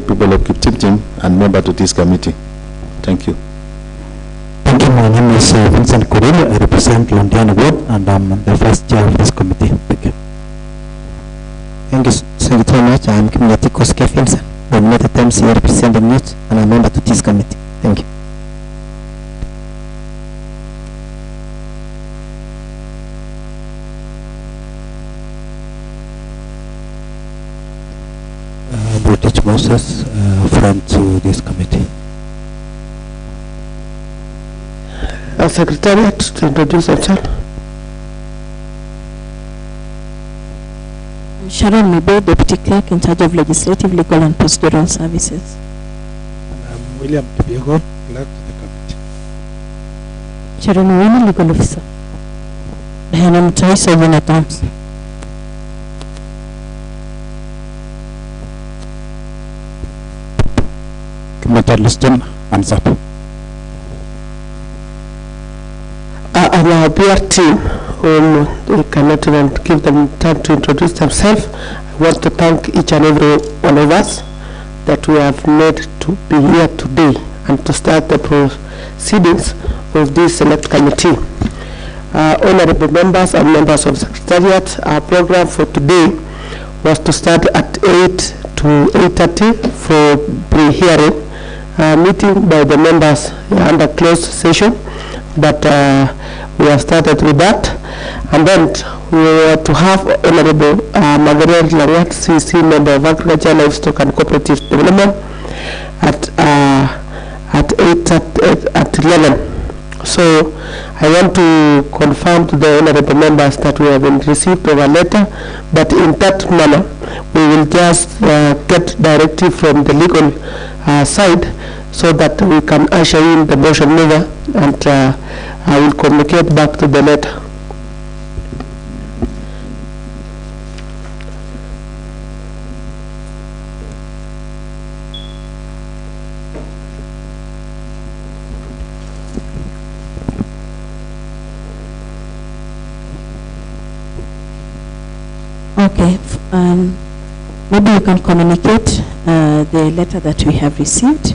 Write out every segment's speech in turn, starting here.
people of Kiptimtim and member to this committee. Thank you. Thank you. My name is Vincent Corello. I represent Londiana Ward and I'm the first chair of this committee. Thank you. Thank you so much. I'm Kimyati Koske Vincent. I'm not a TMC representing youth and a member to this committee. Thank you. British Moses, friend to this committee. Secretariat to introduce yourself. Sharon Mibo, Deputy Clerk in charge of Legislative, Legal and Procedural Services. And I'm William Kibiego, Clerk to the committee. Sharon Wini, Legal Officer. Diana Mutai, Serving at Arms. Commander Liston, hands up. And our PR team, we cannot even give them time to introduce themselves. I want to thank each and every one of us that we have made to be here today and to start the proceedings of this select committee. Honorable members and members of the Secretariat, our program for today was to start at 8 to 8:30 for pre-hearing meeting by the members under closed session, but we have started with that, and then we were to have Honorable Margaret Langat, CEC Member of Agriculture, Livestock and Cooperative Development at 11. So I want to confirm to the honorable members that we have been received our letter, but in that manner we will just get directive from the legal side so that we can usher in the motion mover, and I will communicate back to the letter. Okay, maybe you can communicate the letter that we have received,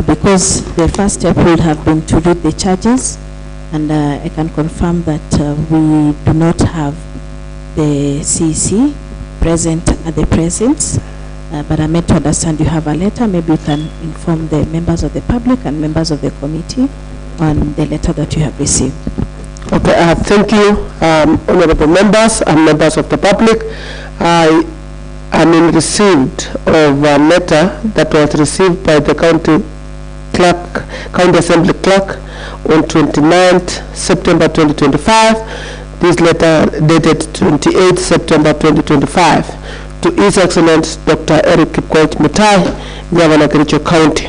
because the first step would have been to read the charges, and I can confirm that we do not have the CEC present at the presence, but I made to understand you have a letter. Maybe you can inform the members of the public and members of the committee on the letter that you have received. Okay, thank you, honorable members and members of the public. I am in receipt of a letter that was received by the county assembly clerk on 29th September 2025. This letter dated 28th September 2025 to His Excellency Dr. Eric Kipkoech Mutai, Governor Kericho County,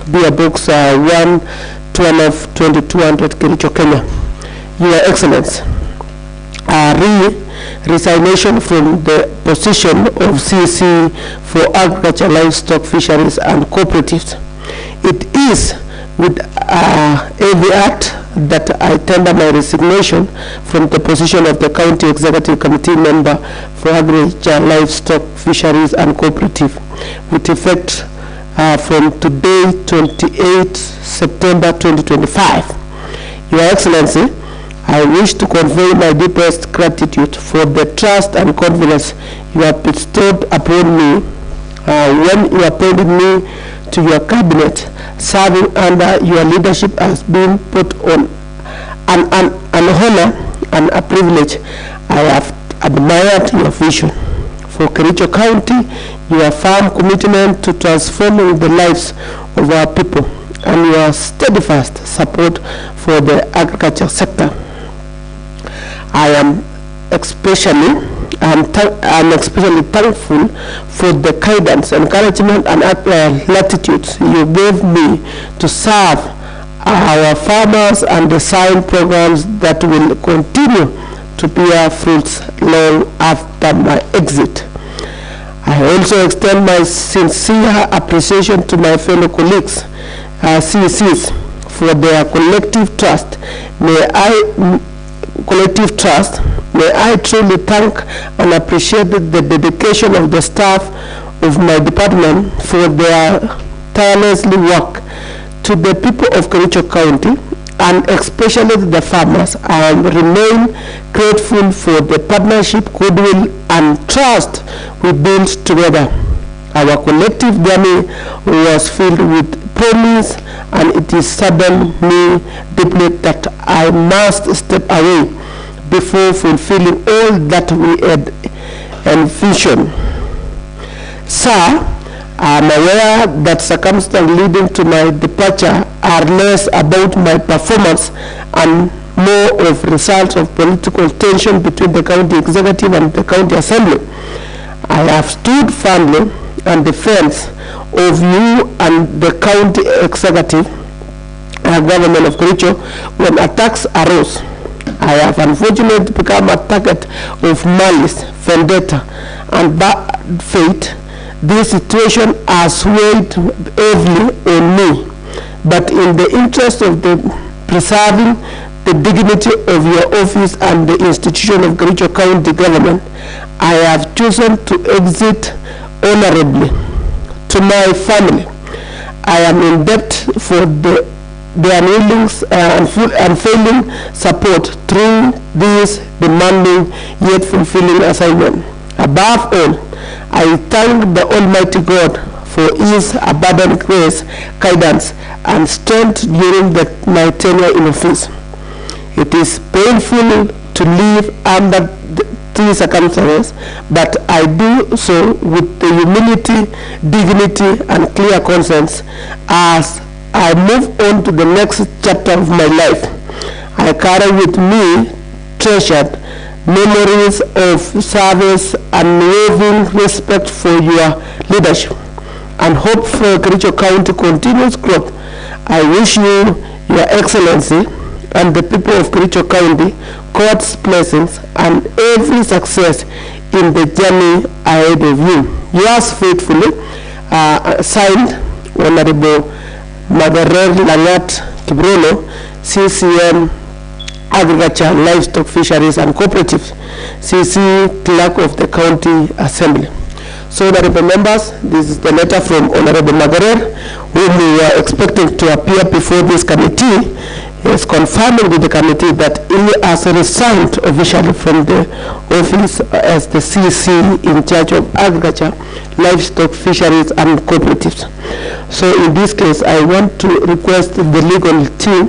via books 1/12/2200 Kericho, Kenya. Your Excellency, resignation from the position of CEC for Agriculture, Livestock, Fisheries and Cooperatives. It is with heavy heart that I tender my resignation from the position of the County Executive Committee Member for Agriculture, Livestock, Fisheries and Cooperative, with effect from today, 28 September 2025. Your Excellency, I wish to convey my deepest gratitude for the trust and confidence you have bestowed upon me when you appointed me to your cabinet. Serving under your leadership has been put on an honor and a privilege. I have admired your vision for Kericho County, your firm commitment to transforming the lives of our people, and your steadfast support for the agriculture sector. I am especially thankful for the guidance, encouragement, and latitude you gave me to serve our farmers and design programs that will continue to bear fruits long after my exit. I also extend my sincere appreciation to my fellow colleagues, CECs, for their collective trust. May I truly thank and appreciate the dedication of the staff of my department for their tireless work. To the people of Kericho County, and especially the farmers, I remain grateful for the partnership, goodwill, and trust we built together. Our collective journey was filled with promise, and it is saddened me deeply that I must step away before fulfilling all that we had envisioned. Sir, I am aware that circumstances leading to my departure are less about my performance and more of results of political tension between the county executive and the county assembly. I have stood firmly on defense of you and the county executive and government of Kericho when attacks arose. I have unfortunately become a target of malice, vendetta, and bad faith. This situation has weighed heavily on me, but in the interest of preserving the dignity of your office and the institution of Kericho County government, I have chosen to exit honorably. To my family, I am in debt for their unwilling and unfailing support through this demanding yet fulfilling assignment. Above all, I thank the Almighty God for His abundant grace, guidance, and strength during my tenure in office. It is painful to live under these circumstances, but I do so with the humility, dignity, and clear conscience as I move on to the next chapter of my life. I carry with me treasured memories of service and unwavering respect for your leadership and hope for Kericho County continuous growth. I wish you, Your Excellency, and the people of Kericho County God's blessings and every success in the journey ahead of you. Yours faithfully, signed Honorable Magarer Langat Kibrolo, CCM Agriculture, Livestock, Fisheries and Cooperatives, CEC Clerk of the County Assembly. So, honorable members, this is the letter from Honorable Magarer, whom we are expecting to appear before this committee. He is confirming with the committee that he has resigned officially from the office as the CEC in charge of Agriculture, Livestock, Fisheries and Cooperatives. So in this case, I want to request the legal team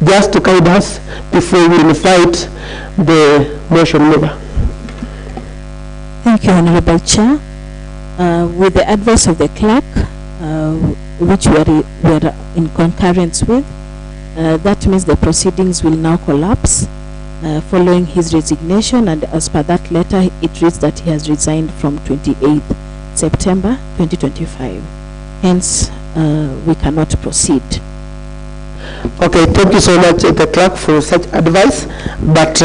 just to guide us before we invite the motion mover. Thank you, Honorable Chair. With the advice of the clerk, which we are in concurrence with, that means the proceedings will now collapse following his resignation, and as per that letter, it reads that he has resigned from 28th September 2025. Hence, we cannot proceed. Okay, thank you so much, the clerk, for such advice. But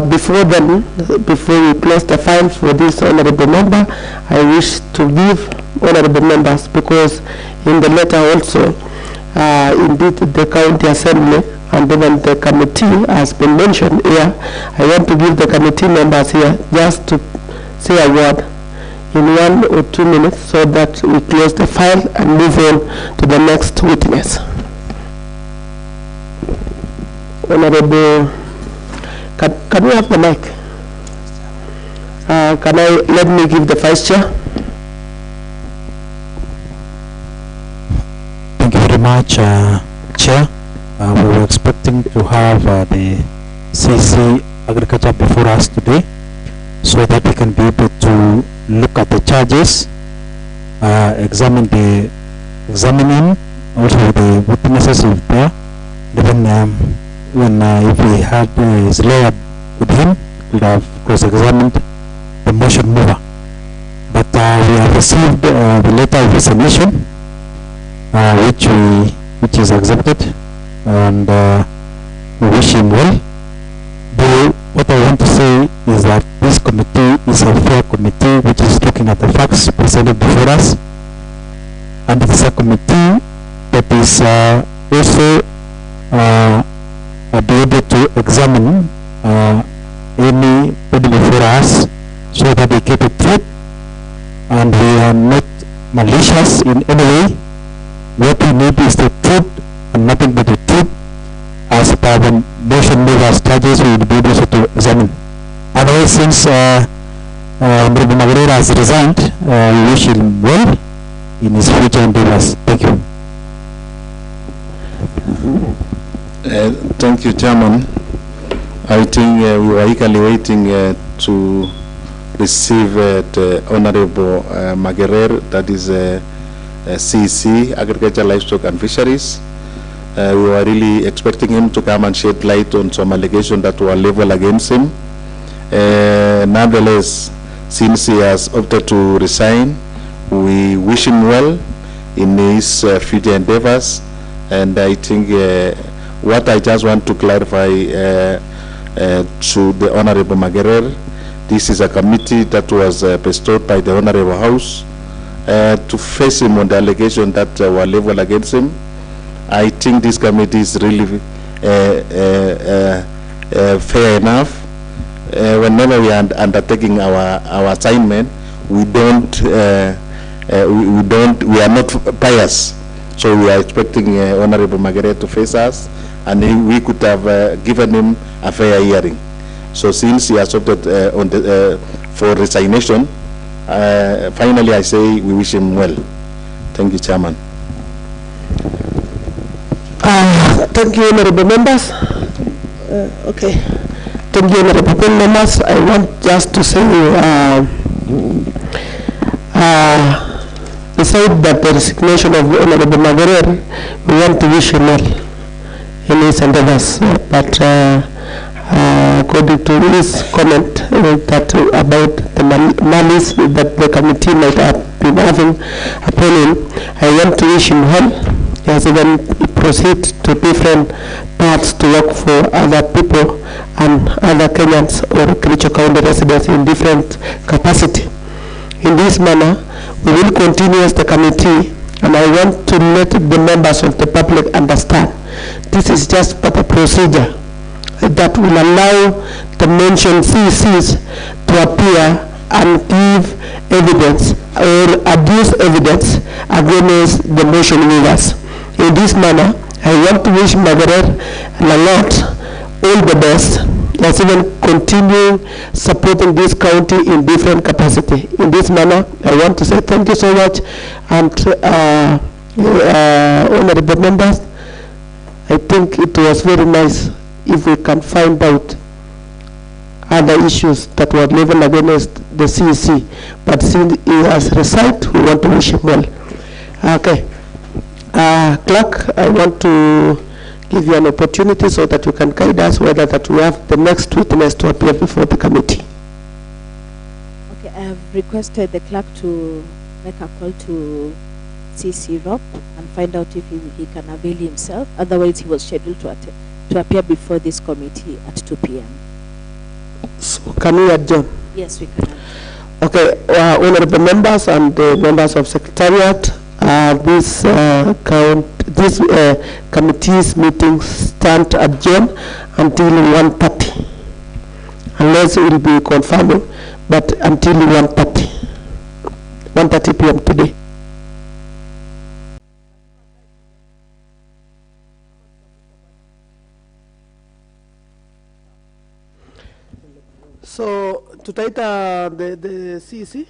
before we close the file for this honorable member, I wish to give honorable members, because in the letter also, indeed the county assembly and even the committee has been mentioned here. I want to give the committee members here just to say a word in 1 or 2 minutes so that we close the file and move on to the next witness. Honorable, can we have the mic? Let me give the vice chair. Thank you very much, Chair. We were expecting to have the CEC Agriculture before us today, so that we can be able to look at the charges, examine also the witnesses if there. Even if we had his lawyer with him, we would have cross-examined the motion mover. But we have received the letter of resignation, which is accepted, and we wish him well. But what I want to say is that this committee is a fair committee which is looking at the facts presented before us, and it is a committee that is also be able to examine anybody before us so that they keep it true, and we are not malicious in any way. What we need is the truth and nothing but the truth. As per the motion makers charges, we will be able to examine. Otherwise, since Honorable Magarera has resigned, we wish him well in his future endeavors. Thank you. Thank you, Chairman. I think we were eagerly waiting to receive the Honorable Magerer, that is CEC, Agriculture, Livestock and Fisheries. We were really expecting him to come and shed light on some allegations that were leveled against him. Nonetheless, since he has opted to resign, we wish him well in his future endeavors. And I think what I just want to clarify to the Honorable Magerer, this is a committee that was bestowed by the Honorable House to face him on the allegation that were leveled against him. I think this committee is really fair enough. Whenever we are undertaking our assignment, we are not biased. So we are expecting Honorable Margaret to face us, and we could have given him a fair hearing. So since he has opted for resignation, finally I say we wish him well. Thank you, Chairman. Thank you, Honorable Members. Okay. Thank you, Honorable Members. I want just to say, beside that the resignation of Honorable Margaret, we want to wish him well in his endeavors. But according to his comment that about the malice that the committee might have been having upon him, I want to wish him well. He has even proceed to different parts to work for other people and other Kenyans or Kericho County residents in different capacity. In this manner, we will continue as the committee, and I want to let the members of the public understand this is just but a procedure that will allow the mentioned CECs to appear and give evidence or adduce evidence against the motion makers. In this manner, I want to wish Margaret Langot all the best. Let's even continue supporting this county in different capacity. In this manner, I want to say thank you so much, and honorable members, I think it was very nice if we can find out other issues that were leveled against the CEC, but since he has resigned, we want to wish him well. Okay. Clerk, I want to give you an opportunity so that you can guide us whether that we have the next witness to appear before the committee. Okay, I have requested the clerk to make a call to CC Rob and find out if he can avail himself. Otherwise, he was scheduled to appear before this committee at 2 p.m. So, can we adjourn? Yes, we can. Okay, honorable members and members of Secretariat, this committee's meetings stand adjourned until 1:30, unless it will be confirmed, but until 1:30 p.m. today. So, tutaita the CEC?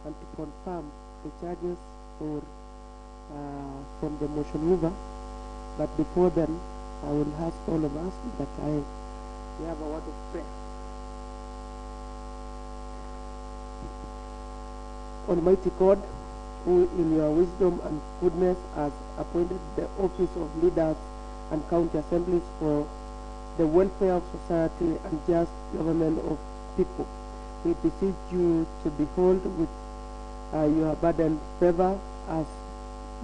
and to confirm the charges from the motion mover. But before then, I will ask all of us that we have a word of prayer. Almighty God, who in your wisdom and goodness has appointed the office of leaders and county assemblies for the welfare of society and just government of people, we beseech you to behold with your abundant favor as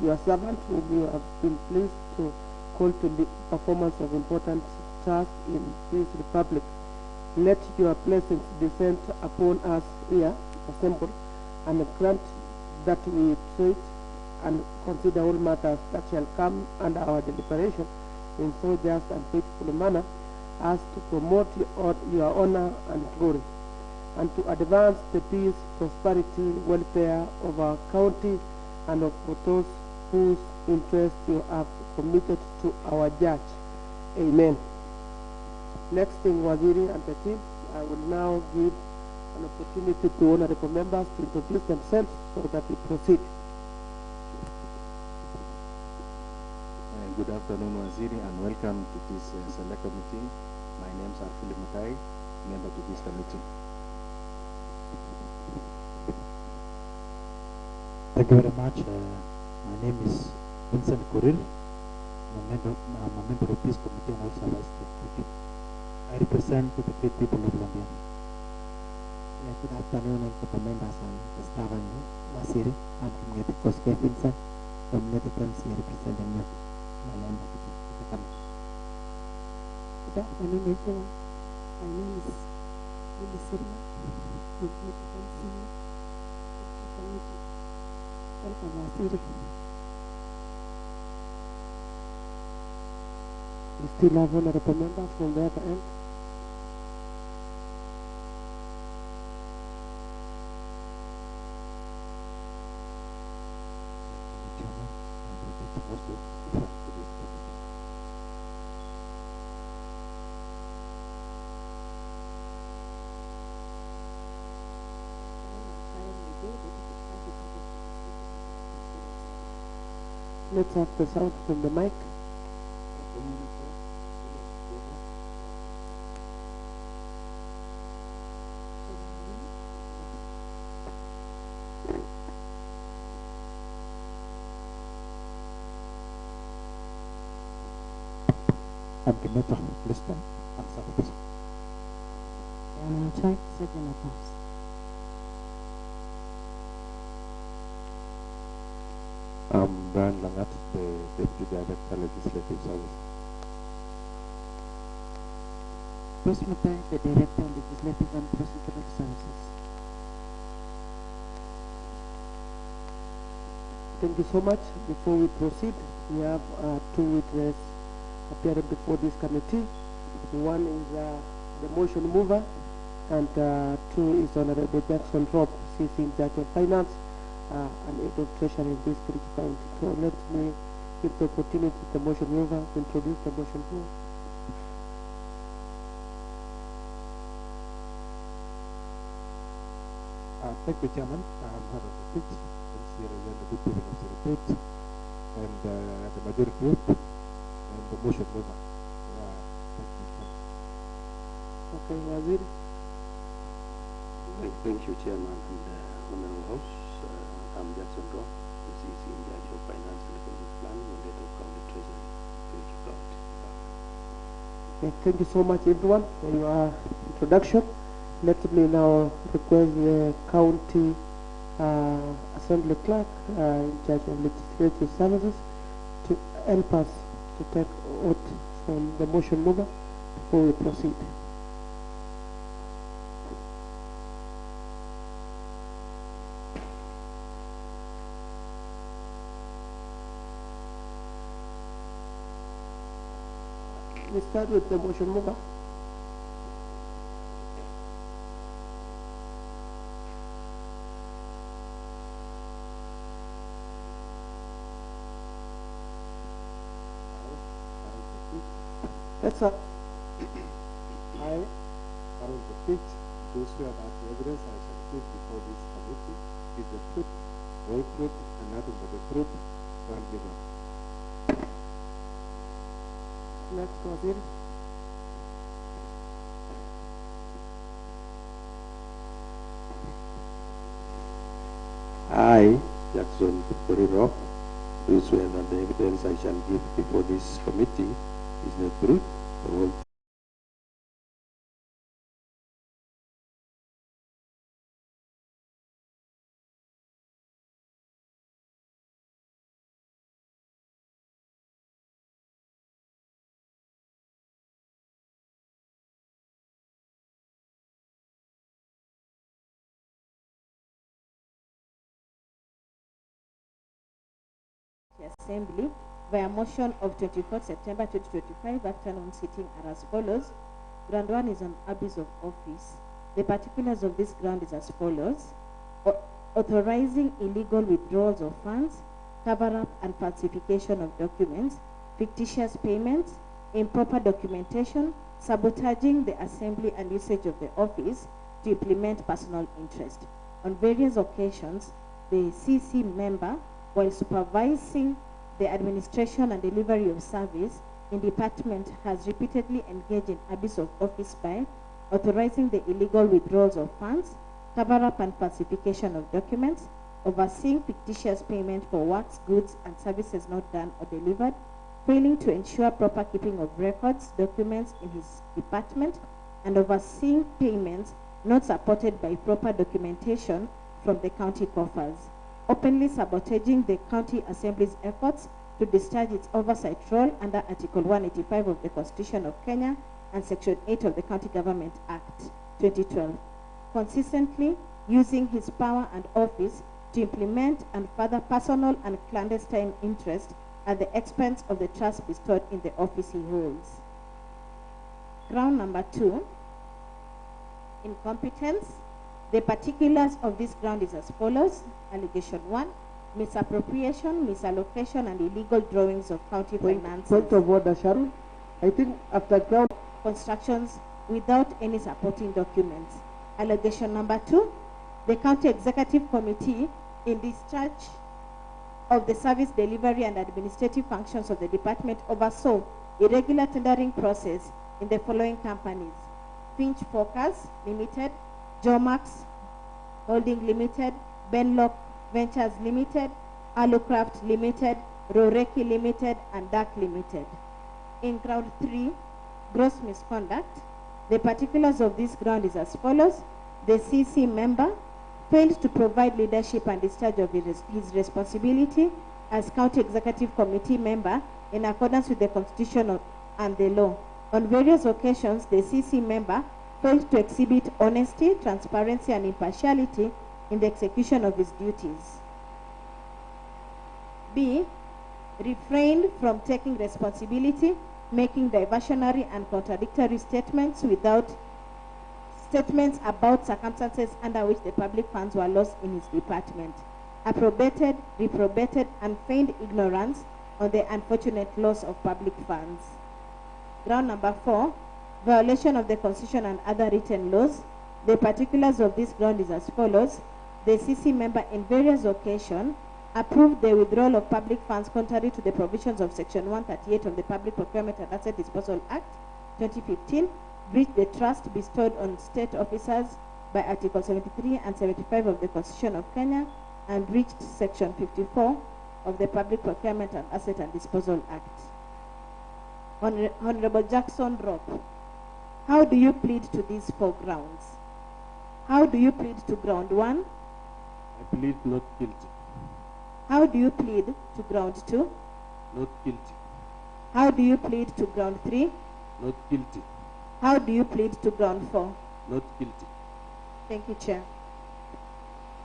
your servant whom you have been pleased to call to the performance of important tasks in this republic. Let your blessings descend upon us here assembled, and grant that we treat and consider all matters that shall come under our deliberation in so just and faithful manner as to promote your honor and glory, and to advance the peace, prosperity, welfare of our county and of those whose interest you have committed to our judge. Amen. Next thing, Waziri and the team, I will now give an opportunity to honorable members to introduce themselves so that we proceed. Good afternoon, Waziri, and welcome to this select committee. My name is Arfuli Mutai, member to this committee. Thank you very much. My name is Vincent Kuril. I'm a member of this committee and also vice secretary. I represent the great people of London. Yeah, good afternoon, honorable members and the staff and Waziri. I'm Community Koske Vincent, Community MC representing you. My name is Good afternoon, everyone. My name is Lily Sirma, Community MC. Welcome, Waziri. We still have honorable members from the other end. Let's have the sound from the mic. I'm Kimeto, listen, and service. I'm in charge, second accounts. I'm Brian Langat, the Deputy Director, Legislative Service. Bruce Mutai, the Director, Legislative and Procedural Services. Thank you so much. Before we proceed, we have two witnesses appearing before this committee. One is the motion mover, and two is Honorable Jackson Rob, CEC in charge of Finance and Head of Treasury in this critical county. So let me give the opportunity to the motion mover to introduce the motion mover. Thank you, Chairman. I'm head of the pitch. Here is the good people of the report, and the majority group, and the motion mover. Okay, Waziri. Thank you, Chairman and Honorable House. I'm Jackson Rock, the CEC in charge of Finance and Economic Planning and Head of County Treasury, Kericho County. Okay, thank you so much, everyone, for your introduction. Let me now request the county assembly clerk in charge of legislative services to help us to take oath from the motion mover before we proceed. We start with the motion mover. That's up. I, Harold the Pitch, do swear that the evidence I shall give before this committee speak the truth, whole truth, and nothing but the truth. So help me God. Next, Waziri. I, Jackson Koriro, do swear that the evidence I shall give before this committee is the truth, the whole Assembly via motion of 24 September 2025 afternoon sitting are as follows. Ground 1 is on abuse of office. The particulars of this ground is as follows. Authorizing illegal withdrawals of funds, cover-up and falsification of documents, fictitious payments, improper documentation, sabotaging the assembly and usage of the office to implement personal interest. On various occasions, the CEC member, while supervising the administration and delivery of service in department, has repeatedly engaged in abuse of office by authorizing the illegal withdrawals of funds, cover-up and falsification of documents, overseeing fictitious payment for works, goods, and services not done or delivered, failing to ensure proper keeping of records, documents in his department, and overseeing payments not supported by proper documentation from the county coffers, openly sabotaging the county assembly's efforts to discharge its oversight role under Article 185 of the Constitution of Kenya and Section 8 of the County Government Act 2012, consistently using his power and office to implement and further personal and clandestine interest at the expense of the trust bestowed in the office he holds. Ground number 2, incompetence. The particulars of this ground is as follows. Allegation 1, misappropriation, misallocation, and illegal drawings of county finances. Point of order, Sharon. I think after ground Constructions without any supporting documents. Allegation number 2, the County Executive Committee, in discharge of the service delivery and administrative functions of the department, oversaw irregular tendering process in the following companies: Finch Focus Limited, Jomax Holding Limited, Benlock Ventures Limited, Alucraft Limited, Roreki Limited, and Dark Limited. In ground 3, gross misconduct. The particulars of this ground is as follows. The CEC member failed to provide leadership and discharge of his responsibility as County Executive Committee member in accordance with the Constitution and the law. On various occasions, the CEC member failed to exhibit honesty, transparency, and impartiality in the execution of his duties. B, refrained from taking responsibility, making diversionary and contradictory statements about circumstances under which the public funds were lost in his department, approbated, reprobated, and feigned ignorance on the unfortunate loss of public funds. Ground number 4, violation of the Constitution and other written laws. The particulars of this ground is as follows. The CEC member in various occasions approved the withdrawal of public funds contrary to the provisions of Section 138 of the Public Procurement and Asset Disposal Act 2015, breached the trust bestowed on state officers by Article 73 and 75 of the Constitution of Kenya, and breached Section 54 of the Public Procurement and Asset and Disposal Act. Honorable Jackson Rock, how do you plead to these 4 grounds? How do you plead to ground 1? I plead not guilty. How do you plead to ground 2? Not guilty. How do you plead to ground 3? Not guilty. How do you plead to ground 4? Not guilty. Thank you, Chair.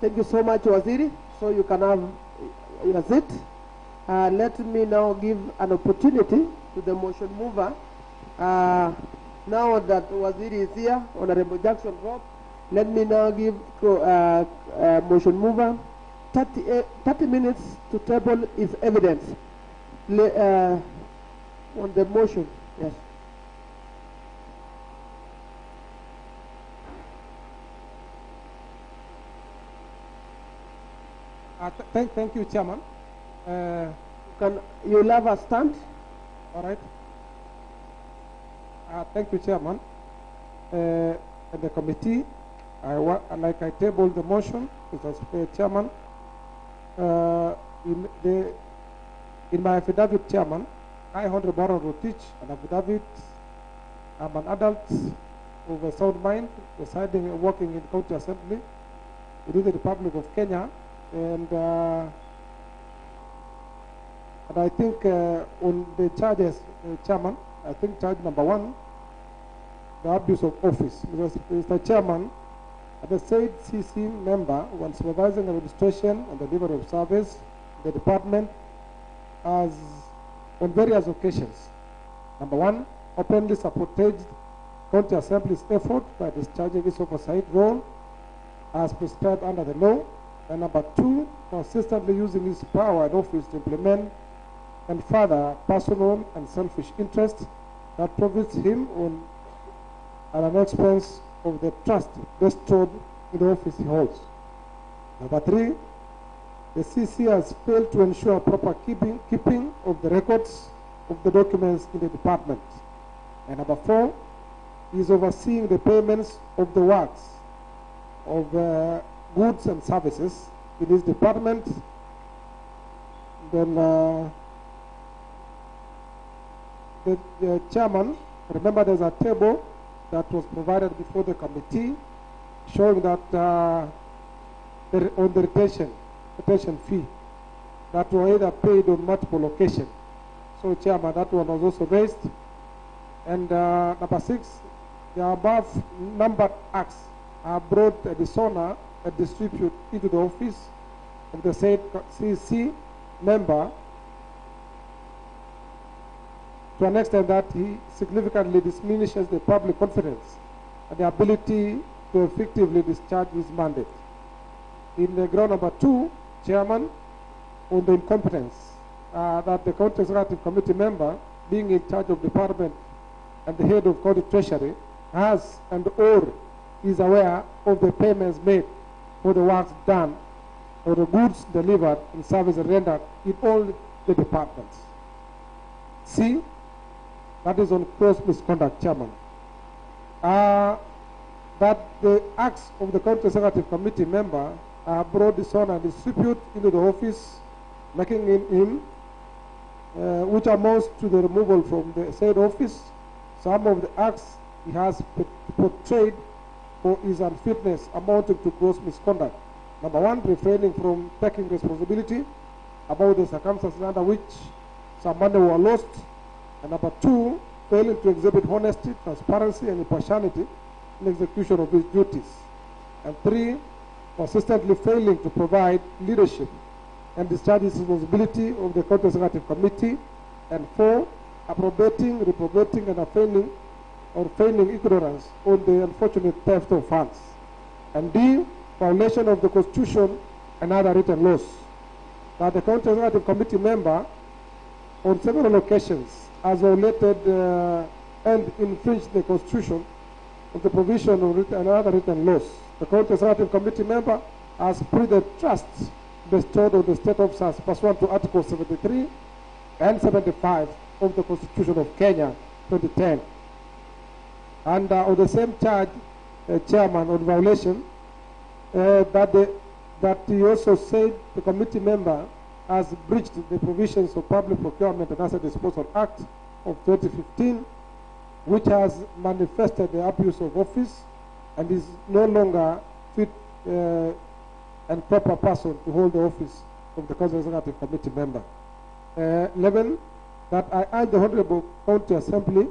Thank you so much, Waziri. So you can have your seat. Let me now give an opportunity to the motion mover. Now that Waziri is here, Honorable Jackson Rob, let me now give motion mover 30 minutes to table his evidence on the motion. Yes. Thank you, Chairman. You'll have a stand. All right. Thank you, Chairman. And the committee, I tabled the motion, Mr. Chairman. In my affidavit, Chairman, I, Honorable Baron Rotich, an affidavit. I'm an adult of a sound mind, residing and working in the County Assembly within the Republic of Kenya, and I think on the charges, Chairman, I think charge number 1, the abuse of office. Mr. Chairman, the said CEC member, when supervising administration and delivery of service, the department has, on various occasions, number 1, openly sabotaged County Assembly's effort by discharging its oversight role as prescribed under the law, and number 2, consistently using his power and office to implement and further personal and selfish interests that profits him on at an expense of the trust bestowed in the office he holds. Number 3, the CEC has failed to ensure proper keeping of the records of the documents in the department. And number 4, is overseeing the payments of the works of goods and services in his department. Then the chairman, remember there's a table that was provided before the committee showing that on the retention fee that were either paid on multiple occasions. So Chairman, that one was also raised. And number 6, the above numbered acts have brought a dishonor and disrepute into the office of the said CEC member to an extent that he significantly diminishes the public confidence and the ability to effectively discharge his mandate. In the ground number 2, Chairman, on the incompetence that the County Executive Committee member, being in charge of department and the head of County Treasury, has and or is aware of the payments made for the works done or the goods delivered and services rendered in all the departments. C, that is on gross misconduct, Chairman. That the acts of the County Executive Committee member brought dishonor and disrepute into the office, making him, which amounts to the removal from the said office. Some of the acts he has portrayed for his unfitness amounting to gross misconduct. Number 1, refraining from taking responsibility about the circumstances under which some money were lost. And number 2, failing to exhibit honesty, transparency, and impartiality in execution of his duties. And 3, consistently failing to provide leadership and discharge his responsibility of the County Executive Committee. And 4, approbating, reprobating, and feigning ignorance on the unfortunate theft of funds. And D, violation of the Constitution and other written laws. That the County Executive Committee member on several occasions has violated and infringed the Constitution of the provision of and other written laws. The County Executive Committee member has breached the trust bestowed on the state officers pursuant to Article 73 and 75 of the Constitution of Kenya, 2010. And on the same charge, Chairman, on violation, that he also said the committee member has breached the provisions of Public Procurement and Asset Disposal Act of 2015, which has manifested the abuse of office and is no longer fit and proper person to hold the office of the County Executive Committee member. 11, that I urge the Honorable County Assembly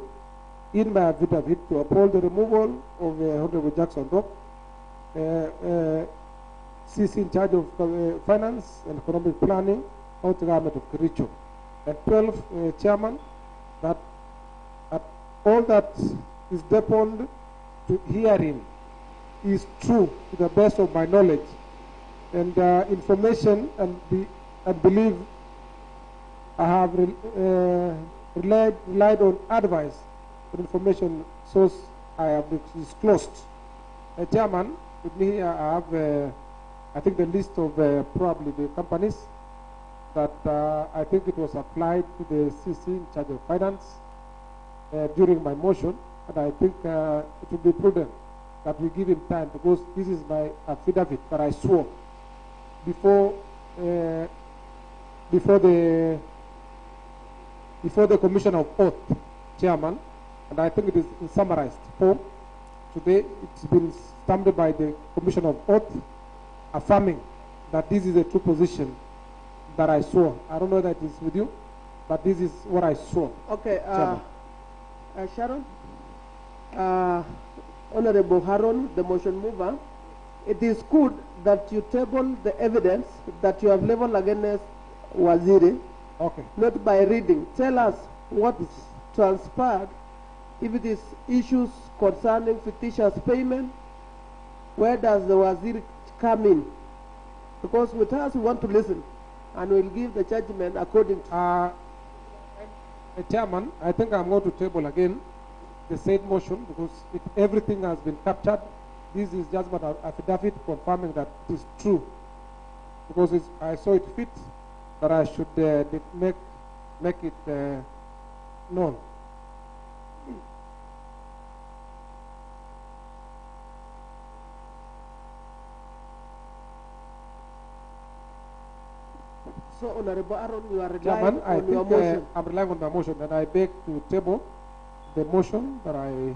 in my affidavit to uphold the removal of Honorable Jackson Rock, CEC in charge of finance and economic planning, County Government of Kericho. And 12, Chairman, that all that is deponed to hearing is true to the best of my knowledge, and information and believe I have relied on advice or information source I have disclosed. Chairman, with me I have I think the list of probably the companies that I think it was applied to the CC in charge of finance during my motion, and I think it would be prudent that we give him time, because this is my affidavit that I swore before the Commission of Oath Chairman, and I think it is in summarized form. Today it's been stamped by the Commission of Oath, affirming that this is a true position that I swore. I don't know that it's with you, but this is what I swore. Okay, Sharon, Honorable Haron, the motion mover, it is good that you table the evidence that you have leveled against Waziri, Okay. not by reading. Tell us what transpired, if it is issues concerning fictitious payment, where does the Waziri come in? Because with us, we want to listen, and we'll give the judgment according to... Chairman, I think I'm going to table again the said motion, because everything has been captured. This is just an affidavit confirming that it is true, because I saw it fit that I should make it known. So, Honorable Aaron, you are relying Chairman, I on your think motion. I'm relying on my motion, and I beg to table the motion that I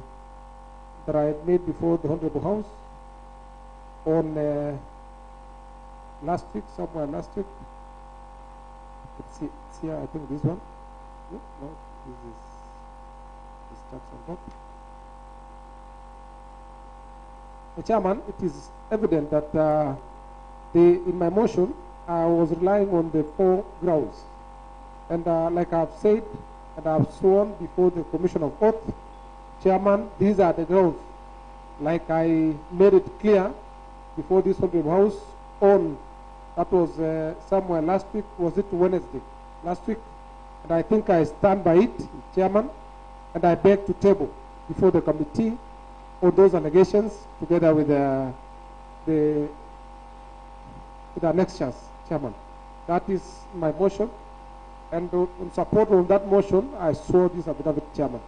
made before the Honorable House on last week, somewhere last week. It's here, I think this one. No, this starts on top. Chairman, it is evident that in my motion, I was relying on the 4 grounds. And like I've said, and I've sworn before the Commission of Oath, Chairman, these are the grounds. Like I made it clear before this Honorable House that was somewhere last week, was it Wednesday? Last week. And I think I stand by it, Chairman, and I beg to table before the committee all those allegations together with the annexures, Chairman. That is my motion, and in support of that motion, I swore this affidavit, Chairman.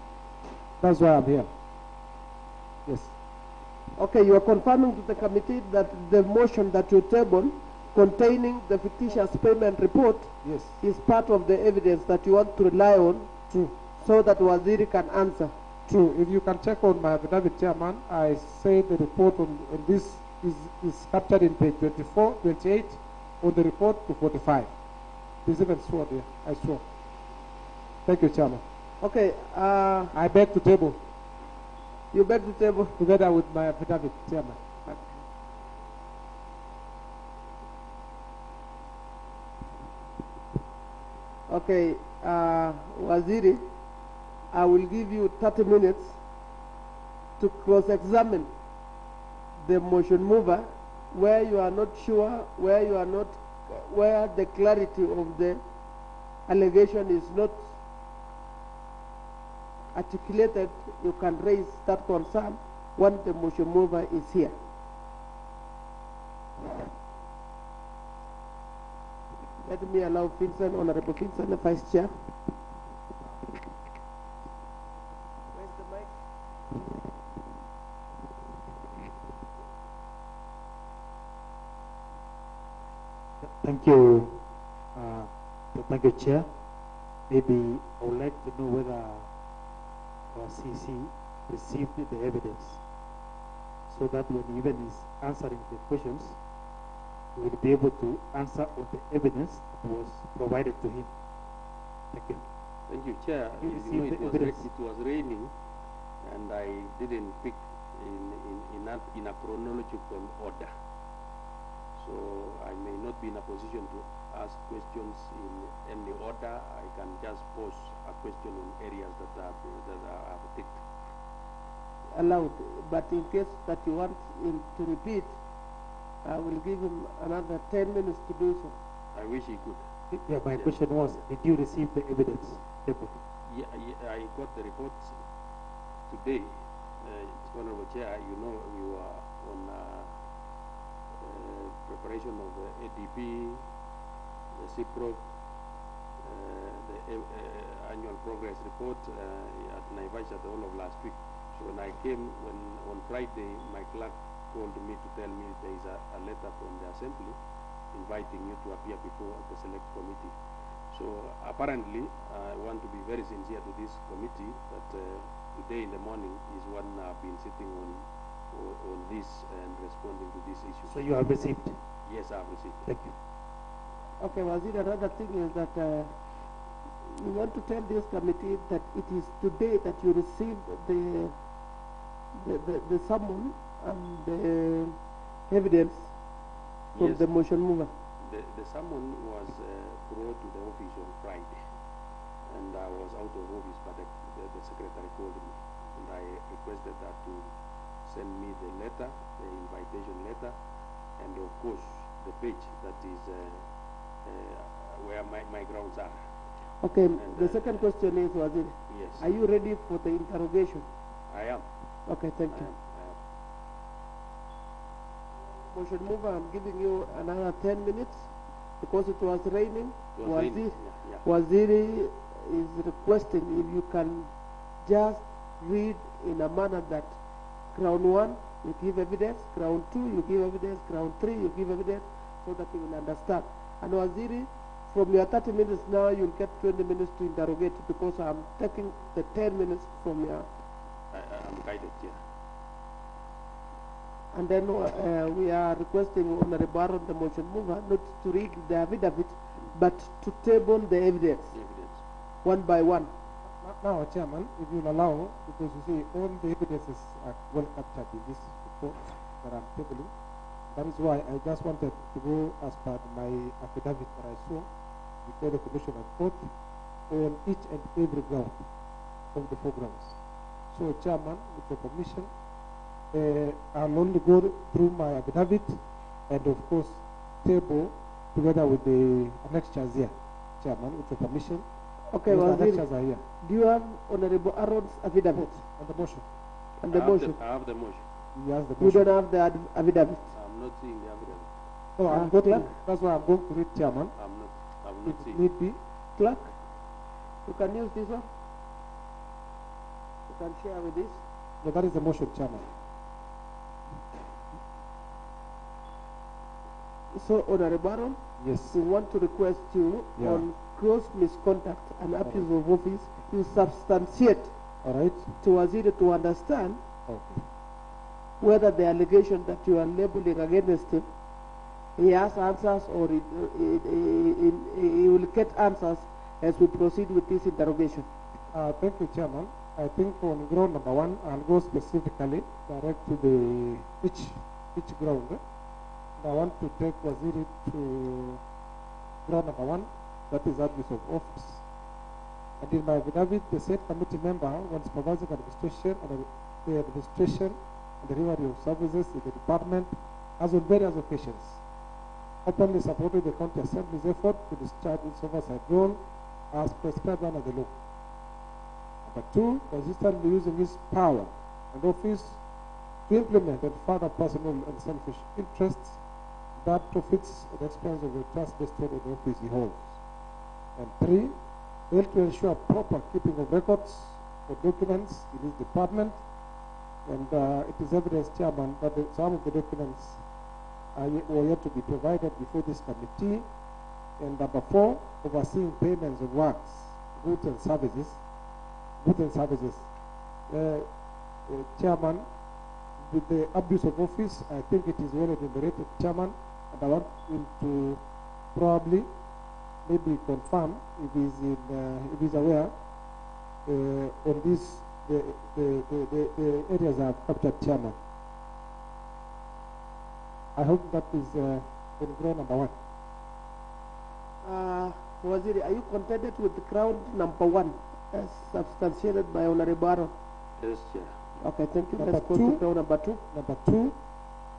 That's why I'm here. Yes. Okay, you are confirming to the committee that the motion that you table containing the fictitious payment report Yes. is part of the evidence that you want to rely on. True. So that Waziri can answer. True. If you can check on my affidavit, Chairman, I say the report on this is captured in page 24, 28, on the report to 45. There's even swore there. I swore. Thank you, Chairman. Okay, I beg to table you beg to table. together with my affidavit, Chairman. Okay, Waziri, I will give you 30 minutes to cross-examine the motion mover where you are not sure, where the clarity of the allegation is not articulated. You can raise that concern when the motion mover is here. Let me allow Vincent, Honorable Vincent, the Vice Chair. Where's the mic? Thank you, Chair. Maybe I would like to know whether our CC received the evidence, so that when he even is answering the questions, he will be able to answer on the evidence that was provided to him. Thank you. Thank you, Chair. You You received know, the evidence. it was raining, and I didn't pick in a chronological order. So I may not be in a position to ask questions in any order. I can just pose a question on areas that are picked. Allowed, but in case that you want him to repeat, I will give him another 10 minutes to do so. I wish he could. Yeah, my question was, did you receive the evidence? Yeah, I got the reports today. Honorable Chair, you know we were on preparation of the ADP, the CPROC, the annual progress report at Naivasha the whole of last week. So when I came, on Friday, my clerk called me to tell me there is a letter from the assembly inviting you to appear before the select committee. So apparently, I want to be very sincere to this committee that today in the morning is when I've been sitting on this and responding to this issue. So you have received? Yes, I have received. Thank you. Okay, Wazir, another thing is that we want to tell this committee that it is today that you received the summon and the evidence from Yes. the motion mover. The summon was brought to the office on Friday, and I was out of office, but the secretary called me, and I requested that to send me the letter, the invitation letter, and of course the page that is where my grounds are. Okay, And, the second question is, Wazir, Yes, are you ready for the interrogation? I am. Okay, thank I you. am. Motion mover, I'm giving you another 10 minutes because it was raining. It was raining, yeah. Waziri is requesting if you can just read in a manner that Crown 1, you give evidence, Crown 2, you give evidence, Crown 3, you give evidence, so that you will understand. And Waziri, from your 30 minutes now, you'll get 20 minutes to interrogate because I'm taking the 10 minutes from your... I'm guided here. And then we are requesting Honorable Aaron, the motion mover, not to read the affidavit, but to table the evidence, one by one. Now, Chairman, if you'll allow, because you see all the evidences are well captured in this report that I'm tabling. That is why I just wanted to go as per my affidavit that I saw before the Commission of Court on each and every ground of the four grounds. So, Chairman, with your permission, I'll only go through my affidavit and, of course, table together with the annexures here, Chairman, with your permission. Okay, the Waziri, annexures are here. do you have Honorable Aaron's affidavit? And the motion. And the motion? I have the motion. He has the You motion. don't have the affidavit? I'm not seeing the evidence. No, I'm going to, that's why I'm going to read, Chairman. I'm not If seeing. need be. Clerk, you can use this one. You can share with this. No, that is the motion, Chairman. So, Honorable Aaron, Yes. we want to request you Yeah. on gross misconduct and abuse of office, you substantiate All right. to Waziri to understand Okay. whether the allegation that you are labeling against him, he has answers or he will get answers as we proceed with this interrogation. Thank you, Chairman. I think on ground number one, I'll go specifically direct to the each ground. I want to take Waziri to ground number one, that is abuse of office. And in my affidavit, the said committee member, when supervising administration and the administration and delivery of services in the department, has on various occasions openly supported the county assembly's effort to discharge its oversight role as prescribed under the law. Number two, consistently using his power and office to implement and further personal and selfish interests that profits at the expense of the trust vested in the office he holds. And three, failed to ensure proper keeping of records or documents in his department. And it is evidence, Chairman, that some of the documents were yet to be provided before this committee. And number four, overseeing payments of works, goods and services. Chairman, with the abuse of office, I think it is well enumerated, Chairman, and I want him to probably maybe confirm if he's aware on this the areas I have captured, Chairman. I hope that is on ground number one. Waziri, are you contented with the ground number one as substantiated by Honorable Aaron? Yes, Chair. Okay, thank you. Number Let's go two. to ground number two. Number two,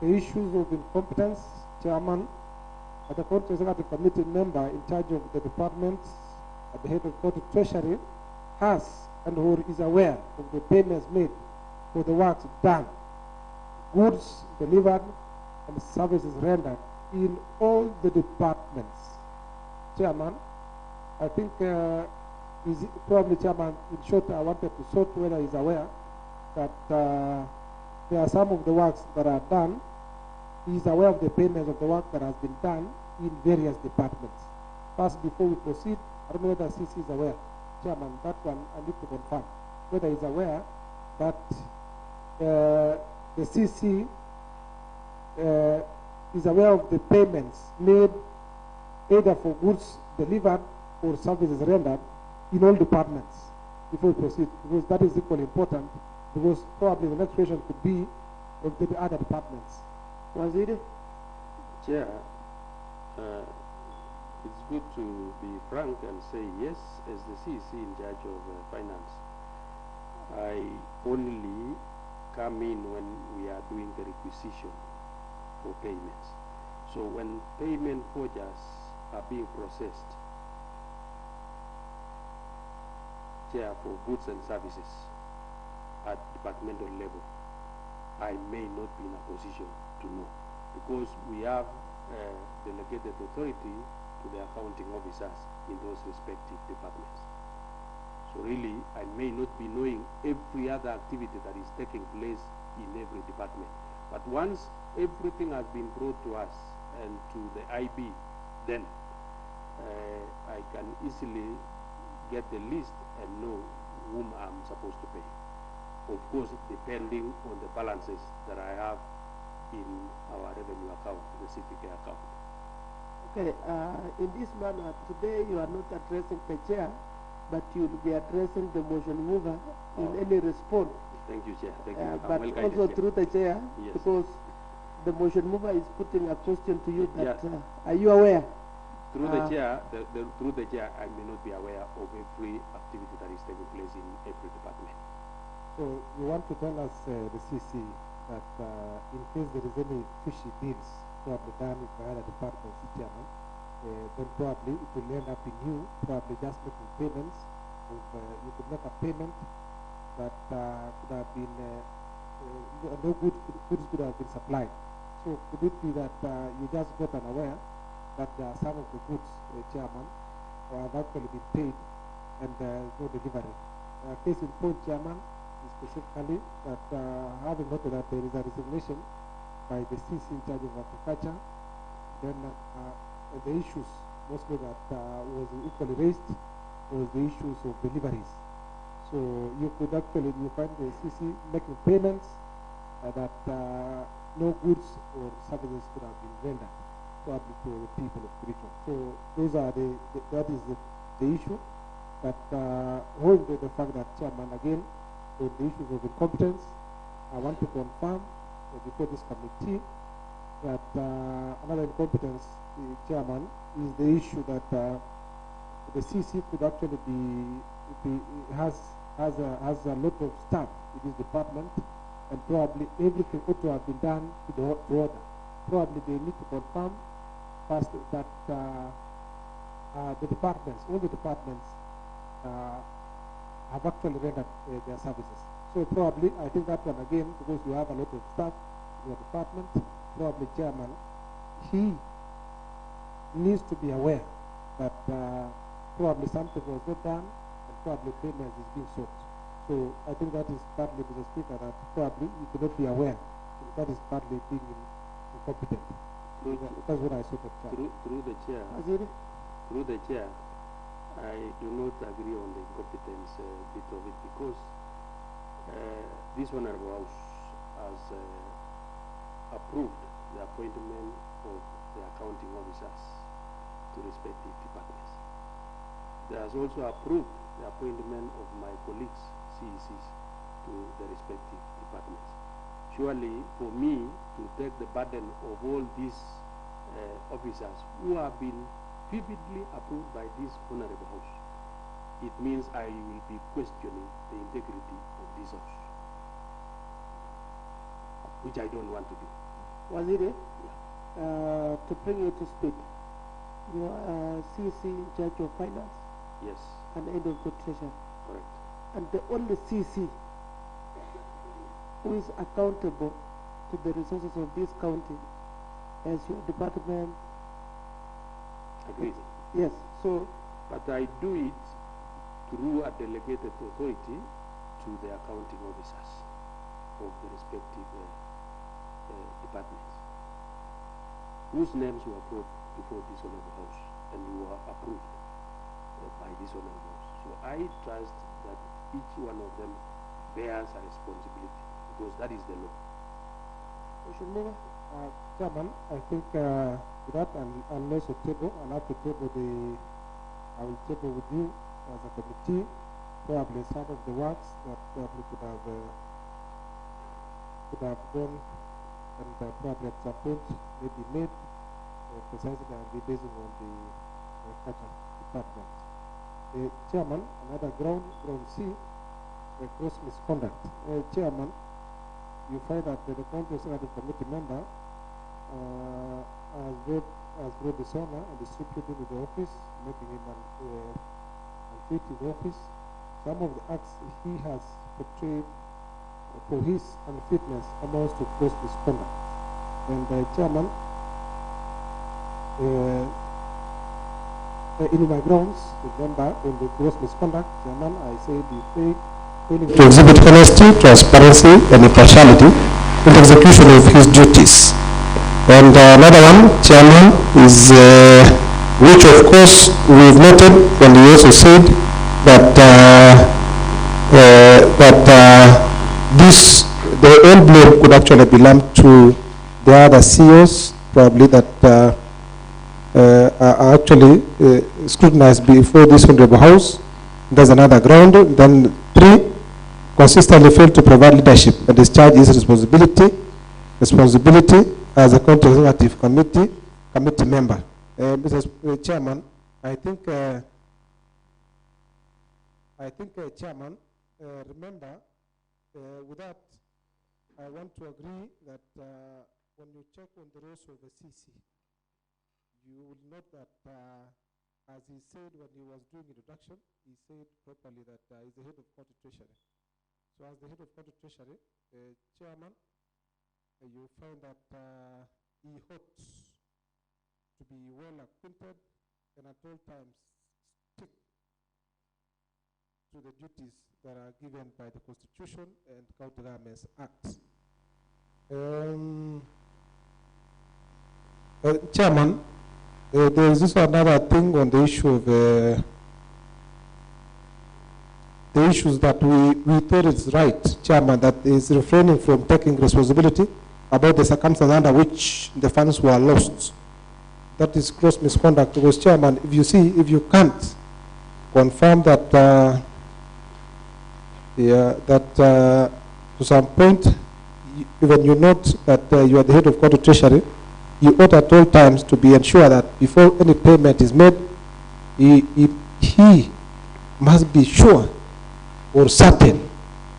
the issues of incompetence, Chairman, at the County Executive Committee member in charge of the departments at the head of County Treasury has and or is aware of the payments made for the works done, goods delivered, and services rendered in all the departments. Chairman, I think probably Chairman, in short, I wanted to sort whether he's aware that there are some of the works that are done. He's aware of the payments of the work that has been done in various departments. First, before we proceed, I don't know whether CC is aware. Chairman, that one I need to confirm whether he's aware that the CC is aware of the payments made either for goods delivered or services rendered in all departments before we proceed, because that is equally important, because probably the next question could be of the other departments. Was it? Chair, it's good to be frank and say yes, as the CEC in charge of finance, I only come in when we are doing the requisition for payments. So when payment forgeries are being processed, Chair, for goods and services at departmental level, I may not be in a position to know, because we have delegated authority to the accounting officers in those respective departments. So really, I may not be knowing every other activity that is taking place in every department. But once everything has been brought to us and to the IB, then I can easily get the list and know whom I'm supposed to pay. Of course, depending on the balances that I have in our revenue account, the CPK account. Okay, in this manner, today you are not addressing the chair, but you will be addressing the motion mover in any response. Thank you, Chair. Thank you. But also through the chair, yes, because the motion mover is putting a question to you that, are you aware? Through the chair, through the chair, I may not be aware of every activity that is taking place in every department. So you want to tell us, the CC, that in case there is any fishy deals probably done by other departments, Chairman, then probably it will end up in you probably just making payments. You could make a payment that could have been no goods could have been supplied. So could it be that you just got unaware that some of the goods, Chairman, have actually been paid and no delivery? Case in point, Chairman, is specifically that having noted that there is a resignation by the CC in charge of agriculture, then the issues mostly that was equally raised was the issues of deliveries. So you could actually, you find the CC making payments that no goods or services could have been rendered probably to the people of the region. So those are that is the issue. But holding the fact that, Chairman, again, on the issues of incompetence, I want to confirm before this committee that another incompetence, Chairman, is the issue that the CC could actually has a lot of staff in this department, and probably everything ought to have been done to the order. Probably they need to confirm first that the departments, all the departments, have actually rendered their services. So probably, I think that one again, because you have a lot of staff in your department, probably, Chairman, he needs to be aware that probably something was not done and probably payment is being sought. So I think that is partly, Mr. Speaker, that probably you could not be aware. That is partly being incompetent. That's what I sort of through the chair. Through the chair, I do not agree on the incompetence bit of it, because this Honorable House has approved the appointment of the accounting officers to respective departments. It has also approved the appointment of my colleagues, CECs, to the respective departments. Surely, for me to take the burden of all these officers who have been vividly approved by this Honorable House, it means I will be questioning the integrity of this House, which I don't want to do. Waziri, to bring you to speed, you are CEC in charge of finance? Yes. And head of the treasury? Correct. And the only CEC who is accountable to the resources of this county as your department. Agreed. Yes, so. But I do it through a delegated authority to the accounting officers of the respective departments, whose names were brought before this honorable house and were approved by this honorable house. So I trust that each one of them bears a responsibility, because that is the law. Chairman, I think that unless a table, I'll have to table I will table with you as a committee probably some of the works that probably could have gone and probably at some point maybe made precisely and be based on the agriculture department. Chairman, another ground C, gross misconduct. Chairman, you find that the county executive committee member has brought dishonor and disrepute into the office, making him unfit in office. Some of the acts he has portrayed for his unfitness amounts to gross misconduct. And Chairman, in my grounds, remember, in the gross misconduct, Chairman, I say the failing to exhibit honesty, transparency, and impartiality in the execution of his duties. And another one, Chairman, is which of course we've noted, and he also said that the old blame could actually belong to the other CEOs, probably that are actually scrutinized before this honorable house. There's another ground. Then 3, consistently failed to provide leadership and discharge his responsibility as a county executive committee member. Mr. Chairman, I think Chairman, remember, with that, I want to agree that when you check on the rules of the CEC, you will note that, as he said when he was doing introduction, he said properly that he's the head of county treasury. So as the head of county treasury, Chairman, you find that he hopes to be well acquainted and at all times stick to the duties that are given by the Constitution and County Governments Act. Chairman, there is also another thing on the issue of the issues that we thought it's right, Chairman, that is refraining from taking responsibility about the circumstances under which the funds were lost. That is gross misconduct. Because, Chairman, if you can't confirm that to some point, even you note that you are the head of county treasury, you ought at all times to be ensured that before any payment is made, he must be sure or certain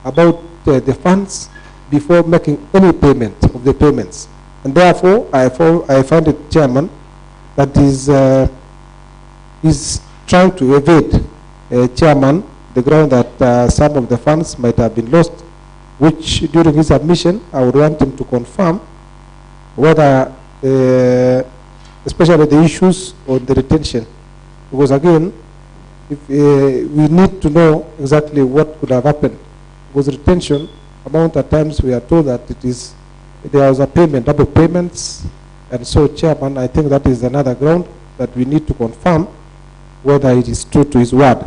about the funds before making any payment of the payments. And therefore, I find it, Chairman, that is trying to evade, Chairman, the ground that some of the funds might have been lost, which during his admission, I would want him to confirm whether, especially the issues on the retention. Because again, if we need to know exactly what could have happened. Because retention amount at times we are told that there was a payment, double payments, and so, Chairman, I think that is another ground that we need to confirm whether it is true to his word.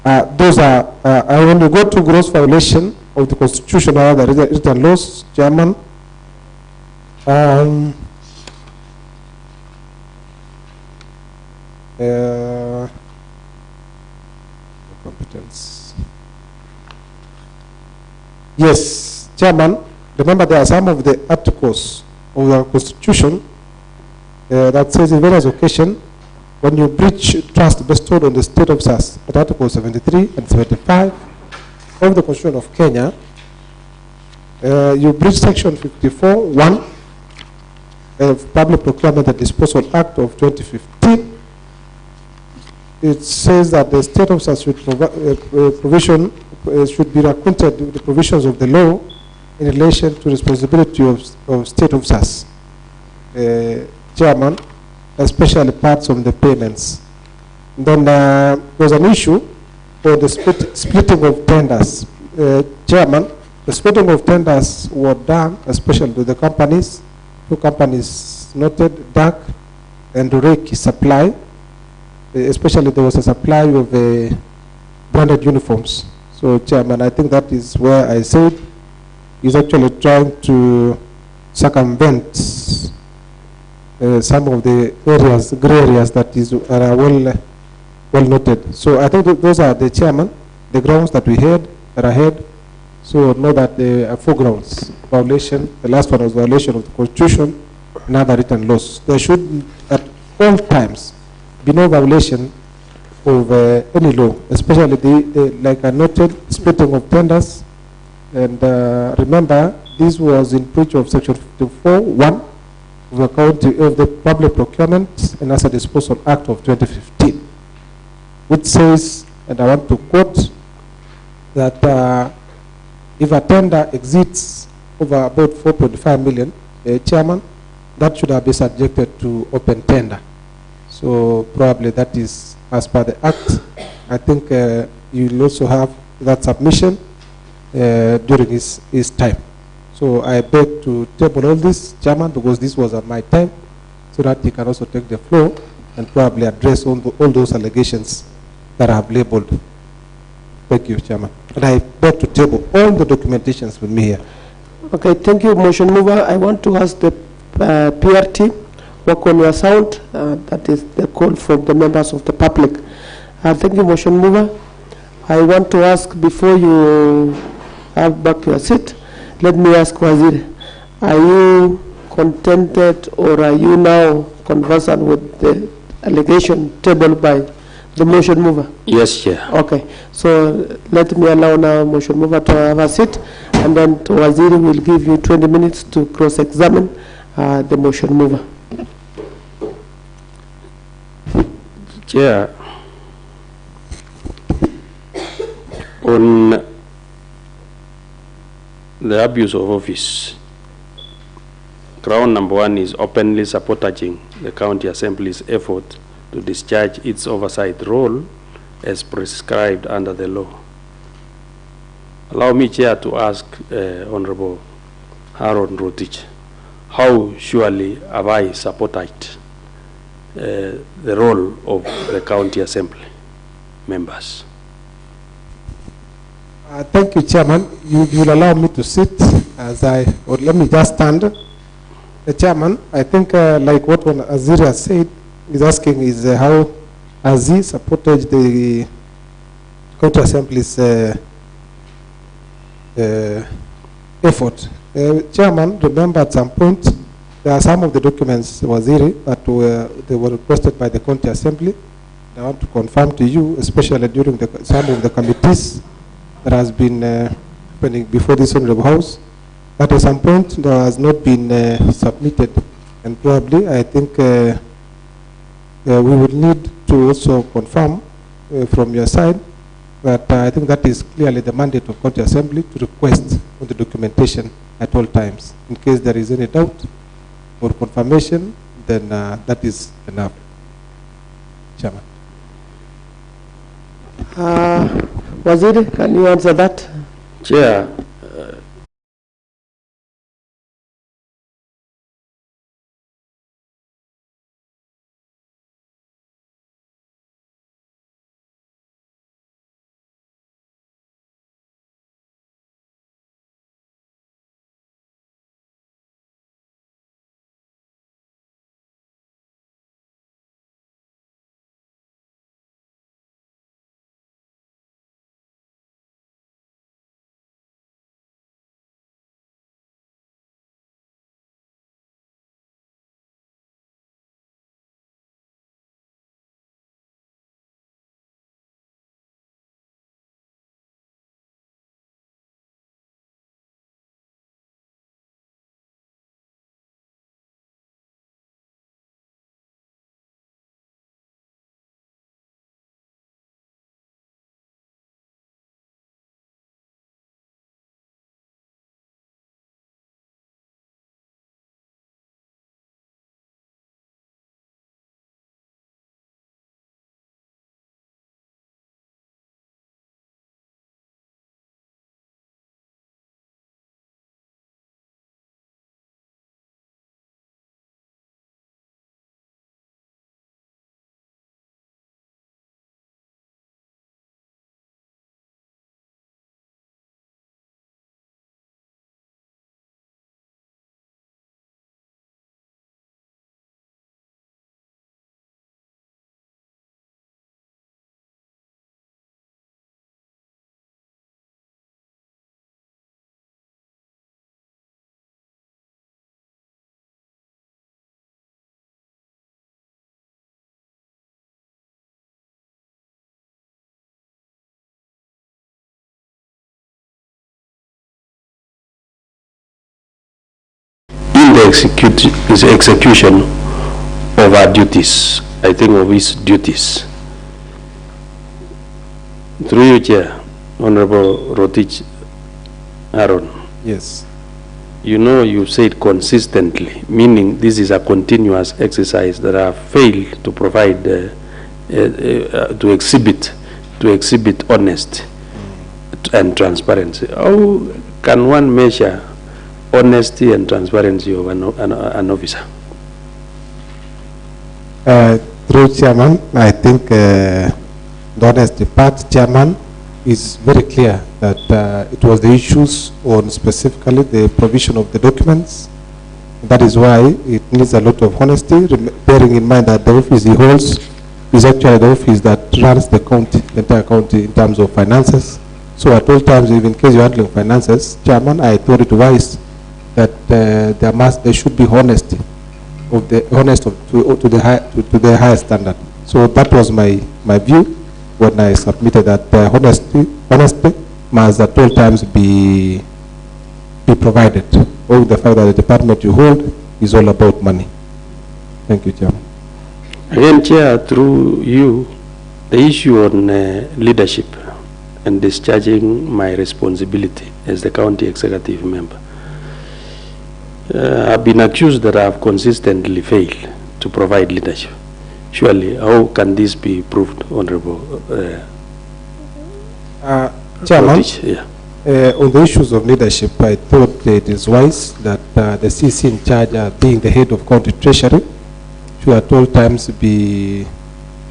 Those are, when you go to gross violation of the Constitution or the written laws, Chairman, competence. Yes, Chairman, remember there are some of the articles of the Constitution that says in various occasions, when you breach trust bestowed on the state officers, at Article 73 and 75 of the Constitution of Kenya, you breach Section 54(1) of Public Procurement and Disposal Act of 2015. It says that the state officers should should be acquainted with the provisions of the law in relation to responsibility of state officers. Chairman, especially parts of the payments. Then there was an issue for the splitting of tenders. Chairman, the splitting of tenders were done, especially to the companies. Two companies noted, DAC and Reiki Supply. Especially there was a supply of branded uniforms. So, Chairman, I think that is where I said he's actually trying to circumvent some of the areas, gray areas that are well noted. So I think those are the chairman, the grounds that we had that I had. So know that there are 4 grounds: violation. The last one was violation of the Constitution and other written laws. There should at all times be no violation of any law, especially like I noted, splitting of tenders. And remember, this was in breach of Section 54(1) of the Public Procurement and Asset Disposal Act of 2015, which says, and I want to quote, that if a tender exceeds over about 4.5 million, Chairman, that should have been subjected to open tender. So probably that is as per the Act. I think you will also have that submission during his time. So I beg to table all this, Chairman, because this was at my time, so that he can also take the floor and probably address all those allegations that I have labeled. Thank you, Chairman. And I beg to table all the documentations with me here. Okay, thank you, motion mover. I want to ask the PRT, work on your sound. That is the call from the members of the public. Thank you, motion mover. I want to ask, before you have back your seat, let me ask Waziri, are you contented or are you now conversant with the allegation tabled by the motion mover? Yes, Chair. Okay, so let me allow now motion mover to have a seat, and then Waziri will give you 20 minutes to cross-examine the motion mover. Chair, on the abuse of office, ground number 1 is openly sabotaging the county assembly's effort to discharge its oversight role as prescribed under the law. Allow me, Chair, to ask Honorable Harold Rotich, how surely have I sabotaged the role of the county assembly members? Thank you, Chairman. You will allow me to sit or let me just stand. The Chairman, I think like what Azir has said, is asking is how Azir supported the county assembly's effort. Chairman, remember at some point, there are some of the documents, Waziri, that were requested by the county assembly. I want to confirm to you, especially during some of the committees that has been happening before this Honorable House, that at some point there has not been submitted. And probably, I think we would need to also confirm from your side that I think that is clearly the mandate of county assembly to request on the documentation at all times. In case there is any doubt or confirmation, then that is enough. Chairman. Waziri, can you answer that? Chair, the execution of our duties, I think of his duties. Through you, Chair, Honorable Rotich Aaron. Yes. You know, you said consistently, meaning this is a continuous exercise that I have failed to provide, to exhibit honesty and transparency. How can one measure honesty and transparency of an officer? Through Chairman, I think the honesty part, Chairman, is very clear that it was the issues on specifically the provision of the documents. That is why it needs a lot of honesty, bearing in mind that the office he holds is actually the office that runs the county, the entire county in terms of finances. So at all times, even in case you're handling finances, Chairman, I thought it wise that there should be honesty of the to the highest standard. So that was my view when I submitted that honesty must at all times be provided. Owing the fact that the department you hold is all about money. Thank you, Chairman. Again, Chair, through you, the issue on leadership and discharging my responsibility as the county executive member. I've been accused that I have consistently failed to provide leadership. Surely, how can this be proved, Honorable Chairman, yeah. On the issues of leadership, I thought it is wise that the CEC in charge, being the head of county treasury, should at all times be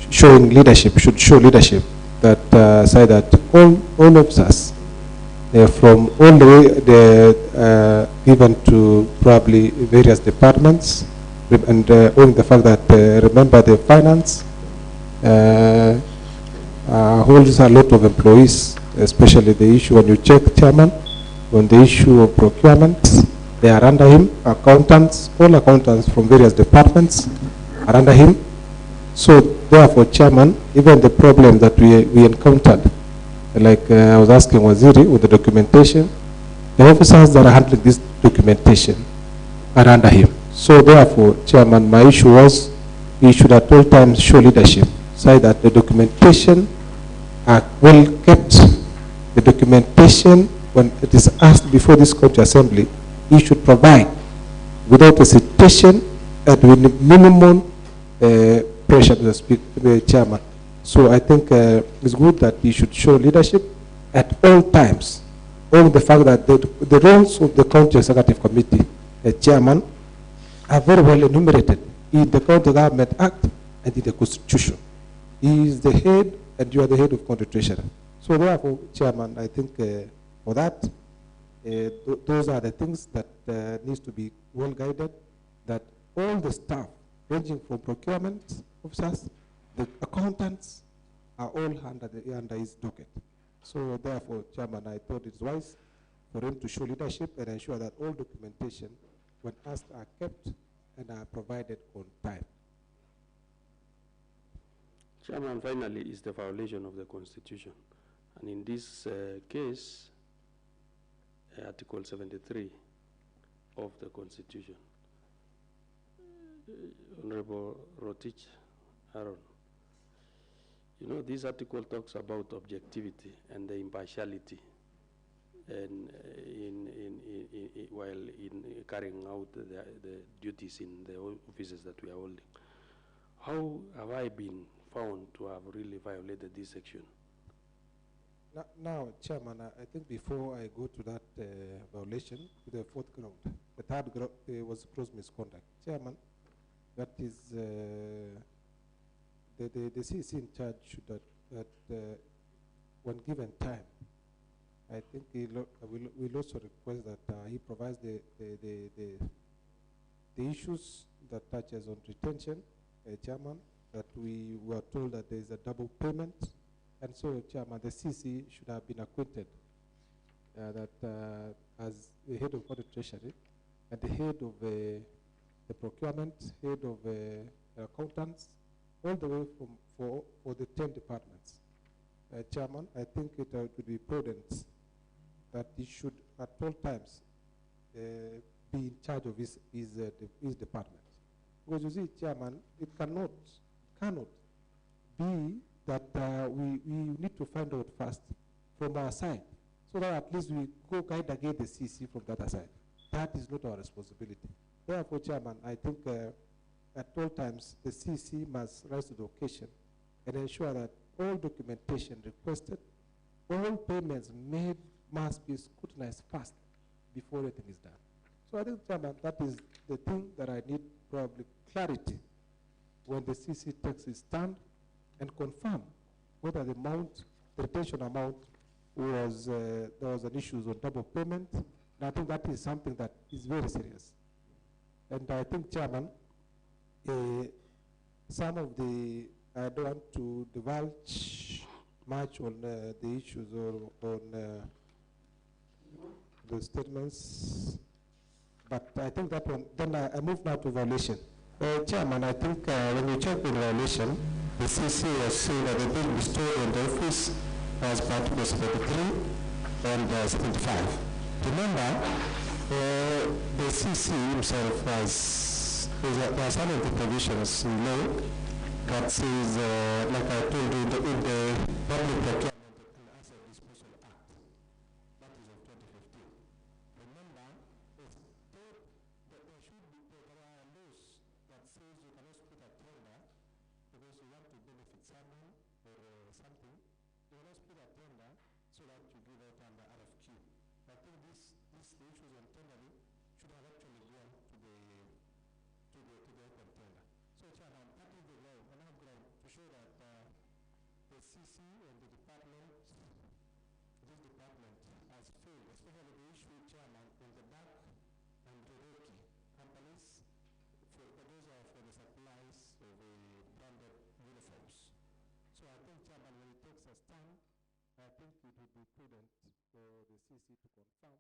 showing leadership, should show leadership that say that all officers, from all the way given to probably various departments, and owing the fact that remember the finance holds a lot of employees, especially the issue when you check, Chairman, on the issue of procurement, they are under him. Accountants, all accountants from various departments are under him. So therefore, Chairman, even the problem that we encountered, like I was asking Waziri with the documentation, the officers that are handling this documentation are under him. So therefore, Chairman, my issue was he should at all times show leadership, say that the documentation are well kept. The documentation, when it is asked before this county assembly, he should provide without hesitation and with minimum pressure to the Chairman. So I think it's good that he should show leadership at all times, owing the fact that the roles of the county executive committee, the Chairman, are very well enumerated in the County Government Act and in the Constitution. He is the head, and you are the head of county treasury. So therefore, Chairman, I think for that, those are the things that needs to be well guided, that all the staff, ranging from procurement officers, the accountants, are all under his docket. So therefore, Chairman, I thought it's wise for him to show leadership and ensure that all documentation, when asked, are kept and are provided on time. Chairman, finally, is the violation of the Constitution. And in this case, Article 73 of the Constitution. Honorable Rotich Aaron, you know, this article talks about objectivity and the impartiality and while carrying out the duties in the offices that we are holding. How have I been found to have really violated this section? Now, Chairman, I think before I go to that violation, to the fourth ground, the third ground was gross misconduct. Chairman, that is the CEC in charge should that when given time, I think we'll also request that he provides the issues that touches on retention, Chairman, that we were told that there is a double payment. And so, Chairman, the CEC should have been acquainted that as the head of county treasury and the head of the procurement, head of accountants, all the way for the 10 departments. Chairman, I think it would be prudent that he should at all times be in charge of his department. Because you see, Chairman, it cannot be that we need to find out first from our side, so that at least we go guide again the CEC from the other side. That is not our responsibility. Therefore, Chairman, I think at all times the CEC must rise to the occasion and ensure that all documentation requested, all payments made must be scrutinized first before anything is done. So I think, Chairman, that is the thing that I need probably clarity when the CEC takes its stand and confirm whether the amount, the retention amount was, there was an issue on double payment. And I think that is something that is very serious. And I think, Chairman, some of the, I don't want to divulge much on the issues or on the statements, but I think that one, then I move now to violation. Chairman, I think when you check the violation, the CEC was saying that the bill bestowed on the office as per Articles 43 and 75. Remember, the CEC himself has, there are some of the provisions in law that says, like I told you, in the Public Procurement and Asset Disposal Act, that is of 2015. Remember, there are laws that says you cannot put a tender because you want to benefit someone or something. You cannot put a tender so that you give out under RFQ. I think the issues on tendering should have actually gone to the open tender. So, Chairman, that is the law on our ground to show that the CEC and the department, this department has failed, especially the issue, Chairman, in the back and the Roki companies, those are for the supplies of the branded uniforms. So I think, Chairman, when it takes a stand, I think it would be prudent for the CEC to confirm.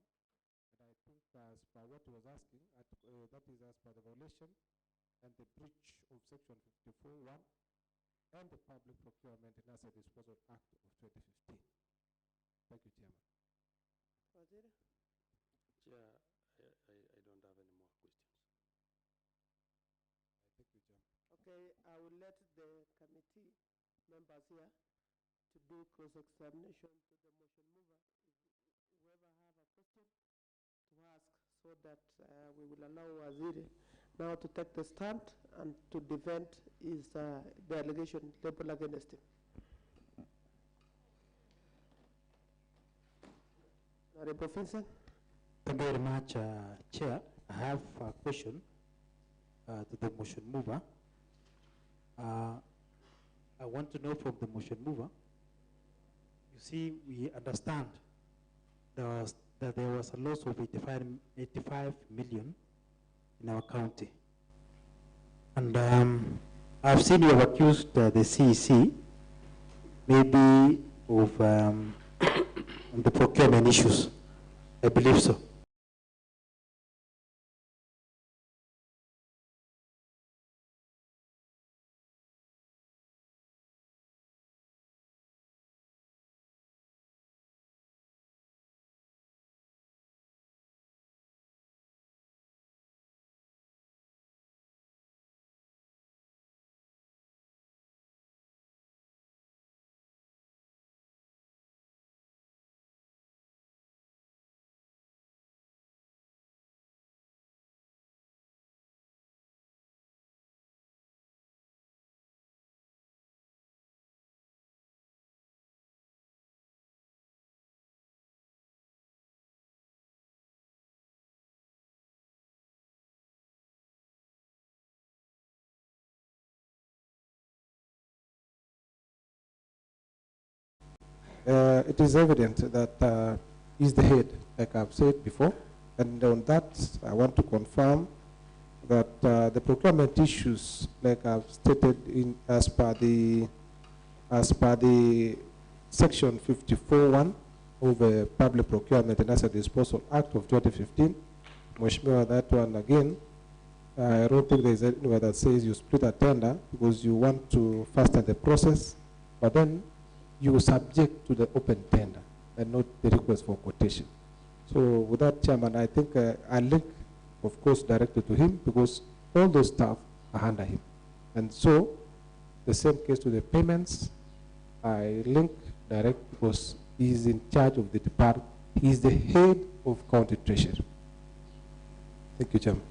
And I think as per what he was asking, that is as per the violation and the breach of Section 54(1) and the Public Procurement and Asset Disposal Act of 2015. Thank you, Chairman. Waziri? Chair, I don't have any more questions. Thank you, Chairman. Okay, I will let the committee members here to do cross-examination to the motion mover. If whoever have a question to ask, so that we will allow Waziri now to take the stand and to defend his the allegation labeled against him. Honorable Vincent. Thank you very much, Chair. I have a question to the motion mover. I want to know from the motion mover, you see, we understand that there was a loss of 85 million in our county. And I've seen you have accused the CEC maybe of the procurement issues. I believe so. It is evident that he's the head, like I've said before, and on that I want to confirm that the procurement issues, like I've stated in as per the Section 54(1) of the Public Procurement and Asset Disposal Act of 2015, Mheshimiwa, that one again, I don't think there is anywhere that says you split a tender because you want to fasten the process, but then you subject to the open tender and not the request for quotation. So with that, Chairman, I think I link of course, directed to him because all those staff are under him. And so, the same case to the payments, I link direct because he is in charge of the department. He is the head of county treasury. Thank you, Chairman.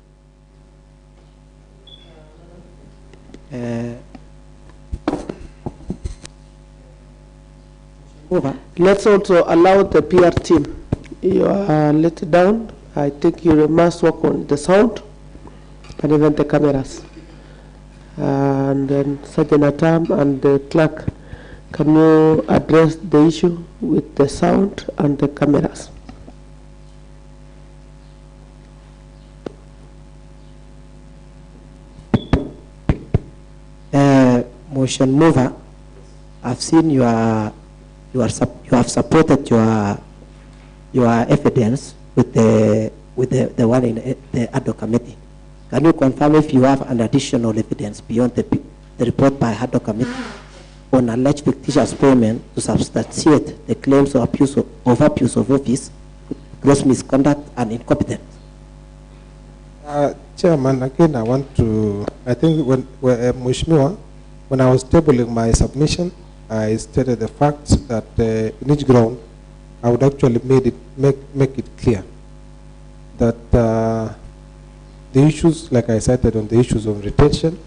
Let's also allow the PR team. You are let down. I think you must work on the sound and even the cameras. And then Sergeant Atam and the clerk, can you address the issue with the sound and the cameras? Motion mover, I've seen you have supported your evidence with the one in the ad hoc committee. Can you confirm if you have an additional evidence beyond the report by ad hoc committee on alleged fictitious payment to substantiate the claims of abuse of office, gross misconduct, and incompetence? Chairman, again, I think when I was tabling my submission, I stated the fact that in each ground, I would actually make it clear that the issues, like I cited on the issues of retention,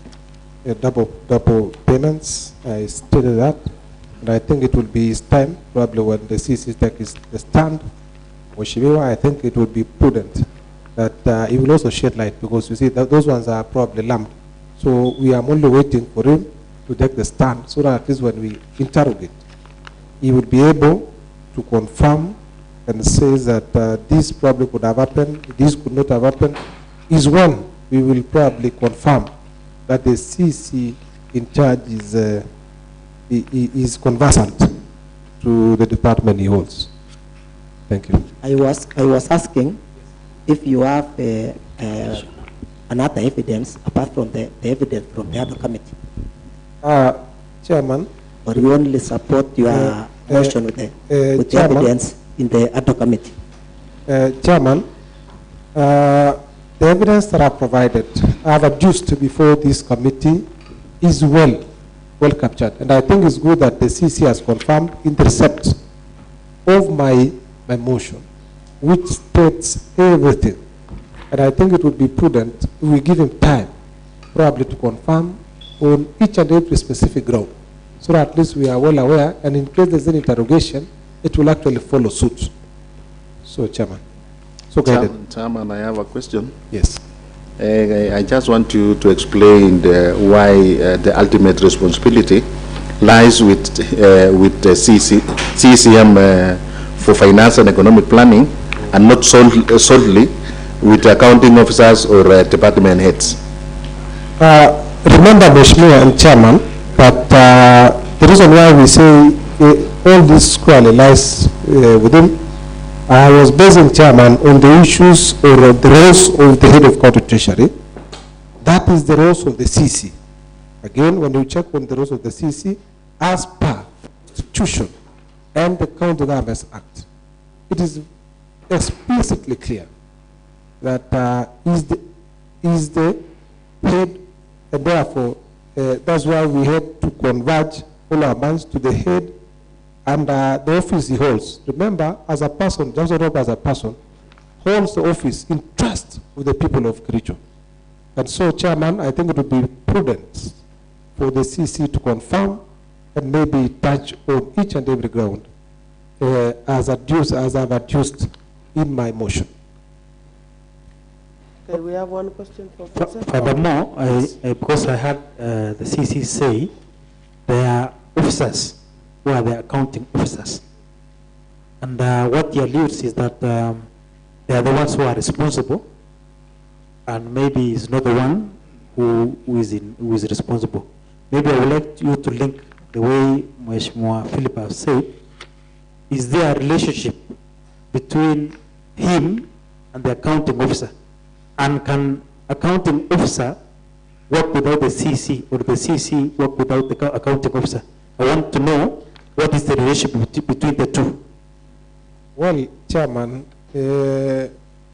double payments, I stated that, and I think it will be his time, probably when the CEC takes the stand, I think it would be prudent that he will also shed light, because you see that those ones are probably lumped. So we are only waiting for him to take the stand, so that at least when we interrogate, he will be able to confirm and say that this probably could have happened, this could not have happened, is when we will probably confirm that the CEC in charge is conversant to the department he holds. Thank you. I was asking if you have another evidence apart from the evidence from the other committee. Chairman. Or you only support your motion with the evidence in the other committee? Chairman, the evidence that I provided, I have adduced before this committee, is well captured. And I think it's good that the CEC has confirmed in the receipt of my motion, which states everything. And I think it would be prudent if we give him time, probably to confirm on each and every specific ground, so that at least we are well aware, and in case there's an interrogation, it will actually follow suit. So, Chairman. So, Chairman, I have a question. Yes. I just want you to explain why the ultimate responsibility lies with the CCM for finance and economic planning, and not solely with accounting officers or department heads. Remember, Mheshimiwa and Chairman, that the reason why we say all this squarely lies with him, I was basing, Chairman, on the issues or the roles of the head of county treasury. That is the roles of the CEC. Again, when you check on the roles of the CEC, as per Constitution and the County Governments Act, it is explicitly clear that is the head, and therefore that's why we had to converge all our minds to the head and the office he holds. Remember, as a person, Johnson Rob as a person, holds the office in trust with the people of Kericho. And so, Chairman, I think it would be prudent for the CEC to confirm and maybe touch on each and every ground as I've adduced in my motion. Okay, we have one question for Furthermore, because I heard the CEC say they are officers who are the accounting officers. And what he alludes is that they are the ones who are responsible, and maybe is not the one who is responsible. Maybe I would like you to link the way Mheshimiwa Philip has said. Is there a relationship between him and the accounting officer? And can accounting officer work without the CEC, or the CEC work without the accounting officer? I want to know what is the relationship between the two. Well, Chairman,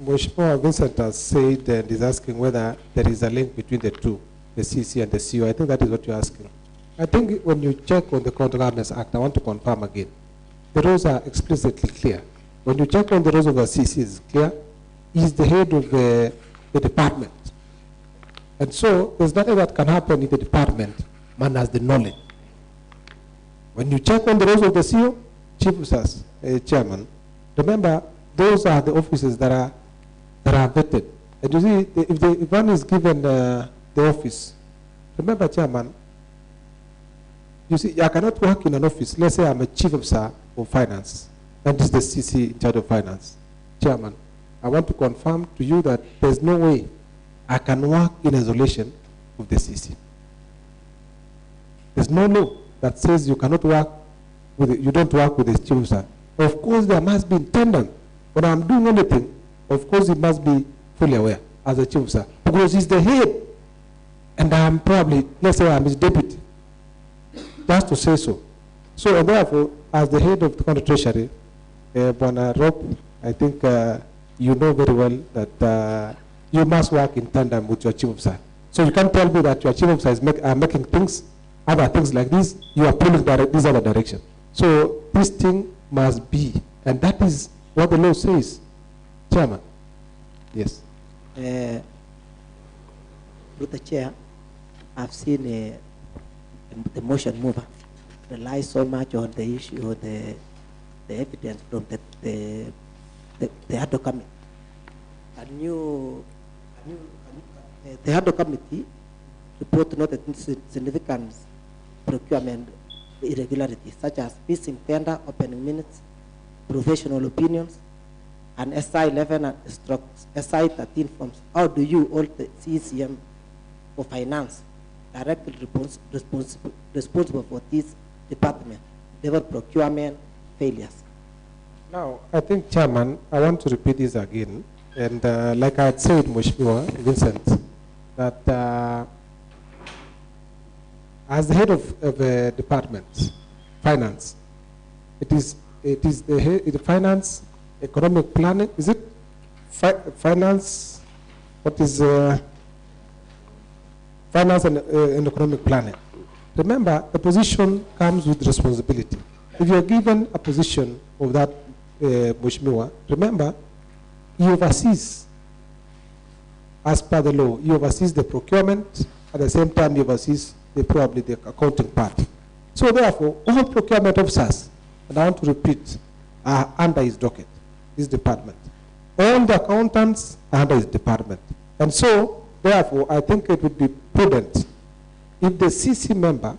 Mheshimiwa Vincent has said and is asking whether there is a link between the two, the CC and the CO. I think that is what you're asking. I think when you check on the Counter Governance Act, I want to confirm again, the rules are explicitly clear. When you check on the rules of the CC, it's clear, he's the head of the department. And so there's nothing that can happen in the department, man has the knowledge. When you check on the rules of the CO, Chief of Staff, Chairman, remember, those are the offices that are vetted. And you see, if one is given the office, remember, Chairman, you see, I cannot work in an office. Let's say I'm a Chief Officer of Finance, and this is the CC in charge of Finance. Chairman, I want to confirm to you that there's no way I can work in isolation with the CC. There's no law that says you cannot work with you don't work with the Chief Officer. Of course, there must be intendant. When I'm doing anything, of course, he must be fully aware as a Chief Officer, because he's the head, and I'm probably, let's say I'm his deputy, just to say so. So, and therefore, as the head of the County Treasury, Bwana Rob, I think you know very well that you must work in tandem with your Chief Officer. So you can't tell me that your Chief Officer is making things, other things like this, you are pulling this other direction. So this thing must be, and that is what the law says. Chairman. Yes. With the chair, I've seen the motion mover rely so much on the issue of the evidence from the ADO committee. The ADO committee report noted significant procurement irregularities such as missing tender, opening minutes, professional opinions, and SI11 and SI13 forms. How do you, all the CECM for finance, directly responsible for this department, level procurement failures? Now, I think, Chairman, I want to repeat this again. And like I had said, Mheshimiwa Vincent, that as the head of a department, finance, it is the finance, economic planning, is it? Finance, what is finance and economic planning? Remember, a position comes with responsibility. If you're given a position of that, Mheshimiwa, remember, he oversees, as per the law, he oversees the procurement, at the same time he oversees probably the accounting part. So therefore, all procurement officers, and I want to repeat, are under his docket, his department. All the accountants are under his department. And so, therefore, I think it would be prudent if the CC member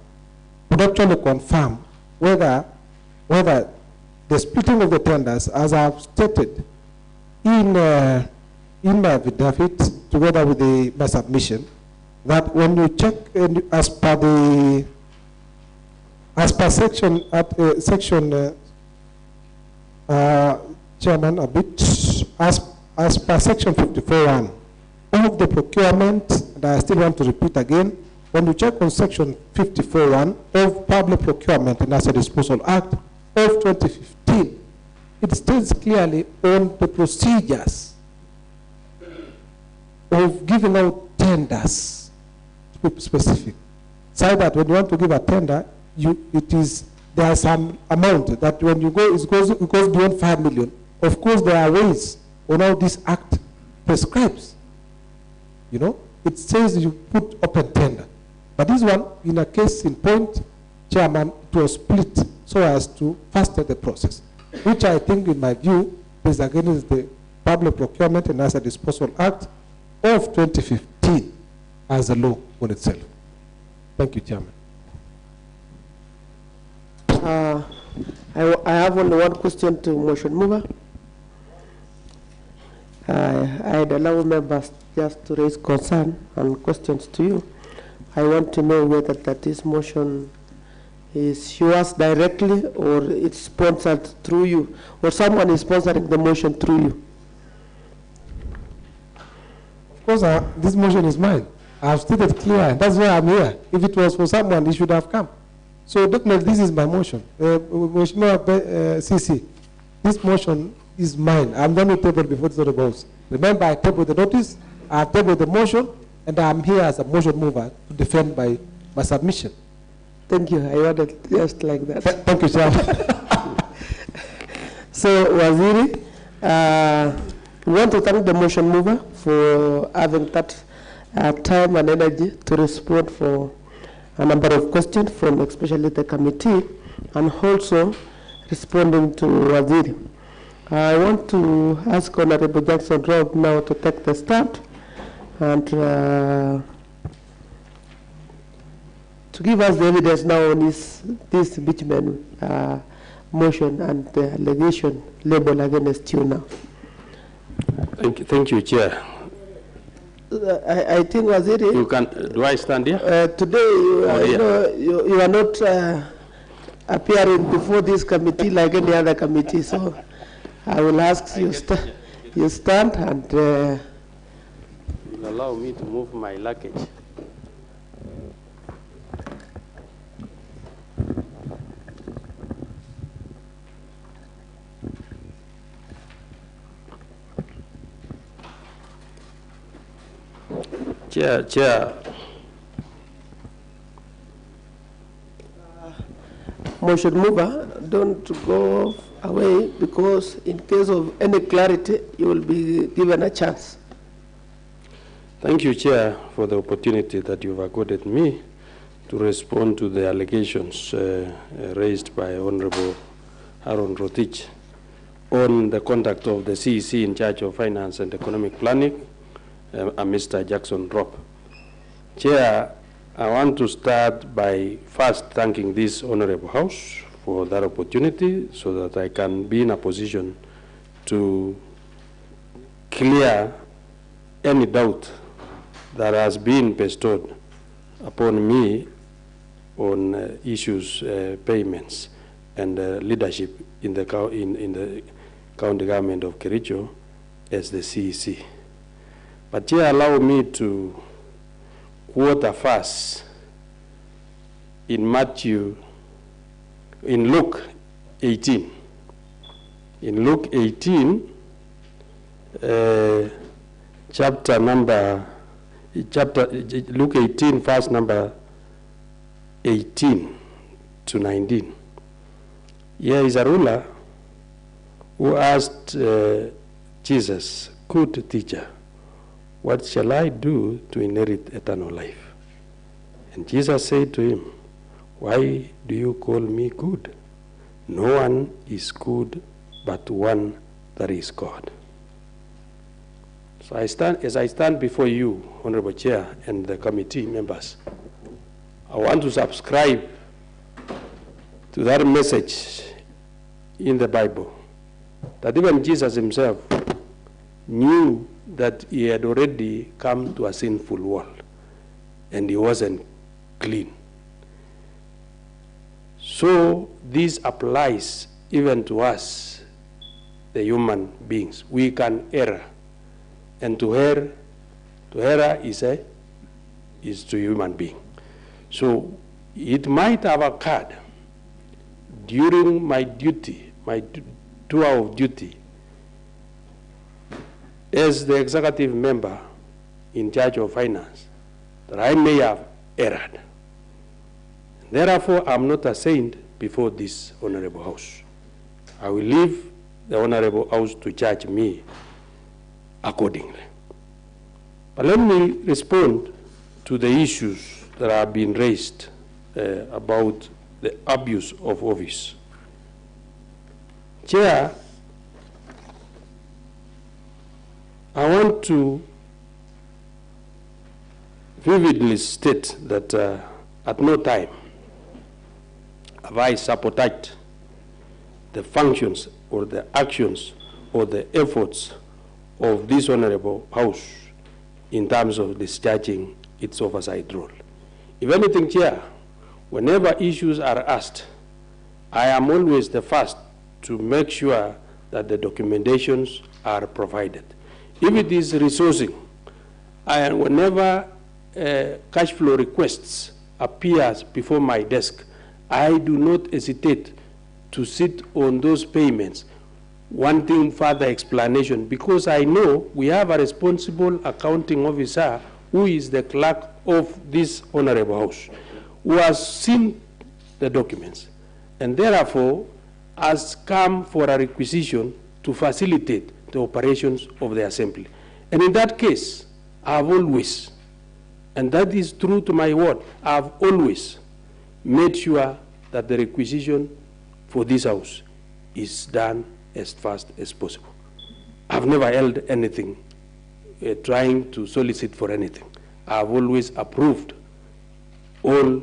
would actually confirm whether the splitting of the tenders, as I have stated in my affidavit, together with my submission, that when you check as per section Chairman, a bit as per section 54(1) of the procurement, and I still want to repeat again, when you check on section 54(1) of Public Procurement and Asset Disposal Act of 2015, it states clearly on the procedures of giving out tenders, to be specific. So that when you want to give a tender, there is some amount that when you go, it goes beyond 5 million. Of course, there are ways on how this act prescribes. You know, it says you put open tender. But this one, in a case in point, Chairman, it was split so as to faster the process, which I think, in my view, is against the Public Procurement and Asset Disposal Act of 2015 as a law on itself. Thank you, Chairman. I have only one question to motion mover. I'd allow members just to raise concern and questions to you. I want to know whether that this motion is yours directly or it's sponsored through you, or someone is sponsoring the motion through you. Of course, this motion is mine. I have stated clear, and that's why I'm here. If it was for someone, he should have come. So definitely, this is my motion. CC, this motion is mine. I'm going to table before the boss. Remember, I tabled the notice, I tabled the motion, and I'm here as a motion mover to defend my submission. Thank you. I wanted just like that. Thank you, Chairman. So, Waziri, we want to thank the motion mover for having that time and energy to respond for a number of questions from especially the committee, and also responding to Waziri. I want to ask Honorable Jackson Rob now to take the stand and to give us the evidence now on this impeachment motion and the allegation labeled against you now. Thank you, Chair. I think, Waziri, You can. Do I stand here? today you are not appearing before this committee like any other committee, so I will ask you stand and Allow me to move my luggage. Chair. motion mover, don't go away, because in case of any clarity, you will be given a chance. Thank you, Chair, for the opportunity that you've accorded me to respond to the allegations raised by Honorable Aaron Rotich on the conduct of the CEC in charge of finance and economic planning, Mr. Jackson Rob. Chair, I want to start by first thanking this Honorable House for that opportunity so that I can be in a position to clear any doubt that has been bestowed upon me on issues, payments, and leadership in the county government of Kericho as the CEC. But here allow me to quote a verse in Luke 18. In Luke 18, Luke 18, verse number 18 to 19. Here is a ruler who asked Jesus, "Good teacher, what shall I do to inherit eternal life?" And Jesus said to him, "Why do you call me good? No one is good but one, that is God." So as I stand before you, Honorable Chair, and the committee members, I want to subscribe to that message in the Bible, that even Jesus himself knew that he had already come to a sinful world and he wasn't clean. So this applies even to us, the human beings. We can err, and to err is to human being. So it might have occurred during my duty, my tour of duty, as the executive member in charge of finance, that I may have erred. Therefore, I'm not a saint before this Honorable House. I will leave the Honorable House to judge me accordingly. But let me respond to the issues that have been raised about the abuse of office. Chair, I want to vividly state that at no time have I sabotaged the functions or the actions or the efforts of this Honorable House in terms of discharging its oversight role. If anything, Chair, whenever issues are asked, I am always the first to make sure that the documentations are provided. If it is resourcing, and whenever cash flow requests appears before my desk, I do not hesitate to sit on those payments wanting further explanation, because I know we have a responsible accounting officer who is the clerk of this honorable house, who has seen the documents, and therefore has come for a requisition to facilitate the operations of the assembly. And in that case, I have always, and that is true to my word, I have always made sure that the requisition for this house is done as fast as possible. I've never held anything, trying to solicit for anything. I've always approved all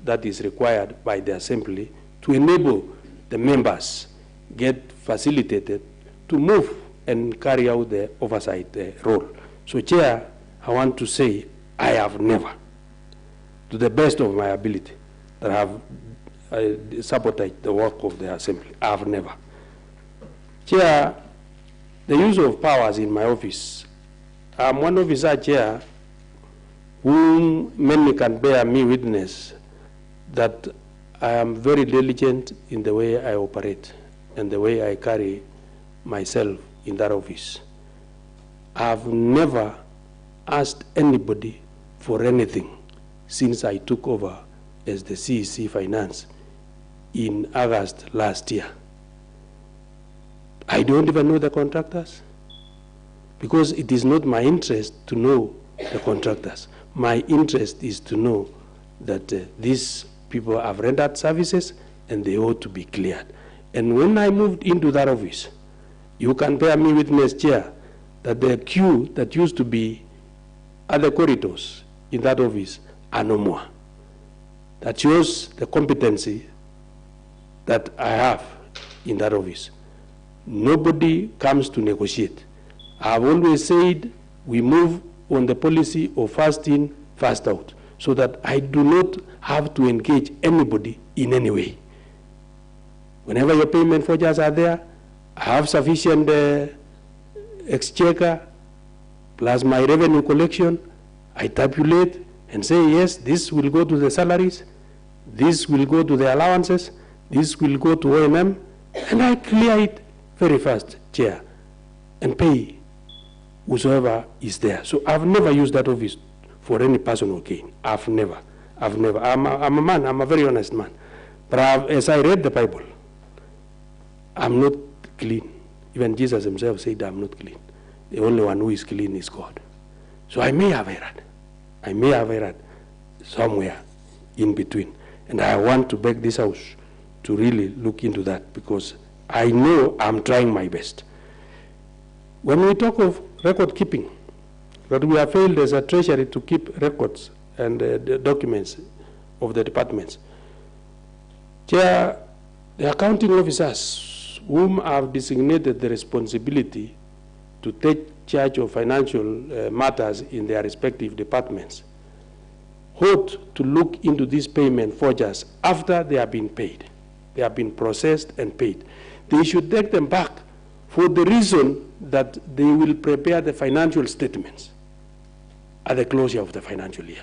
that is required by the assembly to enable the members get facilitated to move and carry out the oversight role. So, Chair, I want to say I have never, to the best of my ability, that I have sabotaged the work of the assembly. I have never. Chair, the use of powers in my office. I'm one officer, Chair, whom many can bear me witness that I am very diligent in the way I operate and the way I carry myself in that office. I've never asked anybody for anything since I took over as the CEC Finance in August last year. I don't even know the contractors, because it is not my interest to know the contractors. My interest is to know that these people have rendered services and they ought to be cleared. And when I moved into that office, you can bear me witness, Chair, that the queue that used to be at the corridors in that office are no more. That shows the competency that I have in that office. Nobody comes to negotiate. I have always said we move on the policy of first in, first out, so that I do not have to engage anybody in any way. Whenever your payment forgers are there, I have sufficient exchequer plus my revenue collection. I tabulate and say, yes, this will go to the salaries, this will go to the allowances, this will go to OMM, and I clear it very fast, Chair, and pay whosoever is there. So I've never used that office for any personal gain. I've never. I'm a man, I'm a very honest man. But as I read the Bible, I'm not clean. Even Jesus himself said I'm not clean. The only one who is clean is God. So I may have erred. I may have erred somewhere in between. And I want to beg this house to really look into that, because I know I'm trying my best. When we talk of record keeping, that we have failed as a treasury to keep records and the documents of the departments. Chair, the accounting officers whom have designated the responsibility to take charge of financial matters in their respective departments ought to look into these payment forgers after they have been paid. They have been processed and paid. They should take them back for the reason that they will prepare the financial statements at the closure of the financial year.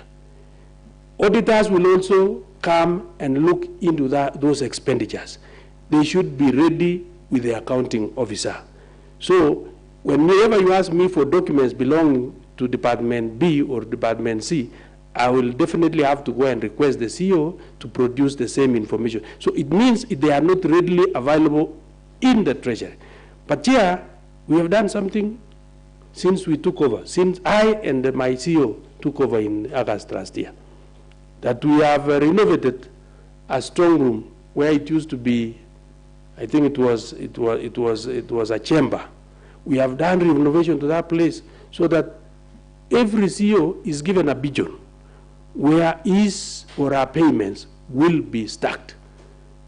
Auditors will also come and look into those expenditures. They should be ready with the accounting officer. So whenever you ask me for documents belonging to Department B or Department C, I will definitely have to go and request the CEO to produce the same information. So it means they are not readily available in the treasury. But here, we have done something since we took over, since I and my CEO took over in August last year, that we have renovated a strong room where it used to be, I think it was a chamber. We have done renovation to that place so that every CEO is given a pigeon where his or her payments will be stacked.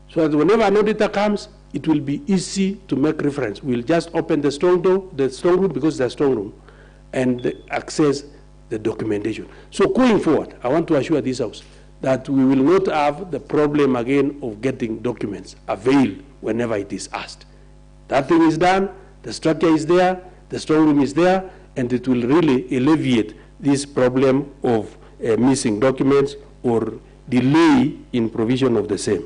So that whenever an auditor comes, it will be easy to make reference. We'll just open the strong room, because it's a strong room, and access the documentation. So going forward, I want to assure this house that we will not have the problem again of getting documents availed whenever it is asked. That thing is done, the structure is there, the strong room is there, and it will really alleviate this problem of missing documents or delay in provision of the same.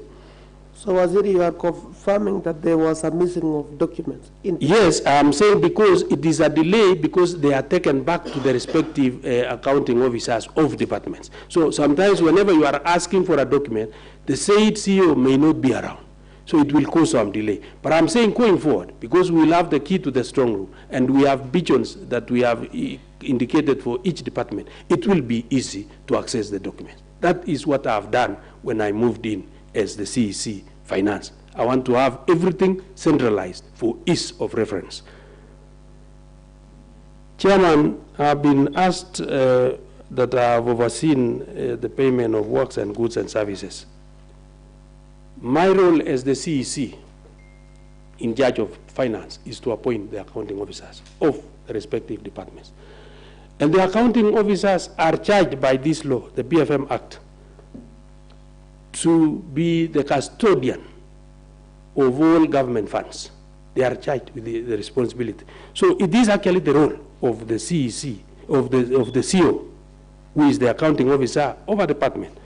So Waziri, you are confirming that there was a missing of documents? Yes, I'm saying because it is a delay because they are taken back to the respective accounting officers of departments. So sometimes whenever you are asking for a document, the said CEO may not be around. So it will cause some delay. But I'm saying going forward, because we will have the key to the strong room, and we have pigeons that we have indicated for each department, it will be easy to access the documents. That is what I've done when I moved in as the CEC Finance. I want to have everything centralized for ease of reference. Chairman, I've been asked that I have overseen the payment of works and goods and services. My role as the CEC in charge of finance is to appoint the accounting officers of the respective departments. And the accounting officers are charged by this law, the BFM Act, to be the custodian of all government funds. They are charged with the responsibility. So it is actually the role of the CEC, of the CEO, who is the accounting officer of a department,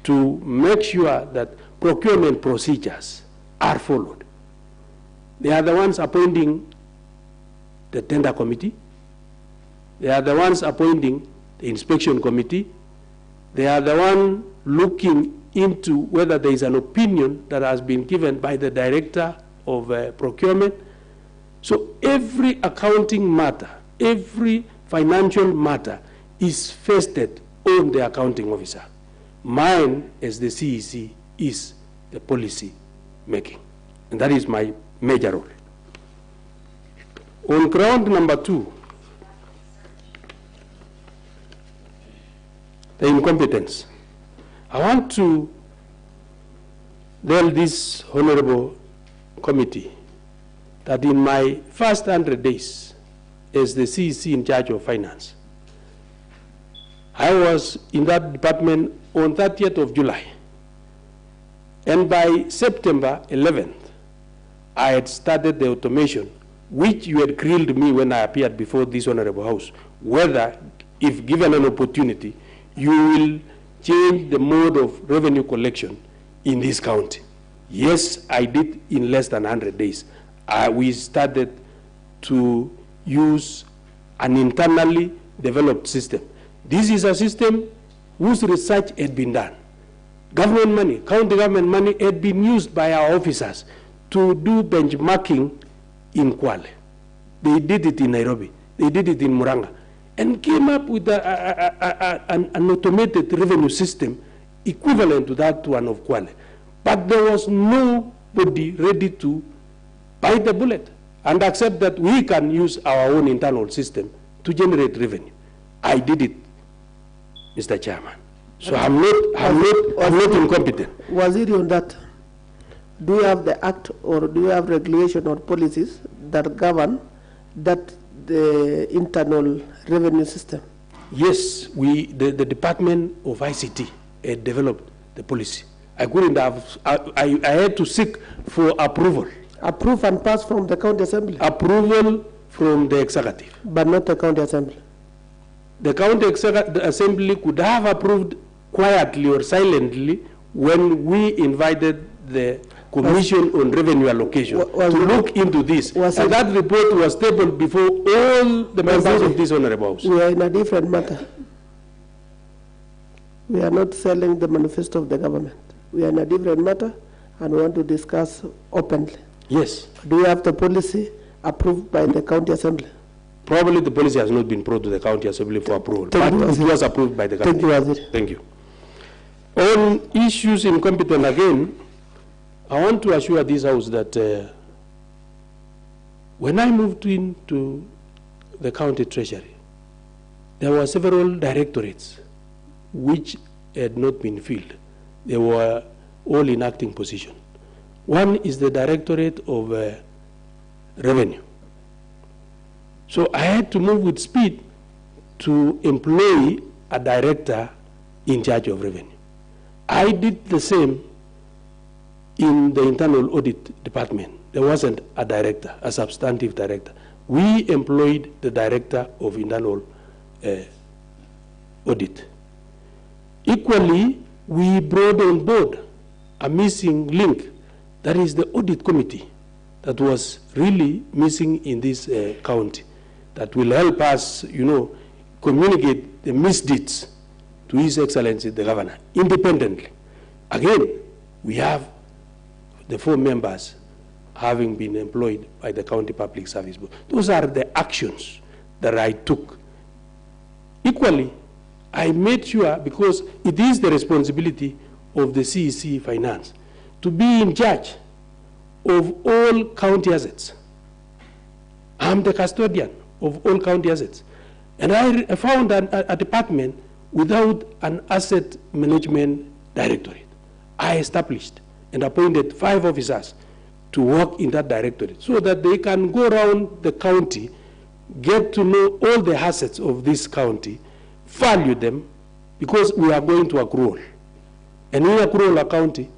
to make sure that procurement procedures are followed. They are the ones appointing the tender committee. They are the ones appointing the inspection committee. They are the one looking into whether there is an opinion that has been given by the director of procurement. So every accounting matter, every financial matter is vested on the accounting officer. Mine as the CEC is the policy making. And that is my major role. On ground number 2, the incompetence. I want to tell this honorable committee that in my first 100 days as the CEC in charge of finance, I was in that department on 30th of July. And by September 11th, I had started the automation, which you had grilled me when I appeared before this honorable house, whether, if given an opportunity, you will change the mode of revenue collection in this county. Yes, I did in less than 100 days. We started to use an internally developed system. This is a system whose research had been done. Government money, county government money had been used by our officers to do benchmarking in Kwale. They did it in Nairobi. They did it in Muranga, and came up with an automated revenue system equivalent to that one of Kwale. But there was nobody ready to bite the bullet and accept that we can use our own internal system to generate revenue. I did it, Mr. Chairman. So I'm not incompetent. Waziri, on that, do you have the act or do you have regulation or policies that govern that the internal revenue system? Yes, the Department of ICT had developed the policy. I couldn't have, I had to seek for approval. Approve and pass from the county assembly? Approval from the executive. But not the county assembly? The county assembly could have approved quietly or silently when we invited the Commission on Revenue Allocation to look into this. And that report was tabled before all the members of this honorable house. We are in a different matter. We are not selling the manifesto of the government. We are in a different matter and we want to discuss openly. Yes. Do you have the policy approved by the county assembly? Probably the policy has not been brought to the county assembly for approval, but it was approved by the government. Thank you, Waziri. Thank you. On issues incompetent again, I want to assure this house that when I moved into the county treasury, there were several directorates which had not been filled. They were all in acting position. One is the Directorate of Revenue. So I had to move with speed to employ a director in charge of revenue. I did the same in the internal audit department. There wasn't a director, a substantive director. We employed the director of internal audit. Equally, we brought on board a missing link, That is the audit committee that was really missing in this county, that will help us, communicate the misdeeds to His Excellency the Governor independently. Again, we have the 4 members having been employed by the County Public Service Board. Those are the actions that I took. Equally, I made sure, because it is the responsibility of the CEC Finance to be in charge of all county assets. I'm the custodian of all county assets. And I found a department without an asset management directorate. I established and appointed 5 officers to work in that directorate so that they can go around the county, get to know all the assets of this county, value them, because we are going to accrual. And in accrual accounting,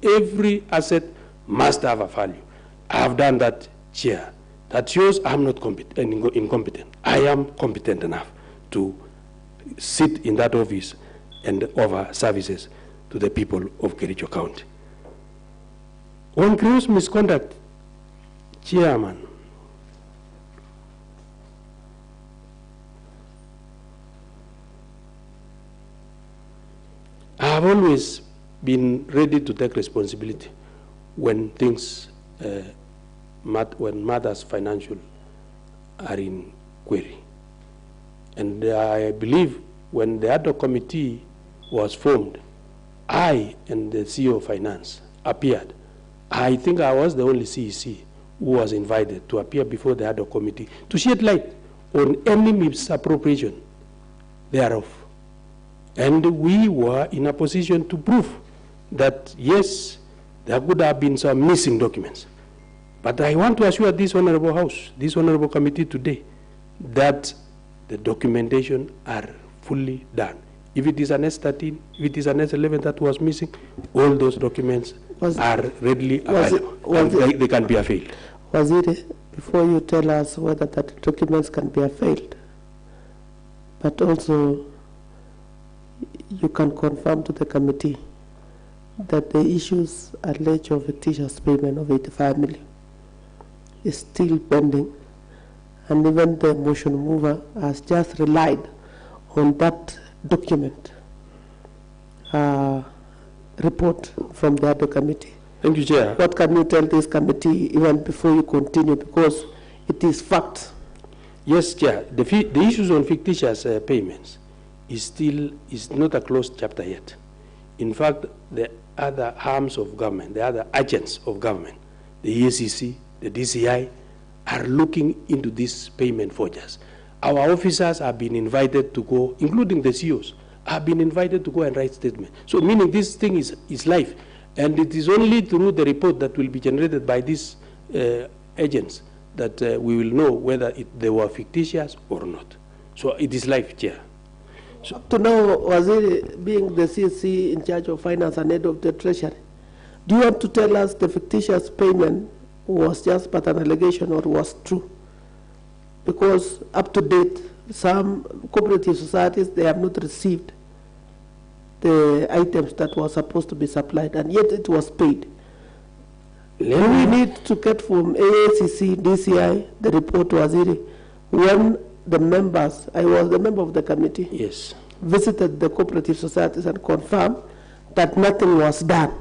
every asset must have a value. I have done that, Chair. That shows I'm not incompetent. I am competent enough to sit in that office and offer services to the people of Kericho County. On gross misconduct, Chairman, I have always been ready to take responsibility when things, when matters financial are in query. And I believe when the ad hoc committee was formed, I and the CEO of Finance appeared. I think I was the only CEC who was invited to appear before the ad hoc committee to shed light on any misappropriation thereof. And we were in a position to prove that, yes, there could have been some missing documents. But I want to assure this Honorable House, this Honorable Committee today, that the documentation are fully done. If it is an S13, if it is an S11 that was missing, all those documents are readily available. They can be availed. Waziri, before you tell us whether that documents can be availed, but also you can confirm to the committee that the issues alleged of fictitious payment of 85 million is still pending, and even the motion mover has just relied on that document report from the other committee. Thank you, Chair. What can you tell this committee even before you continue, because it is fact? Yes, Chair. The issues on fictitious payments is not a closed chapter yet. In fact, the other arms of government, the other agents of government, the EACC, the DCI, are looking into these payment forgers. Our officers have been invited to go, including the CEOs, have been invited to go and write statements. So meaning this thing is live. And it is only through the report that will be generated by these agents that we will know whether they were fictitious or not. So it is live, Chair. So, up to now, Waziri, being the CEC in charge of finance and head of the treasury, do you want to tell us the fictitious payment was just but an allegation or was true? Because up to date, some cooperative societies, they have not received the items that were supposed to be supplied, and yet it was paid. Do we need to get from AACC, DCI, the report, Waziri, when the members, I was the member of the committee, yes, visited the cooperative societies and confirmed that nothing was done?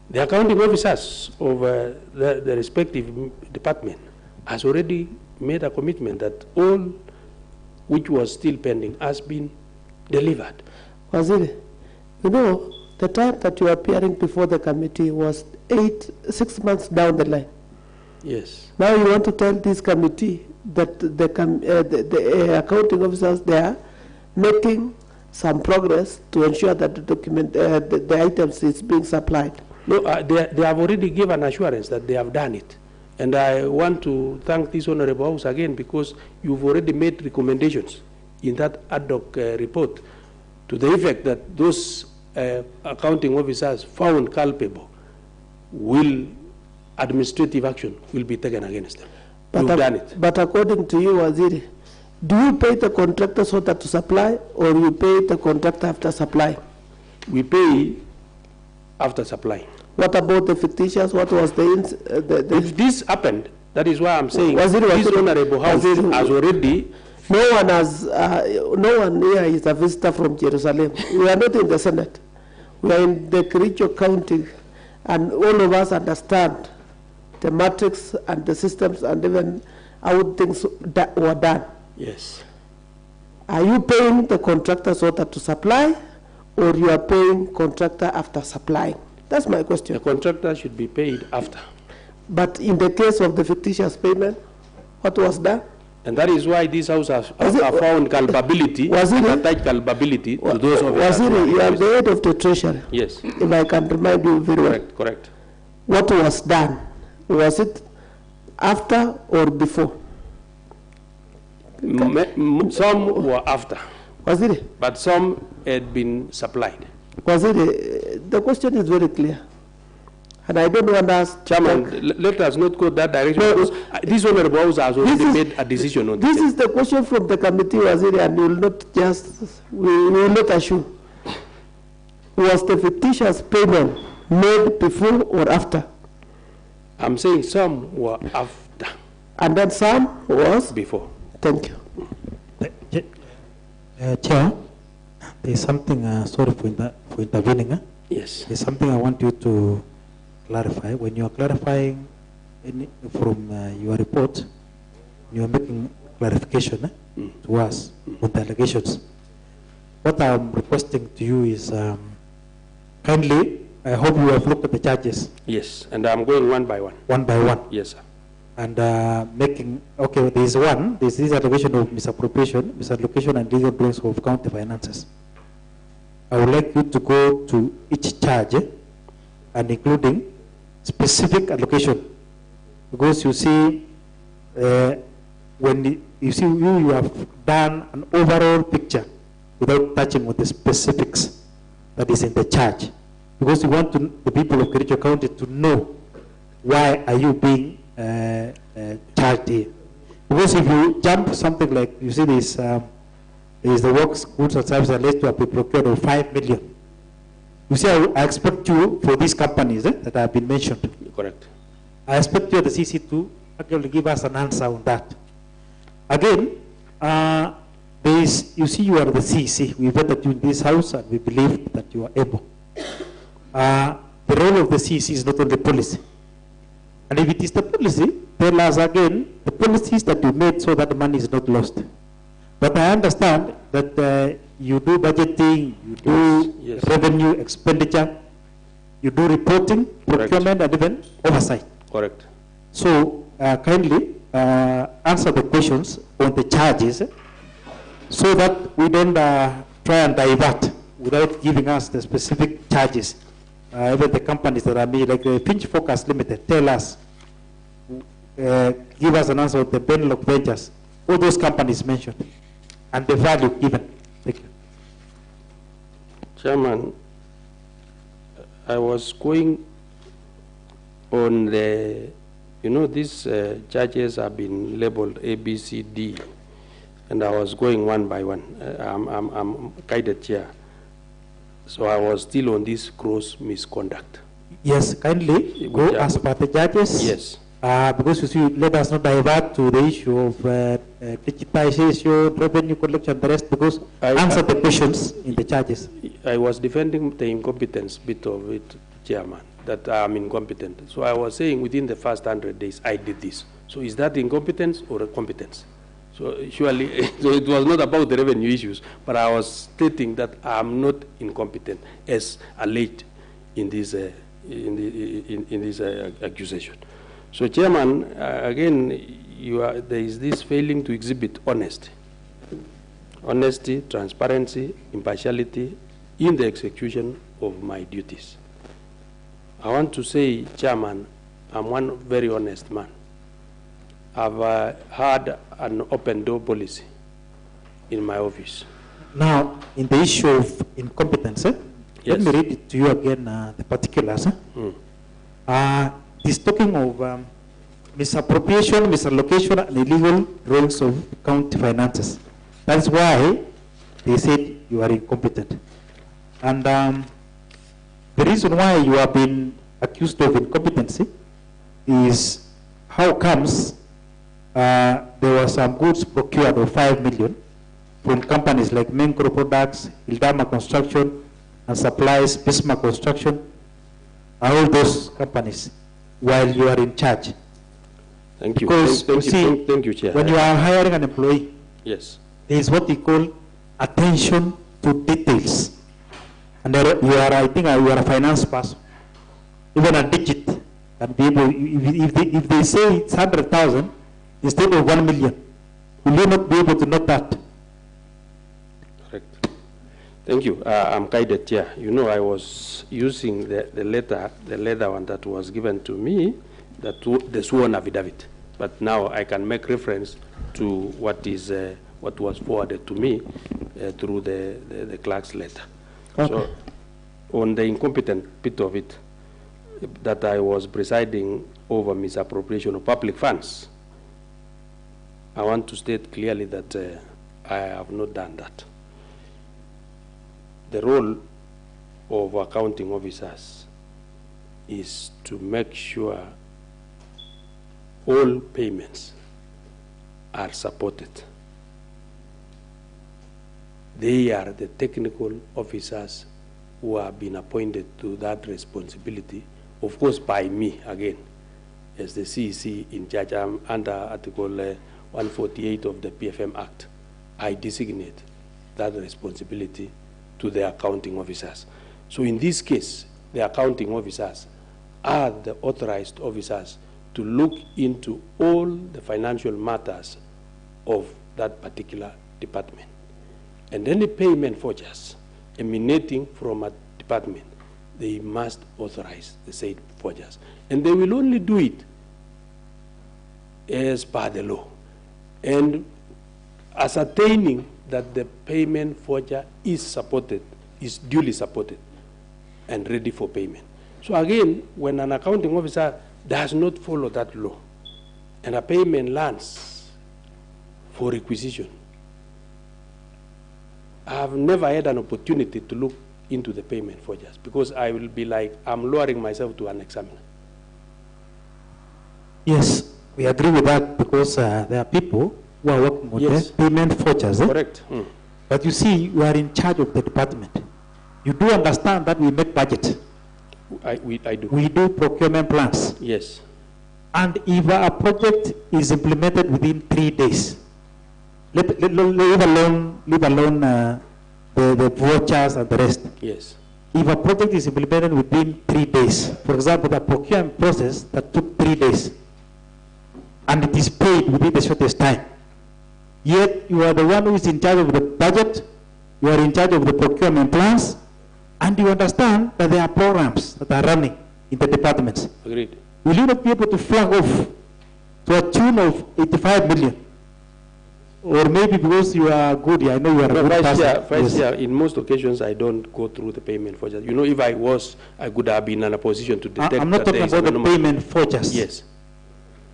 The accounting officers of the respective department has already made a commitment that all which was still pending has been delivered. Waziri, you know, the time that you are appearing before the committee was 6 months down the line. Yes. Now you want to tell this committee that the accounting officers, they are making some progress to ensure that the document, the items is being supplied. No, they have already given assurance that they have done it. And I want to thank this Honorable House again, because you've already made recommendations in that ad hoc report to the effect that those accounting officers found culpable administrative action will be taken against them. You've done it. But according to you, Waziri, do you pay the contractor so that to supply, or you pay the contractor after supply? We pay after supplying. What about the fictitious? What was If this happened, that is why I'm saying Was it- this honorable house has already. No one has, no one here is a visitor from Jerusalem. We are not in the Senate. We are in the Kericho County, and all of us understand the matrix and the systems and even how things that were done. Yes. Are you paying the contractor's order to supply, or you are paying contractor after supplying? That's my question. The contractor should be paid after. But in the case of the fictitious payment, what was done? And that is why this house has found culpability, attached culpability to those of us. Waziri, you are the head of the treasury. Yes. If I can remind you very well. Correct. What was done? Was it after or before? Some were after. Was it? But some had been supplied. Was it? The question is very clear. And I don't want us. Chairman, let us not go that direction, because this honorable house has already made a decision on this. This is the question from the committee, Waziri, and we will not just, we will not assume. Was the fictitious payment made before or after? I'm saying some were after. And then some was? Before. Thank you. Chair, there's something, sorry for intervening. Yes. There's something I want you to clarify. When you are clarifying from your report, you are making clarification to us on the allegations. What I'm requesting to you is kindly, I hope you have looked at the charges. Yes, and I'm going one by one. One by one. Yes, sir. And making, okay, there is one, this is allegation of misappropriation, misallocation and legal breaks of county finances. I would like you to go to each charge and including specific allocation, because you see, when you see you have done an overall picture without touching on the specifics that is in the charge, because you want the people of Kericho County to know why are you being charged here. Because if you jump something like, you see this, is the works, goods and services alleged to have been procured of 5 million. You see, I expect you, for these companies that have been mentioned. Correct. I expect you, the CC, to actually give us an answer on that. Again, there is, you see, you are the CC. We vetted you in this house and we believe that you are able. The role of the CC is not only policy. And if it is the policy, tell us again the policies that you made so that money is not lost. But I understand that you do budgeting, you do revenue expenditure, you do reporting, procurement, and even oversight. Correct. So kindly answer the questions on the charges so that we don't try and divert without giving us the specific charges. Even the companies that are made, like the Finch Focus Limited, tell us, give us an answer on the Benlock Ventures, all those companies mentioned, and the value given. Thank you. Chairman, I was going on the, you know, these charges have been labeled A, B, C, D, and I was going one by one. I'm guided chair. So I was still on this gross misconduct. Yes, kindly go as per the judges. Yes. Because you see, let us not divert to the issue of digitization, revenue collection, the rest, because answer the questions in the charges. I was defending the incompetence bit of it, Chairman, that I'm incompetent. So I was saying within the first 100 days, I did this. So is that incompetence or a competence? So surely, so it was not about the revenue issues, but I was stating that I'm not incompetent as alleged in this accusation. So, Chairman, again, there is this failing to exhibit honesty, transparency, impartiality in the execution of my duties. I want to say, Chairman, I'm one very honest man. I've had an open door policy in my office. Now, in the issue of incompetence, let me read it to you again, the particulars. It's talking of misappropriation, misallocation, and illegal drawings of county finances. That's why they said you are incompetent. And The reason why you have been accused of incompetency is how comes there were some goods procured of 5 million from companies like Mencro Products, Ildama Construction, and Supplies, Bismarck Construction, and all those companies while you are in charge. Thank you. Because Thank you, Chair. when you are hiring an employee, Yes. there is what we call attention to details. And you are, I think, you are a finance person. Even a digit can be able, if they say it's 100,000 instead of 1 million, will you not be able to note that? Correct. Thank you. I'm guided, Chair. You know, I was using the letter one that was given to me, the sworn affidavit. But now I can make reference to what was forwarded to me through the clerk's letter. Okay. So, on the incompetent bit of it, that I was presiding over misappropriation of public funds, I want to state clearly that I have not done that. The role of accounting officers is to make sure all payments are supported. They are the technical officers who have been appointed to that responsibility, of course by me again, as the CEC in charge. I'm under Article 148 of the PFM Act. I designate that responsibility to the accounting officers. So in this case, the accounting officers are the authorized officers to look into all the financial matters of that particular department. And any payment forgeries emanating from a department, they must authorize the said forgeries. And they will only do it as per the law. And ascertaining that the payment forger is supported, is duly supported and ready for payment. So again, when an accounting officer does not follow that law and a payment lands for requisition, I have never had an opportunity to look into the payment forgeries because I will be like, I'm lowering myself to an examiner. Yes, we agree with that because there are people who are working with the payment forgeries. Correct. But you see, you are in charge of the department. You do understand that we make budget. I do. We do procurement plans. Yes. And if a project is implemented within 3 days, leave alone the vouchers and the rest. Yes. If a project is implemented within 3 days, for example, the procurement process that took 3 days, and it is paid within the shortest time, yet you are the one who is in charge of the budget, you are in charge of the procurement plans, and you understand that there are programs that are running in the departments. Agreed. Will you not be able to flag off to a tune of 85 million? Or maybe because you are good, I know you are a good person. Vice Chair, in most occasions I don't go through the payment forgeries. You know, if I was, I could have been in a position to detect. I'm not talking about the payment forgeries. Yes.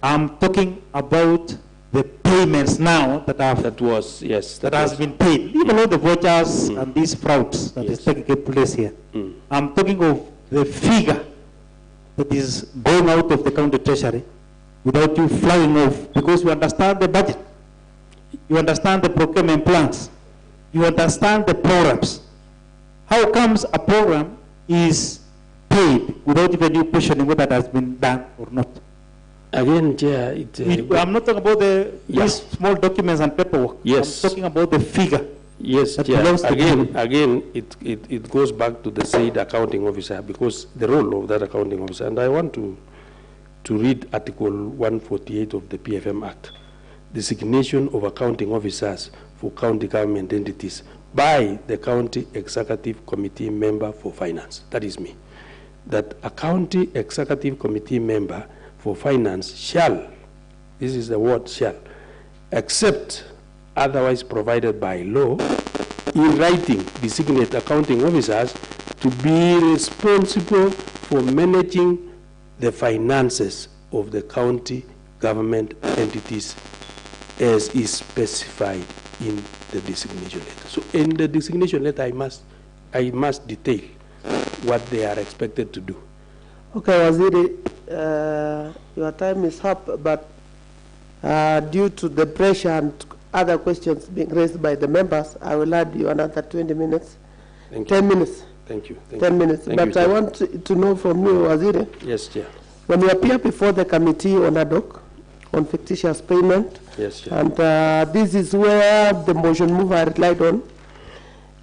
I'm talking about the payments now that have has been paid. Even all the vouchers and these frauds that is taking place here. I'm talking of the figure that is going out of the county treasury without you flying off, because you understand the budget, you understand the procurement plans, you understand the programs. How comes a program is paid without even you questioning whether it has been done or not? Again, Chair, I'm not talking about these small documents and paperwork. Yes. I'm talking about the figure. Yes, Chair. Again, it goes back to the said accounting officer, because the role of that accounting officer, and I want to read Article 148 of the PFM Act, designation of accounting officers for county government entities by the County Executive Committee Member for Finance. That is me. That a County Executive Committee Member for Finance shall, this is the word shall, except otherwise provided by law, in writing designate accounting officers to be responsible for managing the finances of the county government entities as is specified in the designation letter. So in the designation letter, I must detail what they are expected to do. Okay, Waziri, your time is up, but due to the pressure and other questions being raised by the members, I will add you another 20 minutes. Thank you. 10 minutes. Thank you. 10 minutes. Thank But you, Chair. I want to know from you, Waziri, Yes, Chair. when you appear before the committee on ad hoc on fictitious payment, Yes, Chair. and this is where the motion mover relied on,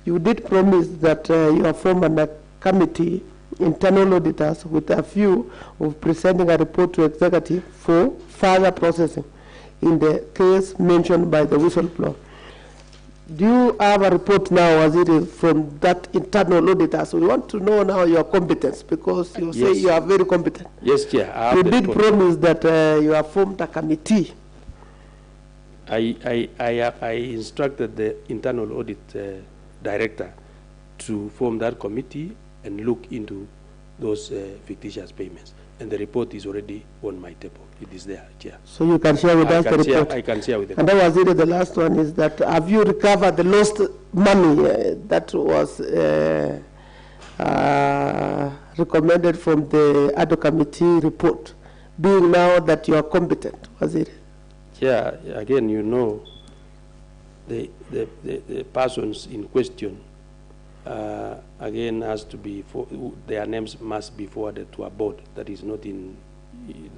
you did promise that you have formed a committee, internal auditors, with a view of presenting a report to executive for further processing in the case mentioned by the whistleblower. Do you have a report now, Waziri, from that internal auditors? We want to know now your competence, because you say you are very competent. Yes, Chair. I have You the did report. promise that you have formed a committee. I instructed the internal audit director to form that committee and look into those fictitious payments. And the report is already on my table. It is there, Chair. So you can share with us the report. I can share with the And then, Waziri, the last one is that have you recovered the lost money that was recommended from the ad hoc committee report, being now that you are competent, Waziri? Yeah, again, you know, the persons in question, again, has to be, their names must be forwarded to a board that is not in,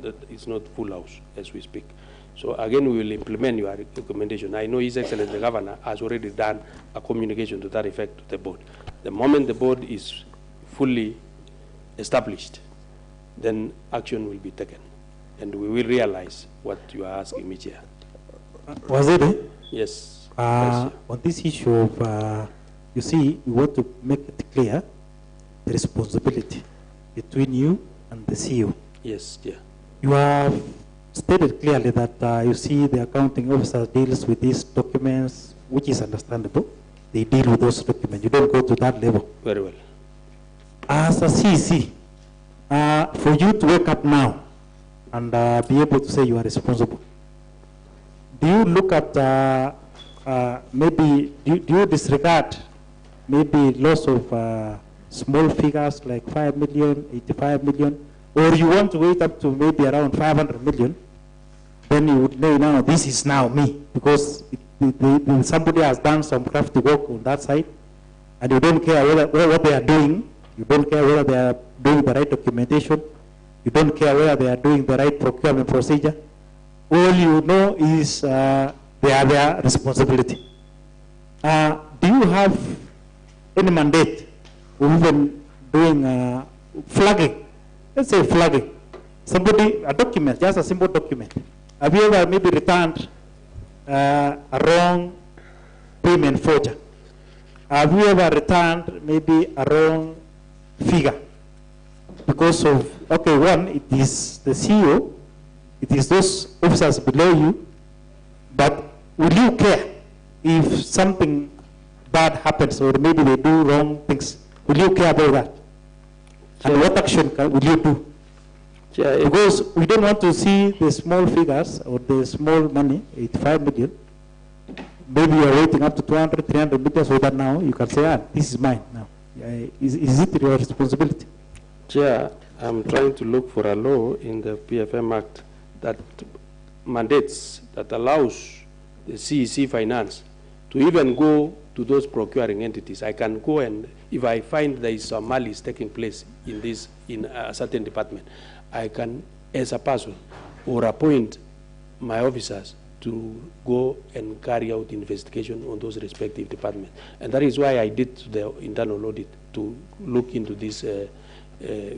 that is not full house as we speak. So again, we will implement your recommendation. I know His Excellency the Governor has already done a communication to that effect to the board. The moment the board is fully established, then action will be taken. And we will realize what you are asking me, Chair. Waziri, Yes. on this issue of, you see, we want to make it clear the responsibility between you and the CEO. Yes, Chair. You have stated clearly that you see the accounting officer deals with these documents, which is understandable. They deal with those documents. You don't go to that level. Very well. As a CEC, for you to wake up now and be able to say you are responsible, do you look at maybe, do you disregard maybe loss of small figures like 5 million, 85 million, or you want to wait up to maybe around 500 million, then you would know, no, this is now me, because somebody has done some crafty work on that side, and you don't care what they are doing, you don't care whether they are doing the right documentation, you don't care whether they are doing the right procurement procedure. All you know is they are their responsibility. Do you have any mandate or even doing flagging? Let's say flagging. Somebody, a document, just a simple document. Have you ever maybe returned a wrong payment forger? Have you ever returned maybe a wrong figure? Because of, okay, one, it is the CEO, it is those officers below you, but will you care if something bad happens or maybe they do wrong things? Will you care about that? And what action will you do? Yeah, because we don't want to see the small figures or the small money, 85 million. Maybe you're waiting up to 200, 300 million so that now you can say, this is mine now. Is it your responsibility? Chair, I'm trying to look for a law in the PFM Act that mandates, that allows the CEC Finance to even go to those procuring entities. I can go and, if I find there is some malice taking place in this, in a certain department, I can, as a person, or appoint my officers to go and carry out investigation on those respective departments. And that is why I did the internal audit to look into this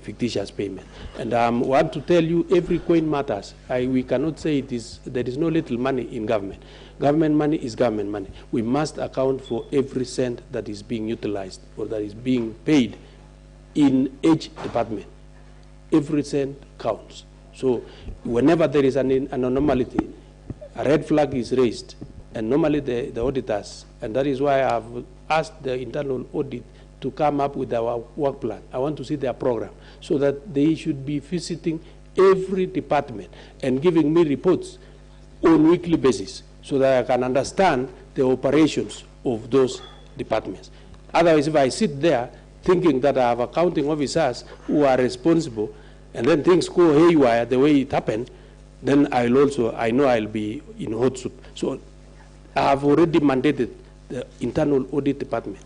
fictitious payment. And I want to tell you, every coin matters. We cannot say it is, there is no little money in government. Government money is government money. We must account for every cent that is being utilized or that is being paid in each department. Every cent counts. So whenever there is an anomaly, a red flag is raised, and normally the auditors, and that is why I have asked the internal audit to come up with our work plan. I want to see their program, so that they should be visiting every department and giving me reports on weekly basis, so that I can understand the operations of those departments. Otherwise, if I sit there thinking that I have accounting officers who are responsible, and then things go haywire the way it happened, then I know I'll be in hot soup. So I have already mandated the internal audit department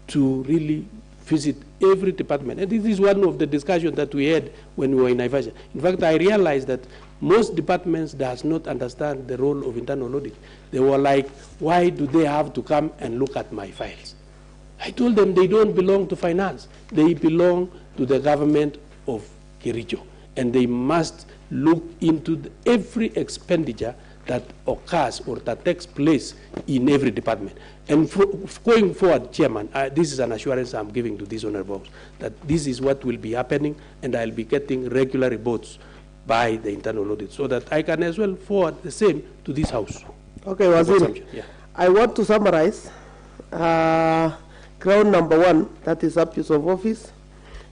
to really visit every department. And this is one of the discussions that we had when we were in Naivasha. In fact, I realized that most departments does not understand the role of internal audit. They were like, why do they have to come and look at my files? I told them they don't belong to finance. They belong to the government of Kericho. And they must look into every expenditure that occurs or that takes place in every department. And going forward, Chairman, this is an assurance I'm giving to these honorables that this is what will be happening, and I'll be getting regular reports by the internal audit so that I can as well forward the same to this House. Okay, Waziri, yeah. I want to summarize. Ground number 1, that is abuse of office.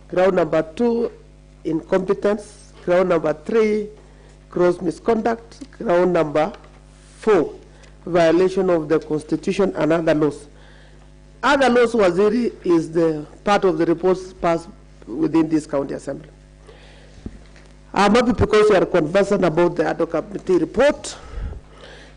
Ground number 2, incompetence. Ground number 3, gross misconduct. Ground number 4, violation of the Constitution and other laws. Other laws, Waziri, is the part of the reports passed within this county assembly. I'm happy because you are conversant about the ad hoc committee report.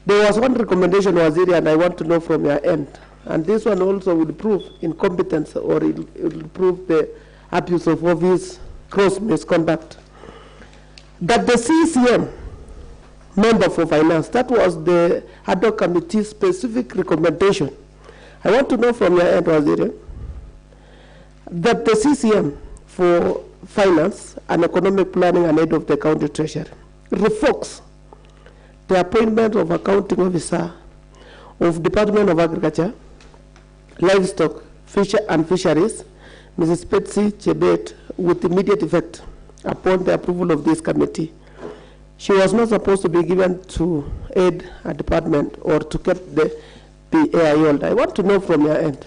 There was one recommendation, Waziri, and I want to know from your end. And this one also will prove incompetence, or it will prove the abuse of office, gross misconduct. That the CEC member for finance, that was the ad hoc committee specific recommendation. I want to know from your end, Waziri, that the CCM for finance and economic planning and head of the county treasury revokes the appointment of accounting officer of Department of Agriculture, Livestock, and Fisheries, Mrs. Betsy Chebet, with immediate effect upon the approval of this committee. She was not supposed to be given to aid a department or to keep the PAI holder. I want to know from your end.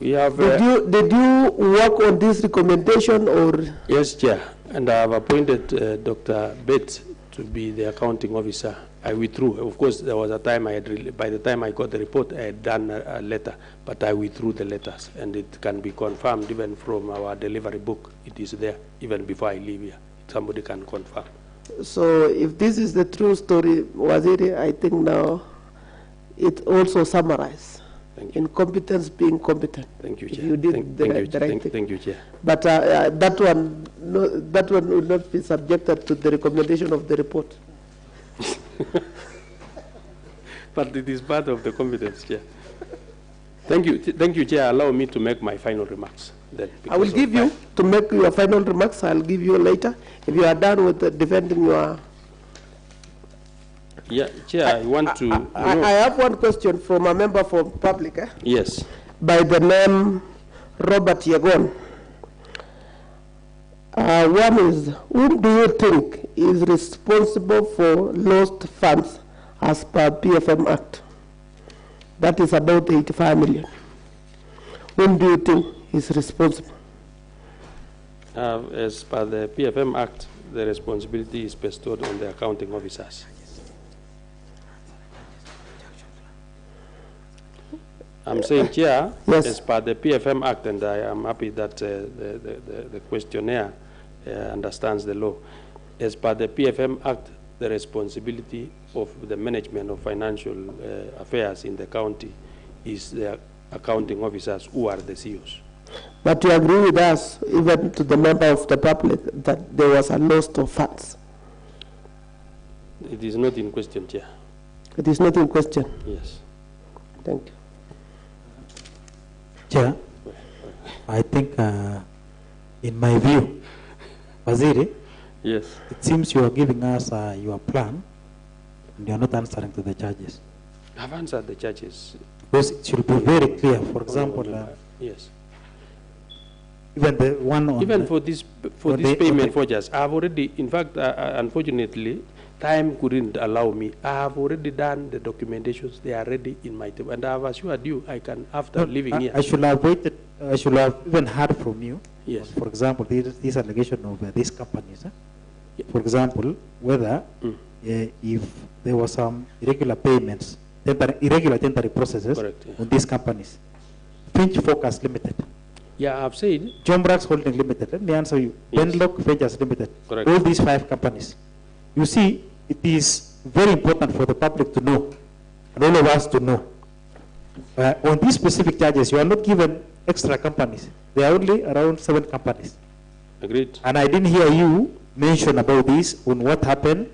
We have, did you work on this recommendation, or? Yes, Chair, and I have appointed Dr. Bates to be the accounting officer. I withdrew. Of course, there was a time by the time I got the report, I had done a letter, but I withdrew the letters, and it can be confirmed even from our delivery book. It is there, even before I leave here. Somebody can confirm. So if this is the true story, Waziri, I think now it also summarizes incompetence being competent. Thank you, Chair. If you did the right thing. Thank you, Chair. But that one will not be subjected to the recommendation of the report. But it is part of the competence, Chair. Thank you, Chair. Allow me to make my final remarks. Then, I will give you to make your final remarks. I'll give you later if you are done with defending your. Yeah, Chair. I want to. I have one question from a member from public. Yes. By the name Robert Yegon. One is, whom do you think is responsible for lost funds as per PFM Act? That is about 85 million. Whom do you think is responsible? As per the PFM Act, the responsibility is bestowed on the accounting officers. I'm saying, Chair, yes. As per the PFM Act, and I am happy that the questionnaire understands the law. As per the PFM Act, the responsibility of the management of financial affairs in the county is the accounting officers who are the CEOs. But you agree with us, even to the member of the public, that there was a loss of funds? It is not in question, Chair. It is not in question? Yes. Thank you. Chair, I think, in my view, Waziri, yes, it seems you are giving us your plan, and you are not answering to the charges. I've answered the charges. Because it should be very clear. For example, yes. Even the one on even for this payment forgeries, I have already. In fact, unfortunately, time couldn't allow me. I have already done the documentations. They are ready in my table, and I have assured you, I can after leaving here. I should have waited. I should have even heard from you. Yes. For example, this allegation of these companies. Yeah. For example, whether if there were some irregular payments, irregular tendering processes. Correct, yeah. On these companies, Finch Focus Limited. Yeah, I've said. John Brax Holding Limited, let me answer you. Yes. Benlock Ventures Limited. Correct. All these 5 companies. You see, it is very important for the public to know, and all of us to know. On these specific charges, you are not given extra companies. There are only around 7 companies. Agreed. And I didn't hear you mention about this, on what happened.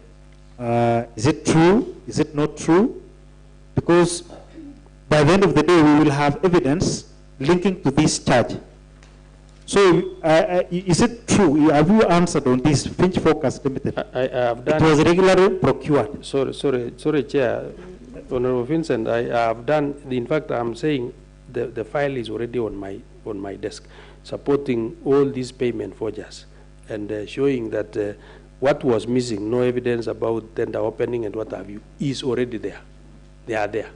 Is it true? Is it not true? Because by the end of the day, we will have evidence linking to this charge. So, is it true? Have you answered on this Finch Focus Limited? I have done. It was regularly procured. Sorry, Chair. Honorable Vincent, I have done. In fact, I'm saying the file is already on my desk, supporting all these payment forgers and showing that what was missing, no evidence about tender opening and what have you, is already there. They are there.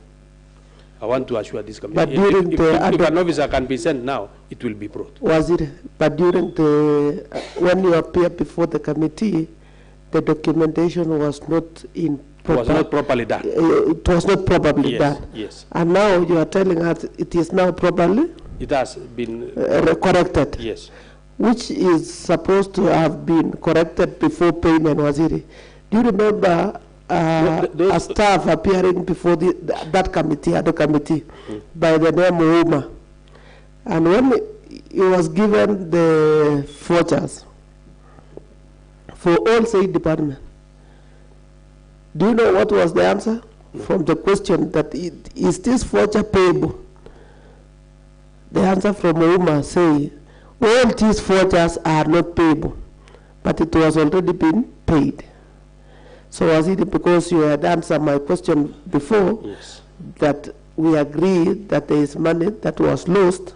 I want to assure this committee. But if an officer can be sent now, it will be brought. Was it? But during the when you appear before the committee, the documentation was not in. It was not properly done. It was not properly done. Yes. And now you are telling us it is now properly. It has been corrected. Yes. Which is supposed to have been corrected before payment, Waziri. Do you remember a staff appearing before that committee, other committee, by the name of Uma? And when he was given the vouchers for all state department, do you know what was the answer? From the question that is this voucher payable? The answer from Uma say, all these vouchers are not payable, but it was already been paid. So was it because you had answered my question before, yes, that we agree that there is money that was lost?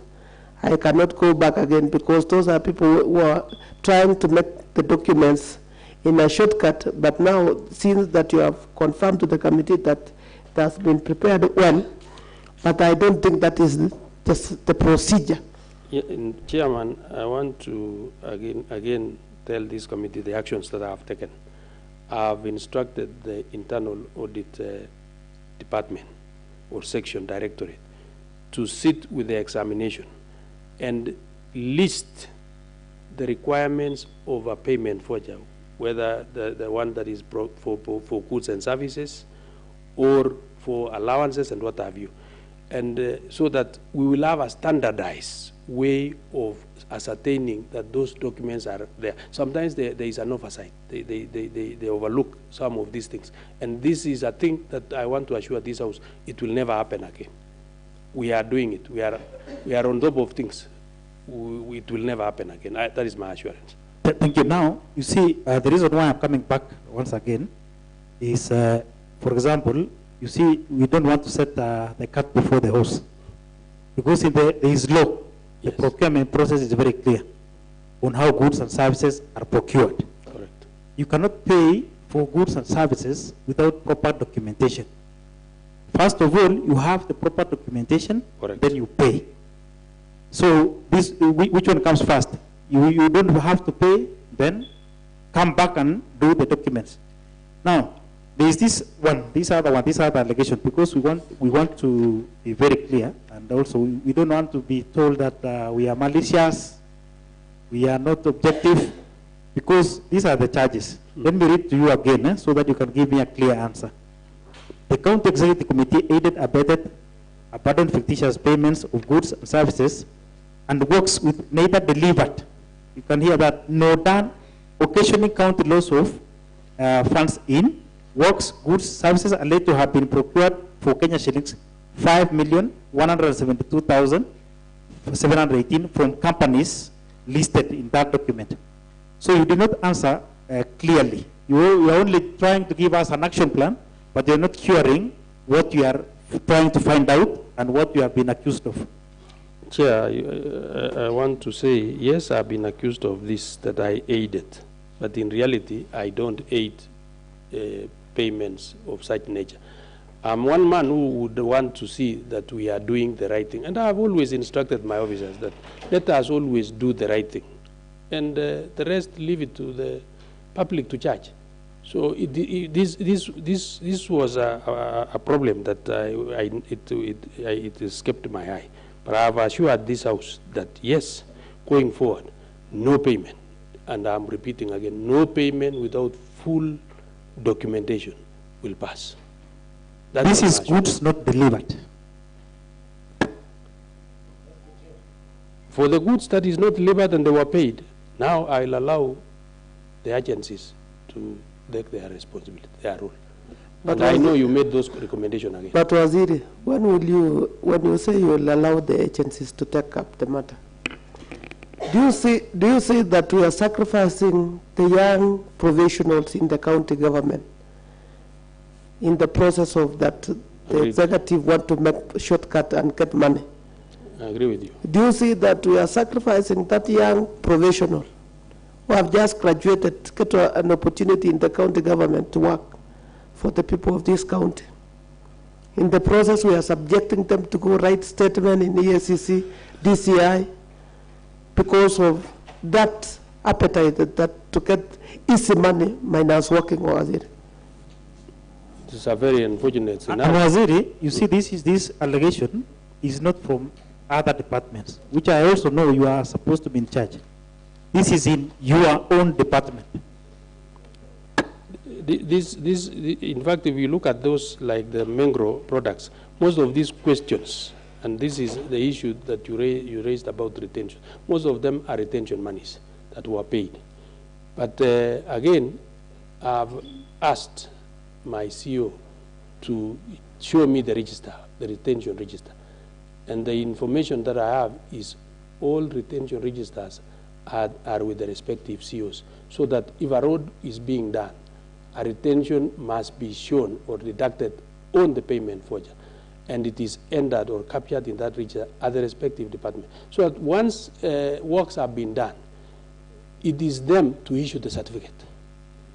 I cannot go back again because those are people who are trying to make the documents in a shortcut, but now since that you have confirmed to the committee that it has been prepared well, but I don't think that is the procedure. Yeah, Chairman, I want to again tell this committee the actions that I have taken. I have instructed the internal audit department or section directorate to sit with the examination and list the requirements of a payment forger, whether the one that is for goods and services or for allowances and what have you. And so that we will have a standardized way of ascertaining that those documents are there. Sometimes there is an oversight. They overlook some of these things. And this is a thing that I want to assure this House, it will never happen again. We are doing it. We are on top of things. It will never happen again. That is my assurance. Thank you. Now, you see, the reason why I'm coming back once again is, for example, you see, we don't want to set the cat before the horse. Because in there is law. The procurement process is very clear on how goods and services are procured. Correct. You cannot pay for goods and services without proper documentation. First of all, you have the proper documentation, correct, then you pay. So this, which one comes first? You don't have to pay, then come back and do the documents. Now, there is this one, this other allegation, because we want to be very clear, and also we don't want to be told that we are malicious, we are not objective, because these are the charges. Let me read to you again, so that you can give me a clear answer. The County Executive Committee aided, abetted, abandoned fictitious payments of goods and services, and works with neither delivered, you can hear that, nor done, occasioning county loss of funds in works, goods, services alleged to have been procured for Kenya shillings 5,172,718 from companies listed in that document. So you did not answer clearly. You are only trying to give us an action plan, but you're not curing what you are trying to find out and what you have been accused of. Chair, I want to say, yes, I've been accused of this, that I aided. But in reality, I don't aid payments of such nature. I'm one man who would want to see that we are doing the right thing. And I've always instructed my officers that let us always do the right thing. And the rest, leave it to the public to judge. So this was a problem that it escaped my eye. But I have assured this House that yes, going forward, no payment, and I'm repeating again, no payment without full documentation will pass. This is goods not delivered. For the goods that is not delivered and they were paid, now I'll allow the agencies to take their responsibility, their role. But I know you made those recommendations again. But Waziri, when you say you will allow the agencies to take up the matter, do you see that we are sacrificing the young professionals in the county government in the process of that the executive want to make a shortcut and get money? I agree with you. Do you see that we are sacrificing that young professional who have just graduated, get an opportunity in the county government to work for the people of this county? In the process, we are subjecting them to go write statement in EACC, DCI, because of that appetite that to get easy money minus working Waziri. This is a very unfortunate scenario. And Waziri, you see, this allegation is not from other departments, which I also know you are supposed to be in charge. This is in your own department. In fact, if you look at those like the mango products, most of these questions, and this is the issue that you raised about retention, most of them are retention monies that were paid. But again, I've asked my CEO to show me the register, the retention register. And the information that I have is all retention registers are with the respective CEOs, so that if a road is being done, a retention must be shown or deducted on the payment forger, and it is entered or captured in that register at the respective department. So that once works have been done, it is them to issue the certificate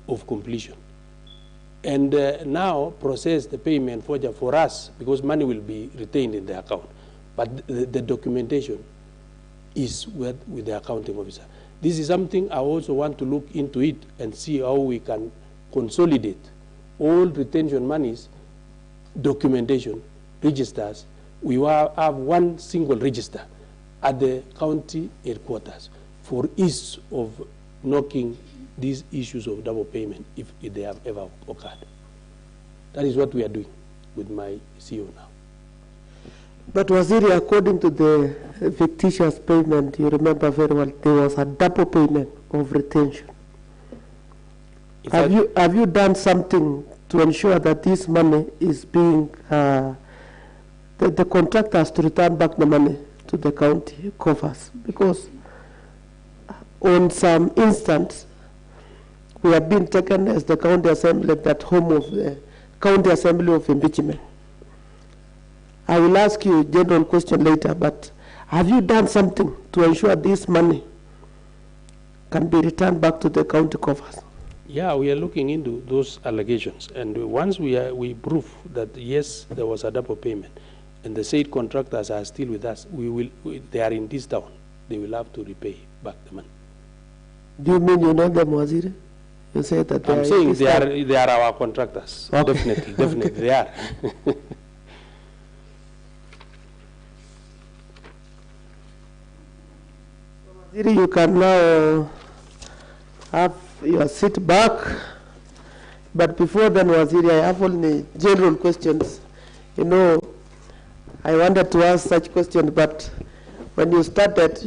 of completion. And now process the payment forger for us, because money will be retained in the account. But the documentation is with the accounting officer. This is something I also want to look into it and see how we can consolidate all retention monies, documentation, registers. We have one single register at the county headquarters for ease of knocking these issues of double payment if they have ever occurred. That is what we are doing with my CEO now. But Waziri, according to the fictitious payment, you remember very well, there was a double payment of retention. Have you done something to ensure that this money is being, the contractors to return back the money to the county coffers? Because on some instance, we have been taken as the county assembly, that home of the county assembly of impeachment. I will ask you a general question later, but have you done something to ensure this money can be returned back to the county coffers? Yeah, we are looking into those allegations, and once we prove that yes, there was a double payment, and the said contractors are still with us, they are in this town, they will have to repay back the money. Do you mean you know them, Waziri? You say that I'm saying they are our contractors. Okay. Definitely, they are. You can now have your seat back, but before then, Waziri, I have only general questions. You know, I wanted to ask such questions, but when you started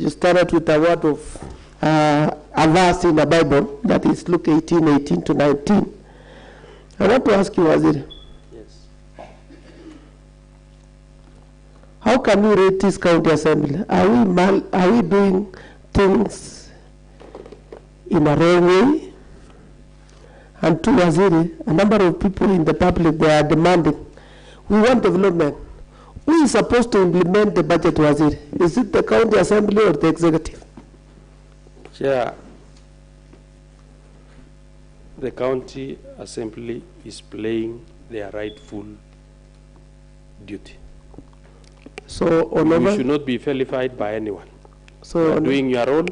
with a word of a verse in the Bible, that is Luke 18:18 to 19. I want to ask you, Waziri. Yes. How can we rate this county assembly? Are we doing things in a wrong way? And to Waziri, a number of people in the public, they are demanding, we want development. Who is supposed to implement the budget, Waziri? Is it the county assembly or the executive? Chair, the county assembly is playing their rightful duty. So, you should not be vilified by anyone. So you are doing your role,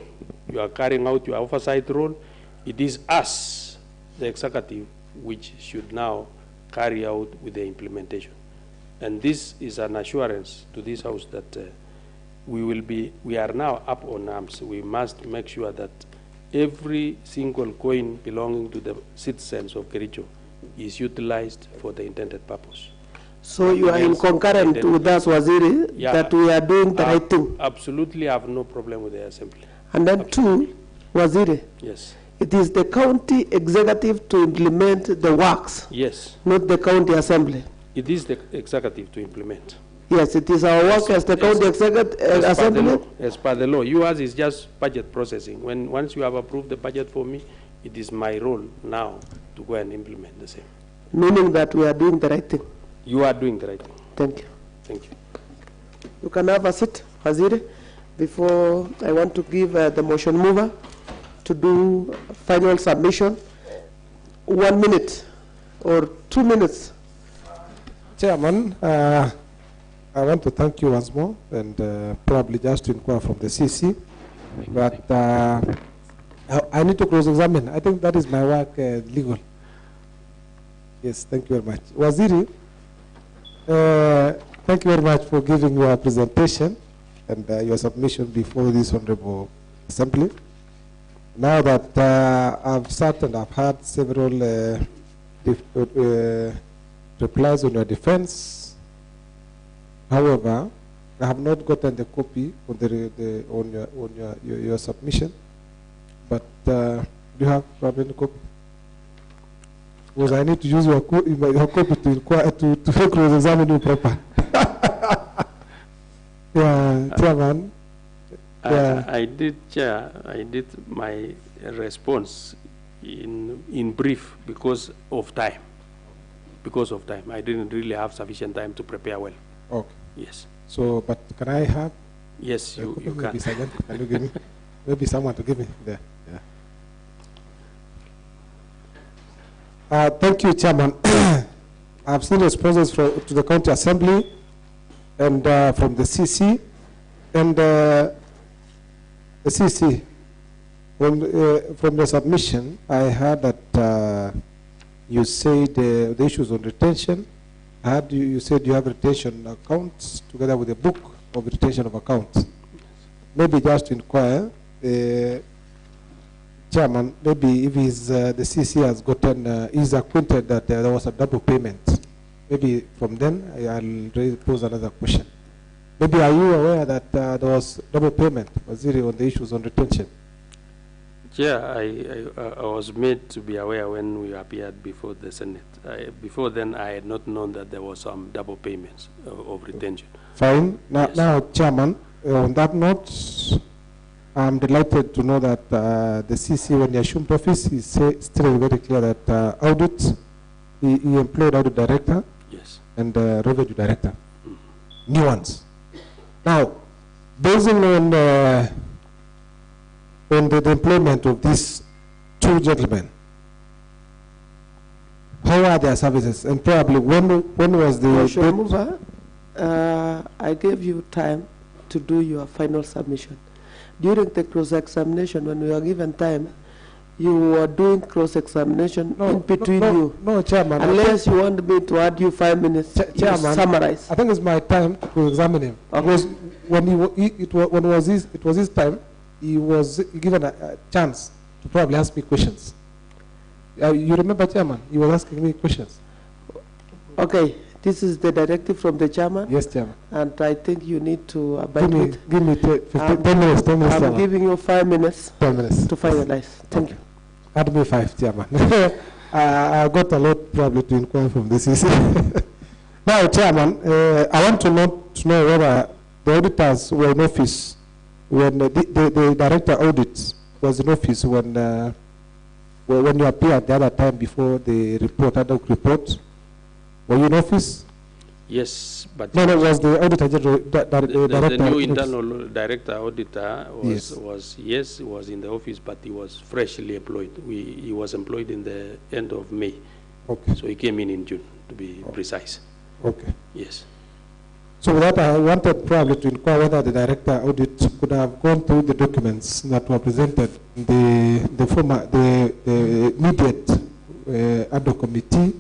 you are carrying out your oversight role. It is us, the executive, which should now carry out with the implementation. And this is an assurance to this House that we are now up on arms. We must make sure that every single coin belonging to the citizens of Kericho is utilized for the intended purpose. So you are in concurrent with us, Waziri, Yeah, that we are doing the right thing? Absolutely, I have no problem with the assembly. And then two, Waziri, Yes. it is the county executive to implement the works, Yes, not the county assembly. it is the executive to implement. Yes, it is our work as the county executive assembly. As per the law, yours is just budget processing. Once you have approved the budget for me, it is my role now to go and implement the same. Meaning that we are doing the right thing. You are doing the right thing. Thank you. Thank you. You can have a seat, Waziri, before I want to give the motion mover to do final submission. 1 minute or 2 minutes. Chairman, I want to thank you once more, and probably just to inquire from the CC, but I need to cross-examine. I think that is my work, legal. Yes, thank you very much. Waziri, thank you very much for giving your presentation and your submission before this Honorable Assembly. Now that I've sat and I've had several replies on your defense, however, I have not gotten the copy on your submission. But do you have any copy? Because I need to use your copy to inquire to cross-examine you proper. Yeah, Chairman. Yeah. I did, Chair. I did my response in brief because of time. Because of time, I didn't really have sufficient time to prepare well. Okay. Yes. So, but can I have? Yes, you can. Maybe silent. Can you give me? Maybe someone to give me there. Yeah. Thank you, Chairman. I've seen responses to the County Assembly and from the CC and the CC. From the submission, I heard that you said the issues on retention. I heard you said you have retention accounts together with a book of retention of accounts. Maybe just to inquire, Chairman, maybe if the CC has gotten, is acquainted that there was a double payment. Maybe from then I'll pose another question. Maybe are you aware that there was double payment, Waziri, on the issues on retention? Yeah, I was made to be aware when we appeared before the Senate. Before then, I had not known that there was some double payments of retention. Fine. Now, Yes. now Chairman, on that note, I'm delighted to know that the CC, when he assumed office, he stated very clear that audit, he employed audit director Yes. and revenue director, new ones. Now, based on the employment of these two gentlemen, how are their services? And probably when was the Motion mover, I gave you time to do your final submission. During the cross-examination, when we were given time, you were doing cross-examination in between you. No, Chairman. Unless you want me to add you 5 minutes to Chairman, summarize. I think it's my time to examine him. Okay. Because when it was his time, he was given a chance to probably ask me questions. You remember, Chairman? He was asking me questions. Okay, this is the directive from the chairman. Yes, Chairman. And I think you need to abide with it. Give me 10 minutes. 10 minutes, I'm Chairman. giving you 5 minutes 10 minutes. to finalize. Thank you. Add me 5, Chairman. I got a lot probably to inquire from the CC. Now, Chairman, I want to know whether the auditors were in office when the director audit was in office when you appeared the other time before the report, ad hoc report. Were you in office? Yes, but No, was the auditor general the new in office? internal director auditor Yes. was in the office, but he was freshly employed. He was employed in the end of May, Okay. so he came in June, to be precise. Okay. Yes. So with that, I wanted probably to inquire whether the director audit could have gone through the documents that were presented in the immediate ad hoc committee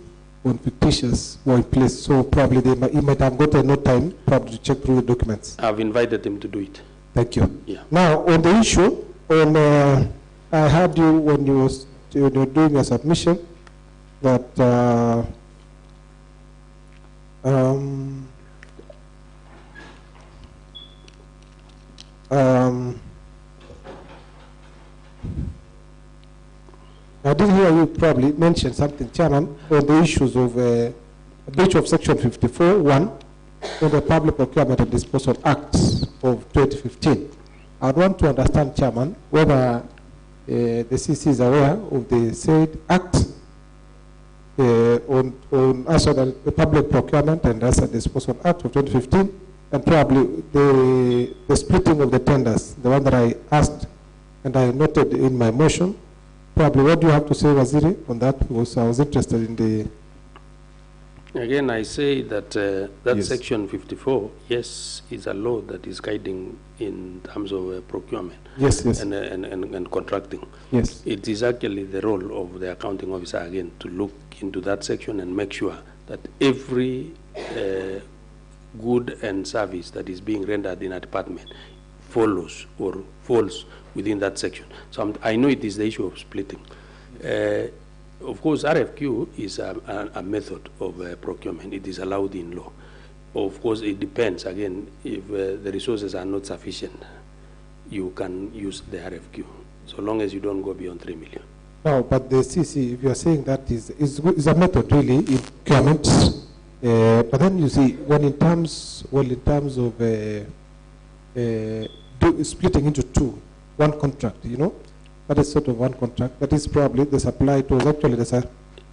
on fictitious were in place, so probably he might have gotten no time probably to check through the documents. I've invited him to do it. Thank you. Yeah. Now, on the issue, I heard you when you were doing your submission that I did hear you probably mention something, Chairman, on the issues of breach of Section 54(1) of the Public Procurement and Disposal Act of 2015. I would want to understand, Chairman, whether the CEC is aware of the said act on asset the Public Procurement and Asset Disposal Act of 2015, and probably the splitting of the tenders, the one that I asked and I noted in my motion. Probably what do you have to say, Waziri, on that? Because I was interested in the... Again, I say that that Yes. Section 54, yes, is a law that is guiding in terms of procurement Yes, yes, and contracting. yes. It is actually the role of the accounting officer, again, to look into that section and make sure that every good and service that is being rendered in a department follows or falls within that section. So I know it is the issue of splitting. Of course, RFQ is a method of procurement. It is allowed in law. Of course, it depends, again, if the resources are not sufficient, you can use the RFQ, so long as you don't go beyond 3 million. No, but the CC, if you are saying that is a method really in procurement, but then you see, when in terms of splitting into two, one contract, you know, that is sort of one contract. That is probably the supply. It was actually this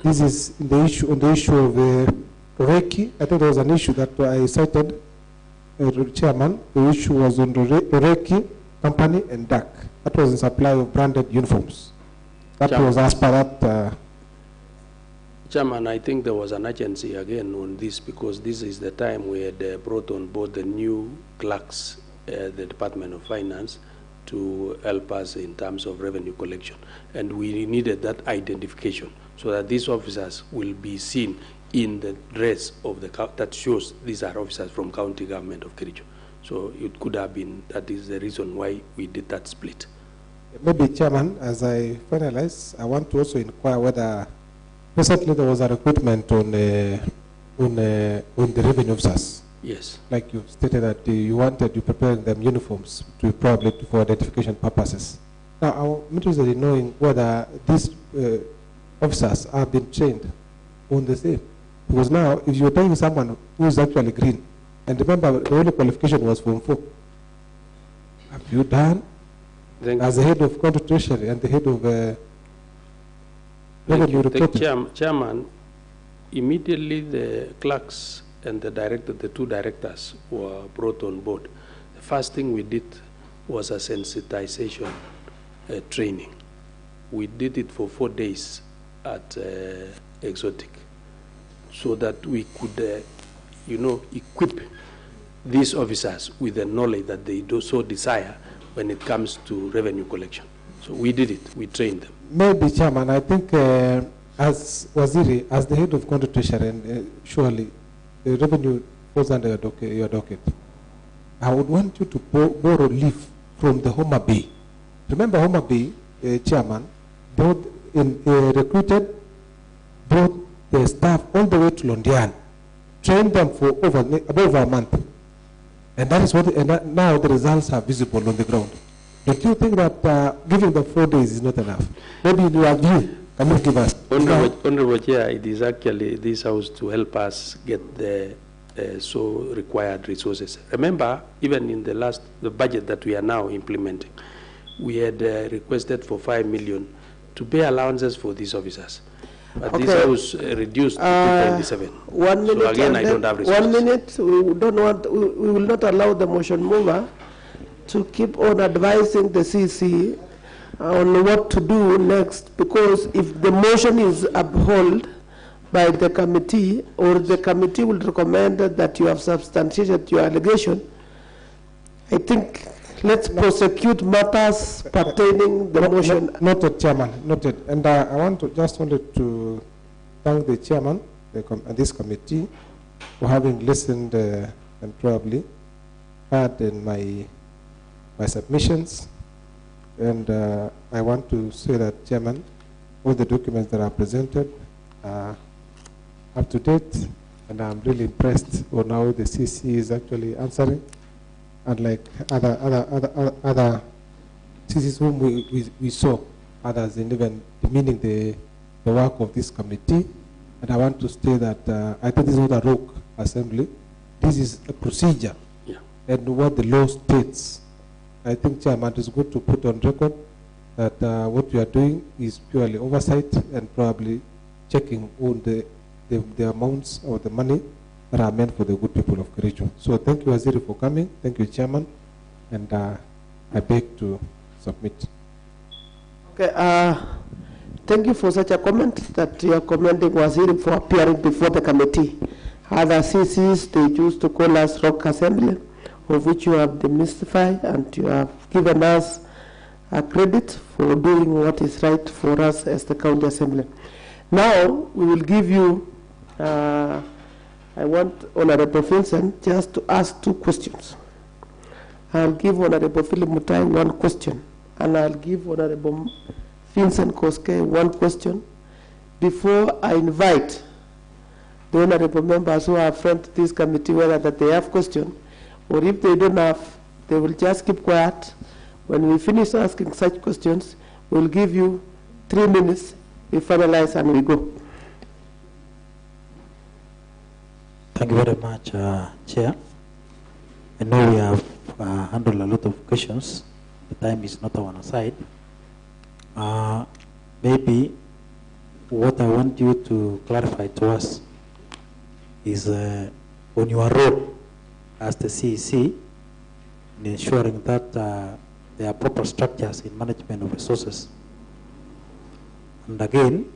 is in the issue on the issue of Reiki. I think there was an issue that I cited, Chairman. The issue was on the Reiki company and DAC. That was in supply of branded uniforms. That Chairman. was as per that. Chairman, I think there was an urgency again on this because this is the time we had brought on board the new clerks, the Department of Finance, to help us in terms of revenue collection. And we needed that identification so that these officers will be seen in the dress of that shows these are officers from county government of Kericho. So it could have been, that is the reason why we did that split. Maybe, Chairman, as I finalize, I want to also inquire whether recently there was a recruitment on the revenue officers. Yes. Like you stated that you preparing them uniforms to probably for identification purposes. Now, I'm interested in knowing whether these officers have been trained on the same. Because now, if you're taking someone who is actually green, and remember the only qualification was Form 4, have you done as the head of county treasury and the head of revenue reporting? Chairman, immediately the clerks and the two directors were brought on board. The first thing we did was a sensitization training. We did it for 4 days at Exotic so that we could, equip these officers with the knowledge that they do so desire when it comes to revenue collection. So we did it, we trained them. Maybe, Chairman, I think as Waziri, as the head of county treasury, and surely the revenue falls under your docket, I would want you to borrow leave from the Homa Bay. Remember Homa Bay, Chairman, recruited, brought the staff all the way to Londian, trained them for over a month. And that is what, now the results are visible on the ground. Don't you think that giving them 4 days is not enough? Maybe in your view, can you give us? Honorable Chair, it is actually this house to help us get the so required resources. Remember, even in the budget that we are now implementing, we had requested for 5 million to pay allowances for these officers. But Okay. this was reduced to 2.7. 1 minute. So again, and I then don't have resources. 1 minute. We will not allow the motion mover to keep on advising the CEC on what to do next, because if the motion is upheld by the committee, or the committee will recommend that you have substantiated your allegation, I think let's prosecute matters pertaining the motion. Noted, Chairman, noted. And I wanted to thank the Chairman this committee for having listened and probably heard in my submissions. And I want to say that, Chairman, all the documents that are presented are up to date, and I'm really impressed on how the CC is actually answering, unlike other CCs whom we saw, others in even demeaning the work of this committee. And I want to state that I think this is not a rogue assembly. This is a procedure, and what the law states. I think, Chairman, it's good to put on record that what we are doing is purely oversight and probably checking on the amounts or the money that are meant for the good people of Kericho. So thank you, Waziri, for coming. Thank you, Chairman. And I beg to submit. Okay, thank you for such a comment that you are commending Waziri for appearing before the committee. Other CCs, they choose to call us Rock Assembly, of which you have demystified, and you have given us a credit for doing what is right for us as the County Assembly. Now, we will give you, I want Honorable Vincent just to ask 2 questions. I'll give Honorable Philip Mutai 1 question, and I'll give Honorable Vincent Koske 1 question before I invite the Honorable members who are front to this committee whether that they have questions, or if they don't have, they will just keep quiet. When we finish asking such questions, we'll give you 3 minutes, we finalize and we go. Thank you very much, Chair. I know we have handled a lot of questions. The time is not on our side. Maybe what I want you to clarify to us is on your role as the CEC in ensuring that there are proper structures in management of resources. And again,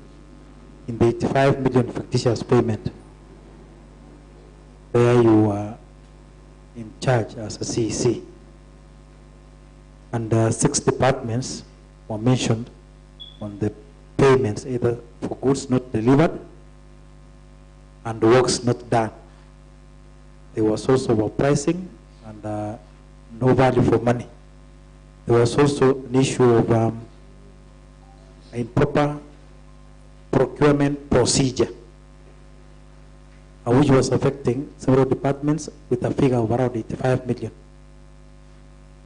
in the 85 million fictitious payment, where you are in charge as a CEC, and 6 departments were mentioned on the payments, either for goods not delivered and works not done. There was also pricing and no value for money. There was also an issue of improper procurement procedure, which was affecting several departments with a figure of around 85 million,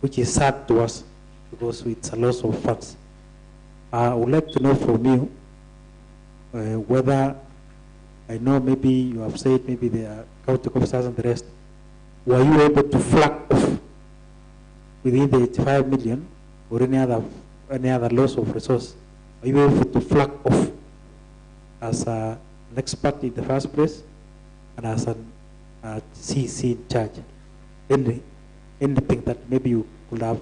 which is sad to us because it's a loss of funds. I would like to know from you whether, I know maybe you have said maybe they are county officers and the rest, were you able to flag off within the 85 million or any other loss of resource? Are you able to flag off as an expert in the first place and as a CEC in charge? Anything that maybe you could have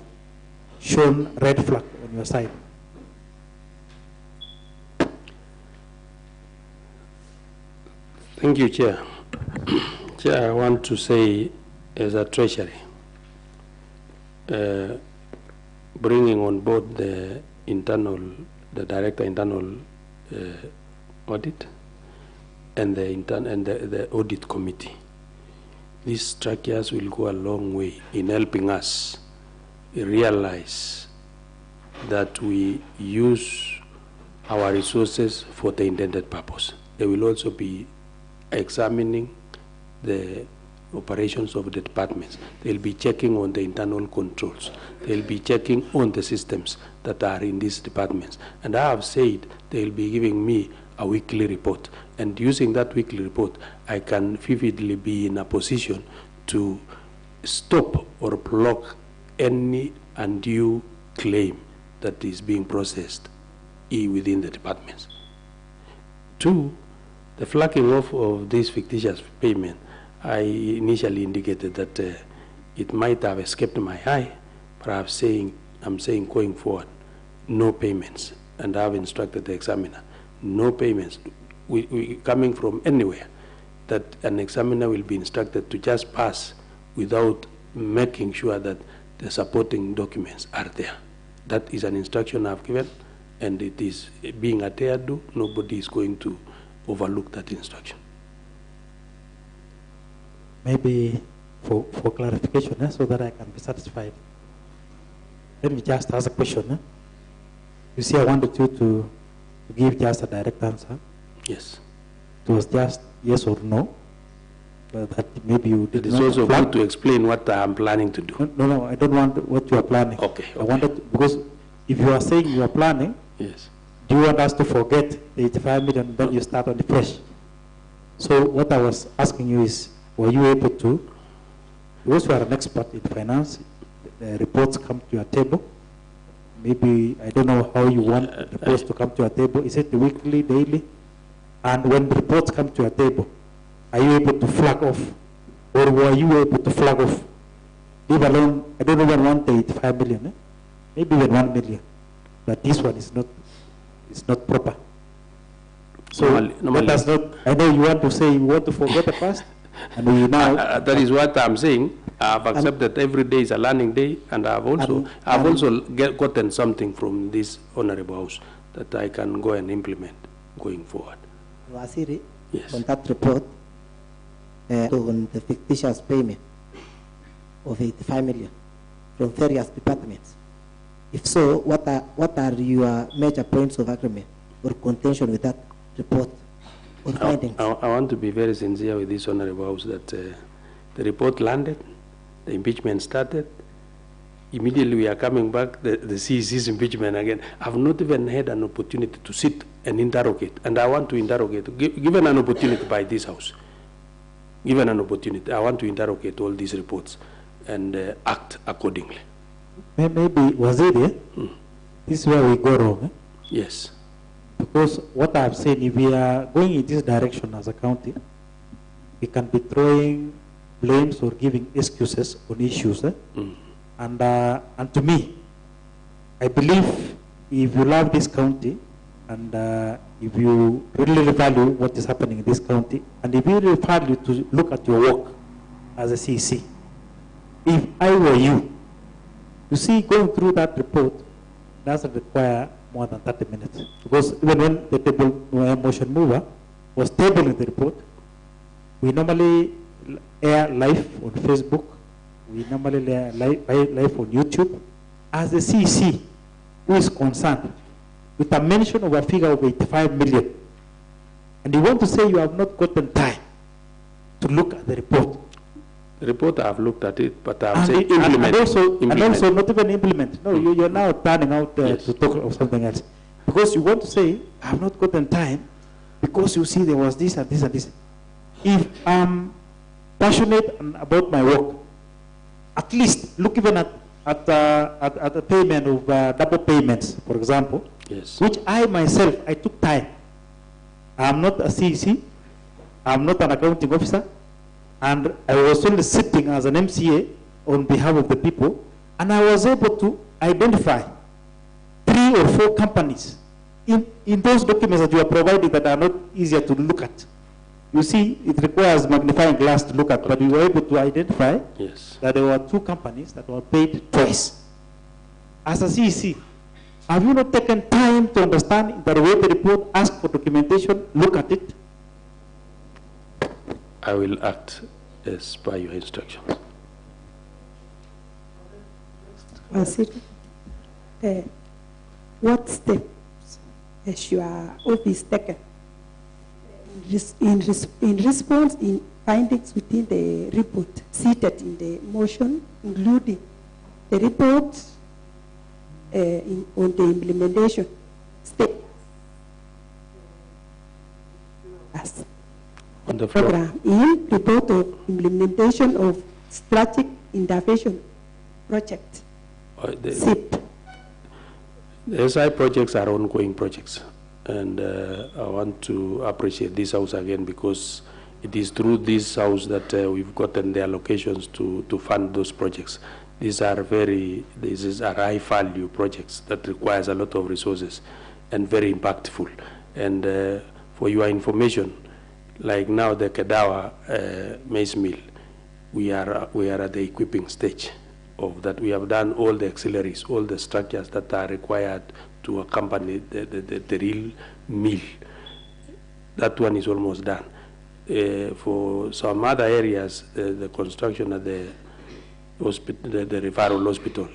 shown red flag on your side? Thank you, Chair. Chair, I want to say, as a treasury, bringing on board the director internal audit and the audit committee. These structures will go a long way in helping us realize that we use our resources for the intended purpose. They will also be examining the operations of the departments. They'll be checking on the internal controls. They'll be checking on the systems that are in these departments. And I have said they'll be giving me a weekly report. And using that weekly report, I can vividly be in a position to stop or block any undue claim that is being processed within the departments. 2, the flagging off of this fictitious payment, I initially indicated that it might have escaped my eye, but I'm saying going forward, no payments. And I've instructed the examiner, no payments. We coming from anywhere, that an examiner will be instructed to just pass without making sure that the supporting documents are there. That is an instruction I've given, and it is being adhered to. Nobody is going to overlook that instruction. maybe for clarification, so that I can be satisfied. Let me just ask a question. You see, I wanted you to give just a direct answer. Yes. It was just yes or no. But that maybe you did It is not also plan. good to explain what I am planning to do. No, I don't want what you are planning. Okay. I wanted, because if you are saying you are planning, Yes. do you want us to forget the 85 million, then you start on the fresh? So what I was asking you is, were you able to, because you are an expert in finance, the reports come to your table, maybe, I don't know how you want reports to come to your table. Is it weekly, daily? And when the reports come to your table, are you able to flag off? Or were you able to flag off? Leave alone, I don't even want the 85 million, maybe even 1 million. But this one is not proper. So Normally, let us not, I know you want to say you want to forget the past, and we now. that is what I'm saying. I've accepted every day is a learning day, and I've also gotten something from this honorable house that I can go and implement going forward. Wasiri, Yes. on that report, on the fictitious payment of 85 million from various departments. If so, what are your major points of agreement or contention with that report or findings? I want to be very sincere with this honorable house that the report landed, the impeachment started. Immediately we are coming back, the CEC's impeachment again. I've not even had an opportunity to sit and interrogate, and I want to interrogate, given an opportunity by this house, given an opportunity, I want to interrogate all these reports and act accordingly. Maybe, was it here? This is where we go wrong. Yes. Because what I've said, if we are going in this direction as a county, we can be throwing blames or giving excuses on issues. And to me, I believe if you love this county, and if you really value what is happening in this county, and if you really value to look at your work as a CEC, if I were you, you see, going through that report doesn't require more than 30 minutes. Because even when the table motion mover was tabling the report, we normally air live on Facebook, we normally air live on YouTube. As a CEC who is concerned with a mention of a figure of 85 million, and you want to say you have not gotten time to look at the report. The report, I've looked at it, but I'm saying implement. implement. And also not even implement. No, you're now turning out Yes. to talk of something else. Because you want to say, I have not gotten time, because you see there was this and this and this. If I'm passionate about my work, at least look even at the payment of double payments, for example, Yes. which I myself, I took time. I'm not a CEC, I'm not an accounting officer, and I was only sitting as an MCA on behalf of the people, and I was able to identify 3 or 4 companies in those documents that you are providing that are not easier to look at. You see, it requires magnifying glass to look at, but we were able to identify Yes. that there were 2 companies that were paid twice. As a CEC, have you not taken time to understand, interrogate the report, ask for documentation, look at it? I will act as per your instructions. Wasiri, what steps has your office taken in response in findings within the report cited in the motion, including the report on the implementation state as On the floor. program in report of implementation of strategic intervention project, The SIP. SI projects are ongoing projects, and I want to appreciate this house again because it is through this house that we've gotten the allocations to fund those projects. These are high value projects that requires a lot of resources and very impactful. And for your information, like now the Kedawa maize mill, we are at the equipping stage of that. We have done all the auxiliaries, all the structures that are required to accompany the real mill. That one is almost done. for some other areas, the construction at the hospital, the referral hospital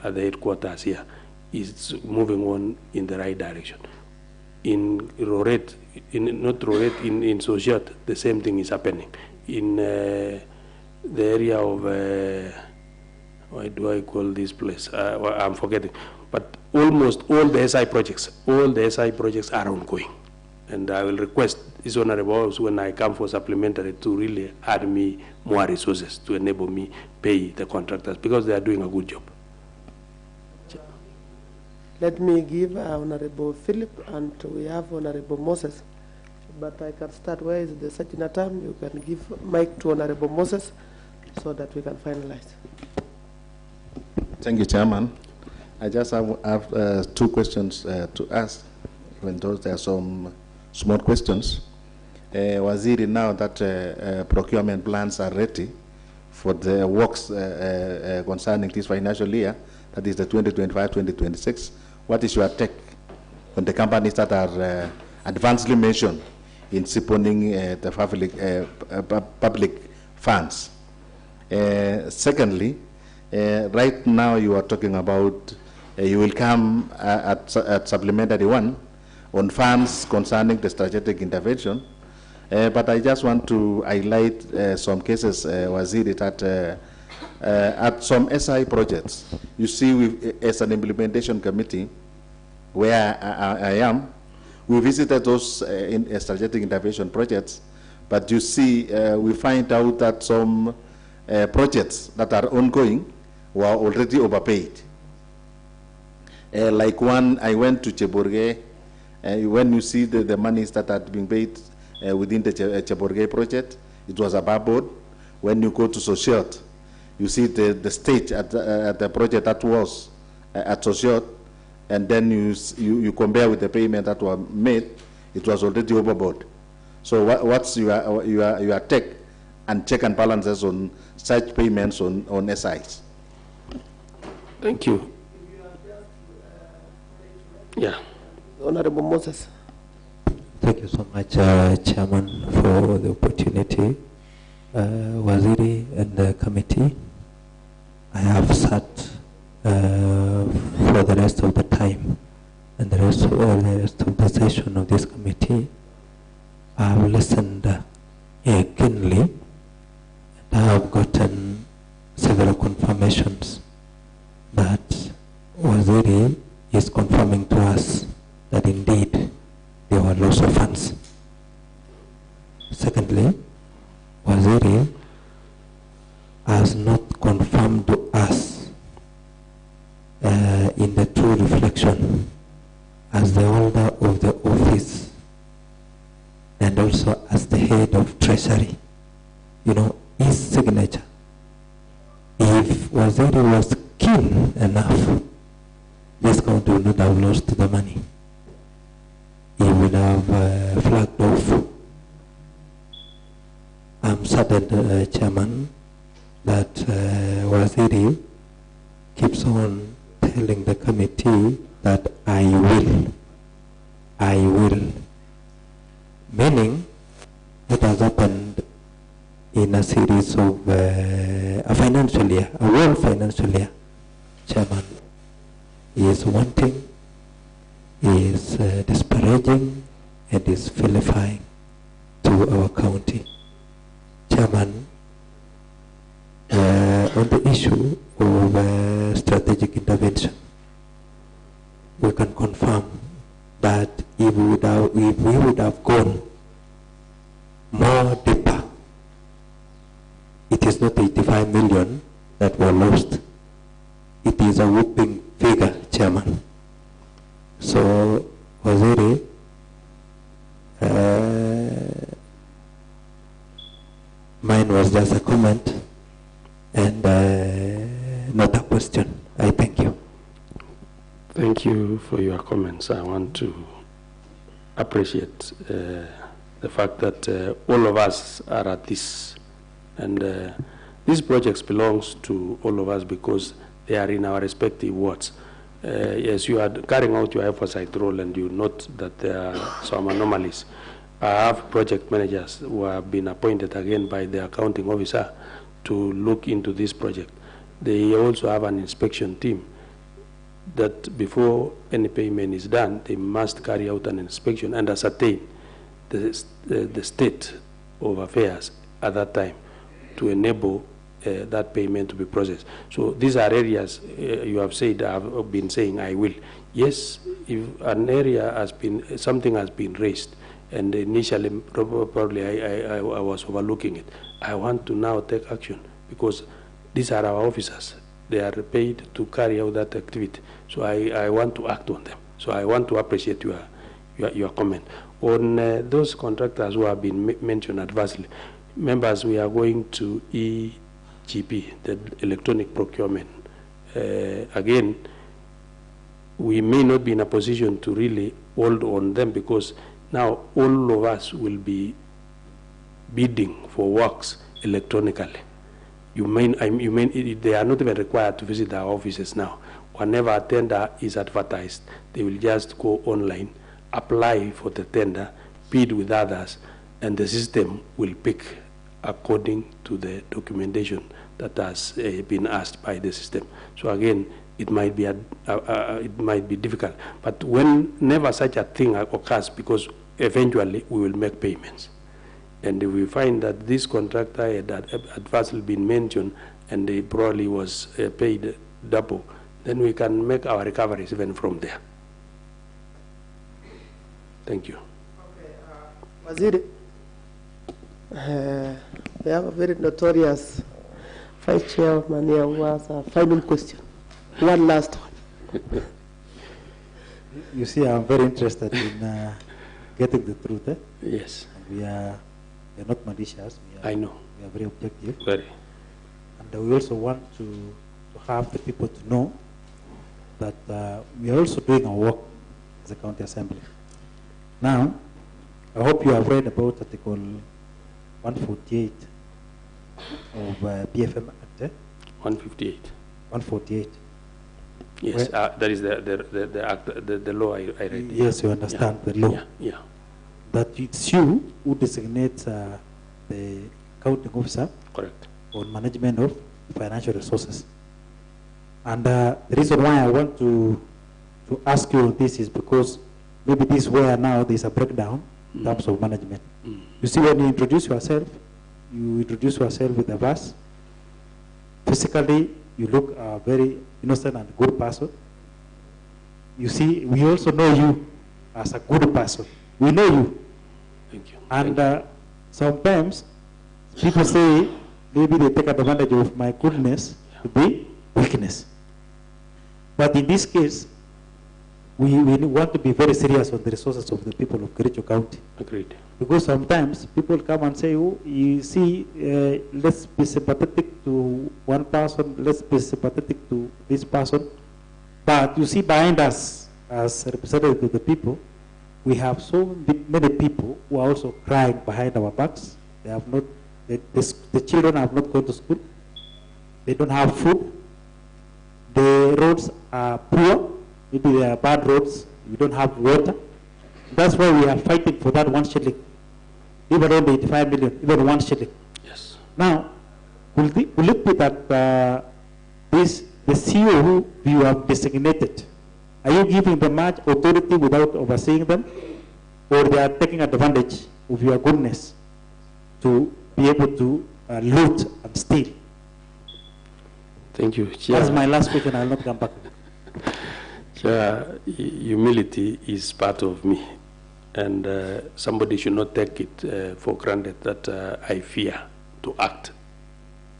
at the headquarters here is moving on in the right direction. In Roret, not Roret, in Sociat, the same thing is happening. In the area of, why do I call this place? Well, I'm forgetting. But almost all the SI projects are ongoing. And I will request His Honorable when I come for supplementary to really add me more resources to enable me pay the contractors because they are doing a good job. Let me give Honorable Philip, and we have Honorable Moses. But I can start. Where is the Sajinatam? You can give mic to Honorable Moses so that we can finalize. Thank you, Chairman. I just have 2 questions to ask, even though there are some small questions. Waziri, now that procurement plans are ready for the works concerning this financial year, that is the 2025-2026, what is your take on the companies that are advancedly mentioned in siphonning the public funds? Secondly, right now you are talking about you will come at supplementary 1 on funds concerning the strategic intervention, but I just want to highlight some cases, Waziri, that at some SI projects, you see, as an implementation committee, where I am, we visited those strategic intervention projects, but you see, we find out that some projects that are ongoing were already overpaid. Like one, I went to Cheborge, when you see the monies that are being paid within the Cheborge project, it was above board. When you go to Sociot, you see the stage at the project that was at Sociot, and then you compare with the payment that were made, it was already overboard. So what's your take and check and balances on such payments on SIs? Thank you. Yeah. Honorable Moses. Thank you so much, Chairman, for the opportunity. Waziri and the committee, I have sat for the rest of the time and the rest of the session of this committee. I have listened keenly, and I have gotten several confirmations that Waziri is confirming to us that indeed there were loss of funds. Secondly, Waziri has not confirmed to us in the true reflection as the holder of the office and also as the head of treasury, his signature. If Waziri was keen enough, this country would not have lost the money. He would have flagged off. I'm saddened, Chairman, that Waziri keeps on telling the committee that I will, meaning what has happened in a series of a financial year, a whole financial year, Chairman, is wanting, is disparaging, and is vilifying to our county. Chairman, on the issue of strategic intervention, we can confirm that if we would have gone more deeper, it is not 85 million that were lost. It is a whooping figure, Chairman. So, Waziri, mine was just a comment and not a question. I thank you. Thank you for your comments. I want to appreciate the fact that all of us are at this. And these projects belongs to all of us because they are in our respective wards. Yes, you are carrying out your oversight role and you note that there are some anomalies. I have project managers who have been appointed again by the accounting officer to look into this project. They also have an inspection team that before any payment is done, they must carry out an inspection and ascertain the state of affairs at that time to enable that payment to be processed. So these are areas you have said, I have been saying I will. Yes, if an area has been, something has been raised, and initially probably I was overlooking it, I want to now take action because these are our officers. They are paid to carry out that activity. So I want to act on them. So I want to appreciate your comment. On those contractors who have been mentioned adversely, members, we are going to EGP, the electronic procurement. Again, we may not be in a position to really hold on them because now all of us will be bidding for works electronically. They are not even required to visit our offices now. Whenever a tender is advertised, they will just go online, apply for the tender, bid with others, and the system will pick according to the documentation that has been asked by the system. So again, it might be difficult, but whenever such a thing occurs, because eventually we will make payments. And if we find that this contractor had adversely been mentioned and they probably was paid double, then we can make our recoveries even from there. Thank you. Okay, Waziri, we have a very notorious vice chairman here who has a final question. One last one. You see, I'm very interested in getting the truth. Eh? Yes. We are not malicious. I know. We are very objective. Very. And we also want to have the people to know that we are also doing our work as a county assembly. Now, I hope you have read about Article 148 of BFM Act. 158. 148. Yes, that is the act, the law I read. Yes, you understand the law. Yeah. That it's you who designates the accounting officer. Correct. On management of financial resources. And the reason why I want to ask you this is because maybe this is where now there's a breakdown in terms of management. You see, when you introduce yourself with a verse. Physically, you look a very innocent and good person. You see, we also know you as a good person. We know you. Thank you. And sometimes people say maybe they take advantage of my goodness to be weakness. But in this case, we want to be very serious on the resources of the people of Kericho County. Agreed. Because sometimes people come and say, oh, you see, let's be sympathetic to one person, let's be sympathetic to this person. But you see, behind us, as representatives of the people, we have so many people who are also crying behind our backs. They have not, the children have not gone to school. They don't have food. The roads are poor. Maybe they are bad roads. We don't have water. That's why we are fighting for that 1 shilling. Even on the 85 million, even 1 shilling. Yes. Now, will it be that the CEO who you have designated, are you giving them much authority without overseeing them? Or they are taking advantage of your goodness to be able to loot and steal? Thank you, Chair. That's my last question. I'll not come back. Chair, humility is part of me. And somebody should not take it for granted that I fear to act.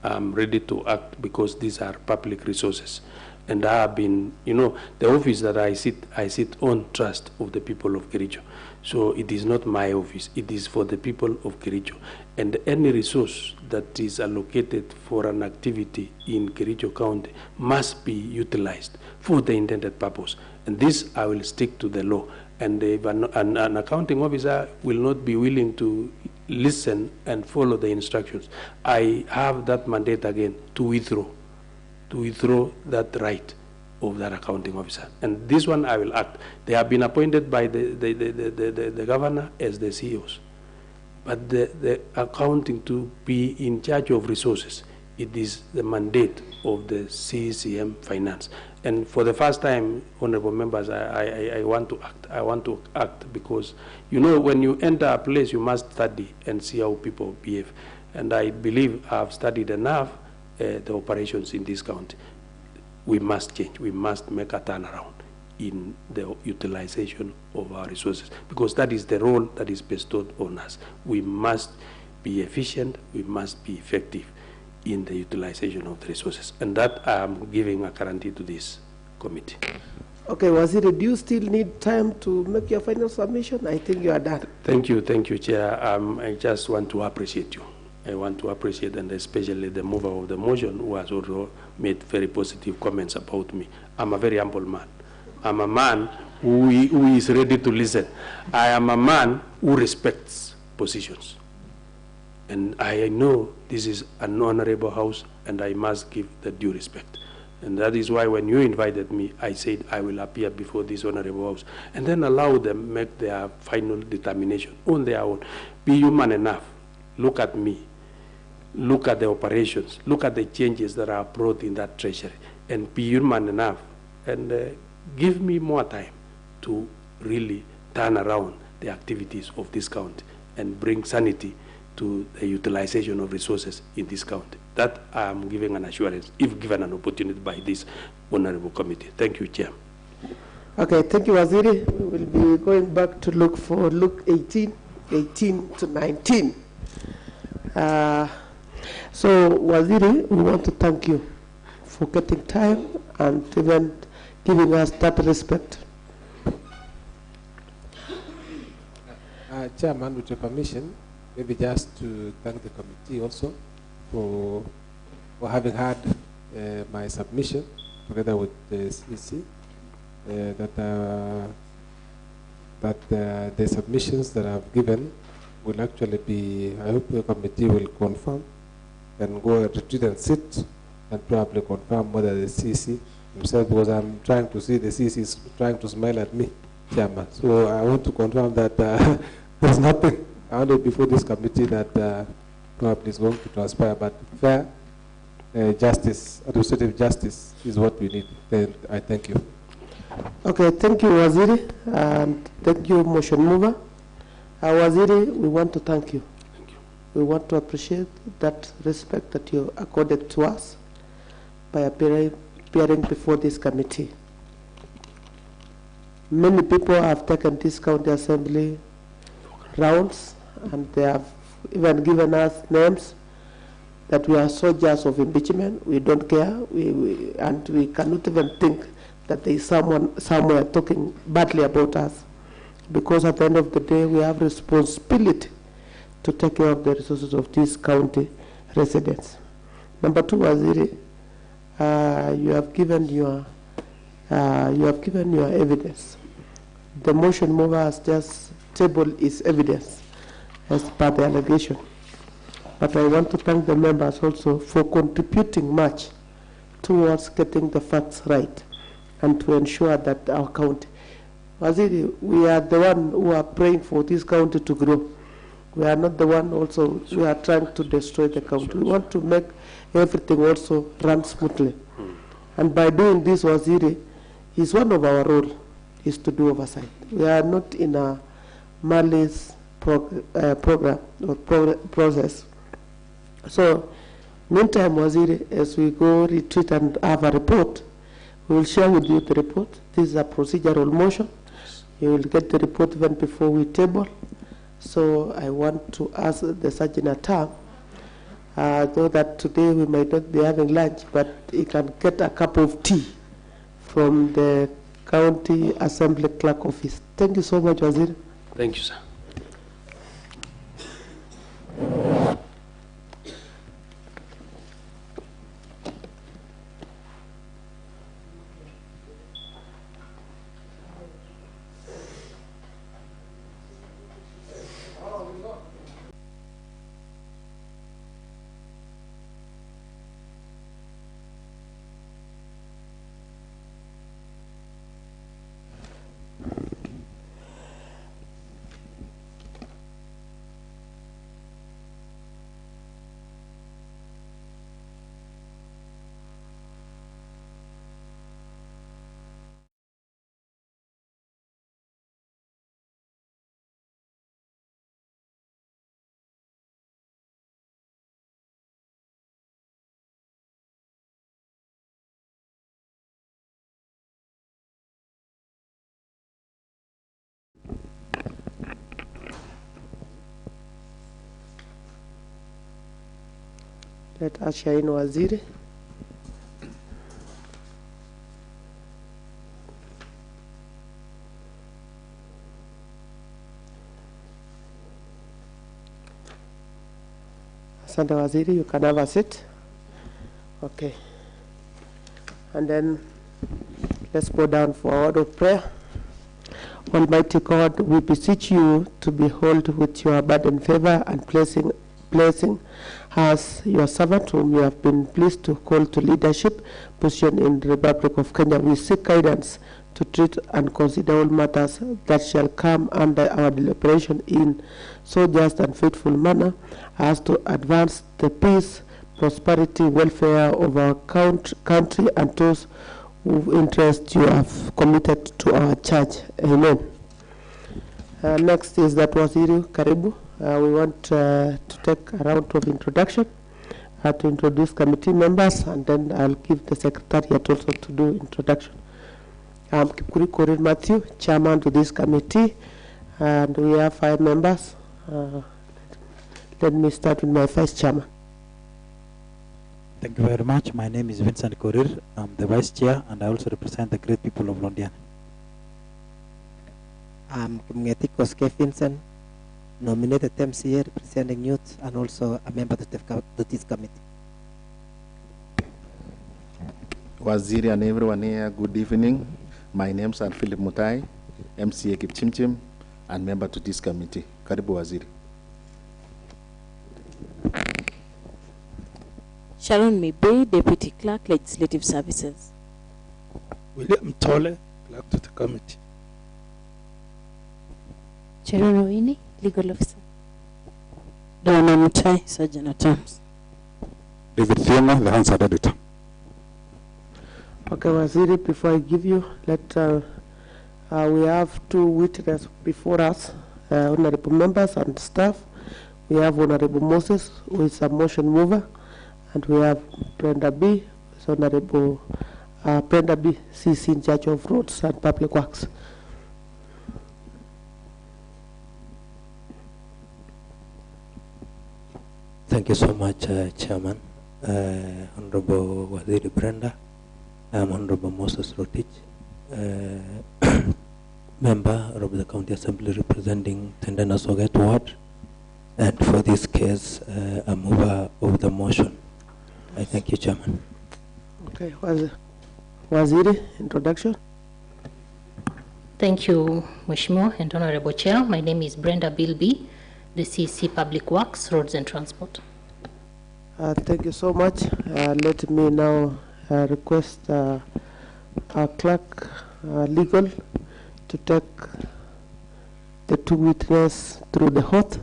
I'm ready to act because these are public resources. And I have been, you know, the office that I sit on trust of the people of Kericho. So it is not my office, it is for the people of Kericho. And any resource that is allocated for an activity in Kericho County must be utilized for the intended purpose. And this, I will stick to the law. And if an accounting officer will not be willing to listen and follow the instructions, I have that mandate again to withdraw that right of that accounting officer. And this one I will act. They have been appointed by the governor as the CEOs. But the accounting to be in charge of resources, it is the mandate of the CEC Finance. And for the first time, honorable members, I want to act. I want to act because, you know, when you enter a place, you must study and see how people behave. And I believe I have studied enough the operations in this county. We must change. We must make a turnaround in the utilization of our resources, because that is the role that is bestowed on us. We must be efficient. We must be effective in the utilization of the resources. And that I am giving a guarantee to this committee. Okay, Waziri, do you still need time to make your final submission? I think you are done. Thank you, Chair. I just want to appreciate you. I want to appreciate, and especially the mover of the motion, who has also made very positive comments about me. I'm a very humble man. I'm a man who is ready to listen. I am a man who respects positions. And I know this is an honorable house, and I must give the due respect. And that is why when you invited me, I said I will appear before this honorable house, and then allow them make their final determination on their own. Be human enough. Look at me. Look at the operations. Look at the changes that are brought in that treasury, and be human enough. And give me more time to really turn around the activities of this county and bring sanity to the utilization of resources in this county. That I am giving an assurance, if given an opportunity by this honorable committee. Thank you, Chair. Okay, thank you, Waziri. We will be going back to look for Luke 18 to 19. So, Waziri, we want to thank you for getting time and even giving us that respect. Chairman, with your permission, maybe just to thank the committee also for having had my submission together with the CEC, that the submissions that I've given will actually be, I hope the committee will confirm and go retreat and sit and probably confirm whether the CEC himself, because I'm trying to see the CEC is trying to smile at me, Chairman. So I want to confirm that there's nothing before this committee that probably is going to transpire, but fair justice, administrative justice is what we need. Then I thank you. Okay, thank you, Waziri, and thank you, motion mover. Waziri, we want to thank you. Thank you. We want to appreciate that respect that you accorded to us by appearing before this committee. Many people have taken this county assembly rounds, and they have even given us names that we are soldiers of impeachment. We don't care, and we cannot even think that there is someone somewhere talking badly about us, because at the end of the day, we have responsibility to take care of the resources of this county residents. Number two, Waziri, you have given your evidence. The motion mover has just tabled its evidence as per the allegation. But I want to thank the members also for contributing much towards getting the facts right and to ensure that our county, Waziri, we are the one who are praying for this county to grow. We are not the one also, we are trying to destroy the county. We want to make everything also run smoothly. And by doing this, Waziri, is one of our role is to do oversight. We are not in a malice program or process. So, meantime, Waziri, as we go retreat and have a report, we will share with you the report. This is a procedural motion. You will get the report even before we table. So I want to ask the Sergeant at Arms, though that today we might not be having lunch, but he can get a cup of tea from the County Assembly Clerk Office. Thank you so much, Waziri. Thank you, sir. Let us share in Waziri. Asante Waziri, you can have a seat. Okay. And then let's go down for a word of prayer. Almighty God, we beseech you to behold with your abundant favor and blessing as your servant whom you have been pleased to call to leadership position in the Republic of Kenya. We seek guidance to treat and consider all matters that shall come under our deliberation in so just and faithful manner as to advance the peace, prosperity, welfare of our country and those whose interest you have committed to our church. Amen. Next is that Waziri Karibu. We want to take a round of introduction to introduce committee members, and then I'll give the secretariat also to do introduction. I'm Kipkuri Korir Matthew, chairman to this committee, and we have 5 members. Let me start with my vice chairman. Thank you very much. My name is Vincent Korir. I'm the vice chair, and I also represent the great people of Londiani. I'm Kumngeti Koske Vincent, nominated MCA representing youth and also a member to this committee. Waziri and everyone here, good evening. My name is Philip Mutai, MCA Kipchimchim, and member to this committee. Karibu Waziri. Sharon Mibay, Deputy Clerk, Legislative Services. William Tole, Clerk to the committee. Cheron Owini, Legal Officer. Donna Mutai, Sergeant at Arms. David Fiona, the Hansard Editor. Okay, Waziri, before I give you, we have 2 witnesses before us, honorable members and staff. We have Honorable Moses, who is a motion mover, and we have Brenda B, who is Honorable Brenda B, CC in charge of roads and public works. Thank you so much, Chairman. Honorable Waziri Brenda. I'm Honorable Moses Rotich, member of the County Assembly representing Tendana Soget Ward, and for this case, a mover of the motion. I thank you, Chairman. Okay, Waziri, introduction. Thank you, Mheshimiwa and Honorable Chair. My name is Brenda Bilby, the CEC Public Works, Roads and Transport. Thank you so much. Let me now request our clerk, legal, to take the 2 witnesses through the oath.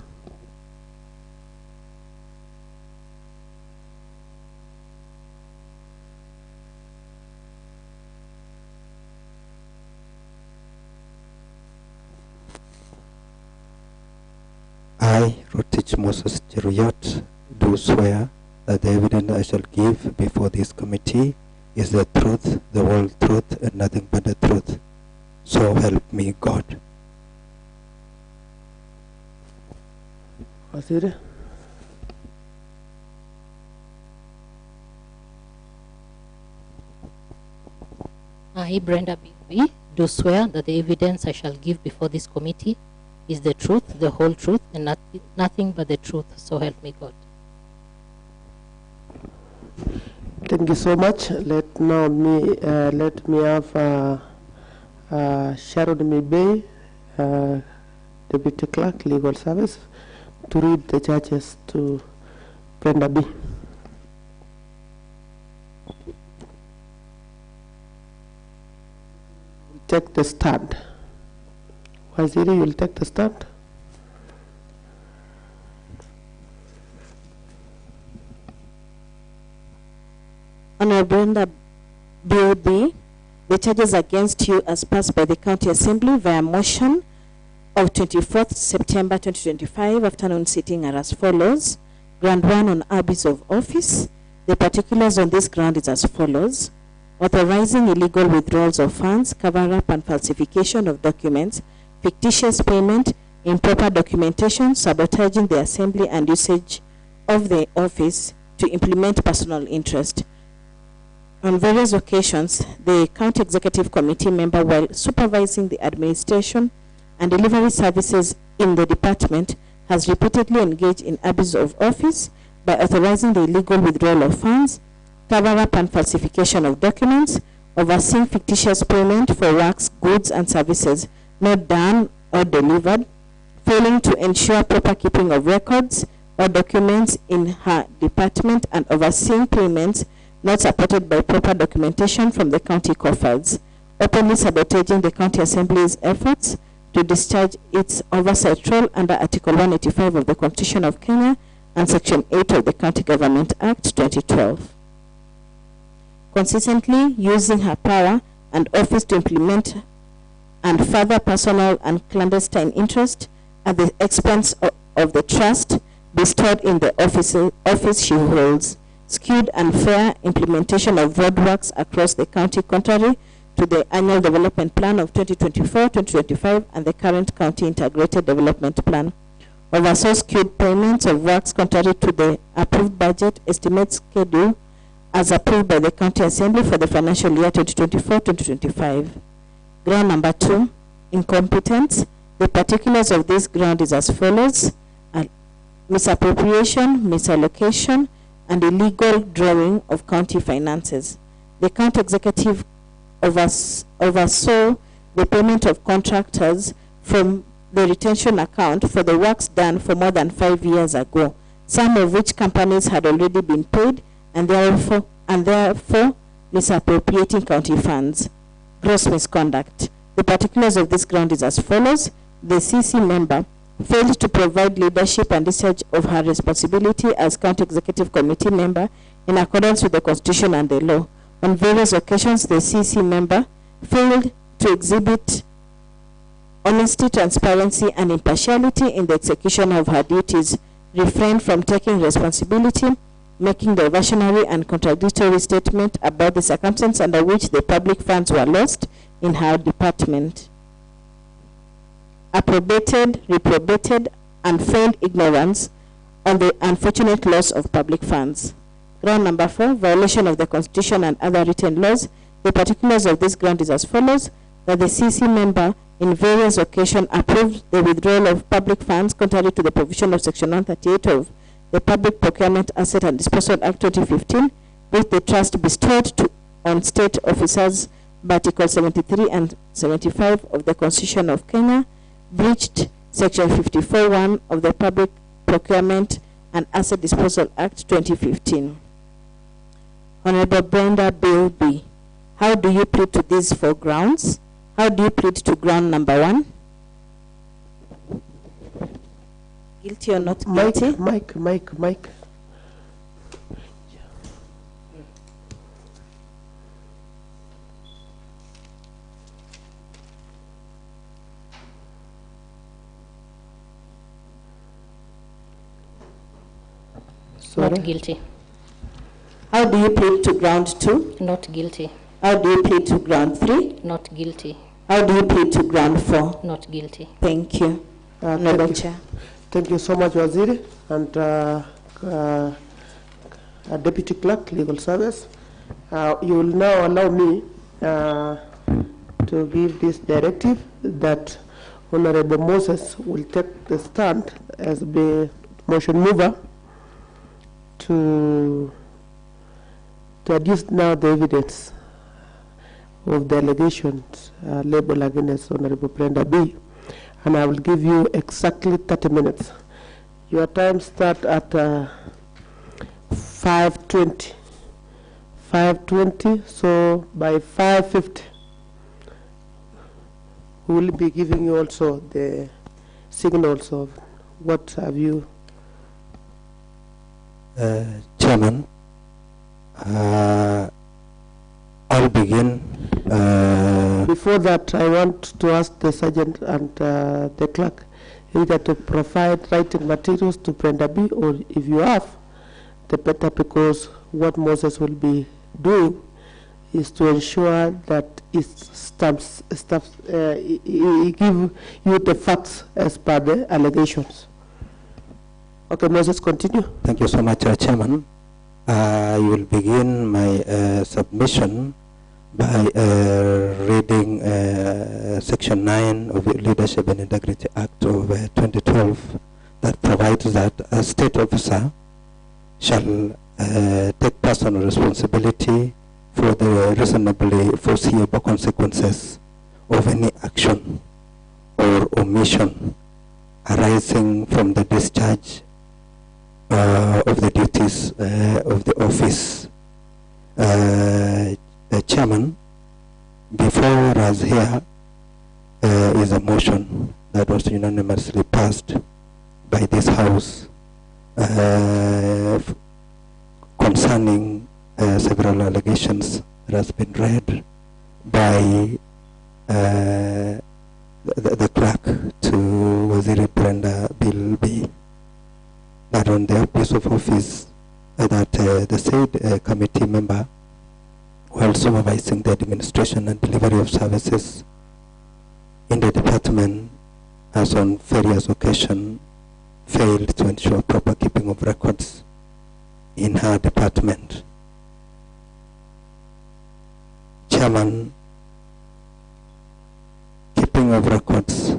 I, Rotich Moses Jeruyot, do swear that the evidence I shall give before this committee is the truth, the whole truth, and nothing but the truth. So help me God. Waziri. I, Brenda Bilby, do swear that the evidence I shall give before this committee is the truth, the whole truth, and nothing but the truth. So help me God. Thank you so much. Let me have Sharon Mibay, Deputy Clerk, Legal Service, to read the charges to Brenda B. Take the stand. Waziri, you'll take the stand. Honorable Brenda B, the charges against you as passed by the County Assembly via motion of 24th September 2025 afternoon sitting are as follows. Ground 1 on abuse of office. The particulars on this ground is as follows. Authorizing illegal withdrawals of funds, cover-up and falsification of documents, fictitious payment, improper documentation, sabotaging the assembly and usage of the office to implement personal interest. On various occasions, the County Executive Committee member, while supervising the administration and delivery services in the department, has repeatedly engaged in abuse of office by authorizing the illegal withdrawal of funds, cover-up and falsification of documents, overseeing fictitious payment for works, goods, and services not done or delivered, failing to ensure proper keeping of records or documents in her department, and overseeing payments not supported by proper documentation from the county coffers, openly sabotaging the county assembly's efforts to discharge its oversight role under Article 185 of the Constitution of Kenya and Section 8 of the County Government Act 2012. Consistently using her power and office to implement and further personal and clandestine interest at the expense of the trust bestowed in the office she holds, skewed and fair implementation of roadworks across the county contrary to the annual development plan of 2024-2025 and the current county integrated development plan, oversaw skewed payments of works contrary to the approved budget estimate schedule as approved by the County Assembly for the financial year 2024-2025. Ground number 2, incompetence. The particulars of this ground is as follows: misappropriation, misallocation, and illegal drawing of county finances. The County Executive oversaw the payment of contractors from the retention account for the works done for more than 5 years ago, some of which companies had already been paid, and therefore misappropriating county funds. Gross misconduct. The particulars of this ground is as follows: the CEC member failed to provide leadership and discharge of her responsibility as County Executive Committee member in accordance with the Constitution and the law. On various occasions, the CEC member failed to exhibit honesty, transparency, and impartiality in the execution of her duties, refrained from taking responsibility, making diversionary and contradictory statement about the circumstances under which the public funds were lost in her department. Approbated, reprobated, and feigned ignorance on the unfortunate loss of public funds. Ground number 4, violation of the Constitution and other written laws. The particulars of this ground is as follows: that the CEC member in various occasions approved the withdrawal of public funds contrary to the provision of Section 138 of the Public Procurement Asset and Disposal Act 2015, which the trust bestowed on state officers by Article 73 and 75 of the Constitution of Kenya, breached Section 54(1) of the Public Procurement and Asset Disposal Act 2015. Honorable Brenda Bill B., how do you plead to these 4 grounds? How do you plead to ground number 1? Guilty or not guilty? Mike. Sorry? Not guilty. How do you plead to ground 2? Not guilty. How do you plead to ground 3? Not guilty. How do you plead to ground 4? Not guilty. Thank you. Honorable Chair. Thank you so much, Waziri, and Deputy Clerk, Legal Service. You will now allow me to give this directive that Honorable Moses will take the stand as the motion mover to adduce now the evidence of the allegations labeled against Honorable Brenda B. And I will give you exactly 30 minutes. Your time starts at 5:20. 5:20, so by 5:50, we will be giving you also the signals of what have you. Chairman, I'll begin. Before that, I want to ask the sergeant and the clerk either to provide writing materials to Brenda B, or if you have, the better, because what Moses will be doing is to ensure that he give you the facts as per the allegations. Okay, Moses, continue. Thank you so much, Chairman. I will begin my submission by reading Section 9 of the Leadership and Integrity Act of 2012 that provides that a state officer shall take personal responsibility for the reasonably foreseeable consequences of any action or omission arising from the discharge of the duties of the office. The chairman, before us here is a motion that was unanimously passed by this House concerning several allegations that has been read by the clerk to Waziri Brenda Bilby, that on the abuse of office that the said committee member, while supervising the administration and delivery of services in the department, has on various occasions failed to ensure proper keeping of records in her department. Chairman, keeping of records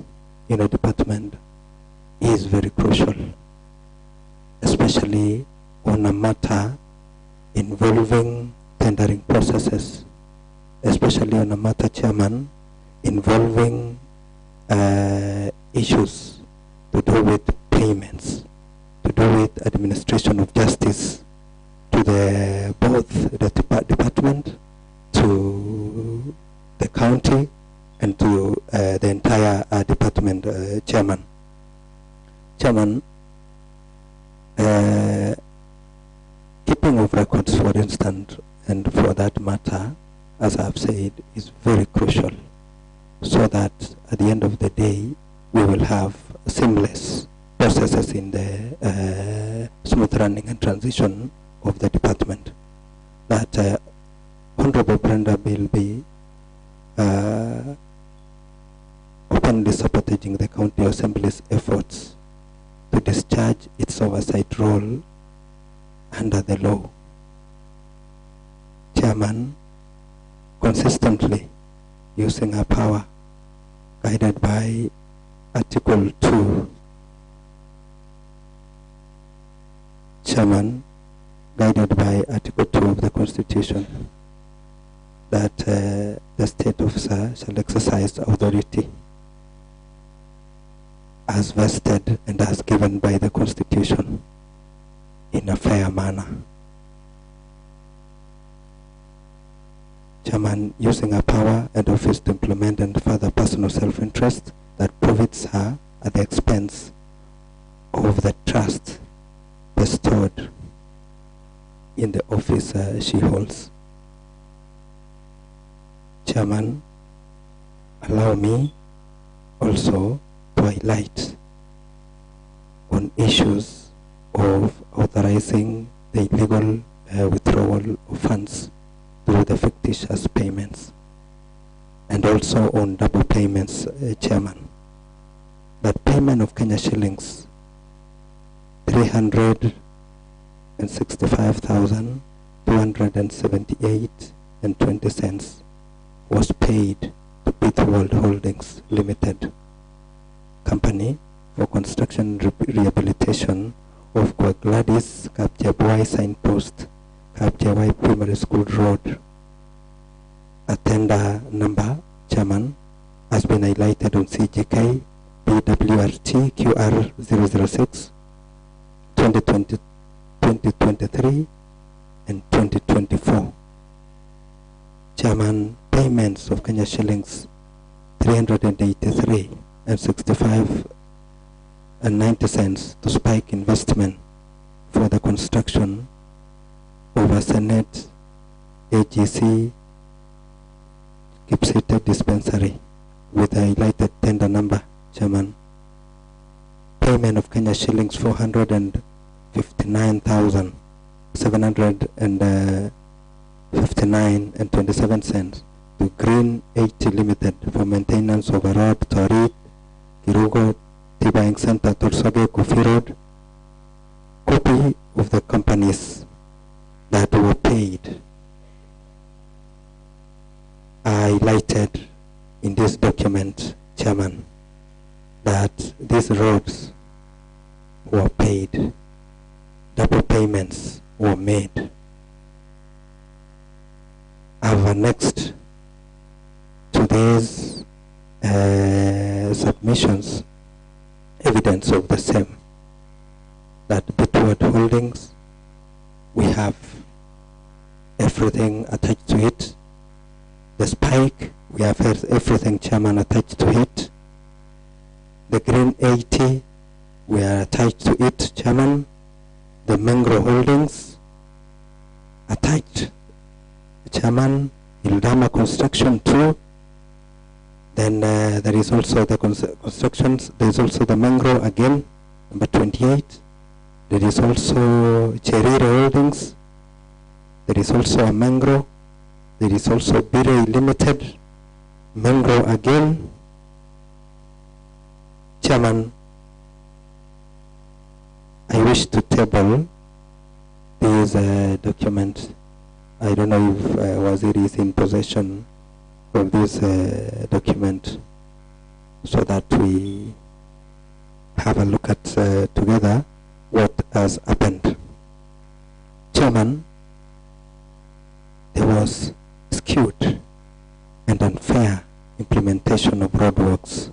in a department is very crucial, especially on a matter involving tendering processes, especially on a matter, Chairman, involving issues to do with payments, to do with administration of justice to the both the department, to the county, and to the entire department. Chairman, keeping of records, for instance, and for that matter, as I've said, is very crucial, so that at the end of the day we will have seamless processes in the smooth running and transition of the department. That Honorable Brenda Bilby openly supporting the County Assembly's efforts to discharge its oversight role under the law. Chairman, consistently using her power, guided by Article 2. Chairman, guided by Article 2 of the Constitution, that the state officer shall exercise authority as vested and as given by the Constitution in a fair manner. Chairman, using her power and office to implement and further personal self-interest that profits her at the expense of the trust bestowed in the office she holds. Chairman, allow me also to highlight on issues of authorizing the illegal withdrawal of funds through the fictitious payments, and also on double payments, Chairman. That payment of Kenya shillings 365,278.20 was paid to World Holdings Limited Company for construction rehabilitation of Kwa Gladys Kapjabwai signpost, Kapjabwai Primary School Road. A tender number, Chairman, has been highlighted on CGK BWRT QR 006 2023 and 2024. Chairman, payments of Kenya shillings 383.65 to Spike Investment for the construction of a Senate AGC Kipsite dispensary with a highlighted tender number, Chairman. Payment of Kenya shillings 459,759.27 to Green 80 Limited for maintenance of a road Torit, Kirugo, Tibaing Center, Torsoge, Kofi Road. Copy of the company's that were paid are highlighted in this document, Chairman, that these roads were paid, double payments were made. I've annexed to these submissions evidence of the same, that Bitward Holdings, we have everything attached to it. The Spike, we have everything, Chairman, attached to it. The Green 80, we are attached to it, Chairman. The Mangro Holdings, attached, Chairman. Ildama Construction too. Then there is also the constructions, there is also the Mangro again, number 28. There is also Cherire Holdings. There is also a Mangro. There is also Bire Limited, Mangro again. Chairman, I wish to table these documents. I don't know if Waziri is in possession of this document, so that we have a look at together what has happened. Chairman, there was skewed and unfair implementation of roadworks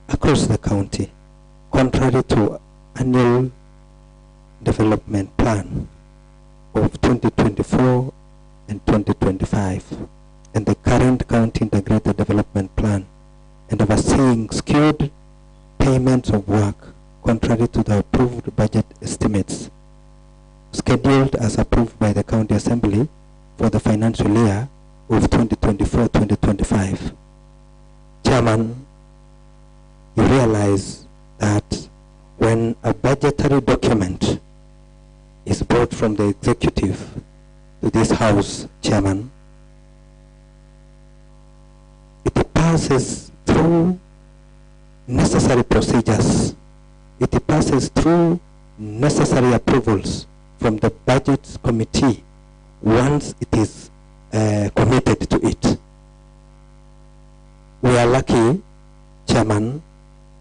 across the county, contrary to annual development plan of 2024 and 2025 and the current county integrated development plan, and overseeing skewed payments of work contrary to the approved budget estimates scheduled as approved by the county assembly for the financial year of 2024-2025. Chairman, you realize that when a budgetary document is brought from the executive to this house, Chairman, it passes through necessary procedures. It passes through necessary approvals from the budget committee once it is committed to it. We are lucky, Chairman,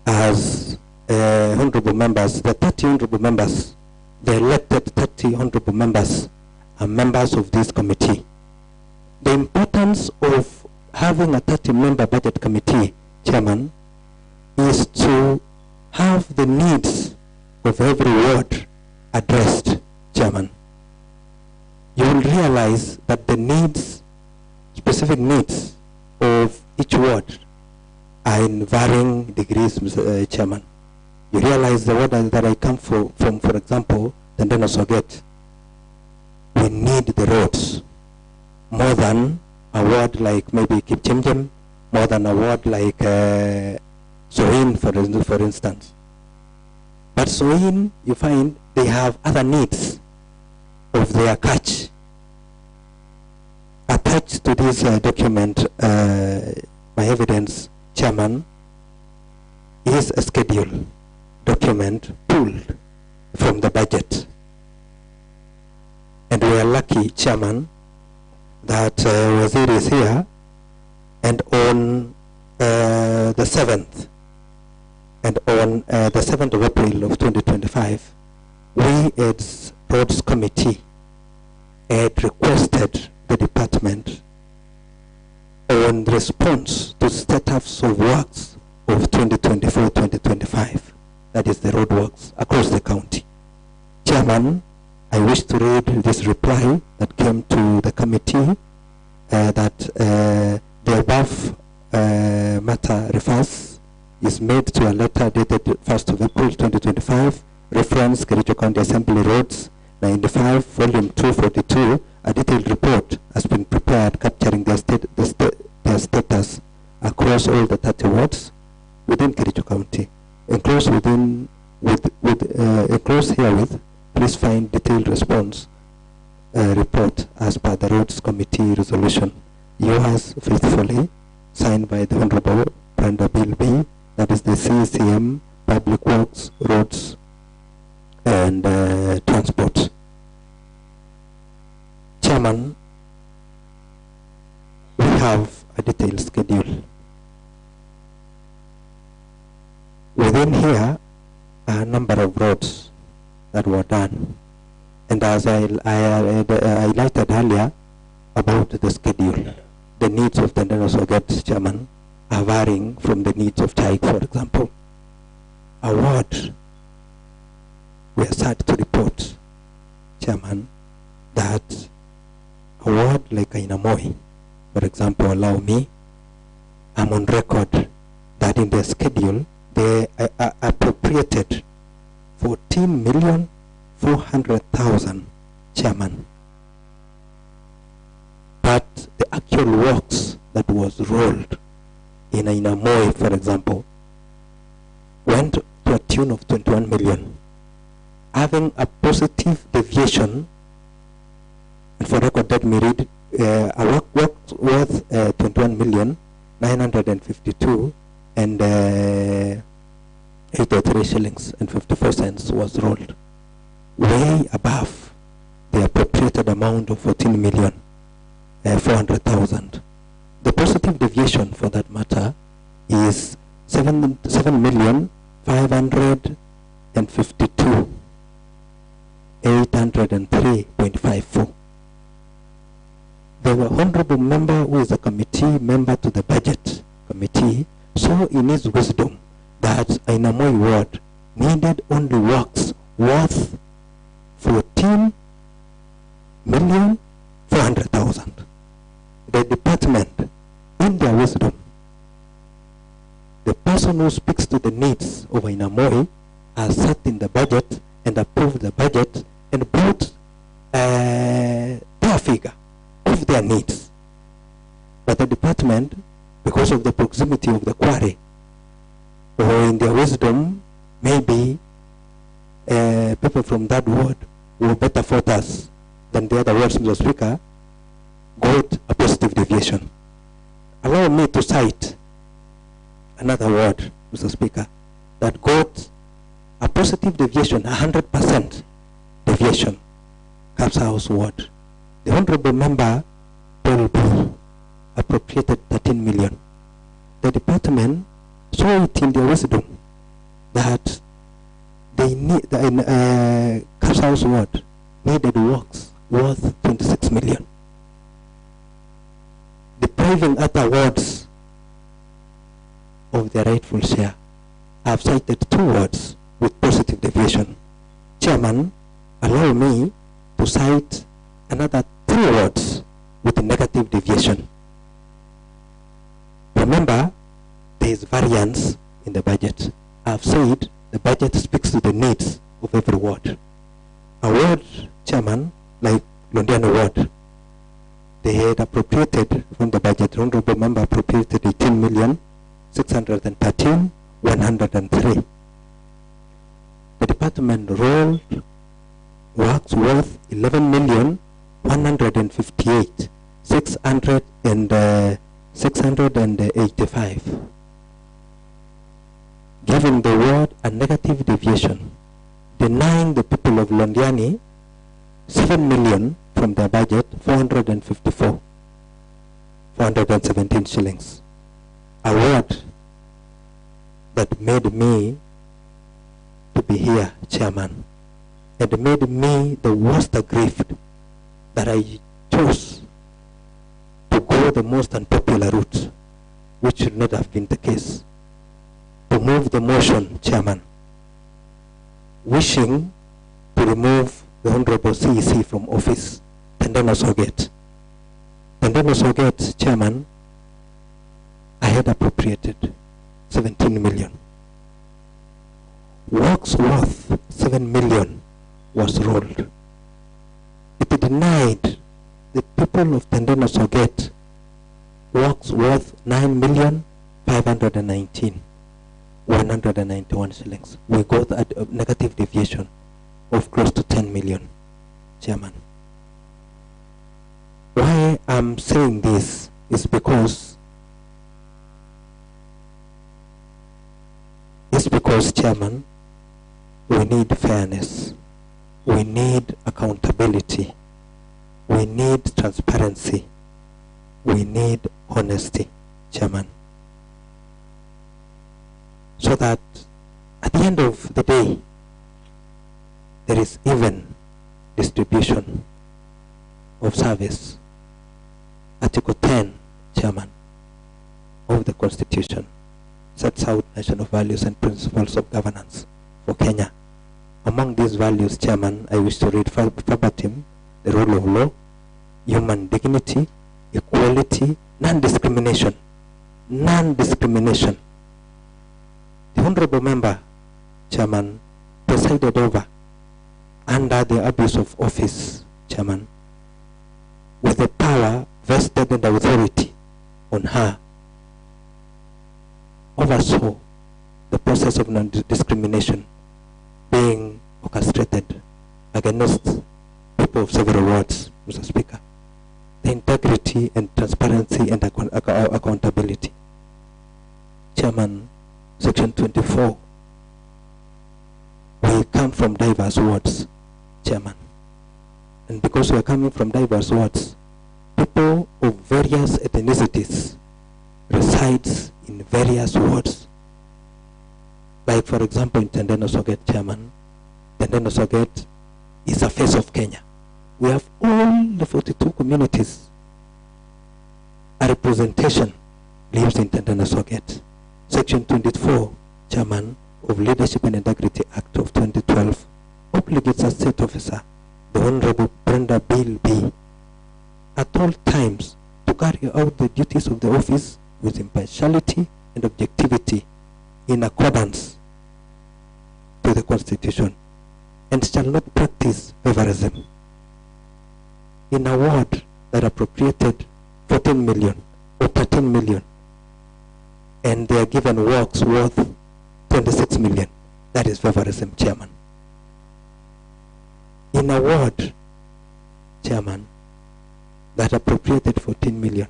as honorable members, the 30 honorable members, the elected 30 honorable members are members of this committee. The importance of having a 30-member budget committee, Chairman, is to have the needs of every ward addressed, Chairman. You will realize that the needs, specific needs of each ward are in varying degrees, Mr. Chairman. You realize the ward that I come from, for example, the Soget, we need the roads more than a ward like maybe Kipchimjim, more than a ward like Soin, for instance. But Soin, you find they have other needs of their catch. Attached to this document, my evidence, Chairman, is a schedule document pulled from the budget. And we are lucky, Chairman, that Waziri is here, and on the 7th, and on the 7th of April of 2025, we as Roads Committee had requested the department on response to status of works of 2024-2025, that is the road works across the county. Chairman, I wish to read this reply that came to the committee that the above matter refers is made to a letter dated 1st of April 2025, reference Kericho County Assembly Roads 95, volume 242. A detailed report has been prepared capturing their status across all the 30 wards within Kericho County. Enclosed enclosed herewith, please find detailed response report as per the Roads Committee resolution. Yours faithfully, signed by the Honorable Brenda Bilby, that is the CECM, Public Works, Roads, and Transport. Chairman, we have a detailed schedule. Within here are a number of roads that were done. And as I highlighted earlier about the schedule, the needs of the Soget Chairman are varying from the needs of Chaik, for example. A ward, we are sad to report, Chairman, that a ward like Ainamoi, for example, allow me, I'm on record that in their schedule, they appropriated 14,400,000, Chairman. But the actual works that was rolled in Ainamoi, for example, went to a tune of 21 million, having a positive deviation. And for record, let me read, a work worth 21,952,000 and 83 shillings and 54 cents was rolled, way above the appropriated amount of 14,400,000. The positive deviation for that matter is 7,552,803.54. The honorable member, who is a committee member to the budget committee, saw in his wisdom that Ainamoi ward needed only works worth 14,400,000. The department, in their wisdom, the person who speaks to the needs of Ainamoi has sat in the budget and approved the budget and brought their figure of their needs. But the department, because of the proximity of the quarry, or in their wisdom, maybe people from that ward were better voters than the other wards, Mr. Speaker, got a positive deviation. Allow me to cite another ward, Mr. Speaker, that got a positive deviation, 100% deviation, Caps House ward. The honorable member, Paul Bull, appropriated 13 million. The department saw it in their wisdom that they need the Caps House ward needed works worth 26 million. Depriving other wards of their rightful share. I have cited 2 wards with positive deviation. Chairman, allow me to cite another 3 wards with a negative deviation. Remember, there is variance in the budget. I have said the budget speaks to the needs of every ward. A ward, Chairman, like Londiano ward, they had appropriated from the budget, the honorable member appropriated 18,613,103. The department rolled works worth 11,158,685, giving the ward a negative deviation, denying the people of Londiani 7 million from their budget, 417 shillings. A word that made me to be here, Chairman, and made me the worst aggrieved that I chose to go the most unpopular route, which should not have been the case. To move the motion, Chairman, wishing to remove the Honorable CEC from office, Tendeno Soget. Tendeno Soget, Chairman, I had appropriated 17 million. Works worth 7 million was rolled. It denied the people of Tendeno Soget works worth 9,519,191 shillings. We got a negative deviation of close to 10 million, Chairman. Why I'm saying this is because Chairman, we need fairness. We need accountability. we need transparency. We need honesty, Chairman. So that at the end of the day, there is even distribution of service. Article 10, Chairman, of the Constitution sets out national values and principles of governance for Kenya. Among these values, Chairman, I wish to read verbatim the rule of law, human dignity, equality, non-discrimination. Non-discrimination. The Honorable Member, Chairman, presided over under the abuse of office, Chairman, with the power vested in the authority on her, oversaw the process of non-discrimination being orchestrated against people of several wards, Mr. Speaker. The integrity and transparency and accountability. Chairman, Section 24. We come from diverse wards, Chairman. And because we are coming from diverse wards, people of various ethnicities resides in various wards. Like, for example, in Tendeno Soget, Chairman, Tendeno Soget is a face of Kenya. We have all the 42 communities. A representation lives in Tendeno Soget. Section 24, Chairman, of Leadership and Integrity Act of 2012 obligates a state officer, the Honorable Brenda Bill B, at all times to carry out the duties of the office with impartiality and objectivity in accordance to the Constitution, and shall not practice favorism. In a ward that appropriated 14 million or 13 million, and they are given works worth 26 million, that is favorism, Chairman. In a ward, Chairman, that appropriated 14 million,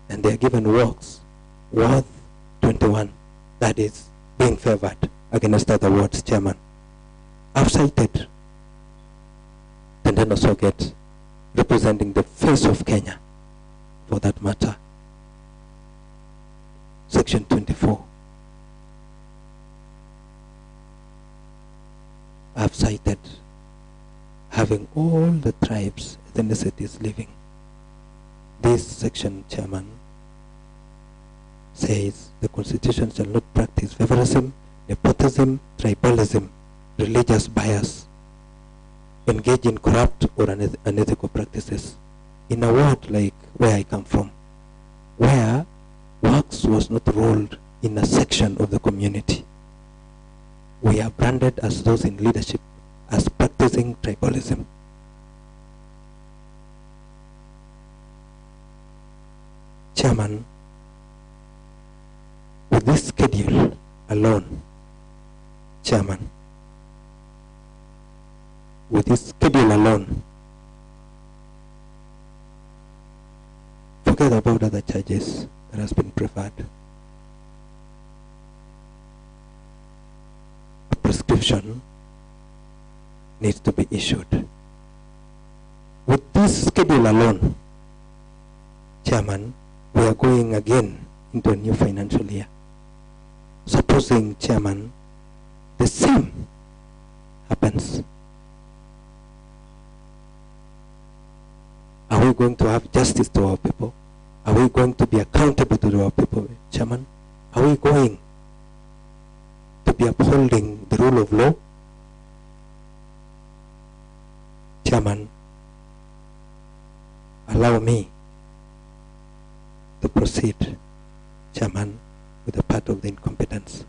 and they are given works worth 21, that is being favored against other wards, Chairman. I've cited Tendeno Soget representing the face of Kenya for that matter. Section 24. I've cited having all the tribes, ethnicities living. This section, Chairman, says the Constitution shall not practice favorism, nepotism, tribalism, religious bias, engage in corrupt or unethical practices. In a ward like where I come from, where works was not rolled in a section of the community, we are branded as those in leadership as practicing tribalism. Chairman, with this schedule alone, Chairman, with this schedule alone, forget about other charges that has been preferred. A prescription needs to be issued. With this schedule alone, Chairman, we are going again into a new financial year. Supposing, Chairman, the same happens, are we going to have justice to our people? Are we going to be accountable to our people, Chairman? Are we going to be upholding the rule of law? Chairman, allow me to proceed, Chairman, with a part of the incompetence.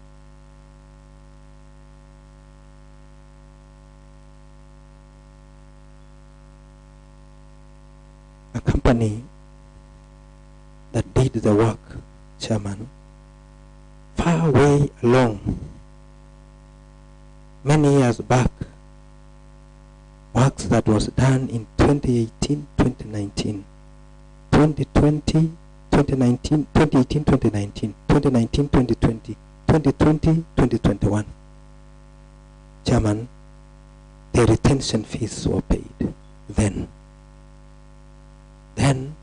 A company that did the work, Chairman, far way along, many years back, works that was done in 2018, 2019, 2020, 2019, 2018, 2019, 2019, 2020, 2020, 2021. Chairman, the retention fees were paid. then. Then,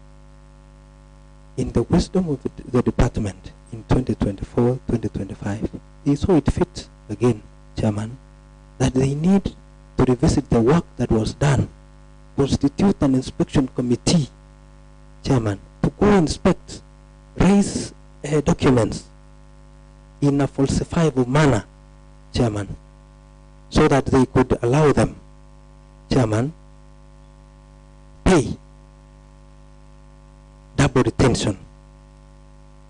in the wisdom of the department in 2024, 2025, they saw it fit again, Chairman, that they need to revisit the work that was done, constitute an inspection committee, Chairman, to go inspect, raise documents in a falsifiable manner, Chairman, so that they could allow them, Chairman, pay double retention.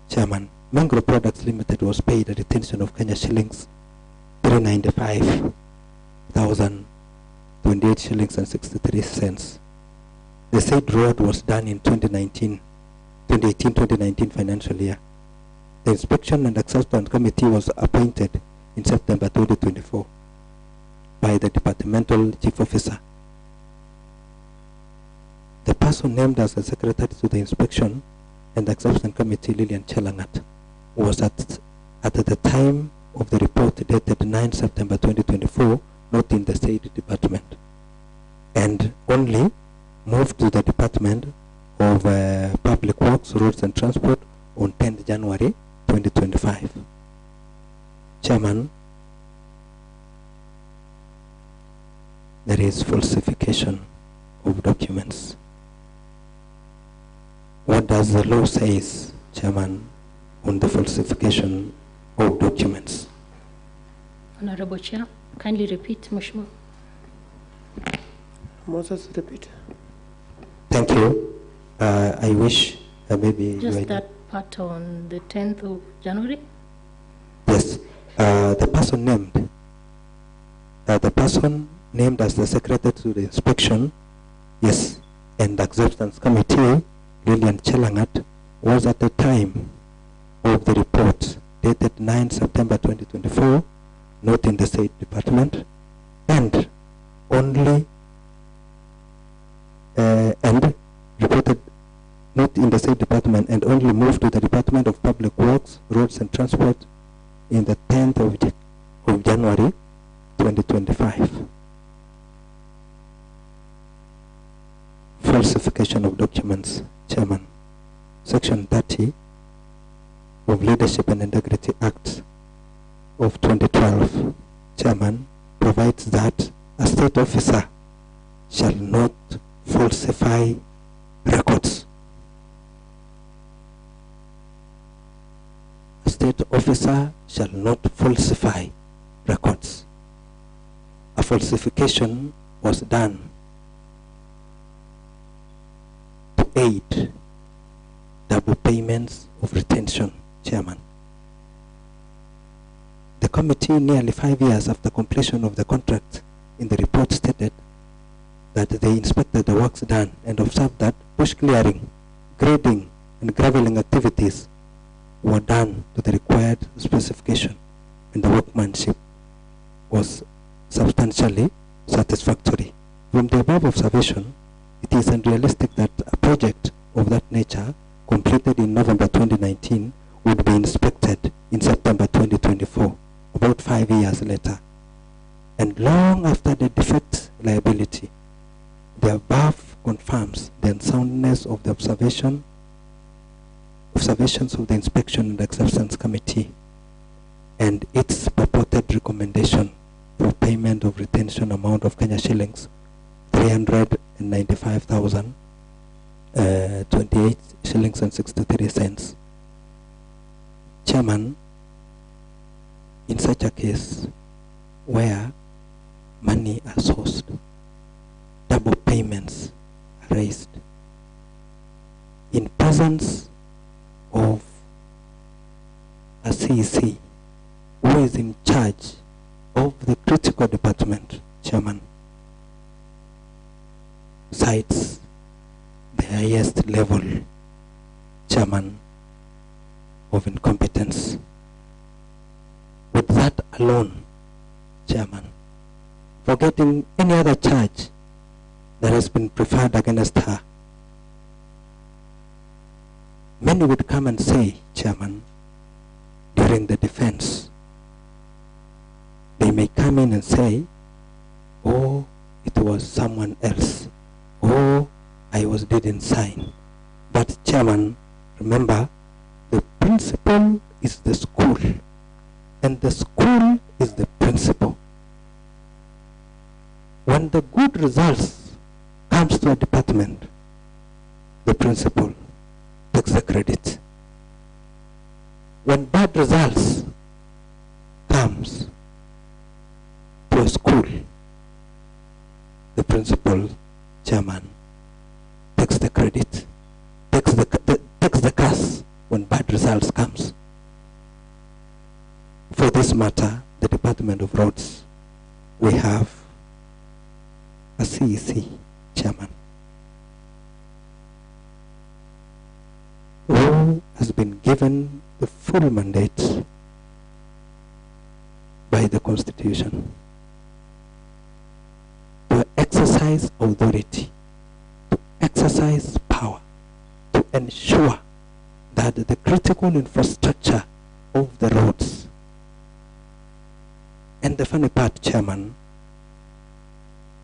Chairman, Mangrove Products Limited was paid a retention of Kenya shillings 395,028 shillings and 63 cents. The said road was done in 2018-2019 financial year. The inspection and acceptance committee was appointed in September 2024 by the departmental chief officer. The person named as the secretary to the inspection and acceptance committee, Lillian Chelangat, was at the time of the report dated 9 September 2024, not in the said department, and only moved to the Department of Public Works, Roads and Transport on 10th January 2025. Chairman, there is falsification of documents. What does the law say, Chairman, on the falsification of documents? Honorable Chair, kindly repeat, Mheshimiwa. Moses, repeat. Thank you. I wish maybe... Just that part on the 10th of January? Yes. The person named as the secretary to the inspection, yes, and acceptance committee, Lillian Chelangat, was at the time of the report dated 9 September 2024, not in the said department, and only and reported not in the said department, and only moved to the Department of Public Works, Roads and Transport in the 10th of January 2025. Falsification of documents, Chairman. Section 30 of Leadership and Integrity Act of 2012, Chairman, provides that a state officer shall not falsify records. A state officer shall not falsify records. A falsification was done to aid double payments of retention, Chairman. The committee, nearly 5 years after completion of the contract, in the report stated that they inspected the works done and observed that bush clearing, grading, and graveling activities were done to the required specification, and the workmanship was substantially satisfactory. From the above observation, it is unrealistic that a project of that nature, completed in November 2019, would be inspected in September 2024, about 5 years later, and long after the defect liability. The above confirms the unsoundness of the observations of the Inspection and Acceptance Committee and its purported recommendation for payment of retention amount of Kenya shillings 395,028 shillings and 63 cents. Chairman, in such a case where money are sourced, double payments are raised in presence of a CEC who is in charge of the critical department, Chairman, cites the highest level, Chairman, of incompetence. With that alone, Chairman, forgetting any other charge that has been preferred against her, many would come and say, Chairman, during the defense, they may come in and say, oh, it was someone else, didn't sign. But Chairman, remember, the principal is the school, and the school is the principal. When the good results comes to a department, the principal takes the credit. When bad results comes to a school, the principal, chairman, takes the credit, takes the curse when bad results comes. For this matter, the Department of Roads, we have a CEC chairman who has been given the full mandate by the Constitution to exercise authority, to exercise power, to ensure that the critical infrastructure of the roads. And the funny part, Chairman,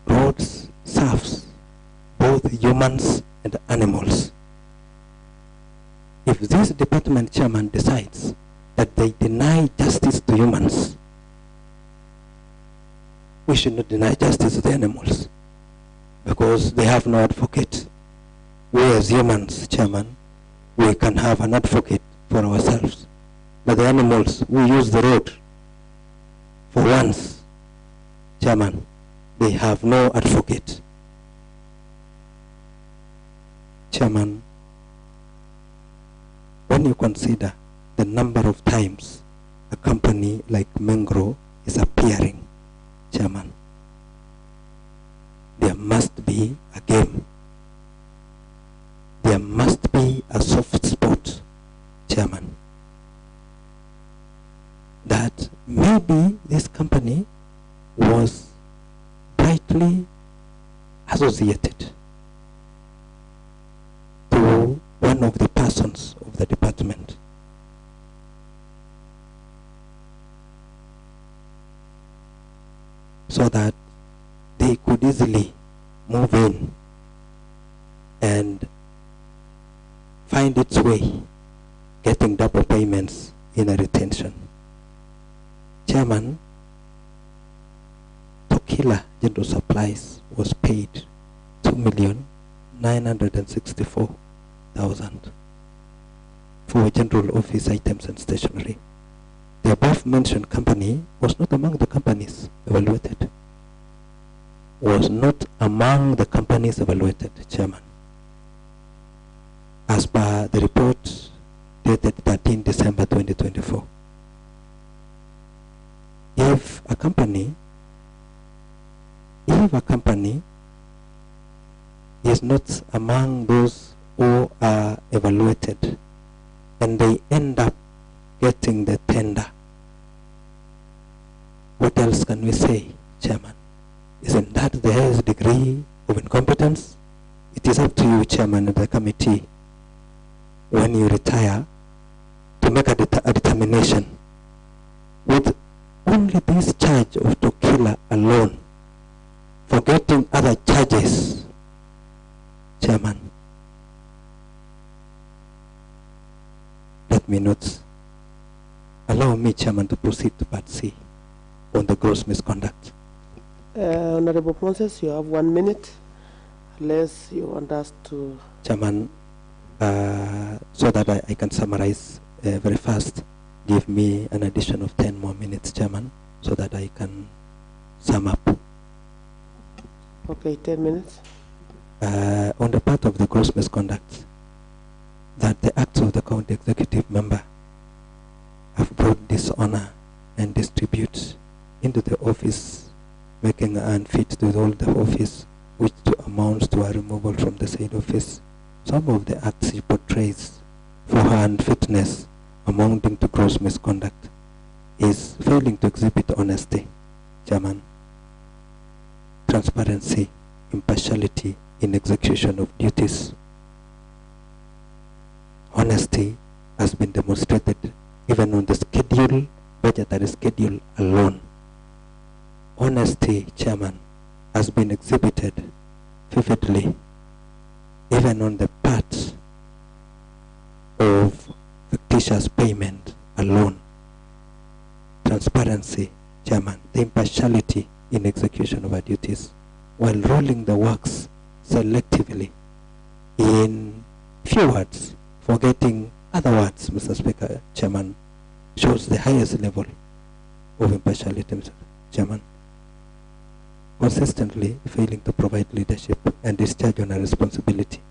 roads serves both humans and animals. If this department chairman decides that they deny justice to humans, we should not deny justice to the animals, because they have no advocate. We as humans, Chairman, we can have an advocate for ourselves. But the animals, we use the road. For once, Chairman, they have no advocate. Chairman, when you consider the number of times a company like Mengro is appearing, Chairman, there must be a game. There must be a soft spot, Chairman, that maybe this company was brightly associated to one of the persons of the department. So that they could easily move in and find its way getting double payments in a retention. Chairman, Tokila General Supplies was paid 2,964,000 for general office items and stationery. The above mentioned company was not among the companies evaluated. Was not among the companies evaluated, Chairman. As per the report dated 13 December 2024. If a company is not among those who are evaluated and they end up getting the tender, what else can we say, Chairman? Isn't that the highest degree of incompetence? It is up to you, Chairman of the committee, when you retire, to make a determination with only this charge of Tokila alone, forgetting other charges, Chairman. Let me not allow me, Chairman, to proceed to Part C on the gross misconduct. Honorable Moses, you have 1 minute, unless you want us to... Chairman, so that I can summarize very fast, give me an addition of 10 more minutes, Chairman, so that I can sum up. Okay, 10 minutes. On the part of the gross misconduct, that the acts of the county executive member have brought dishonor and disrepute into the office, making her unfit to hold the office, which amounts to a removal from the said office. Some of the acts she portrays for her unfitness, amounting to gross misconduct, is failing to exhibit honesty, Chairman, transparency, impartiality in execution of duties. Honesty has been demonstrated even on the schedule, budgetary schedule alone. Honesty, Chairman, has been exhibited vividly even on the part of fictitious payment alone. Transparency, Chairman, the impartiality in execution of our duties, while rolling the works selectively in few words, forgetting other words, Mr. Speaker, Chairman, shows the highest level of impartiality, Mr. Chairman. Consistently failing to provide leadership and discharge on a responsibility.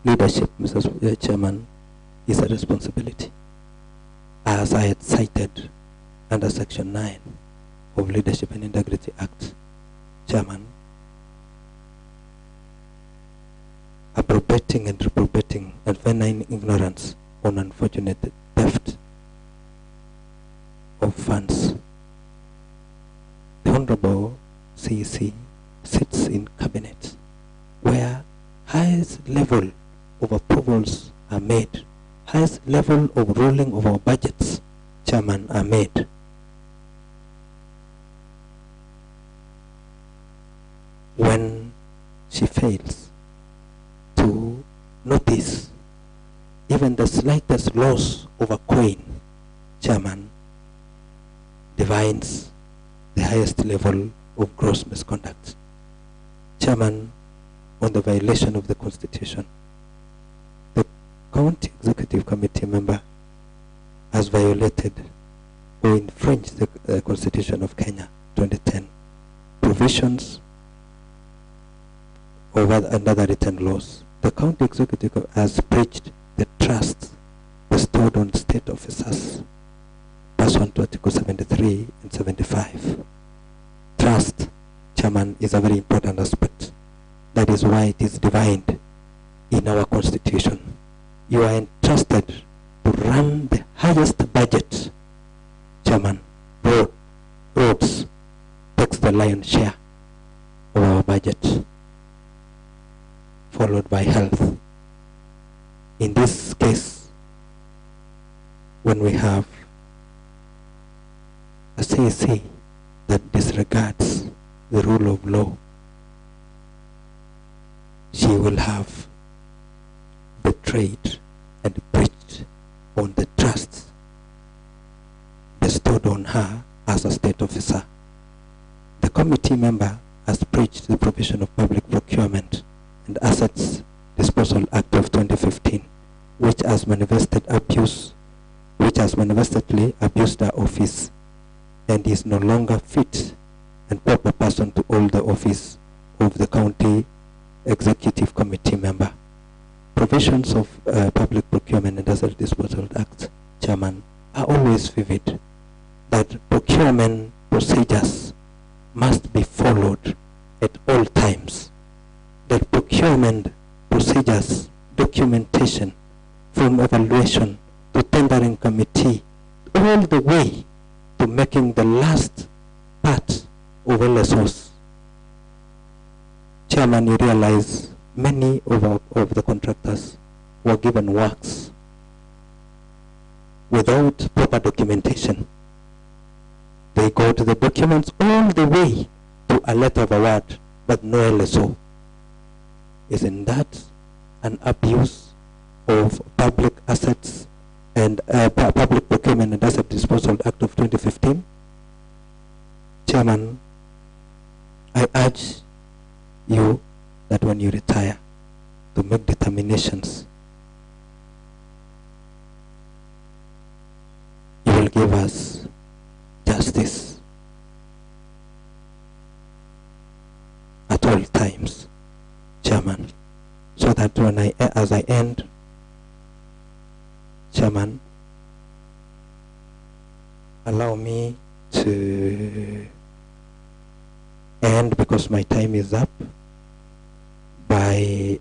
Leadership, Mr. Chairman, is a responsibility. As I had cited under Section 9 of Leadership and Integrity Act, Chairman, appropriating and reprobating and feigning ignorance on unfortunate theft of funds. The Honorable CEC sits in cabinet where highest level of approvals are made, highest level of rolling of our budgets, Chairman, are made. When she fails to notice even the slightest loss of a coin, Chairman, divines the highest level of gross misconduct. Chairman, on the violation of the Constitution, the County Executive Committee member has violated or infringed the Constitution of Kenya 2010, provisions of other written laws. The County Executive has breached the trust bestowed on state officers pursuant to Article 73 and 75. Trust, Chairman, is a very important aspect. That is why it is defined in our Constitution. You are entrusted to run the highest budget, Chairman. Roads takes the lion's share of our budget, followed by health. In this case, when we have a CEC that disregards the rule of law, she will have betrayed and breached on the trust bestowed on her as a state officer. The committee member has breached the provision of Public Procurement and Assets Disposal Act of 2015, which has manifestly abused her office and is no longer fit and proper person to hold the office of the County Executive Committee member. Provisions of Public Procurement and Asset Disposal Act, Chairman, are always vivid that procurement procedures must be followed at all times. That procurement procedures, documentation, from evaluation to tendering committee, all the way to making the last part of LSOs. Chairman, you realize many of the contractors were given works without proper documentation. They got the documents all the way to a letter of award, but no LSO. Isn't that an abuse of public assets and Public Procurement and Asset Disposal Act of 2015? Chairman, I urge you that when you retire, to make determinations, you will give us justice at all times, Chairman, so that as I end, Chairman, allow me to end, because my time is up, by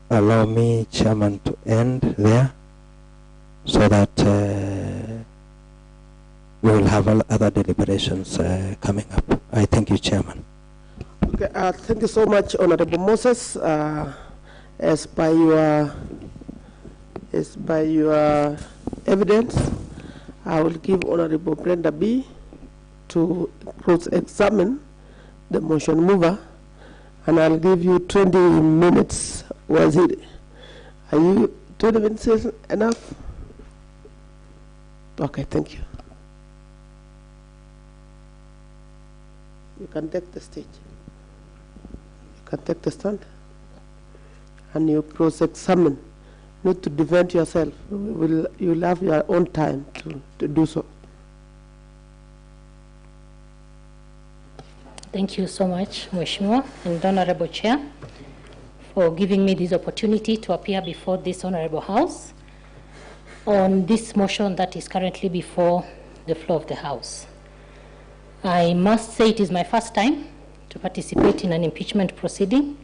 allow me, Chairman, to end there, so that we will have other deliberations coming up. I thank you, Chairman. Okay, thank you so much, Honorable Moses. As by your evidence, I will give Honorable Brenda B to cross-examine the motion mover, and I'll give you 20 minutes. Was it? Are you 20 minutes is enough? Okay, thank you. You can take the stage. You can take the stand. And you cross-examine, not to defend yourself. You'll have your own time to do so. Thank you so much, Mheshimiwa and Honorable Chair, for giving me this opportunity to appear before this Honorable House on this motion that is currently before the floor of the House. I must say it is my first time to participate in an impeachment proceeding,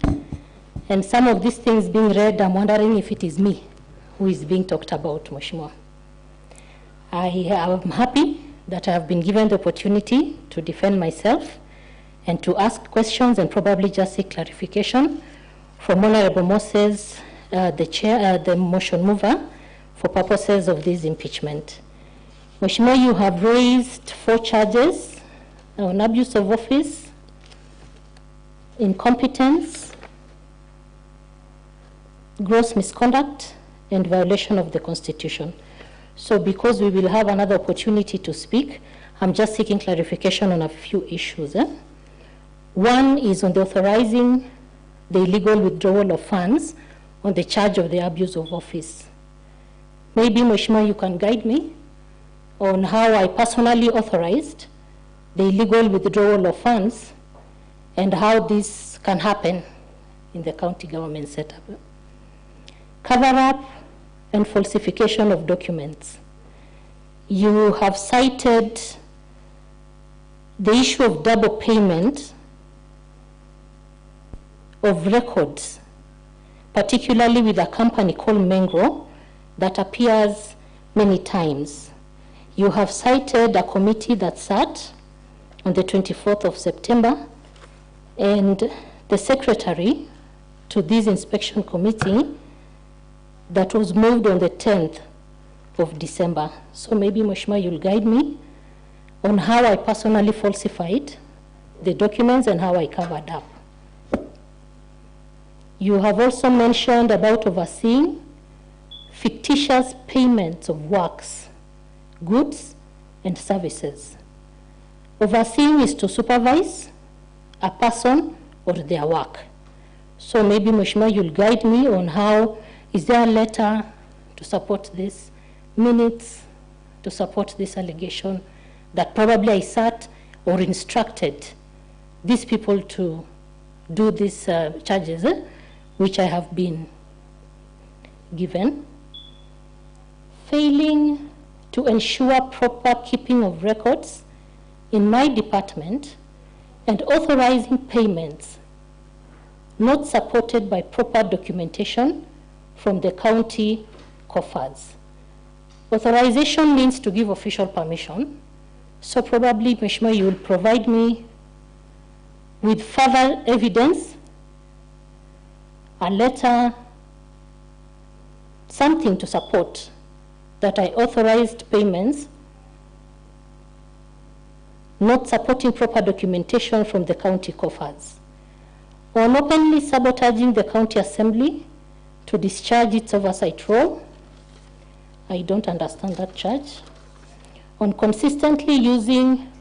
and some of these things being read, I'm wondering if it is me who is being talked about, Mheshimiwa. I am happy that I have been given the opportunity to defend myself and to ask questions and probably just seek clarification from Honorable Moses, the chair, the motion mover, for purposes of this impeachment. Mheshimiwa, you have raised 4 charges on abuse of office, incompetence, gross misconduct, and violation of the Constitution. So because we will have another opportunity to speak, I'm just seeking clarification on a few issues. One is on the authorizing the illegal withdrawal of funds on the charge of the abuse of office. Maybe, Mheshimiwa, you can guide me on how I personally authorized the illegal withdrawal of funds and how this can happen in the county government setup. Cover-up and falsification of documents. You have cited the issue of double payment of records, particularly with a company called Mengro that appears many times. You have cited a committee that sat on the 24th of September, and the secretary to this inspection committee that was moved on the 10th of December. So maybe, Mheshimiwa, you'll guide me on how I personally falsified the documents and how I covered up. You have also mentioned about overseeing fictitious payments of works, goods, and services. Overseeing is to supervise a person or their work. So maybe, Mheshimiwa, you'll guide me on how, is there a letter to support this, minutes to support this allegation that probably I sat or instructed these people to do these charges, which I have been given. Failing to ensure proper keeping of records in my department and authorizing payments not supported by proper documentation from the county coffers. Authorization means to give official permission. So probably, Mheshimiwa, you will provide me with further evidence, a letter, something to support that I authorized payments not supporting proper documentation from the county coffers. On openly sabotaging the county assembly to discharge its oversight role, I don't understand that charge. On consistently using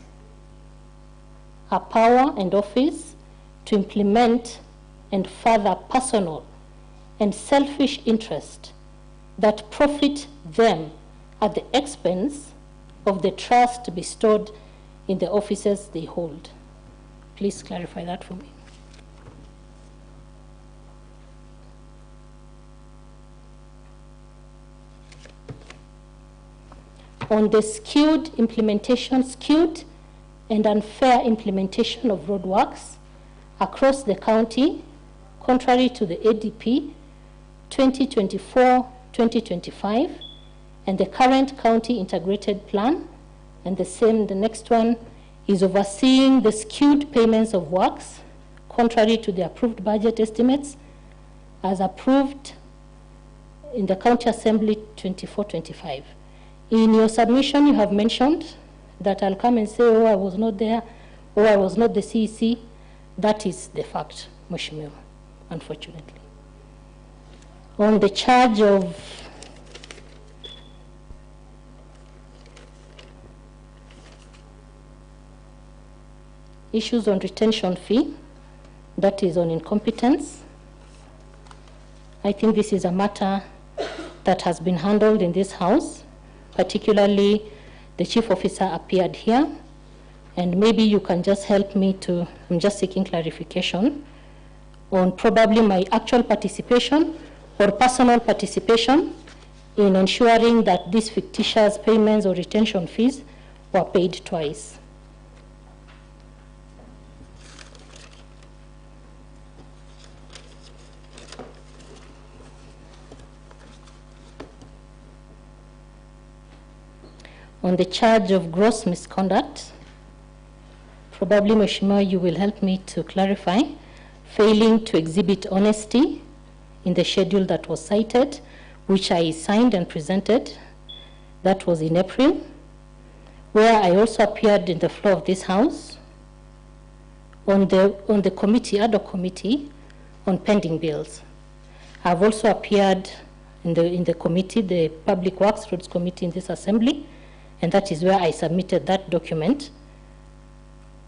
a power and office to implement and further personal and selfish interest that profit them at the expense of the trust bestowed in the offices they hold. Please clarify that for me. On the skewed and unfair implementation of roadworks across the county, contrary to the ADP 2024-2025 and the current county integrated plan, and the next one is overseeing the skewed payments of works contrary to the approved budget estimates as approved in the County Assembly 24-25. In your submission, you have mentioned that I'll come and say, oh, I was not there, or I was not the CEC. That is the fact, Mheshimiwa, unfortunately. On the charge of issues on retention fee, that is on incompetence, I think this is a matter that has been handled in this House, particularly the chief officer appeared here, and maybe you can just help me to, I'm just seeking clarification on probably my actual participation or personal participation in ensuring that these fictitious payments or retention fees were paid twice. On the charge of gross misconduct, probably, Mheshimiwa, you will help me to clarify, failing to exhibit honesty in the schedule that was cited, which I signed and presented. That was in April, where I also appeared in the floor of this House on the committee, ad hoc committee, on pending bills. I've also appeared in the committee, the Public Works Roads Committee in this Assembly, and that is where I submitted that document.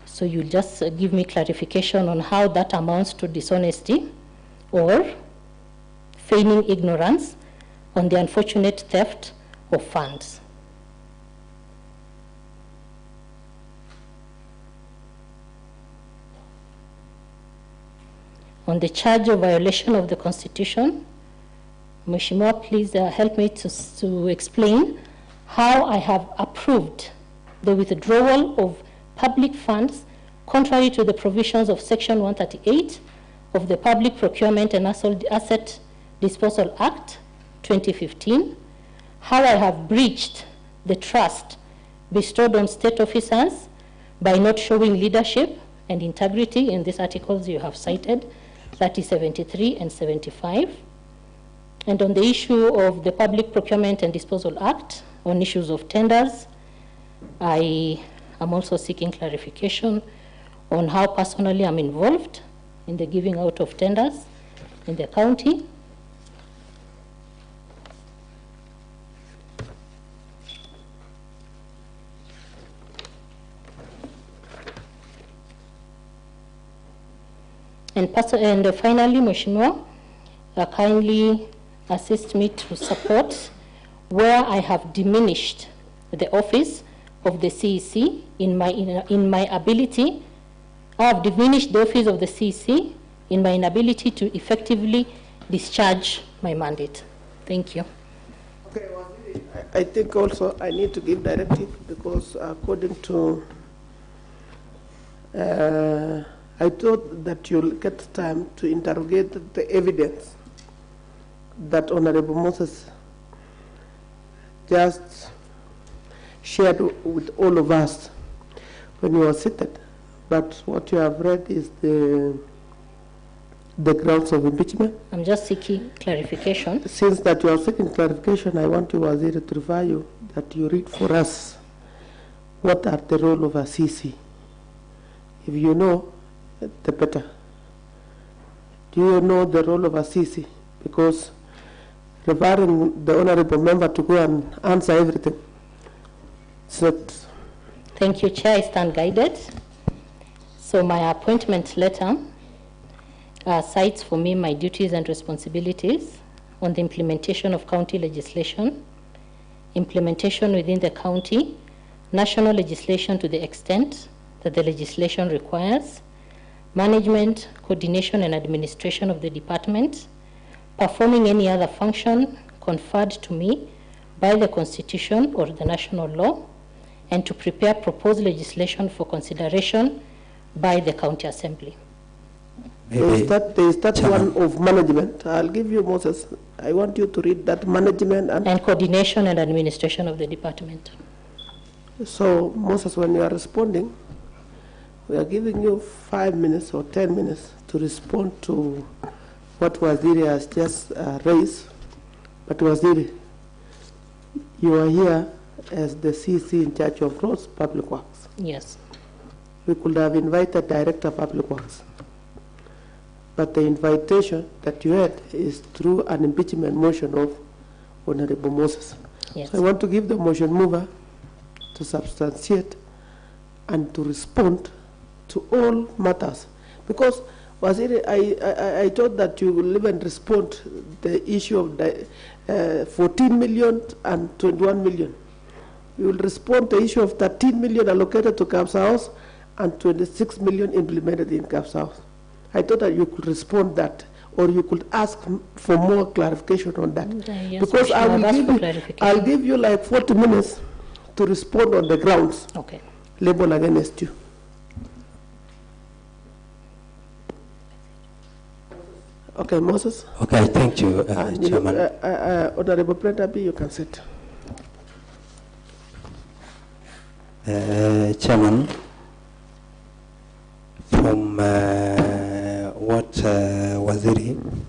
So you just give me clarification on how that amounts to dishonesty or feigning ignorance on the unfortunate theft of funds. On the charge of violation of the Constitution, Mheshimiwa, please help me to explain how I have approved the withdrawal of public funds contrary to the provisions of Section 138 of the Public Procurement and Asset Disposal Act 2015, how I have breached the trust bestowed on state officers by not showing leadership and integrity in these articles you have cited, that is 73 and 75. And on the issue of the Public Procurement and Disposal Act, on issues of tenders, I am also seeking clarification on how personally I'm involved in the giving out of tenders in the county. And finally, Mheshimiwa, kindly assist me to support where I have diminished the office of the CEC in my ability. I have diminished the office of the CEC in my inability to effectively discharge my mandate. Thank you. Okay, I think also I need to give directive because according to, I thought that you'll get time to interrogate the evidence that Honorable Moses just shared with all of us when you were seated. But what you have read is the grounds of impeachment. I'm just seeking clarification. Since that you are seeking clarification, I want you, Waziri, to refer you that you read for us what are the role of a CC. If you know, the better. Do you know the role of a CC? Because referring the honorable member to go and answer everything. Thank you, Chair. I stand guided. So my appointment letter cites for me my duties and responsibilities on the implementation of county legislation, implementation within the county, national legislation to the extent that the legislation requires, management, coordination, and administration of the department, performing any other function conferred to me by the Constitution or the national law, and to prepare proposed legislation for consideration by the County Assembly. There is that one of management. I'll give you, Moses. I want you to read that management and coordination and administration of the department. So, Moses, when you are responding, we are giving you 5 minutes or 10 minutes to respond to what Waziri has just raised. But Waziri, you are here as the CEC in charge of roads, public works. Yes. We could have invited Director of Public Works. but the invitation that you had is through an impeachment motion of Honorable Moses. Yes. So I want to give the motion mover to substantiate and to respond to all matters. Because I thought that you will even respond the issue of the 14 million and 21 million. You will respond the issue of 13 million allocated to CAPS House and 26 million implemented in CAPS House. I thought that you could respond that, or you could ask for more clarification on that. Yes, because I'll give you like 40 minutes to respond on the grounds labeled against you. Okay, Moses. Okay, thank you, Chairman. Honorable Prendabi, you can sit. Chairman, from what Waziri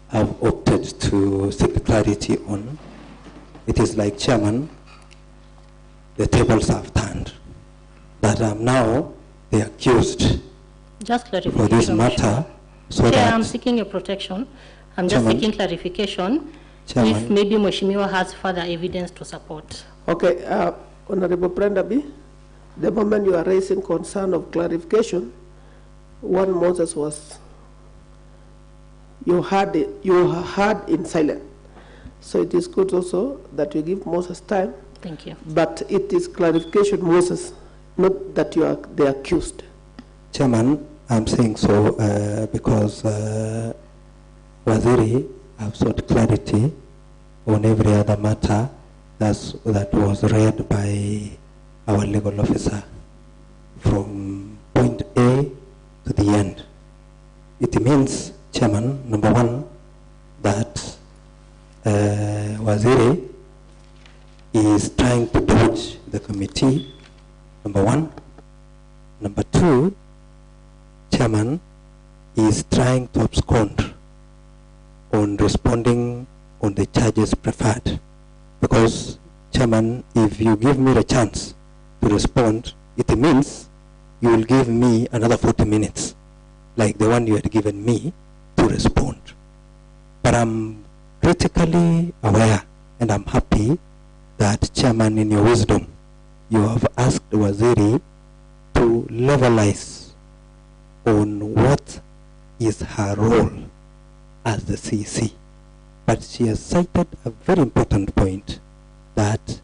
have opted to seek clarity on, it is like, Chairman, the tables have turned. That I'm now the accused just clarification for this matter. So Chair, that I'm seeking your protection. I'm just Chairman, seeking clarification Chairman, if maybe Mheshimiwa has further evidence to support. Okay, Honorable Prendabi, the moment you are raising concern of clarification, one Moses was, you heard in silence. So it is good also that you give Moses time. Thank you. But it is clarification, Moses, not that you are the accused. Chairman, I'm saying so because Waziri have sought clarity on every other matter that was read by our legal officer from point A to the end. It means, Chairman, number one, that Waziri is trying to dodge the committee, number one. Number two, Chairman is trying to abscond on responding on the charges preferred. Because, Chairman, if you give me the chance to respond, it means you will give me another 40 minutes, like the one you had given me to respond. But I'm critically aware, and I'm happy that, Chairman, in your wisdom, you have asked Waziri to levelize on what is her role as the CEC. But she has cited a very important point, that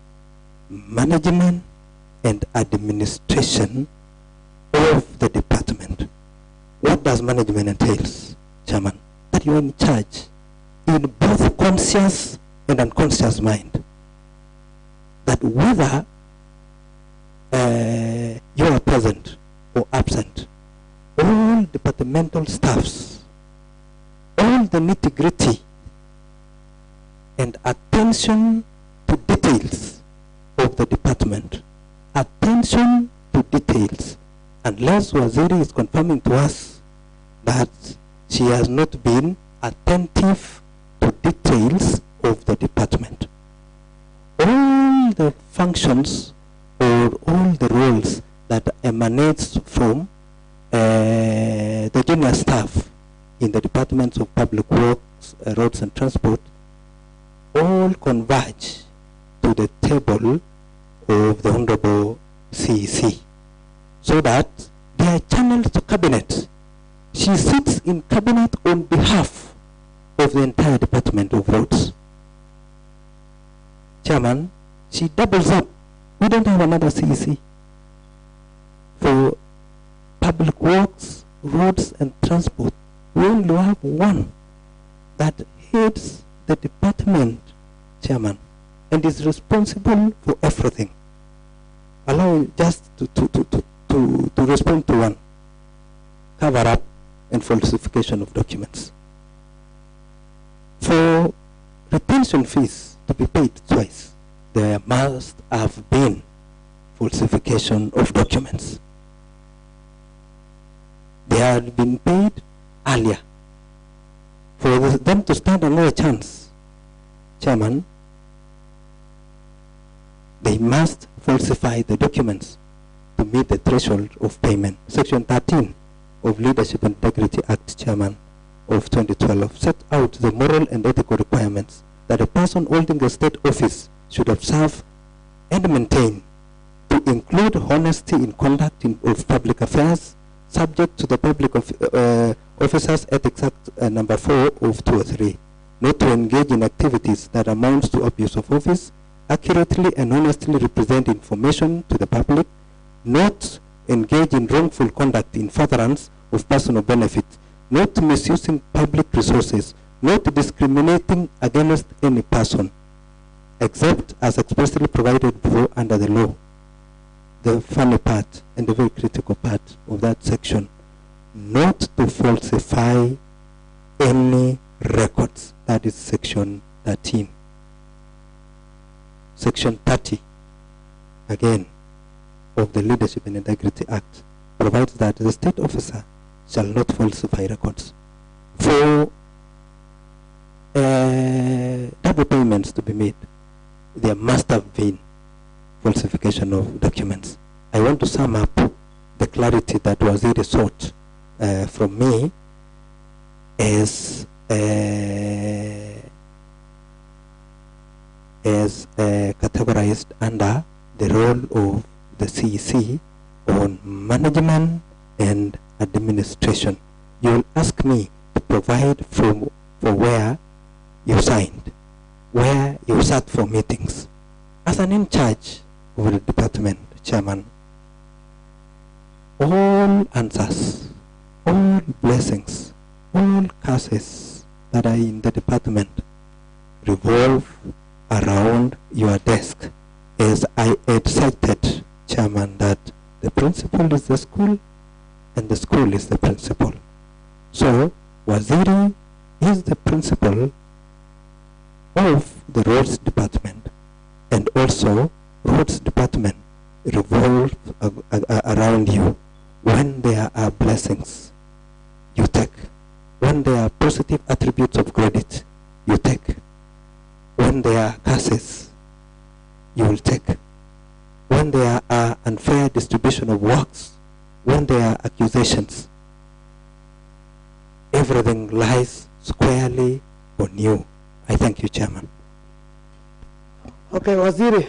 management and administration of the department. What does management entails, Chairman? That you are in charge in both conscious and unconscious mind. That whether you are present or absent, all departmental staffs, all the nitty-gritty and attention to details of the department, attention to details, unless Waziri is confirming to us that she has not been attentive to details of the department. All the functions or all the roles that emanates from the junior staff in the departments of public works, roads and transport, all converge to the table of the Honorable CEC, so that they are channeled to cabinet. She sits in cabinet on behalf of the entire department of roads. Chairman, she doubles up. We don't have another CEC for public works, roads and transport. We only have one that heads the department, Chairman, and is responsible for everything. Allow me just to respond to one: cover up and falsification of documents. For retention fees to be paid twice, there must have been falsification of documents. They had been paid earlier. For them to stand another chance, Chairman, they must falsify the documents to meet the threshold of payment. Section 13 of Leadership and Integrity Act, Chairman, of 2012, set out the moral and ethical requirements that a person holding a state office should observe and maintain, to include honesty in conduct of public affairs, subject to the Public Officers Ethics Act number 4 of 2003, not to engage in activities that amount to abuse of office, accurately and honestly represent information to the public, not engage in wrongful conduct in furtherance of personal benefit, not misusing public resources, not discriminating against any person, except as expressly provided for under the law. The funny part and the very critical part of that section, not to falsify any records. That is section 13. Section 30, again, of the Leadership and Integrity Act provides that the state officer shall not falsify records. For double payments to be made, there must have been falsification of documents. I want to sum up the clarity that was really sought from me as categorized under the role of the CEC on management and administration. You will ask me to provide for where you signed, where you sat for meetings. As an in charge of the department, Chairman, all answers, all blessings, all curses that are in the department revolve around your desk. As I had cited, Chairman, that the principal is the school and the school is the principal. So Waziri is the principal of the roads department, and also roads department revolve around you. When there are blessings, you take. When there are positive attributes of credit, you take. When there are curses, you will take. When there are unfair distribution of works, when there are accusations, everything lies squarely on you. I thank you, Chairman. Okay, Waziri,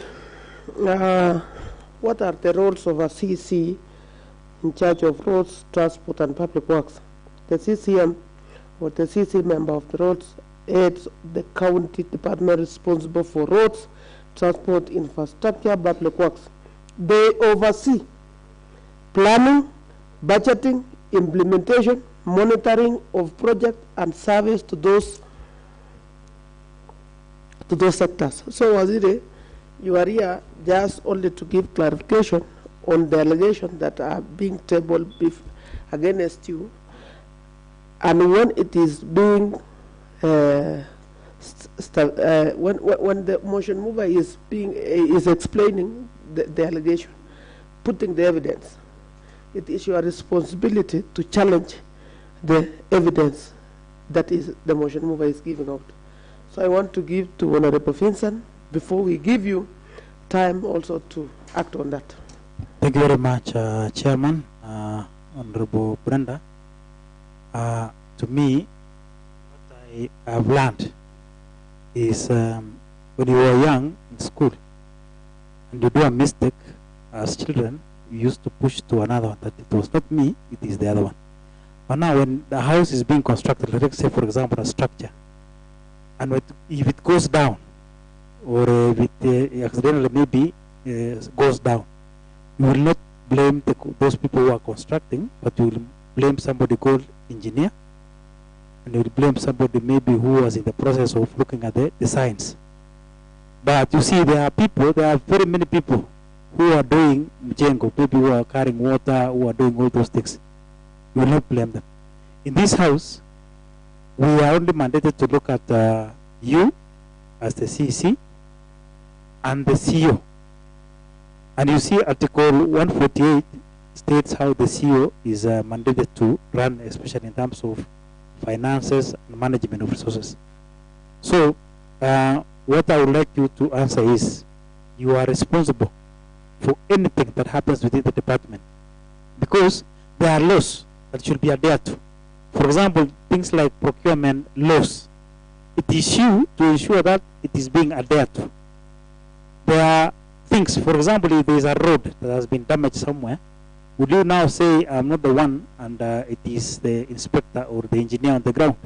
what are the roles of a CEC in charge of roads, transport, and public works? The CCM, or the CEC member of the roads, aids the county department responsible for roads, transport, infrastructure, public works. They oversee planning, budgeting, implementation, monitoring of projects, and service to those sectors. So, Waziri, you are here just only to give clarification on the allegations that are being tabled against you, and when it is being when the motion mover is explaining the allegation, putting the evidence, it is your responsibility to challenge the evidence that is the motion mover is giving out. So I want to give to Honorable Vincent before we give you time also to act on that. Thank you very much, Chairman, Honorable Brenda. To me, what I have learned is when you were young in school and you do a mistake, as children, you used to push to another one, that it was not me, it is the other one. But now when the house is being constructed, let's say for example a structure, and if it goes down, or if it accidentally maybe goes down, you will not blame those people who are constructing, but you will blame somebody called engineer, and you will blame somebody maybe who was in the process of looking at the designs. But you see, there are very many people who are doing mjengo, people who are carrying water, who are doing all those things. You will not blame them. In this house, we are only mandated to look at you as the CEC and the CEO. And you see Article 148 states how the CEO is mandated to run, especially in terms of finances and management of resources. So what I would like you to answer is, you are responsible for anything that happens within the department, because there are laws that should be adhered to. For example, things like procurement laws. It is you to ensure that it is being adhered to. There are things, for example, if there is a road that has been damaged somewhere, would you now say, I'm not the one and it is the inspector or the engineer on the ground?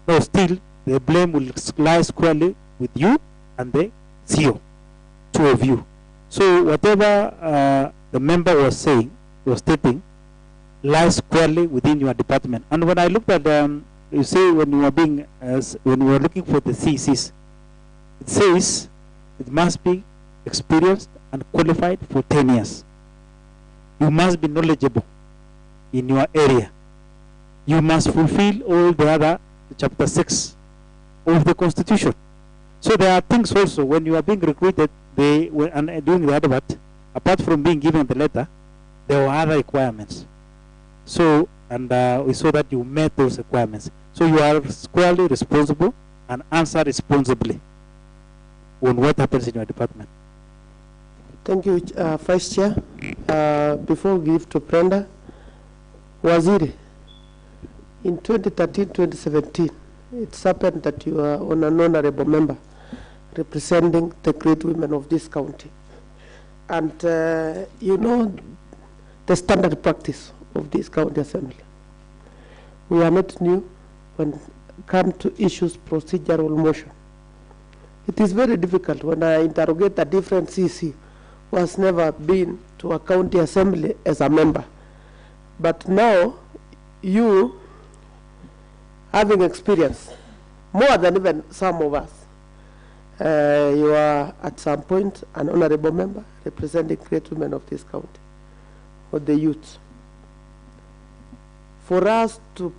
No, still, the blame will lie squarely with you and the CEO, two of you. So whatever the member was saying, was stating, lies squarely within your department. And when I looked at, you say when you were being, when you were looking for the CECs, it says it must be experienced and qualified for 10 years. You must be knowledgeable in your area. You must fulfill all the other chapter 6 of the Constitution. So there are things also when you are being recruited, and doing the advert, apart from being given the letter, there were other requirements. So, and we saw that you met those requirements. So you are squarely responsible and answer responsibly on what happens in your department. Thank you, Vice Chair. Before we give to Brenda, Waziri, in 2013-2017, it's happened that you are an honorable member representing the great women of this county. And you know the standard practice of this county assembly. We are not new when it comes to issues procedural motion. It is very difficult when I interrogate a different CEC who has never been to a county assembly as a member. But now, you, having experience, more than even some of us, you are at some point an honorable member representing great women of this county, or the youth. For us to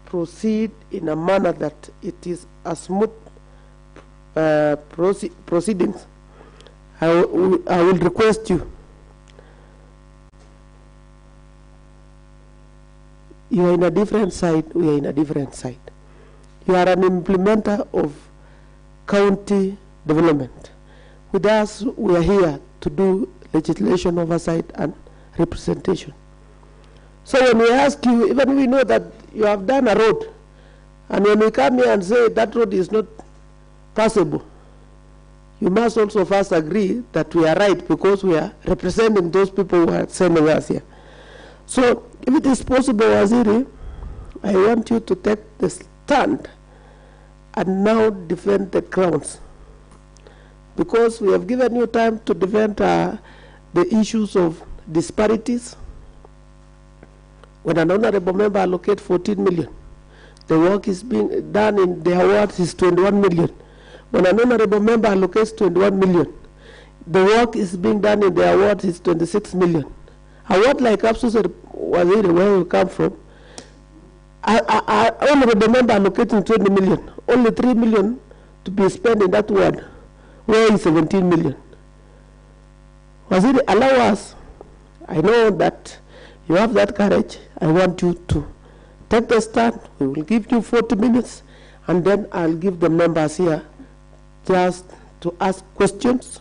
proceed in a manner that it is a smooth proceedings, I will request you. You are in a different side, we are in a different side. You are an implementer of county development. With us, we are here to do legislation oversight and representation. So when we ask you, even we know that you have done a road, and when we come here and say that road is not passable, you must also first agree that we are right because we are representing those people who are sending us here. So if it is possible, Waziri, I want you to take the stand and now defend the grounds, because we have given you time to defend the issues of disparities. When an honorable member allocates 14 million, the work is being done in the awards is 21 million. When an honorable member allocates 21 million, the work is being done in the awards is 26 million. A ward like Absus Waziri, where you come from, honorable member allocating 20 million, only 3 million to be spent in that ward, where is 17 million. Waziri, allow us. I know that you have that courage. I want you to take the stand. We will give you 40 minutes, and then I'll give the members here just to ask questions,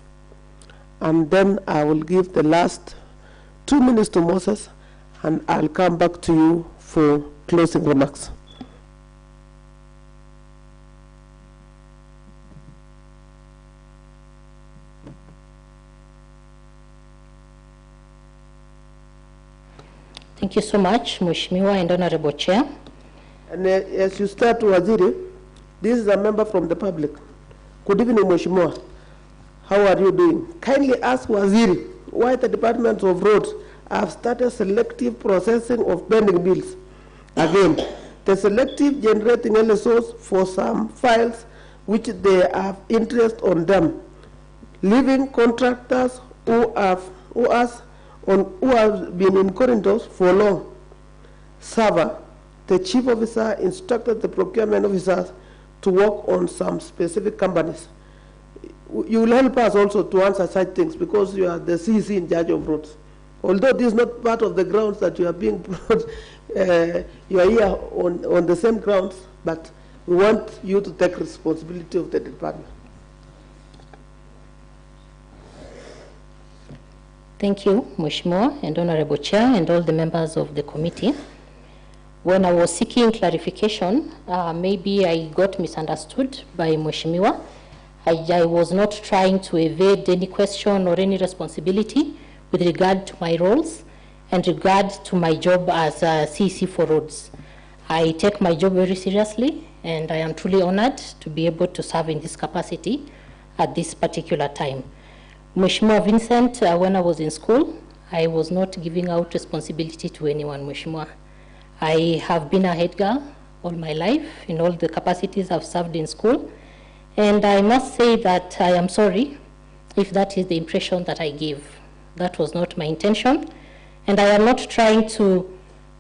and then I will give the last 2 minutes to Moses, and I'll come back to you for closing remarks. Thank you so much, Mheshimiwa and Honorable Chair. And as you start, Waziri, this is a member from the public. Good evening, Mheshimiwa. How are you doing? Kindly ask Waziri why the Department of Roads have started selective processing of pending bills. Again, the selective generating LSOs for some files which they have interest on them, leaving contractors who have been in corridors for long. Server, the chief officer instructed the procurement officers to work on some specific companies. You will help us also to answer such things because you are the CEC in charge of roads. Although this is not part of the grounds that you are being brought, you are here on the same grounds, but we want you to take responsibility of the department. Thank you, Mheshimiwa and Honorable Chair and all the members of the committee. When I was seeking clarification, maybe I got misunderstood by Mheshimiwa. I was not trying to evade any question or any responsibility with regard to my roles and regard to my job as a CEC for roads. I take my job very seriously, and I am truly honored to be able to serve in this capacity at this particular time. Mheshimiwa Vincent, when I was in school, I was not giving out responsibility to anyone, Mheshimiwa. I have been a head girl all my life in all the capacities I've served in school, and I must say that I am sorry if that is the impression that I gave. That was not my intention, and I am not trying to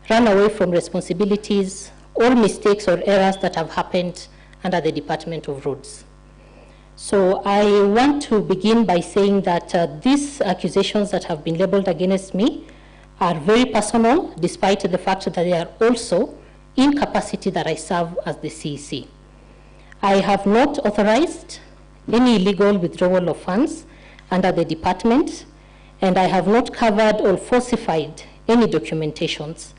run away from responsibilities or mistakes or errors that have happened under the Department of Roads. So I want to begin by saying that these accusations that have been labeled against me are very personal, despite the fact that they are also in capacity that I serve as the CEC. I have not authorized any illegal withdrawal of funds under the department, and I have not covered or falsified any documentations.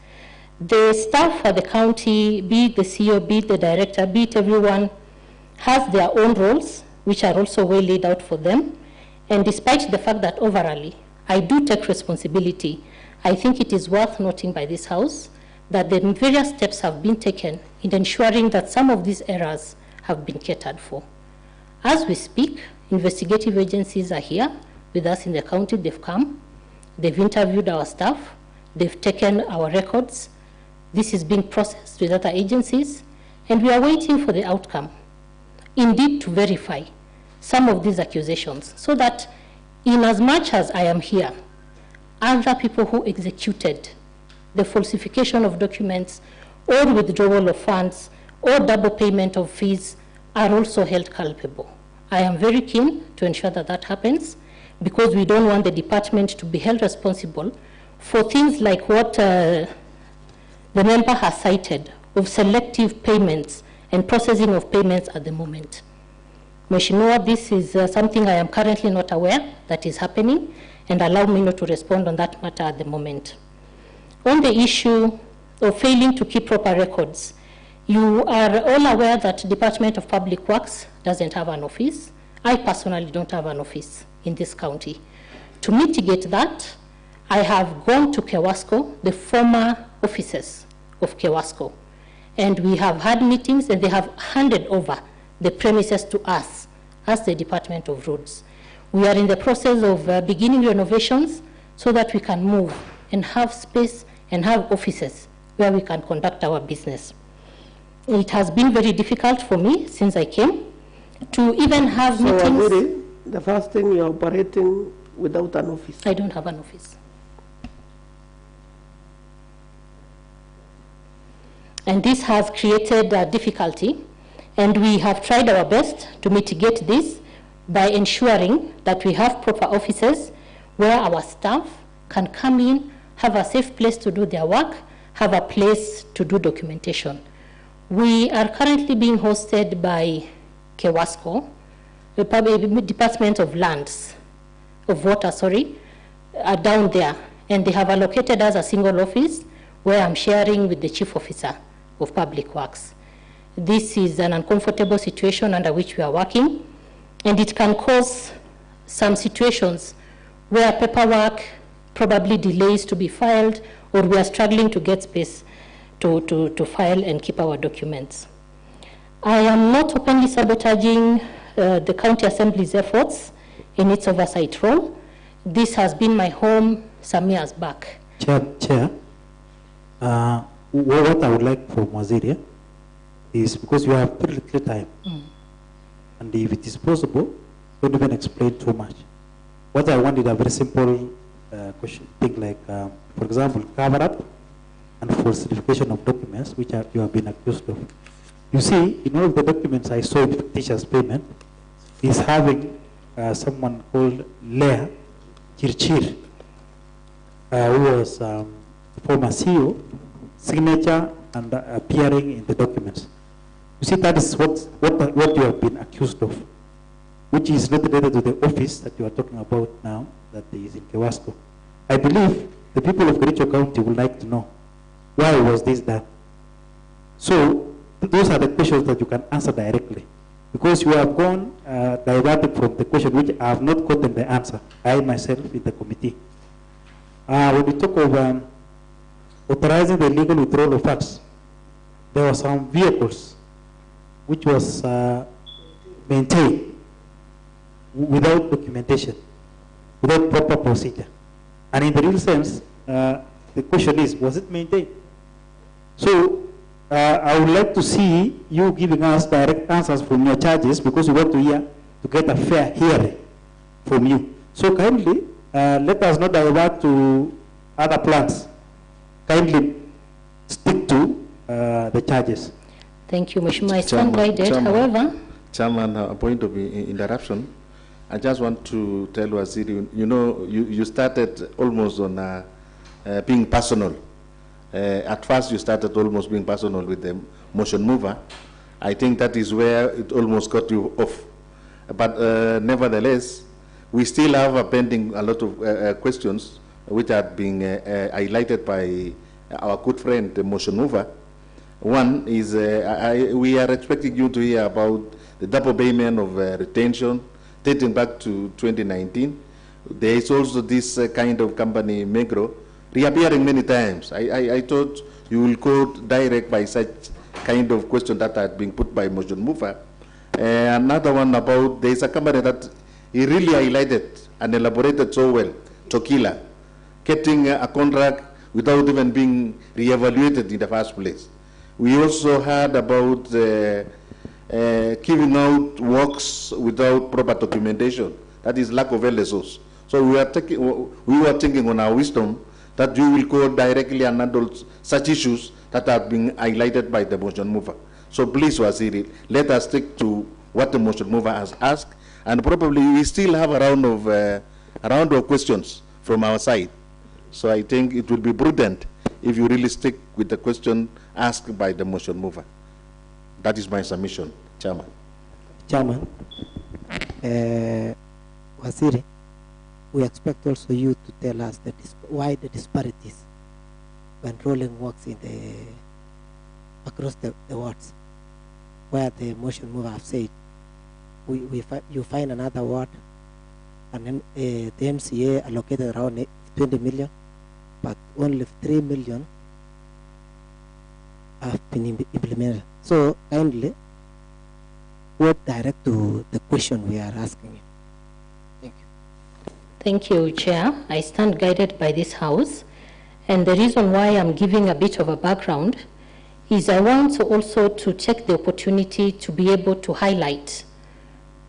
The staff at the county, be it the CEO, be it the director, be it everyone, has their own roles, which are also well laid out for them. And despite the fact that overall I do take responsibility, I think it is worth noting by this House that the various steps have been taken in ensuring that some of these errors have been catered for. As we speak, investigative agencies are here with us in the county. They've come, they've interviewed our staff, they've taken our records. This is being processed with other agencies, and we are waiting for the outcome, indeed to verify some of these accusations, so that in as much as I am here, other people who executed the falsification of documents or withdrawal of funds or double payment of fees are also held culpable. I am very keen to ensure that that happens, because we don't want the department to be held responsible for things like what the member has cited of selective payments and processing of payments at the moment. Mheshimiwa, this is something I am currently not aware that is happening, and allow me not to respond on that matter at the moment. On the issue of failing to keep proper records, you are all aware that Department of Public Works doesn't have an office. I personally don't have an office in this county. To mitigate that, I have gone to Kewasco, the former offices of Kewasco, and we have had meetings, and they have handed over the premises to us as the Department of Roads. We are in the process of beginning renovations so that we can move and have space and have offices where we can conduct our business. It has been very difficult for me since I came to even have meetings. Wabiri, the first thing you're operating without an office. I don't have an office. And this has created a difficulty, and we have tried our best to mitigate this by ensuring that we have proper offices where our staff can come in, have a safe place to do their work, have a place to do documentation. We are currently being hosted by Kewasco, the Department of Lands, of Water, are down there, and they have allocated us a single office where I'm sharing with the Chief Officer of Public Works. This is an uncomfortable situation under which we are working, and it can cause some situations where paperwork probably delays to be filed, or we are struggling to get space to file and keep our documents. I am not openly sabotaging the County Assembly's efforts in its oversight role. This has been my home some years back. Chair, what I would like from Waziri is, because you have very little time, and if it is possible, don't even explain too much. What I want is a very simple question, thing like, for example, cover up and falsification of documents which you have been accused of. You see, in all of the documents I saw in fictitious payment is having someone called Leah Chirchir, who was former CEO, signature, and appearing in the documents. You see, that is what you have been accused of, which is not related to the office that you are talking about now, that is in Kewasco. I believe the people of Kericho County would like to know, why was this done? So those are the questions that you can answer directly. Because you have gone diverted from the question which I have not gotten the answer, I myself in the committee. When we talk of authorizing the legal withdrawal of funds, there were some vehicles which was maintained without documentation, without proper procedure. And in the real sense, the question is, was it maintained? So I would like to see you giving us direct answers from your charges, because we want to hear, to get a fair hearing from you. So kindly, let us not divert to other plans. Kindly stick to the charges. Thank you, Mheshimiwa. I stand guided. However, Chairman, a point of interruption. I just want to tell Waziri, you know, you started almost on being personal. At first, you started almost being personal with the motion mover. I think that is where it almost got you off. But nevertheless, we still have pending a lot of questions which are being highlighted by our good friend, the motion mover. One is, we are expecting you to hear about the double payment of retention dating back to 2019. There is also this kind of company, Megro, reappearing many times. I thought you will go direct by such kind of question that had been put by motion mover. Another one about, there is a company that he really highlighted and elaborated so well, Tokila, getting a contract without even being re-evaluated in the first place. We also heard about giving out works without proper documentation. That is lack of LSOs. So we were thinking on our wisdom that you will go directly and handle such issues that have been highlighted by the motion mover. So please, Waziri, let us stick to what the motion mover has asked, and probably we still have a round of questions from our side. So I think it will be prudent if you really stick with the question asked by the motion mover. That is my submission, Chairman. Chairman, Waziri, we expect also you to tell us why the disparities when rolling works in across the wards, where the motion mover have said you find another ward, and then the MCA allocated around 20 million, but only 3 million have been implemented. So kindly, go direct to the question we are asking you. Thank you. Thank you, Chair. I stand guided by this House. And the reason why I'm giving a bit of a background is I want also to take the opportunity to be able to highlight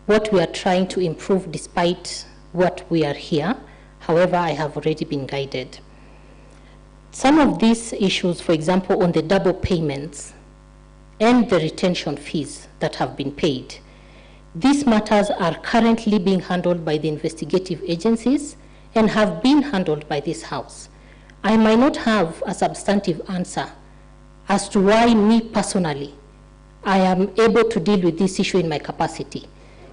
what we are trying to improve despite what we are here. However, I have already been guided. Some of these issues, for example, on the double payments and the retention fees that have been paid, these matters are currently being handled by the investigative agencies and have been handled by this House. I might not have a substantive answer as to why me personally, I am able to deal with this issue in my capacity.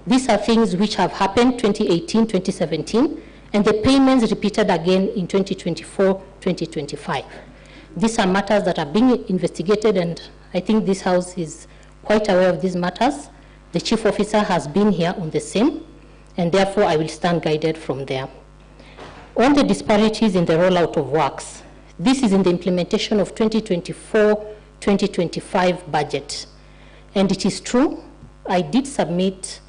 These are things which have happened 2018, 2017, and the payments repeated again in 2024, 2025. These are matters that are being investigated, and I think this House is quite aware of these matters. The Chief Officer has been here on the same, and therefore I will stand guided from there. On the disparities in the rollout of works, this is in the implementation of 2024-2025 budget. And it is true, I did submit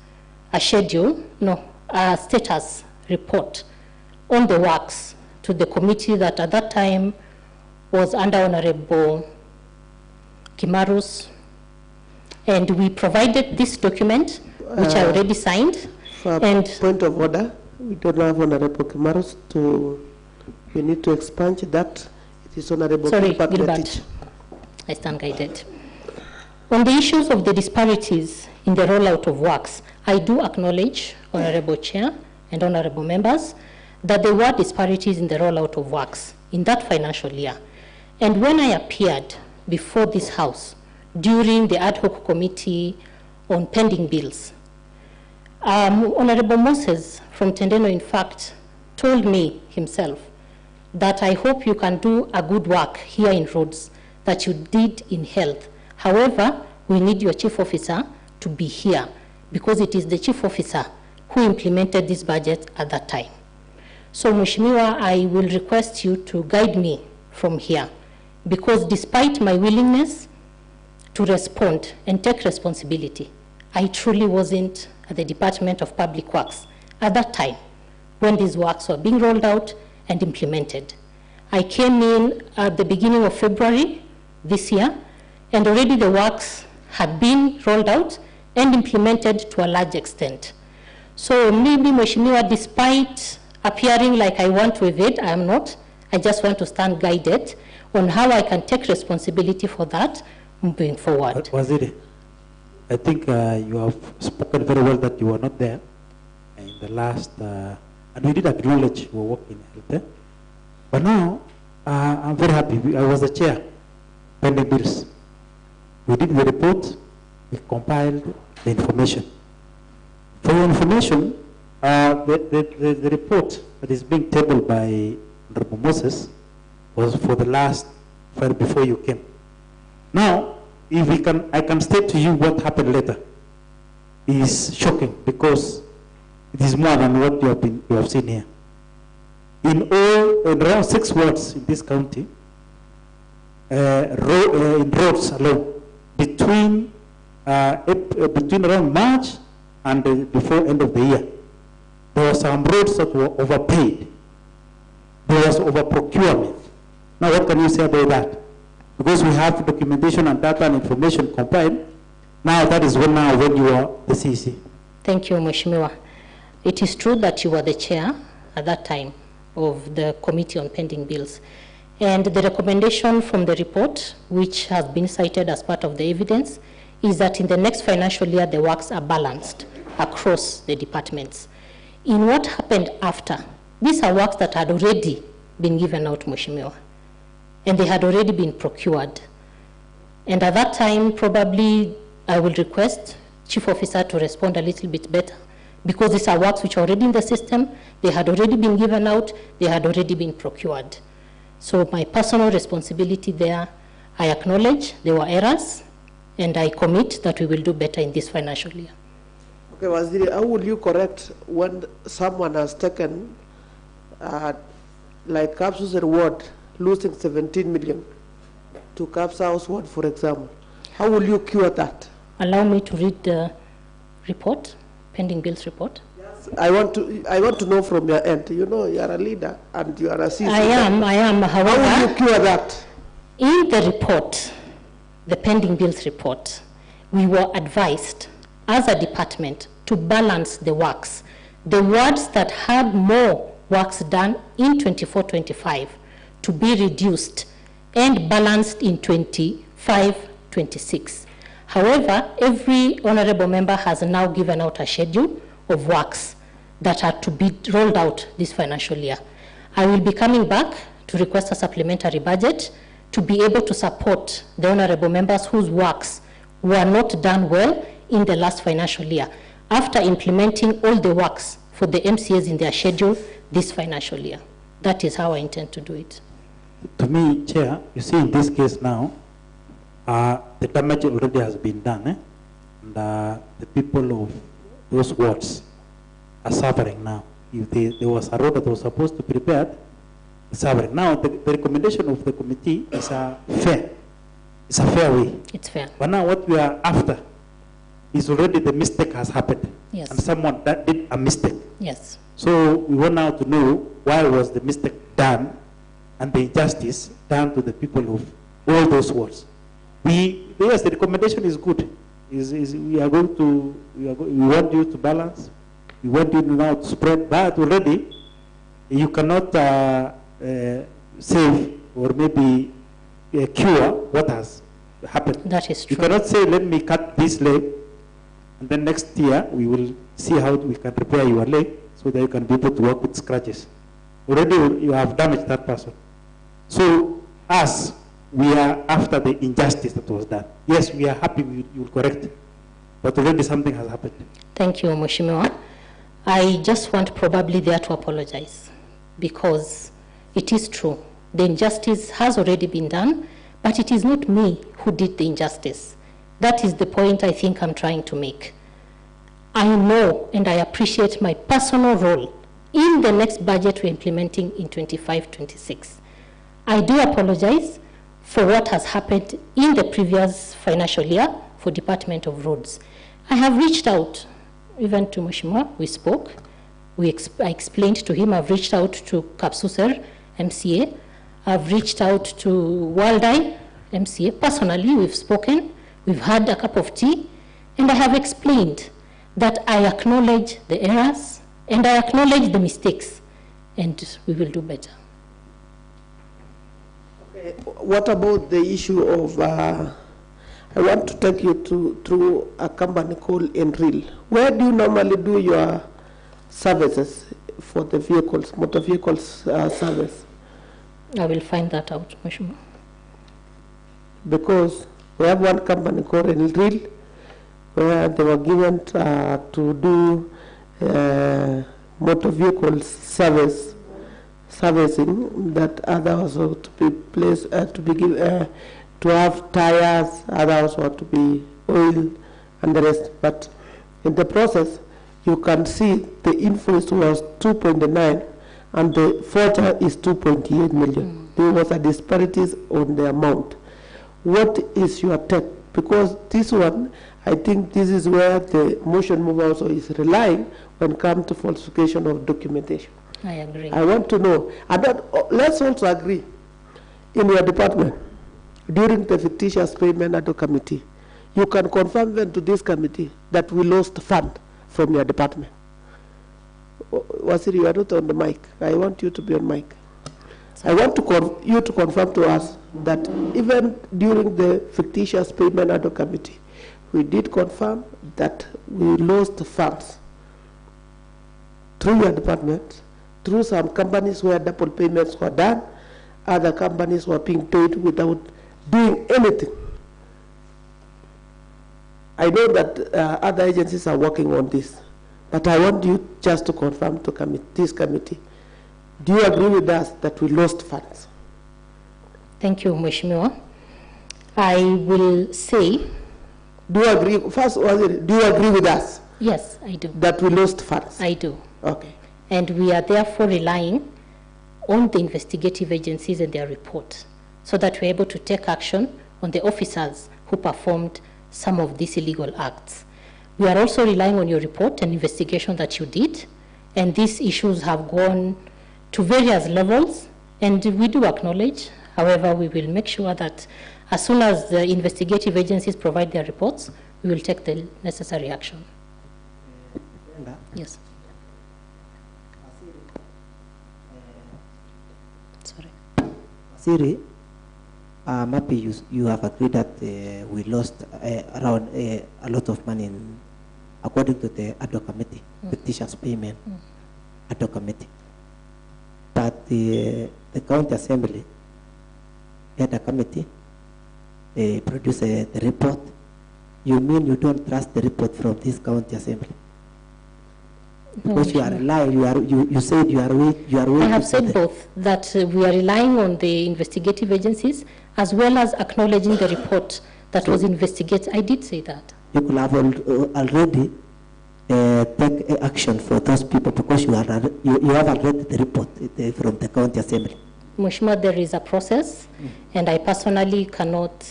a status report on the works to the committee that at that time was under Honorable Kimarus. And we provided this document, which I already signed. And point of order, we don't have Honorable Kimarus we need to expunge that. It is Honorable Gilbert. I stand guided. On the issues of the disparities in the rollout of works, I do acknowledge, Honorable Chair and Honorable Members, that there were disparities in the rollout of works in that financial year. And when I appeared before this House during the ad hoc committee on pending bills, Honorable Moses from Tendeno, in fact, told me himself that I hope you can do a good work here in roads that you did in health. However, we need your chief officer to be here because it is the chief officer who implemented this budget at that time. So, Mheshimiwa, I will request you to guide me from here because despite my willingness to respond and take responsibility, I truly wasn't at the Department of Public Works at that time when these works were being rolled out and implemented. I came in at the beginning of February this year, and already the works had been rolled out and implemented to a large extent. So maybe, Mheshimiwa, despite appearing like I want to evade, I am not. I just want to stand guided on how I can take responsibility for that moving forward. Waziri, I think you have spoken very well that you were not there in the last, and we did acknowledge your work in health. But now, I'm very happy. I was the chair, pending bills. We did the report, we compiled the information. For your information, the report that is being tabled by Honorable Moses was for the last file before you came. Now, if we can, I can state to you what happened later. It is shocking because it is more than what you have seen here. In around 6 wards in this county, in roads alone, between around March and before end of the year, there were some roads that were overpaid. There was over-procurement. Now what can you say about that? Because we have documentation and data and information compiled, now that is when you are the CEC. Thank you, Mheshimiwa. It is true that you were the chair at that time of the Committee on Pending Bills. And the recommendation from the report, which has been cited as part of the evidence, is that in the next financial year, the works are balanced across the departments. In what happened after, these are works that had already been given out, Mheshimiwa, and they had already been procured. And at that time, probably I will request Chief Officer to respond a little bit better, because these are works which are already in the system, they had already been given out, they had already been procured. So my personal responsibility there, I acknowledge there were errors, and I commit that we will do better in this financial year. Okay, Waziri, how will you correct when someone has taken, like Kapsu's reward, losing 17 million to Kapsa's ward, for example? How will you cure that? Allow me to read the report, pending bills report. Yes, I want to know from your end. You know, you are a leader and you are a CEC. I am. However, how will you cure that? In the report, the pending bills report, we were advised as a department to balance the works. The wards that had more works done in 24-25 to be reduced and balanced in 25-26. However, every honorable member has now given out a schedule of works that are to be rolled out this financial year. I will be coming back to request a supplementary budget to be able to support the honorable members whose works were not done well in the last financial year, after implementing all the works for the MCAs in their schedule this financial year. That is how I intend to do it. To me, Chair, you see in this case now, the damage already has been done, and the people of those wards are suffering now. If there was a road that was supposed to be prepared, suffering. Now, the recommendation of the committee is fair. It's a fair way. It's fair. But now what we are after is already the mistake has happened. Yes. And someone that did a mistake. Yes. So we want now to know why was the mistake done and the injustice done to the people of all those wards. Yes, the recommendation is good. We want you to balance. We want you now to spread, but already you cannot save or maybe cure what has happened. That is true. You cannot say, let me cut this leg, and then next year we will see how we can repair your leg so that you can be able to work with scratches. Already you have damaged that person. So us, we are after the injustice that was done. Yes, we are happy you will correct, but already something has happened. Thank you, Mheshimiwa. I just want probably there to apologize, because it is true. The injustice has already been done, but it is not me who did the injustice. That is the point I think I'm trying to make. I know and I appreciate my personal role in the next budget we're implementing in 25-26. I do apologize for what has happened in the previous financial year for Department of Roads. I have reached out even to Mheshimiwa, we spoke. I explained to him, I've reached out to Kapsuser, MCA. I've reached out to Waldai, MCA. Personally, we've spoken. We've had a cup of tea. And I have explained that I acknowledge the errors and I acknowledge the mistakes. And we will do better. Okay. What about the issue of, I want to take you through a company called Enril. Where do you normally do your services for the vehicles, motor vehicles service? I will find that out, Mheshimiwa. Because we have one company called Enril, where they were given to do motor vehicles servicing that others were to be placed to have tires, others were to be oil and the rest. But in the process, you can see the invoice was 2.9 and the forger is 2.8 million. There was a disparities on the amount. What is your take? Because this one, I think this is where the motion mover also is relying when it comes to falsification of documentation. I agree. I want to know, and that, let's also agree, in your department, during the fictitious payment ad hoc committee, you can confirm then to this committee that we lost fund from your department. Wasiri, you are not on the mic. I want you to be on mic. I want you to confirm to us that even during the fictitious payment ad hoc committee, we did confirm that we lost funds through your department, through some companies where double payments were done, other companies were being paid without doing anything. I know that other agencies are working on this, but I want you just to confirm to this committee. Do you agree with us that we lost funds? Thank you, Mheshimiwa. I will say... Do you agree? First, do you agree with us? Yes, I do. That we lost funds? I do. Okay. And we are therefore relying on the investigative agencies and their report so that we're able to take action on the officers who performed some of these illegal acts. We are also relying on your report and investigation that you did, and these issues have gone to various levels, and we do acknowledge. However, we will make sure that as soon as the investigative agencies provide their reports, we will take the necessary action. Yes. Sorry. Siri, maybe you have agreed that we lost around a lot of money according to the ad hoc committee, fictitious payment ad hoc committee. But the county assembly had a committee, they produce the report. You mean you don't trust the report from this county assembly? Because you are relying, you said you are waiting. I have said both, that we are relying on the investigative agencies as well as acknowledging the report that was investigated. I did say that. You could have already take action for those people because you have already the report from the county assembly. Mheshimiwa, there is a process, and I personally cannot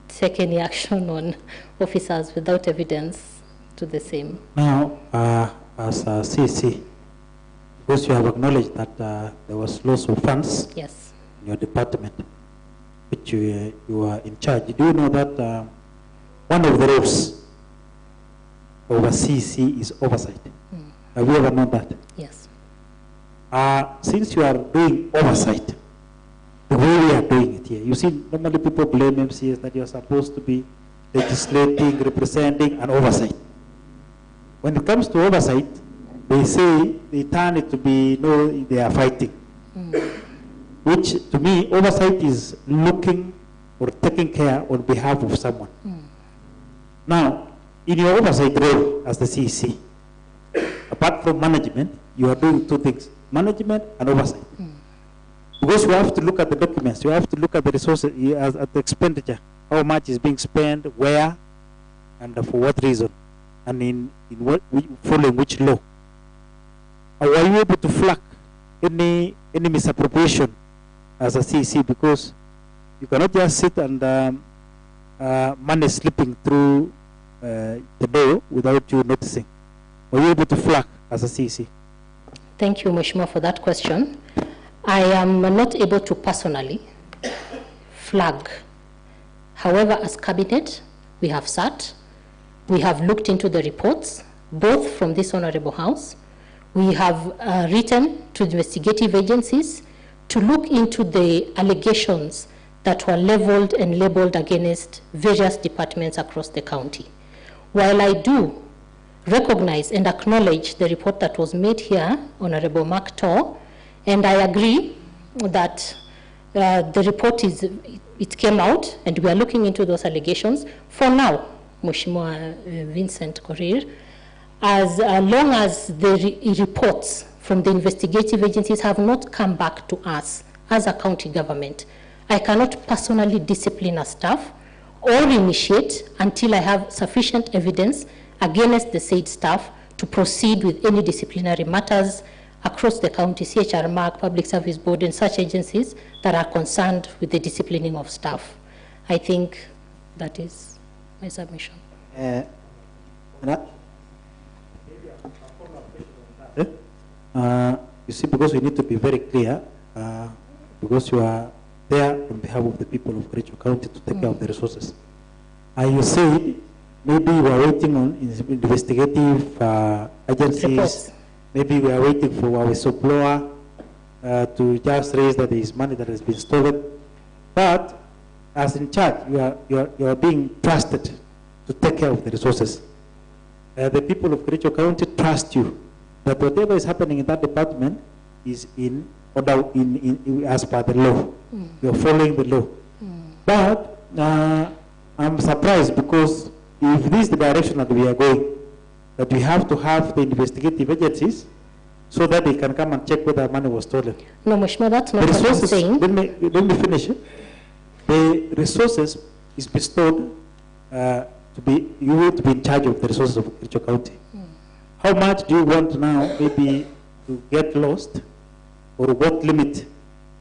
take any action on officers without evidence to the same. Now, as a CEC, because you have acknowledged that there was loss of funds yes. in your department, which you are in charge. Do you know that one of the roles of a CEC is oversight? Have you ever known that? Yes. Since you are doing oversight, the way we are doing it here, you see, normally people blame MCS that you are supposed to be legislating, representing, and oversight. When it comes to oversight, they say, they turn it to be, no, they are fighting. Which, to me, oversight is looking or taking care on behalf of someone. Now, in your oversight role as the CEC, apart from management, you are doing two things, management and oversight. Because you have to look at the documents, you have to look at the resources, at the expenditure how much is being spent, where, and for what reason, and in what, following which law? Or were you able to flag any misappropriation as a CEC? Because you cannot just sit and money slipping through the door without you noticing. Were you able to flag as a CEC? Thank you, Mheshimiwa, for that question. I am not able to personally flag. However, as cabinet, we have sat, we have looked into the reports, both from this honorable house. We have written to investigative agencies to look into the allegations that were leveled and labeled against various departments across the county. While I do recognize and acknowledge the report that was made here, Honorable Mark Tor, and I agree that the report it came out and we are looking into those allegations. For now, Mheshimiwa Vincent Korir, as long as the reports from the investigative agencies have not come back to us as a county government, I cannot personally discipline a staff or initiate until I have sufficient evidence against the said staff to proceed with any disciplinary matters across the county, CHR, MAC, Public Service Board, and such agencies that are concerned with the disciplining of staff. I think that is my submission. You see, because we need to be very clear, because you are there on behalf of the people of Kericho County to take care of the resources. You said maybe we are waiting on investigative agencies. Reports. Maybe we are waiting for our whistleblower to just raise that there is money that has been stolen. But as in charge, you are being trusted to take care of the resources. The people of Kericho County trust you that whatever is happening in that department is in order as per the law. You are following the law. But I'm surprised because if this is the direction that we are going, that we have to have the investigative agencies so that they can come and check whether money was stolen. No, Mheshimiwa, that's not what I'm saying. Let me finish. The resources is bestowed to be in charge of the resources of Kericho County. How much do you want now maybe to get lost, or what limit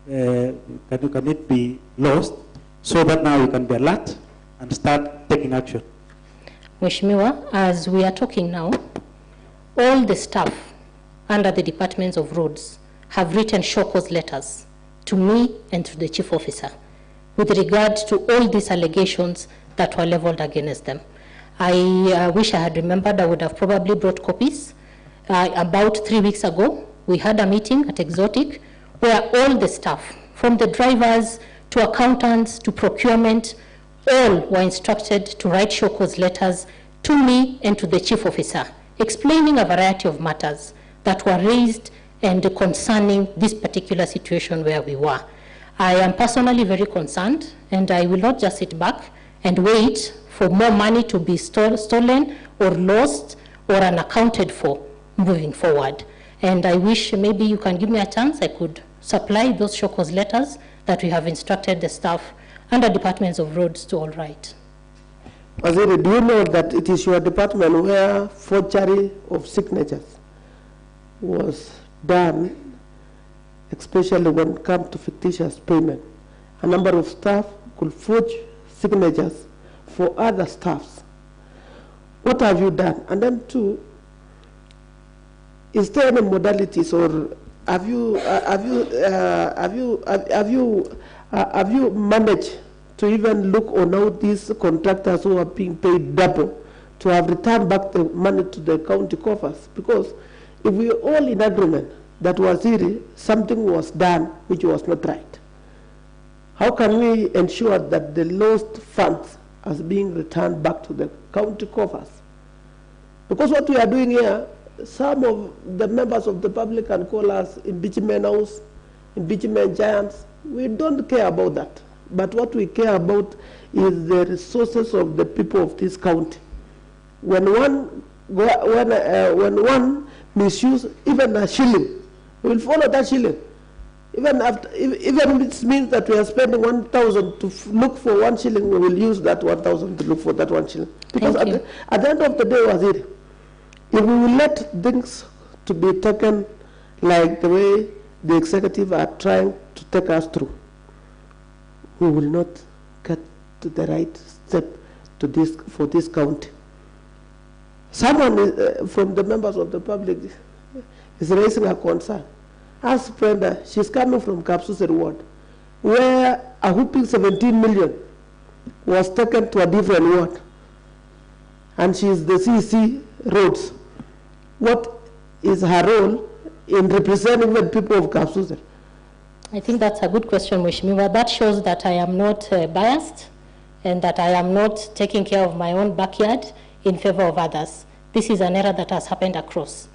can it be lost so that now you can be alert and start taking action? Mheshimiwa, as we are talking now, all the staff under the departments of roads have written show cause letters to me and to the chief officer with regard to all these allegations that were leveled against them. I wish I had remembered. I would have probably brought copies. About 3 weeks ago, we had a meeting at Exotic where all the staff, from the drivers to accountants to procurement, all were instructed to write show cause letters to me and to the chief officer, explaining a variety of matters that were raised and concerning this particular situation where we were. I am personally very concerned, and I will not just sit back and wait for more money to be stolen or lost or unaccounted for moving forward. And I wish maybe you can give me a chance, I could supply those show cause letters that we have instructed the staff under departments of roads to all write. Waziri, do you know that it is your department where forgery of signatures was done, especially when it comes to fictitious payment? A number of staff could forge signatures for other staffs. What have you done? And then two, is there any modalities, or have you managed to even look on how these contractors who are being paid double to have returned back the money to the county coffers? Because if we are all in agreement that Waziri, something was done which was not right, how can we ensure that the lost funds are being returned back to the county coffers? Because what we are doing here, some of the members of the public can call us impeachment house, impeachment giants. We don't care about that. But what we care about is the resources of the people of this county. When one misuse even a shilling, we will follow that shilling. Even even it means that we are spending 1,000 to look for 1 shilling, we will use that 1,000 to look for that 1 shilling. Because at the end of the day, Waziri, if we will let things to be taken like the way the executive are trying to take us through, we will not get to the right step to this for this county. Someone from the members of the public is raising a concern. Ask Brenda, she's coming from Kapsuser ward, where a whooping 17 million was taken to a different ward, and she's the CEC roads. What is her role in representing the people of Kapsuser? I think that's a good question, Mheshimiwa. That shows that I am not biased and that I am not taking care of my own backyard in favor of others. This is an error that has happened across,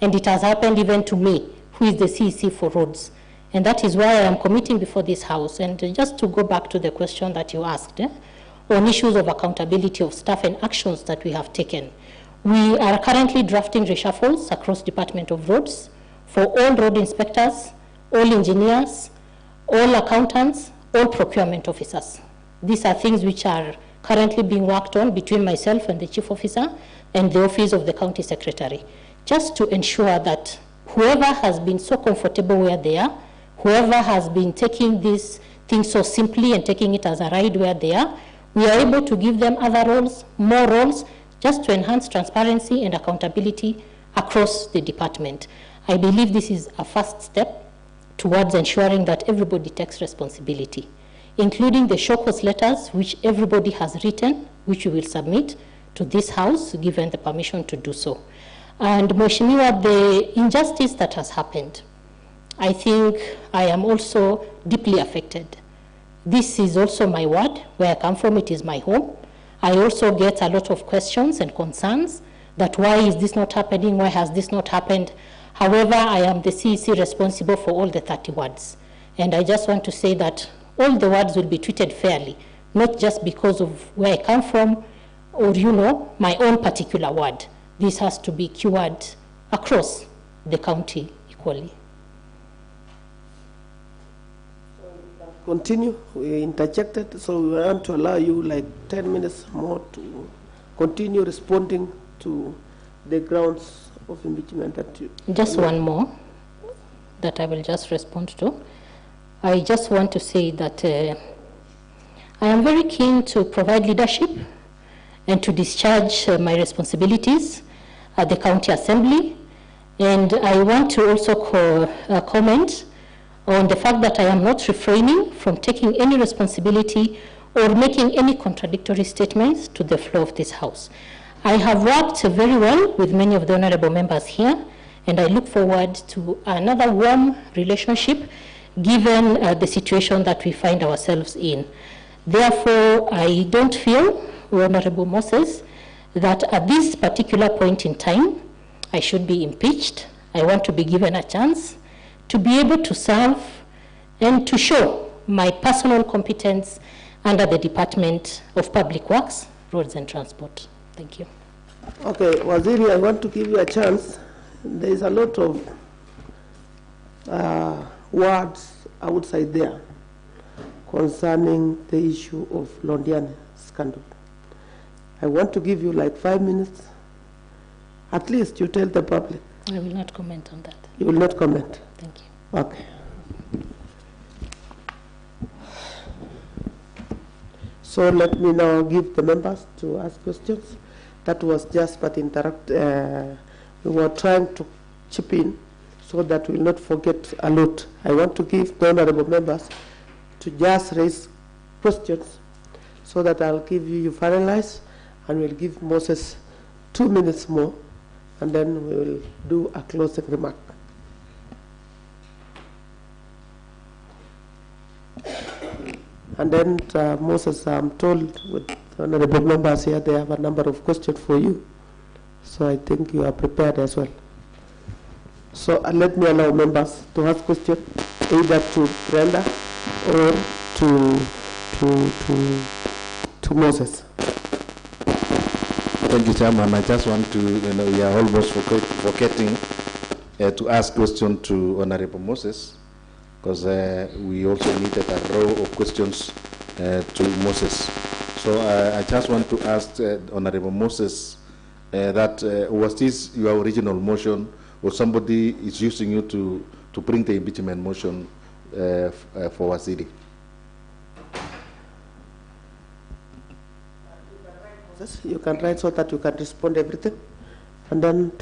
and it has happened even to me, who is the CEC for roads. And that is why I am committing before this House. And just to go back to the question that you asked, on issues of accountability of staff and actions that we have taken. We are currently drafting reshuffles across Department of Roads for all road inspectors, all engineers, all accountants, all procurement officers. These are things which are currently being worked on between myself and the Chief Officer and the Office of the County Secretary, just to ensure that whoever has been so comfortable where they are, whoever has been taking these things so simply and taking it as a ride where they are, we are able to give them other roles, more roles, just to enhance transparency and accountability across the department. I believe this is a first step towards ensuring that everybody takes responsibility, including the show cause letters which everybody has written, which we will submit to this House, given the permission to do so. And Mheshimiwa, the injustice that has happened, I think I am also deeply affected. This is also my ward, where I come from, it is my home. I also get a lot of questions and concerns that why is this not happening, why has this not happened? However, I am the CEC responsible for all the 30 wards. And I just want to say that all the wards will be treated fairly, not just because of where I come from or, you know, my own particular ward. This has to be cured across the county equally. Continue, we interjected, so we want to allow you like 10 minutes more to continue responding to the grounds of impeachment that you... Just one more that I will just respond to. I just want to say that I am very keen to provide leadership and to discharge my responsibilities at the County Assembly. And I want to also comment on the fact that I am not refraining from taking any responsibility or making any contradictory statements to the floor of this House. I have worked very well with many of the honorable members here, and I look forward to another warm relationship given the situation that we find ourselves in. Therefore, I don't feel, Honorable Moses, that at this particular point in time, I should be impeached. I want to be given a chance to be able to serve and to show my personal competence under the Department of Public Works, Roads and Transport. Thank you. Okay, Waziri, I want to give you a chance. There is a lot of words outside there concerning the issue of Londiani scandal. I want to give you like 5 minutes. At least you tell the public. I will not comment on that. You will not comment? Thank you. Okay. So let me now give the members to ask questions. That was just but interrupt. We were trying to chip in so that we will not forget a lot. I want to give the honorable members to just raise questions so that I'll give you finalize, and we'll give Moses 2 minutes more, and then we will do a closing remark. And then Moses, I'm told with honorable members here, they have a number of questions for you. So I think you are prepared as well. So let me allow members to ask questions either to Brenda or to Moses. Thank you, Chairman. I just want to, we are almost forgetting to ask question to Honorable Moses. because we also needed a row of questions to Moses. So I just want to ask Honorable Moses that was this your original motion, or somebody is using you to bring the impeachment motion for Waziri? You can write so that you can respond everything, and then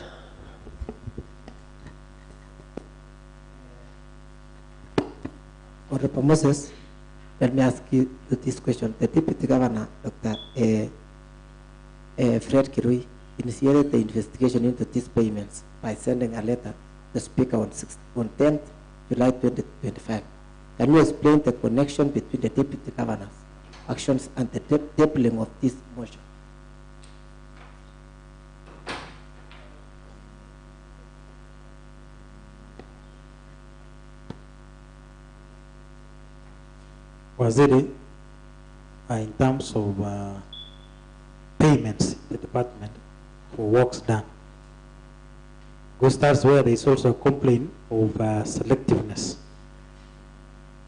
Honorable Moses, let me ask you this question. The Deputy Governor, Dr. Fred Kirui, initiated the investigation into these payments by sending a letter to the Speaker on 10th July 2025. Can you explain the connection between the Deputy Governor's actions and the tabling of this motion? Waziri, in terms of payments in the department for works done, because that's where there is also a complaint of selectiveness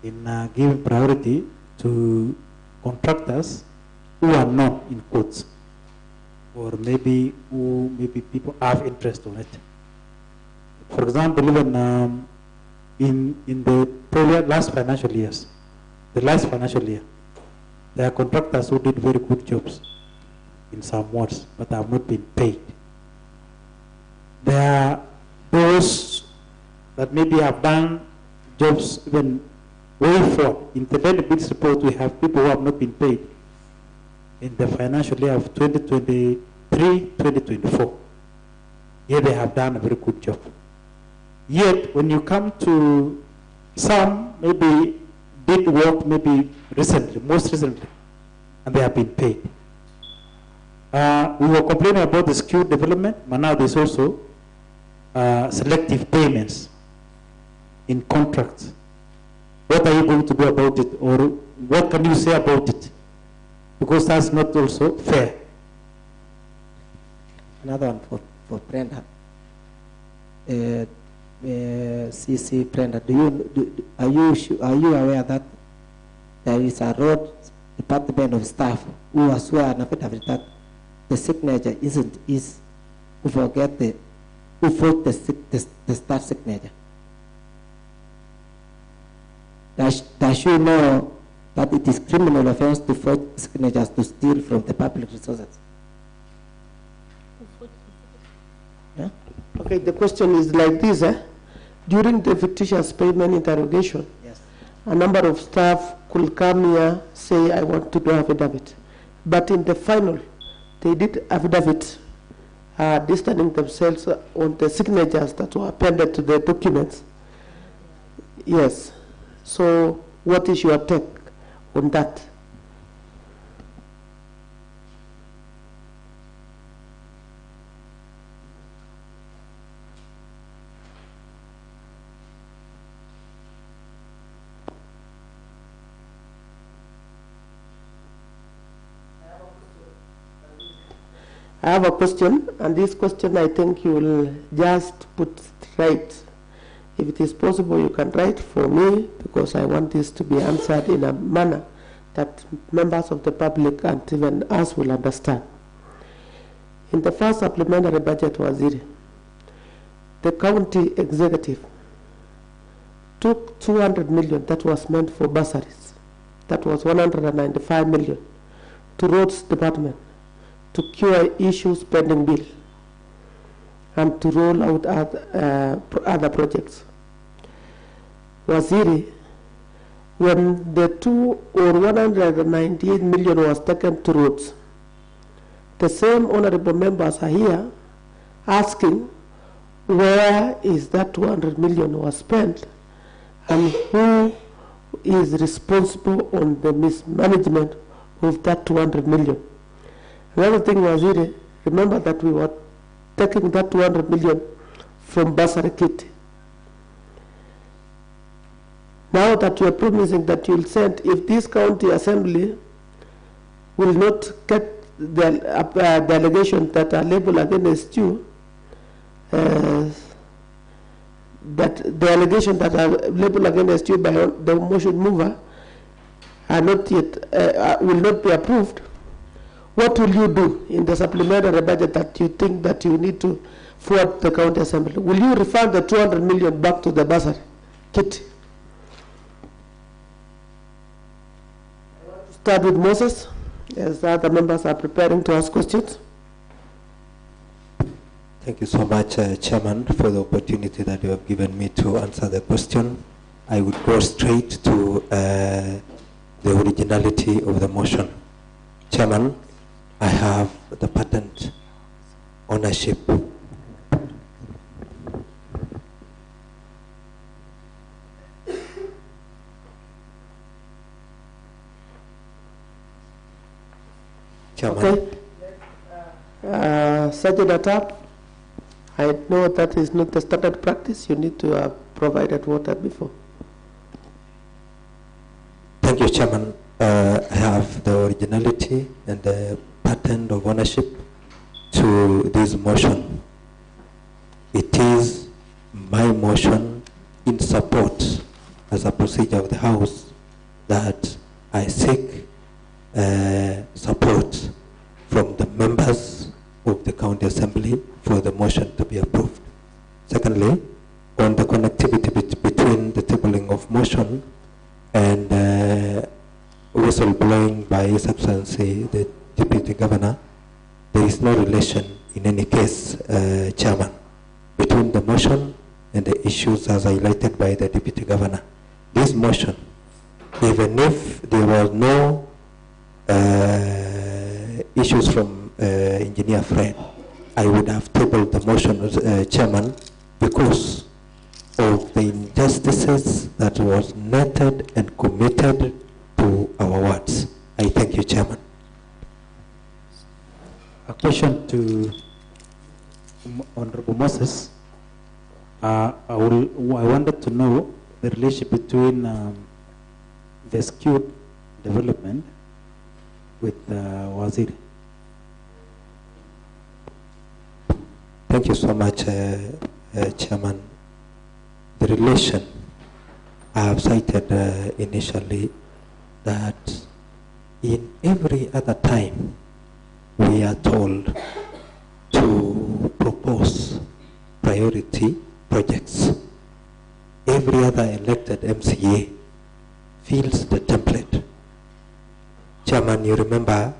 in giving priority to contractors who are not in quotes, or maybe who people have interest on it. For example, even in the last financial years, there are contractors who did very good jobs in some wards, but have not been paid. There are those that maybe have done jobs even way forward. In the benefits report, we have people who have not been paid in the financial year of 2023-2024. Here they have done a very good job. Yet, when you come to some, maybe did work maybe recently, most recently, and they have been paid. We were complaining about the skill development, but now there's also selective payments in contracts. What are you going to do about it, or what can you say about it? Because that's not also fair. Another one for Brenda. CEC Brenda, are you aware that there is a road department of staff who are sworn an affidavit that the signature is who forgot the staff signature? Does you know that it is criminal offense to forge signatures to steal from the public resources? Yeah? Okay, the question is like this. During the fictitious payment interrogation, yes, a number of staff could come here, say, I want to do affidavit. But in the final, they did affidavit, distancing themselves on the signatures that were appended to the documents. Yes. So what is your take on that? I have a question, and this question I think you will just put right. If it is possible, you can write for me, because I want this to be answered in a manner that members of the public and even us will understand. In the first supplementary budget, Waziri, the county executive took 200 million that was meant for bursaries. That was 195 million to roads department to cure issues pending bill and to roll out other projects. Waziri, when the 198 million was taken to roads, the same honorable members are here asking where is that 200 million was spent and who is responsible on the mismanagement of that 200 million. Another thing, Waziri, remember that we were taking that 200 million from bursary kit. Now that you are promising that you will send, if this county assembly will not get the allegations that are labeled against you, that the allegations that are labeled against you by the motion mover are not yet, will not be approved, what will you do in the supplementary budget that you think that you need to forward the county assembly? Will you refund the 200 million back to the bursary kit? I want to start with Moses, as other members are preparing to ask questions. Thank you so much, Chairman, for the opportunity that you have given me to answer the question. I would go straight to the originality of the motion. Chairman, I have the patent ownership. Chairman. Okay. Sergeant Attack, I know that is not the standard practice. You need to have provided water before. Thank you, Chairman. I have the originality and the patent of ownership to this motion. It is my motion in support as a procedure of the House that I seek support from the members of the County Assembly for the motion to be approved. Secondly, on the connectivity between the tabling of motion and whistleblowing by His Excellency the Deputy Governor, there is no relation in any case, Chairman, between the motion and the issues as highlighted by the Deputy Governor. This motion, even if there was no issues from Engineer Fred, I would have tabled the motion, Chairman, because of the injustices that was netted and committed to our wards. I thank you, Chairman. A question to Honorable Moses. I wanted to know the relationship between the skewed development with Waziri. Thank you so much, Chairman. The relation I have cited initially that in every other time we are told to propose priority projects. Every other elected MCA fills the template. Chairman, you remember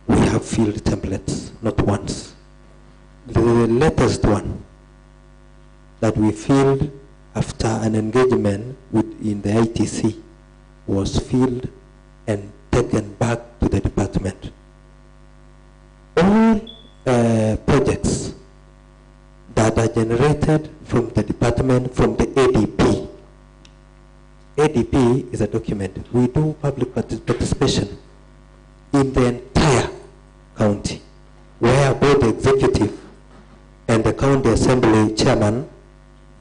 we have filled templates not once. The latest one that we filled after an engagement in the ITC was filled and taken back to the department. All projects that are generated from the department, from the ADP. ADP is a document. We do public participation in the entire county, where both the executive and the county assembly chairman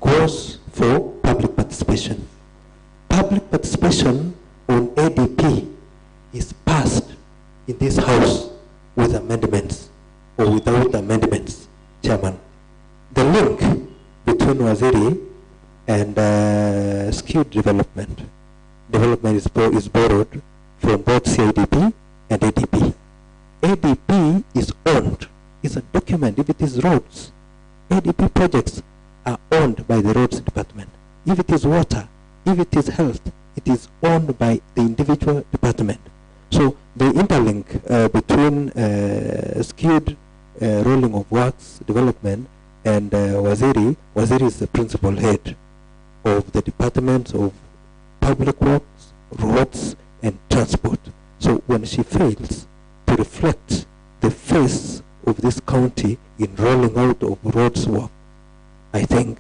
goes for public participation. Public participation on ADP is passed in this house with amendments or without amendments, Chairman. The link between Waziri and skewed development is borrowed from both CIDP and ADP. ADP is owned, is a document. If it is roads, ADP projects are owned by the roads department. If it is water, if it is health, it is owned by the individual department. So the interlink between skewed rolling of works development and Waziri is the principal head of the departments of public works, roads, and transport. So when she fails to reflect the face of this county in rolling out of roads work, I think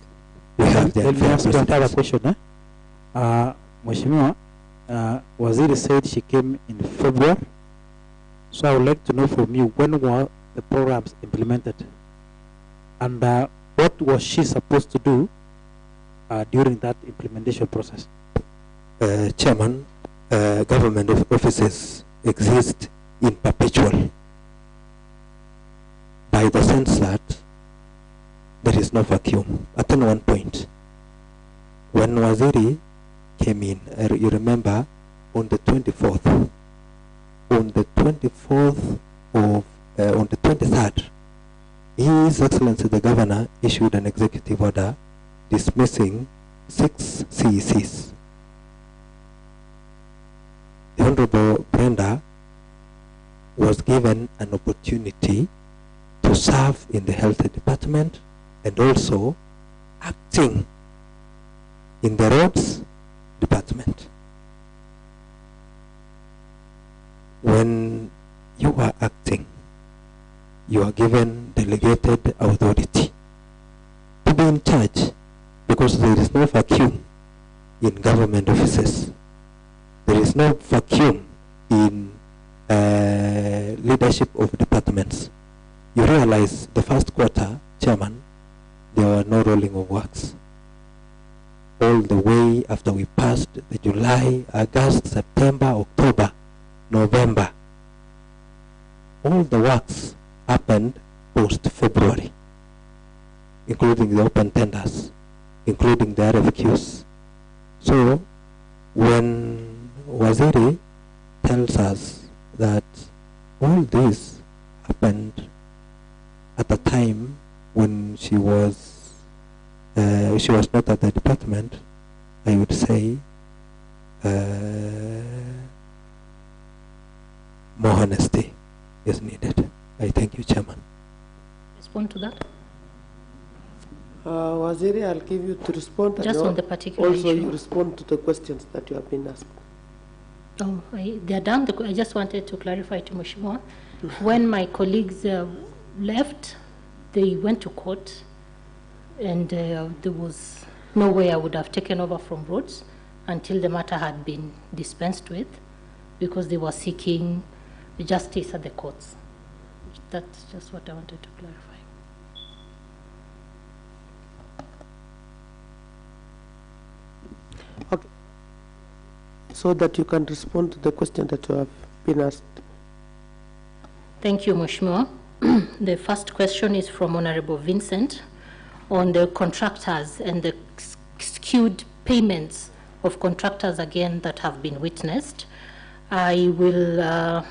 we have the Let me ask you another question. Mheshimiwa, Waziri said she came in February. So I would like to know from you, when were the programs implemented? And what was she supposed to do during that implementation process? Chairman, government offices exist in perpetual, by the sense that there is no vacuum. At one point, when Waziri came in, you remember, on the 24th, on the 23rd, His Excellency the Governor issued an executive order dismissing 6 CECs. The Honorable Brenda was given an opportunity to serve in the health department and also acting in the roads department. When you are acting, you are given delegated authority to be in charge, because there is no vacuum in government offices. There is no vacuum in leadership of departments. You realize the first quarter, Chairman, there were no rolling of works. All the way after we passed the July, August, September, October, November, all the works happened post-February, including the open tenders, including the RFQs. So when Waziri tells us that all this happened at a time when she was not at the department, I would say more honesty is needed. I thank you, Chairman. Respond to that? Waziri, I'll give you to respond. Just on the particular also issue. You respond to the questions that you have been asked. Oh, they are done. I just wanted to clarify to Mheshimiwa. When my colleagues left, they went to court, and there was no way I would have taken over from roads until the matter had been dispensed with, because they were seeking justice at the courts. That's just what I wanted to clarify. Okay. So that you can respond to the question that you have been asked. Thank you, Mheshimiwa. The first question is from Honorable Vincent on the contractors and the skewed payments of contractors again that have been witnessed. I will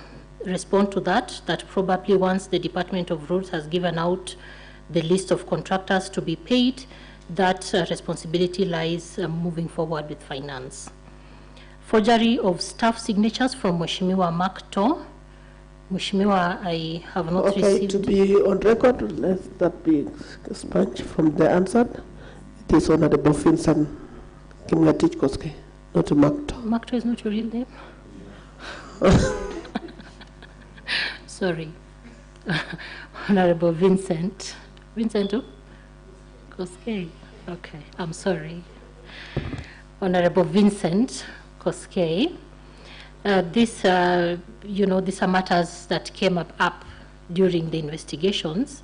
respond to that probably once the Department of Roads has given out the list of contractors to be paid, that responsibility lies moving forward with finance. Forgery of staff signatures from Mheshimiwa Makto. Mheshimiwa, I have not received. To be on record, let that be expunged from the answer. It is Honorable Vincent Kimnatich Koske, not Makto. Makto is not your real name? Sorry. Honorable Vincent. Vincent who? Koske. Okay, I'm sorry. Honorable Vincent Koske. These are matters that came up during the investigations,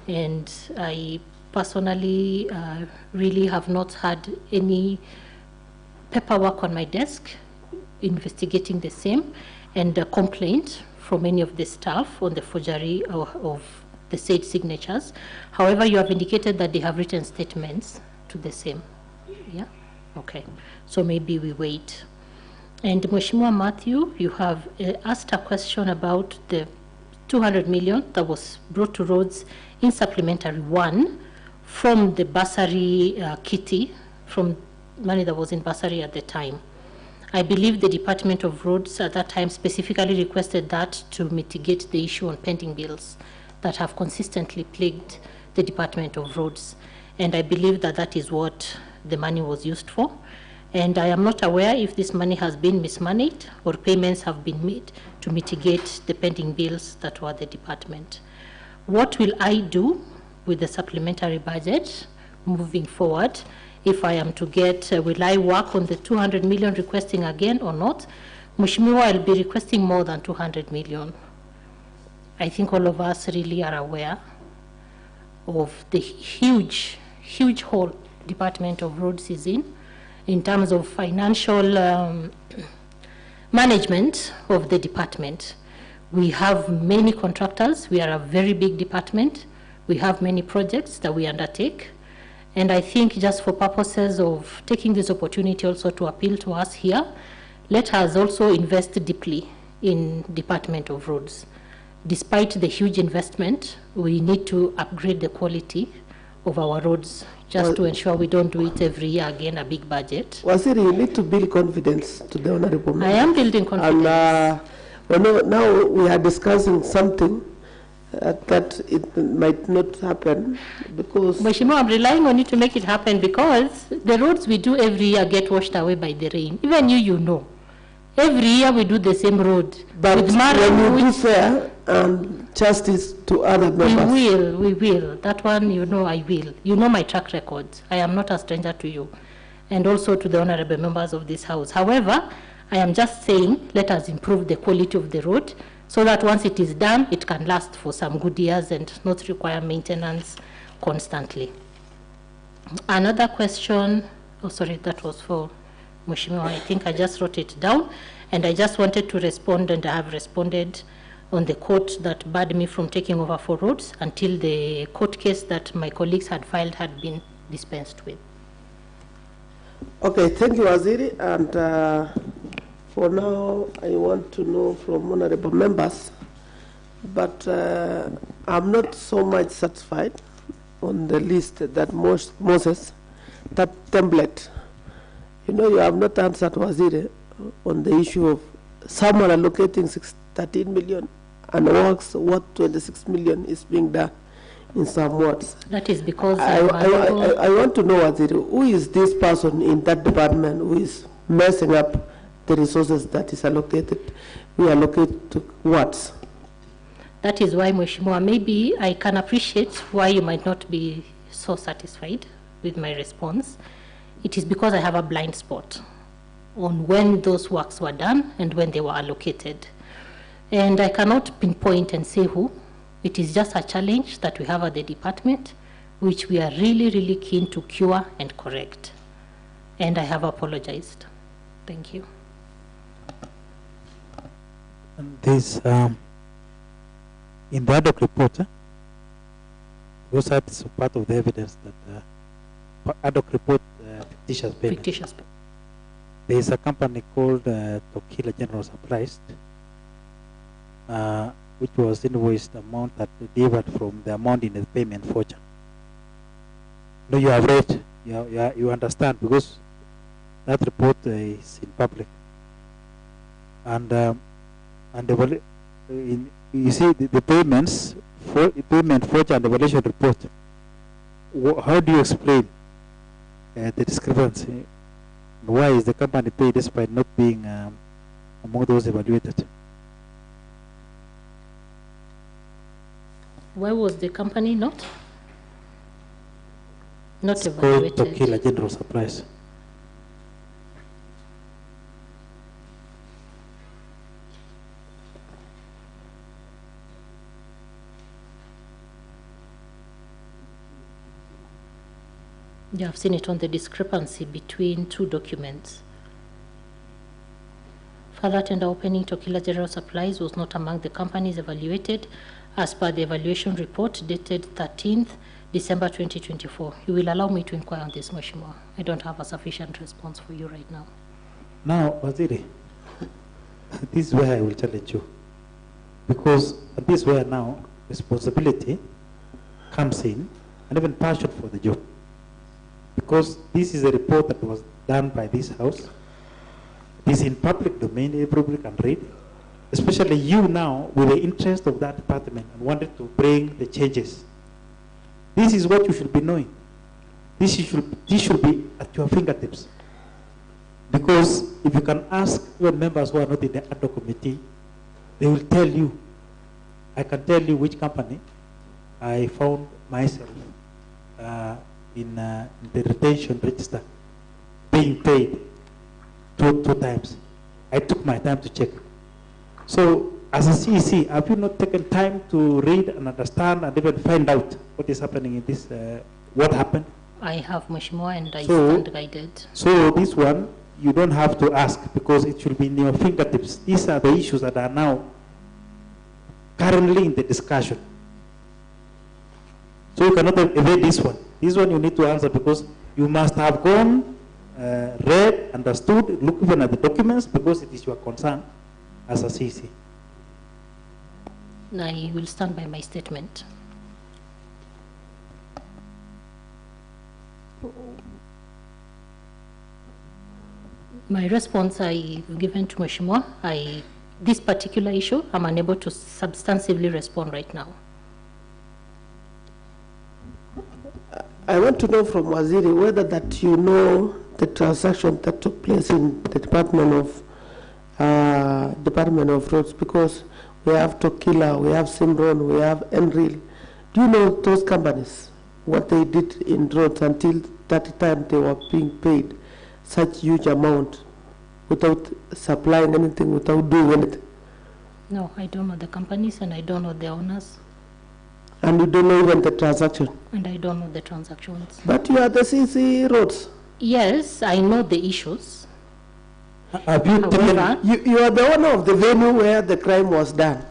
and I personally really have not had any paperwork on my desk investigating the same, and a complaint from any of the staff on the forgery of the said signatures. However, you have indicated that they have written statements to the same. Yeah? Okay. So maybe we wait. And Mheshimiwa Matthew, you have asked a question about the 200 million that was brought to roads in Supplementary 1 from the bursary kitty, from money that was in bursary at the time. I believe the Department of Roads at that time specifically requested that to mitigate the issue on pending bills that have consistently plagued the Department of Roads. And I believe that that is what the money was used for. And I am not aware if this money has been mismanaged or payments have been made to mitigate the pending bills that were the department. What will I do with the supplementary budget moving forward? If I am to get, will I work on the 200 million requesting again or not? Mheshimiwa, I'll be requesting more than 200 million. I think all of us really are aware of the huge hole Department of Roads is in terms of financial management of the department. We have many contractors. We are a very big department. We have many projects that we undertake. And I think just for purposes of taking this opportunity also to appeal to us here, let us also invest deeply in Department of Roads. Despite the huge investment, we need to upgrade the quality of our roads just to ensure we don't do it every year again, a big budget. Waziri, you need to build confidence to the Honorable Member. I am building confidence. And now we are discussing something that it might not happen because... Mheshimiwa, I'm relying on you to make it happen because the roads we do every year get washed away by the rain. Even you know. Every year we do the same road. But when you do fair and justice to other members... We will. That one, you know, I will. You know my track record. I am not a stranger to you. And also to the honorable members of this House. However, I am just saying, let us improve the quality of the road so that once it is done, it can last for some good years and not require maintenance constantly. Another question, oh sorry, that was for Mheshimiwa. I think I just wrote it down, and I just wanted to respond, and I have responded on the court that barred me from taking over for roads until the court case that my colleagues had filed had been dispensed with. Okay, thank you, Waziri. And for now, I want to know from honorable members, but I'm not so much satisfied on the list that Moses, that template. You know, you have not answered Waziri on the issue of someone allocating 13 million and works what 26 million is being done in some words. That is because I want to know, Waziri, who is this person in that department who is messing up the resources that is allocated? We allocate to what? That is why, Mheshimiwa, maybe I can appreciate why you might not be so satisfied with my response. It is because I have a blind spot on when those works were done and when they were allocated. And I cannot pinpoint and say who. It is just a challenge that we have at the department, which we are really, really keen to cure and correct. And I have apologized. Thank you. And this, in the ad hoc report, those are part of the evidence that ad hoc report fictitious payment. Fictitious payment. There is a company called Tokila General Supplies, which was invoiced amount that delivered from the amount in the payment voucher. No, you have read, you understand, because that report is in public. And you see the payments, payment voucher and the valuation report. How do you explain the discrepancy? Why is the company paid despite not being among those evaluated? Why was the company not It's evaluated? Called Tokila General Supplies. You have seen it on the discrepancy between two documents. Further tender opening Tokila General Supplies was not among the companies evaluated as per the evaluation report dated 13th December 2024. You will allow me to inquire on this, Mheshimiwa. I don't have a sufficient response for you right now. Now, Waziri, this is where I will challenge you. Because this is where now responsibility comes in and even passion for the job. Because this is a report that was done by this House. It is in public domain, everybody can read. Especially you now, with the interest of that department and wanted to bring the changes. This is what you should be knowing. This should be at your fingertips. Because if you can ask your members who are not in the ad hoc committee, they will tell you. I can tell you which company I found myself in the retention register being paid two times. I took my time to check. So, as a CEC, have you not taken time to read and understand and even find out what is happening in this, what happened? I have, Mheshimiwa, and I stand guided. So, this one, you don't have to ask because it should be in your fingertips. These are the issues that are now currently in the discussion. So, you cannot evade this one. This one you need to answer because you must have gone, read, understood, look even at the documents because it is your concern as a CEC. I will stand by my statement. My response I've given to Mheshimiwa, this particular issue, I'm unable to substantively respond right now. I want to know from Waziri whether that you know the transaction that took place in the Department of Roads, because we have Tokila, we have Simron, we have Enril. Do you know those companies, what they did in roads until that time they were being paid such huge amount without supplying anything, without doing anything? No, I don't know the companies and I don't know the owners. And you don't know even the transaction? And I don't know the transactions. But you are the CEC Roads. Yes, I know the issues. Have you taken, you are the owner of the venue where the crime was done.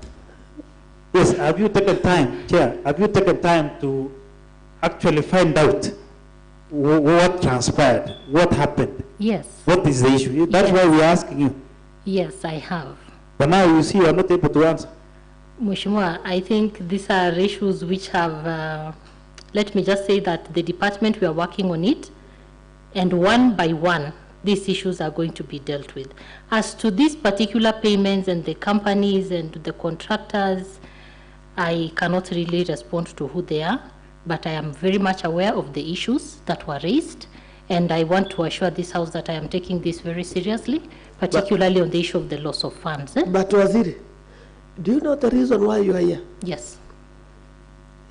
yes, have you taken time, Chair, have you taken time to actually find out what transpired, what happened? Yes. What is the issue? That's why we're asking you. Yes, I have. But now you see you are not able to answer. Mheshimiwa, I think these are issues which have, let me just say that the department, we are working on it, and one by one, these issues are going to be dealt with. As to these particular payments and the companies and the contractors, I cannot really respond to who they are, but I am very much aware of the issues that were raised, and I want to assure this House that I am taking this very seriously, particularly on the issue of the loss of funds. But Waziri, do you know the reason why you are here? Yes.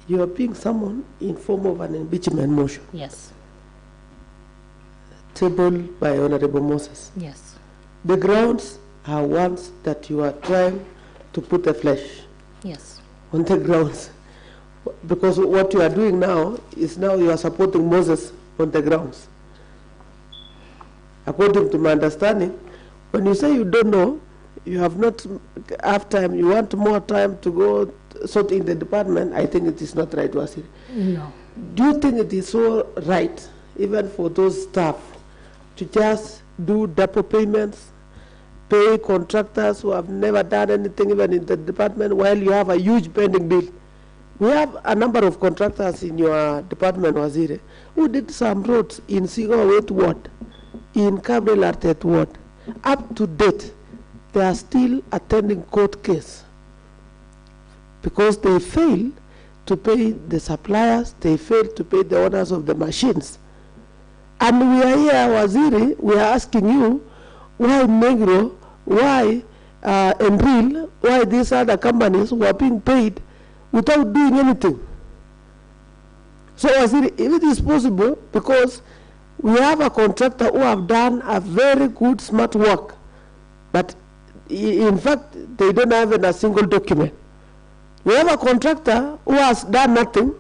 You are being summoned in form of an impeachment motion. Yes. Tabled by Honorable Moses. Yes. The grounds are ones that you are trying to put the flesh. Yes. On the grounds. Because what you are doing now is now you are supporting Moses on the grounds. According to my understanding, when you say you don't know, you have not have time, you want more time to go sort in the department, I think it is not right, Wasiri. No. Do you think it is so right, even for those staff, to just do double payments, pay contractors who have never done anything even in the department while you have a huge pending bill? We have a number of contractors in your department, Waziri, who did some roads in Sigawet Ward, in Gabriel Artet Ward. Up to date, they are still attending court case because they fail to pay the suppliers, they fail to pay the owners of the machines. And we are here, Waziri, we are asking you, why Negro, why Enril, why these other companies who are being paid without doing anything? So Waziri, if it is possible, because we have a contractor who have done a very good, smart work, but in fact, they don't have a single document. We have a contractor who has done nothing.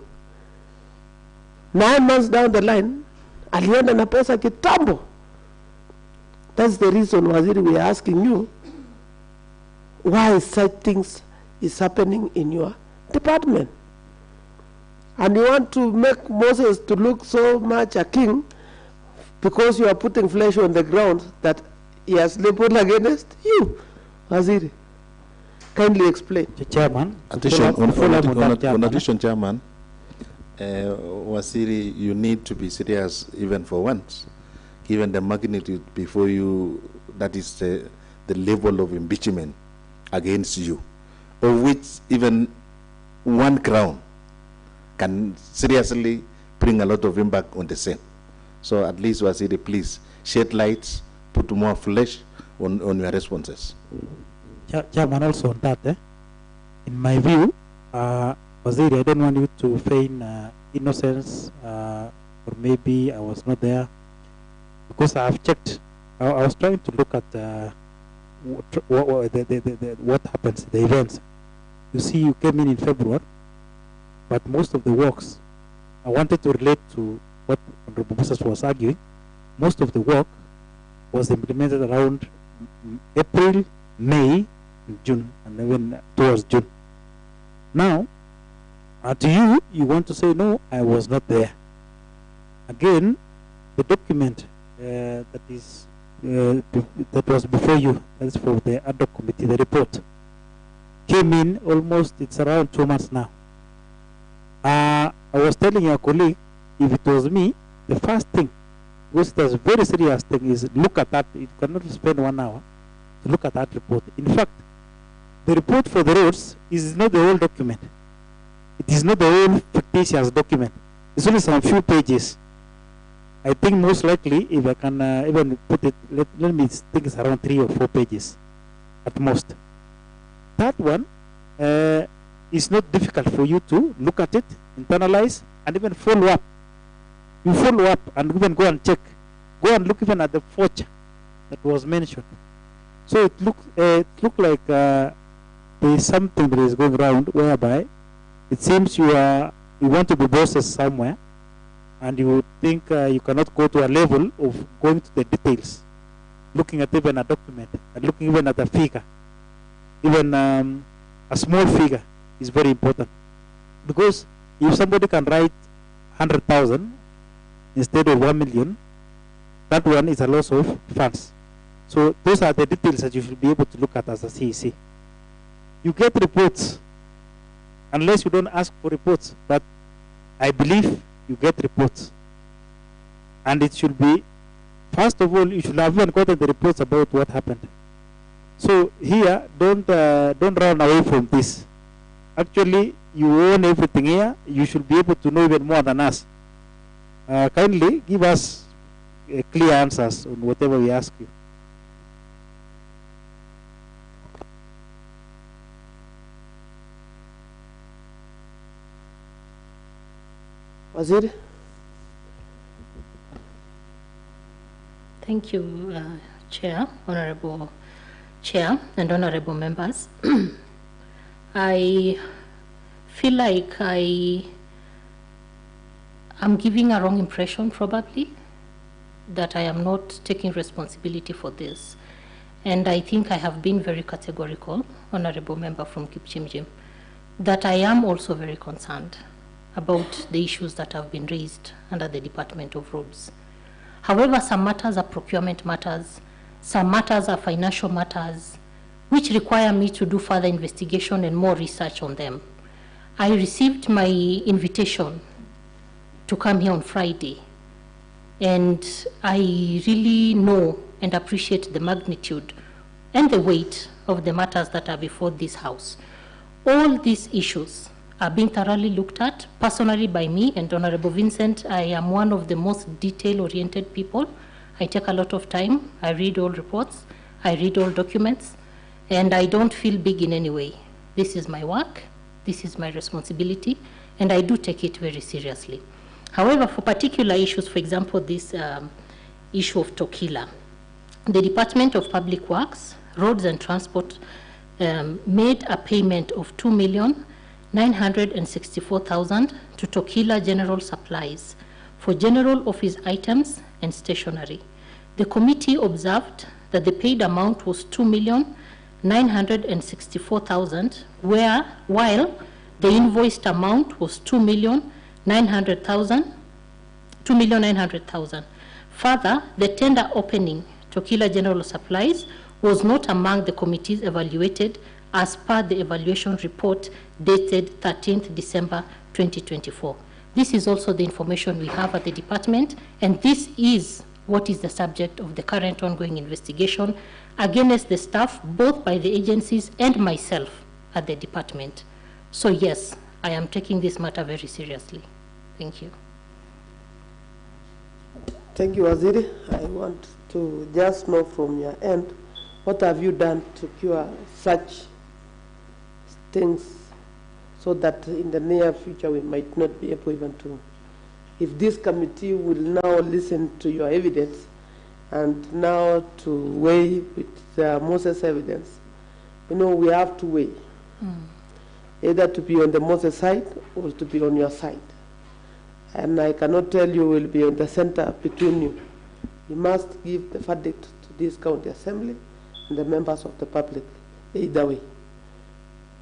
9 months down the line, alienda na pesa kitambo. That's the reason, Waziri, we are asking you, why such things is happening in your department? And you want to make Moses to look so much a king because you are putting flesh on the ground that he has labeled against you. Waziri, kindly explain. Chairman. On addition, Chairman, Waziri, you need to be serious even for once, given the magnitude before you, that is the level of impeachment against you, of which even one crown can seriously bring a lot of impact on the same. So at least, Waziri, please shed lights, put more flesh on your responses. Chairman, also on that, in my view, Waziri, I don't want you to feign innocence, or maybe I was not there, because I have checked. I was trying to look at what happens, the events. You see, you came in February, but most of the works, I wanted to relate to what Honorable Moses was arguing. Most of the work was implemented around April, May, June, and even towards June. Now, To you want to say, no, I was not there. Again, the document that was before you, that's for the ad hoc committee, the report, came in almost, it's around 2 months now. I was telling your colleague, if it was me, the first thing, because it was a very serious thing, is look at that. You cannot spend 1 hour to look at that report. In fact, the report for the roads is not the whole document. It is not the whole fictitious document. It's only some few pages. I think most likely, if I can even put it, let me think it's around 3 or 4 pages at most. That one is not difficult for you to look at it, internalize, and even follow up. You follow up and even go and check. Go and look even at the forger that was mentioned. So it looked like there is something that is going around whereby it seems you want to be bosses somewhere, and you think you cannot go to a level of going to the details, looking at even a document and looking even at a figure. Even a small figure is very important, because if somebody can write 100,000 instead of 1 million, that one is a loss of funds. So those are the details that you should be able to look at as a CEC. You get reports, unless you don't ask for reports, but I believe you get reports. And it should be, first of all, you should have even gotten the reports about what happened. So here, don't run away from this. Actually, you own everything here. You should be able to know even more than us. Kindly give us clear answers on whatever we ask you. Waziri? Thank you, Chair, Honorable Chair, and Honorable Members. I feel like I am giving a wrong impression, probably, that I am not taking responsibility for this. And I think I have been very categorical, Honorable Member from Kipchimjim, that I am also very concerned about the issues that have been raised under the Department of Roads. However, some matters are procurement matters, some matters are financial matters, which require me to do further investigation and more research on them. I received my invitation to come here on Friday, and I really know and appreciate the magnitude and the weight of the matters that are before this House. All these issues are being thoroughly looked at, personally by me and Honorable Vincent. I am one of the most detail-oriented people. I take a lot of time. I read all reports. I read all documents. And I don't feel big in any way. This is my work. This is my responsibility. And I do take it very seriously. However, for particular issues, for example, this issue of Tokila, the Department of Public Works, Roads and Transport made a payment of $2,964,000 to Tokila General Supplies for general office items and stationery. The committee observed that the paid amount was $2,964,000, while the invoiced amount was $2,900,000. Further, the tender opening Tokila General Supplies was not among the committees evaluated as per the evaluation report dated 13th December 2024. This is also the information we have at the department, and this is what is the subject of the current ongoing investigation against the staff, both by the agencies and myself at the department. So yes, I am taking this matter very seriously. Thank you. Thank you, Waziri. I want to just know from your end, what have you done to cure such things so that in the near future we might not be able even to, if this committee will now listen to your evidence and now to weigh with Moses' evidence, you know, we have to weigh, either to be on the Moses side or to be on your side. And I cannot tell you will be on the center between you. You must give the verdict to this county assembly and the members of the public, either way.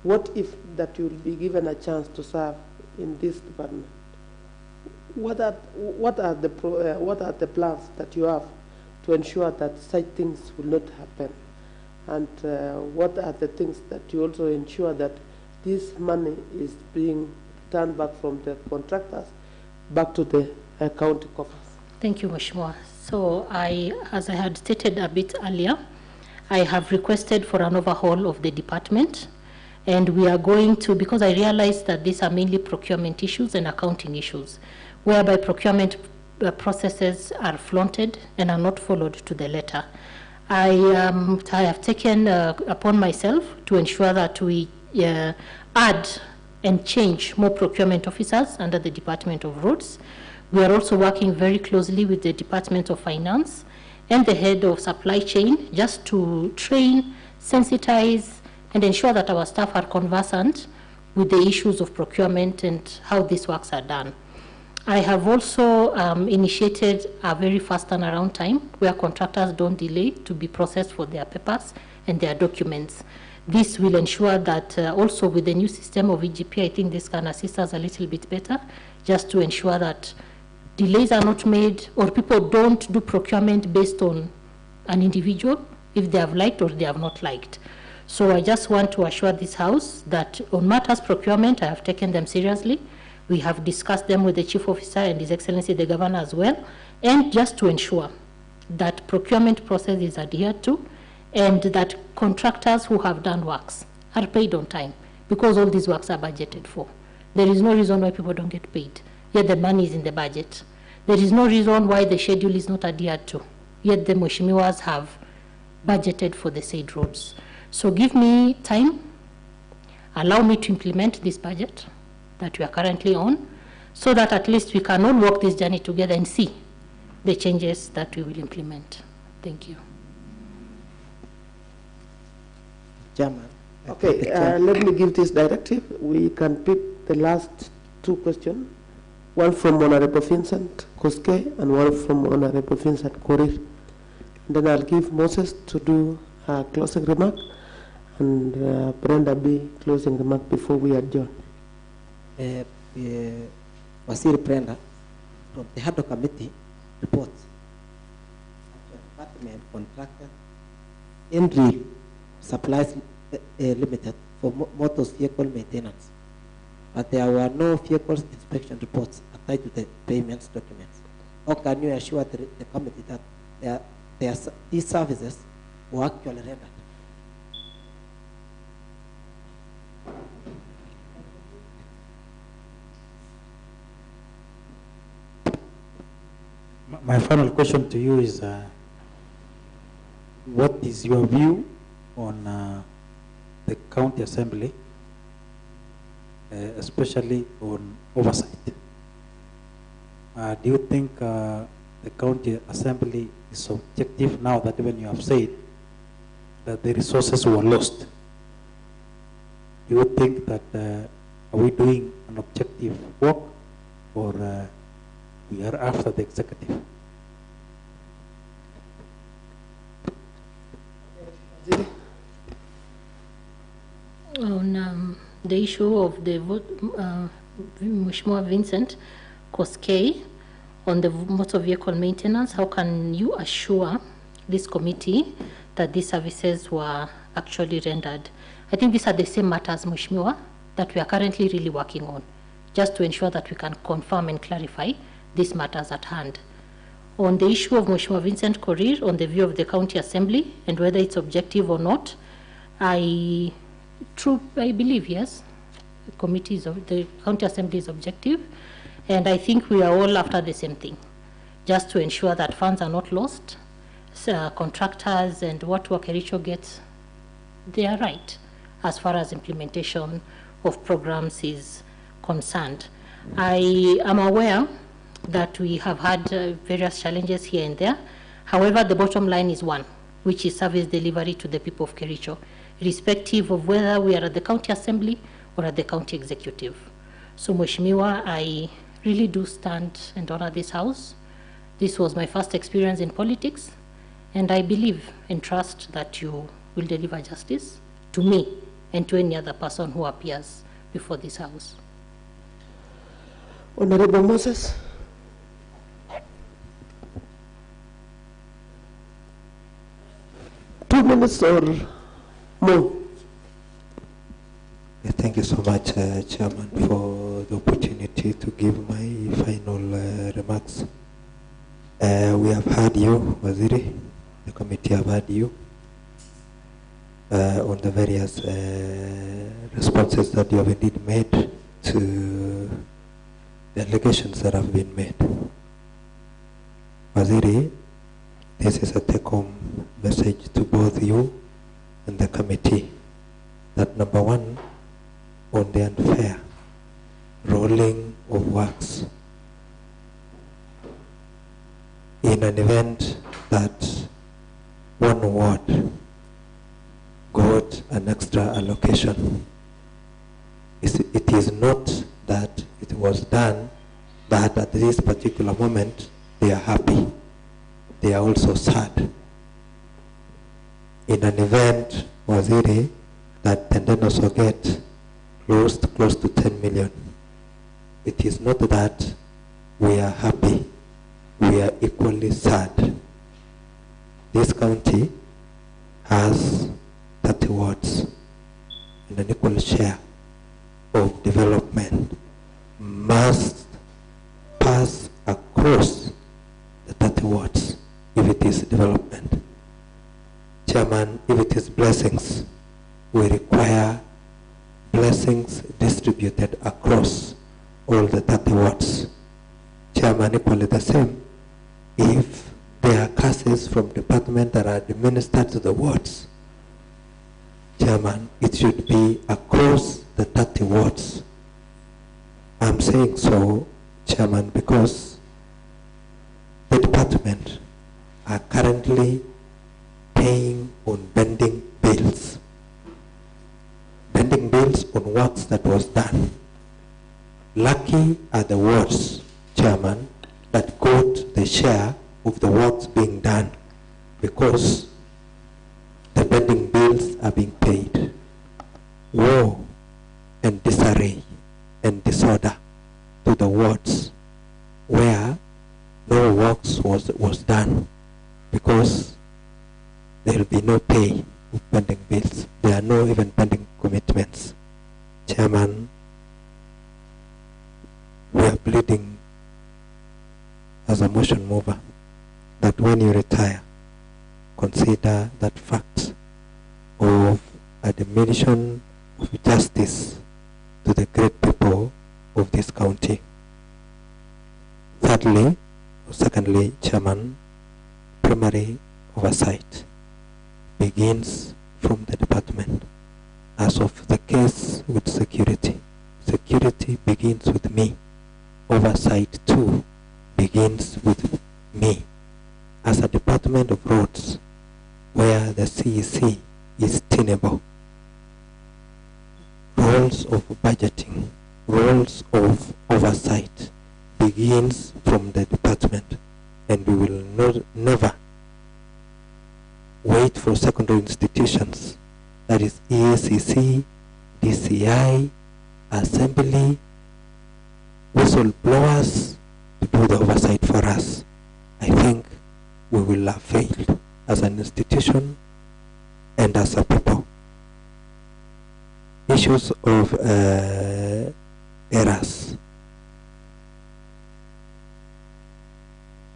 What if that you will be given a chance to serve in this department. What are the plans that you have to ensure that such things will not happen? And what are the things that you also ensure that this money is being turned back from the contractors back to the county coffers? Thank you, Mheshimiwa. So as I had stated a bit earlier, I have requested for an overhaul of the department, and we are going to, because I realized that these are mainly procurement issues and accounting issues, whereby procurement processes are flaunted and are not followed to the letter. I have taken upon myself to ensure that we add and change more procurement officers under the Department of Roads. We are also working very closely with the Department of Finance and the head of supply chain just to train, sensitize, and ensure that our staff are conversant with the issues of procurement and how these works are done. I have also initiated a very fast turnaround time where contractors don't delay to be processed for their papers and their documents. This will ensure that also with the new system of EGP, I think this can assist us a little bit better, just to ensure that delays are not made or people don't do procurement based on an individual, if they have liked or they have not liked. So I just want to assure this House that on matters procurement, I have taken them seriously. We have discussed them with the Chief Officer and His Excellency the Governor as well, and just to ensure that procurement process is adhered to and that contractors who have done works are paid on time, because all these works are budgeted for. There is no reason why people don't get paid, yet the money is in the budget. There is no reason why the schedule is not adhered to, yet the Mheshimiwas have budgeted for the said roads. So give me time, allow me to implement this budget that we are currently on, so that at least we can all walk this journey together and see the changes that we will implement. Thank you. Chairman. Okay, let me give this directive. We can pick the last two questions, one from Honorable Vincent Koske and one from Honorable Vincent Korir. Then I'll give Moses to do a closing remark and Brenda B closing remark before we adjourn. Waziri Brenda from the HADO committee reports department contracted Enri Supplies Limited for motor vehicle maintenance, but there were no vehicle inspection reports attached to the payments documents. How can you assure the committee that these services were actually rendered? My final question to you is, what is your view on the county assembly, especially on oversight? Do you think the county assembly is objective now that when you have said that the resources were lost? Do you think that are we doing an objective work, or we are after the executive? On the issue of the Mheshimiwa Vincent Koskei on the motor vehicle maintenance, how can you assure this committee that these services were actually rendered? I think these are the same matters, Mheshimiwa, that we are currently really working on, just to ensure that we can confirm and clarify these matters at hand. On the issue of Mheshimiwa Vincent Korir, on the view of the county assembly and whether it's objective or not, I believe, yes, the county assembly is objective, and I think we are all after the same thing, just to ensure that funds are not lost, contractors and what Kericho gets, they are right as far as implementation of programs is concerned. I am aware that we have had various challenges here and there. However, the bottom line is one, which is service delivery to the people of Kericho, irrespective of whether we are at the county assembly or at the county executive. So, Mheshimiwa, I really do stand and honor this House. This was my first experience in politics, and I believe and trust that you will deliver justice to me and to any other person who appears before this House. Honorable Moses. Two minutes or more. Thank you so much, Chairman, for the opportunity to give my final remarks. We have heard you, Waziri. The committee have heard you on the various responses that you have indeed made to the allegations that have been made. Waziri, this is a take-home message to both you and the committee that number one, on the unfair rolling of works in an event that one ward got an extra allocation. It is not that it was done that at this particular moment they are happy. They are also sad. In an event, Waziri, that Tendenos will get close to 10 million. It is not that we are happy. We are equally sad. This county has 30 wards and an equal share of development must pass across the 30 wards if it is development. Chairman, if it is blessings, we require blessings distributed across all the 30 wards. Chairman, equally the same. If there are curses from department that are administered to the wards, Chairman, it should be across the 30 wards. I'm saying so, Chairman, because the department are currently paying on pending bills. Pending bills on works that was done. Lucky are the wards, Chairman, that got the share of the works being done because the pending bills are being paid. Woe and disarray and disorder to the wards where no works was done because there will be no pay of pending bills. There are no even pending commitments. Chairman, we are pleading as a motion mover that when you retire, consider that fact of a diminution of justice to the great people of this county. Thirdly, or secondly, Chairman, primary oversight begins from the department. As of the case with security, security begins with me. Oversight too begins with me. As a department of roads, where the CEC is tenable, roles of budgeting, roles of oversight begins from the department, and we will never wait for secondary institutions, that is EACC, DCI, Assembly, whistleblowers to do the oversight for us. I think we will have failed as an institution and as a people. Issues of errors.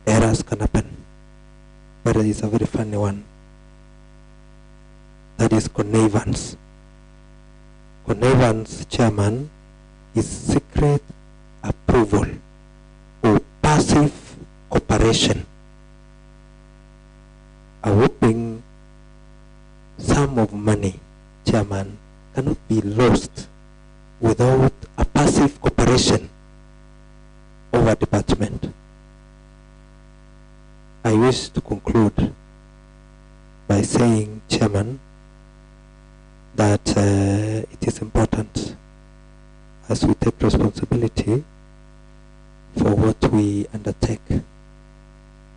Errors can happen, but it is a very funny one. That is connivance. Connivance, Chairman, is secret approval or passive cooperation. A whopping sum of money, Chairman, cannot be lost without a passive cooperation of a department. I wish to conclude by saying, Chairman, that it is important as we take responsibility for what we undertake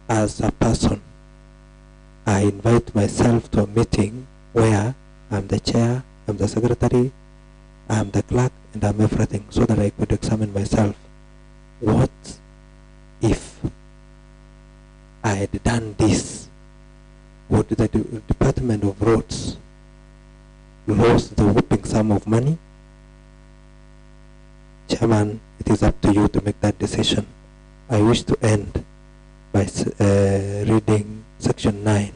as a person. I invite myself to a meeting where I'm the chair, I'm the secretary, I'm the clerk, and I'm everything, so that I could examine myself. what if I had done this? Would the Department of Roads lose the whopping sum of money? Chairman, it is up to you to make that decision. I wish to end by reading Section 9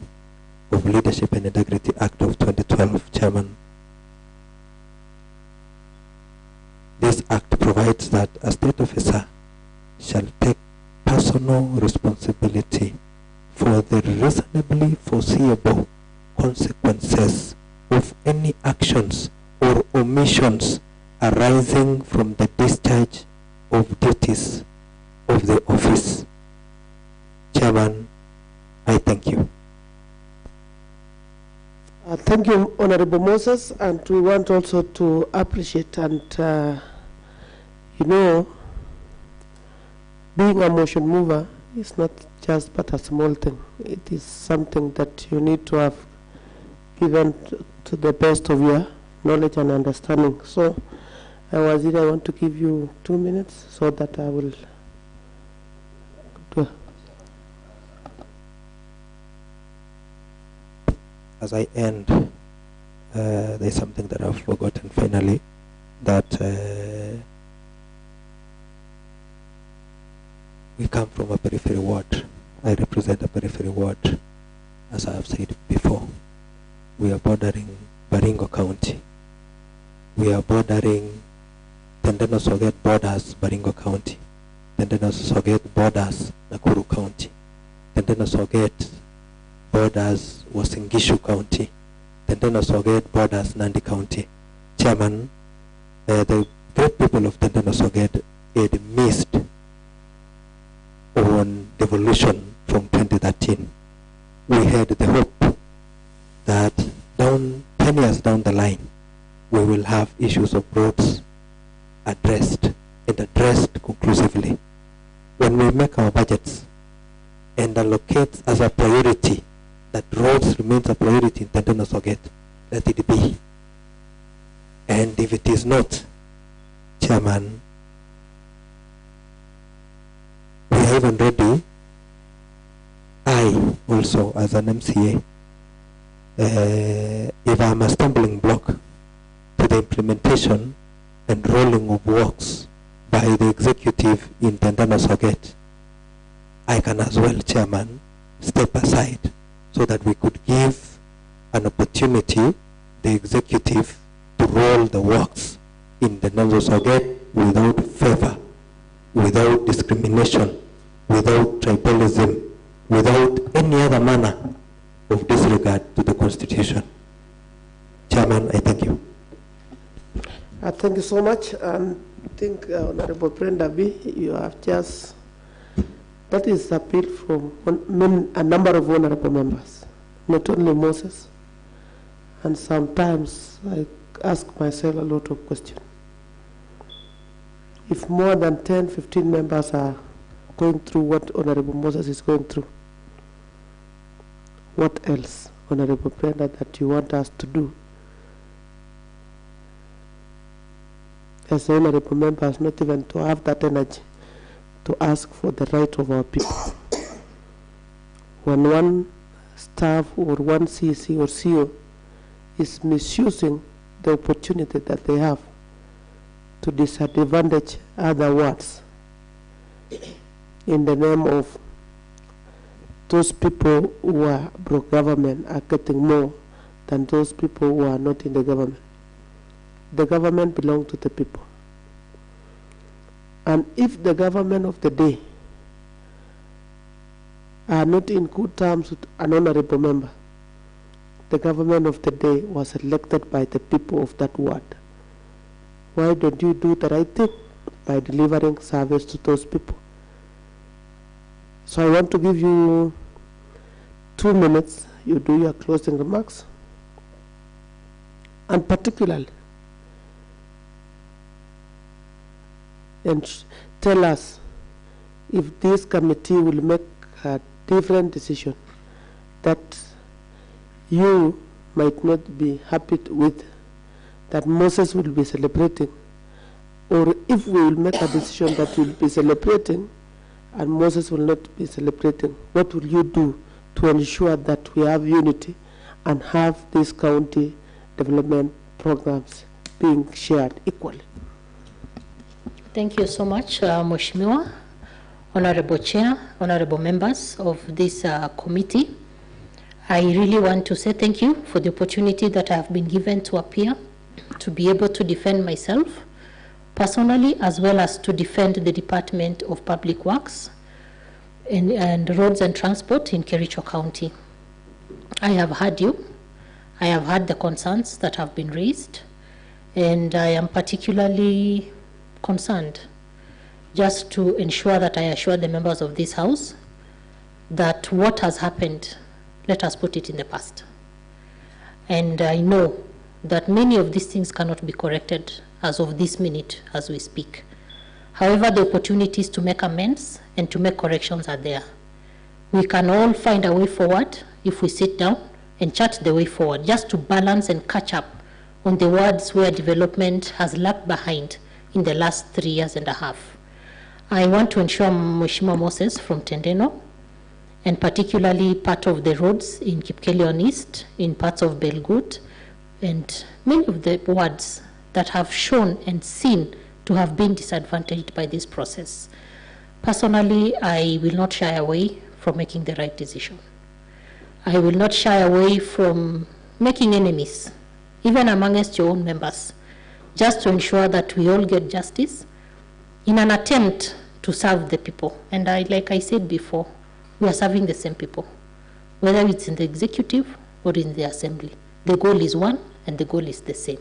of Leadership and Integrity Act of 2012, Chairman. This act provides that a state officer shall take personal responsibility for the reasonably foreseeable consequences of any actions or omissions arising from the discharge of duties of the office. Chairman, I thank you. Thank you, Honorable Moses, and we want also to appreciate and, you know, being a motion mover is not just but a small thing. It is something that you need to have given to the best of your knowledge and understanding. So, Waziri, I want to give you 2 minutes so that I will do. As I end, there's something that I've forgotten finally, that we come from a periphery ward. I represent a periphery ward, as I have said before. We are bordering Baringo County. We are bordering Tendeno Soget borders Baringo County. Tendeno Soget borders Nakuru County. Tendeno Soget borders Wasingishu County. Tendeno Soget borders Nandi County. Chairman, the great people of Tendeno Soget had missed on devolution from 2013. We had the hope that 10 years down the line, we will have issues of roads addressed and addressed conclusively. When we make our budgets and allocate as a priority that roads remains a priority in Tendeno Soget, let it be. And if it is not, Chairman, we are even ready. I also, as an MCA, if I'm a stumbling block to the implementation and rolling of works by the executive in Tendeno Soget, I can as well, Chairman, step aside so that we could give an opportunity the executive to roll the works in Tendeno Soget without favor, without discrimination, without tribalism, without any other manner of disregard to the Constitution. Chairman, I thank you. Thank you so much. I think Honorable Brenda B, you have just, that is appeal from a number of honorable members, not only Moses. And sometimes I ask myself a lot of questions. If more than 10, 15 members are going through what Honorable Moses is going through, what else, Honorable Brenda, that you want us to do? As honorable members, not even to have that energy to ask for the right of our people. When one staff or one CEC or CEO is misusing the opportunity that they have to disadvantage other wards in the name of those people who are pro-government are getting more than those people who are not in the government. The government belongs to the people. And if the government of the day are not in good terms with an honorable member, the government of the day was elected by the people of that ward. Why don't you do the right thing by delivering service to those people? So I want to give you 2 minutes. You do your closing remarks. And particularly, and tell us if this committee will make a different decision that you might not be happy with, that Moses will be celebrating or if we will make a decision that we'll be celebrating and Moses will not be celebrating, what will you do to ensure that we have unity and have these county development programs being shared equally? Thank you so much, Mheshimiwa, Honorable Chair, Honorable members of this committee. I really want to say thank you for the opportunity that I have been given to appear, to be able to defend myself personally, as well as to defend the Department of Public Works and Roads and Transport in Kericho County. I have heard you. I have heard the concerns that have been raised, and I am particularly concerned just to ensure that I assure the members of this House that what has happened, let us put it in the past. And I know that many of these things cannot be corrected as of this minute as we speak. However, the opportunities to make amends and to make corrections are there. We can all find a way forward if we sit down and chart the way forward, just to balance and catch up on the wards where development has lagged behind in the last 3.5 years. I want to ensure Mheshimiwa Moses from Tendeno, and particularly part of the roads in Kipkelion East, in parts of Belgut, and many of the wards that have shown and seen to have been disadvantaged by this process. Personally, I will not shy away from making the right decision. I will not shy away from making enemies, even amongst your own members, just to ensure that we all get justice in an attempt to serve the people. And like I said before, we are serving the same people, whether it's in the executive or in the assembly. The goal is one, and the goal is the same.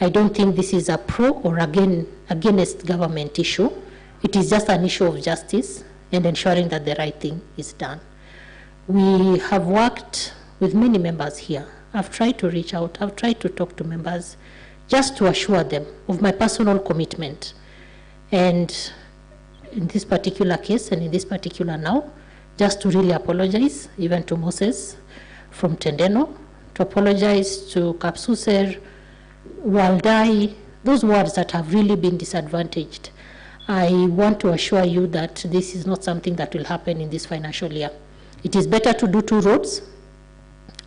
I don't think this is a pro or against government issue. It is just an issue of justice and ensuring that the right thing is done. We have worked with many members here. I've tried to reach out, I've tried to talk to members just to assure them of my personal commitment. And in this particular case and in this particular now, just to really apologize, even to Moses from Tendeno, to apologize to Kapsuser, Waldai, those wards that have really been disadvantaged. I want to assure you that this is not something that will happen in this financial year. It is better to do 2 roads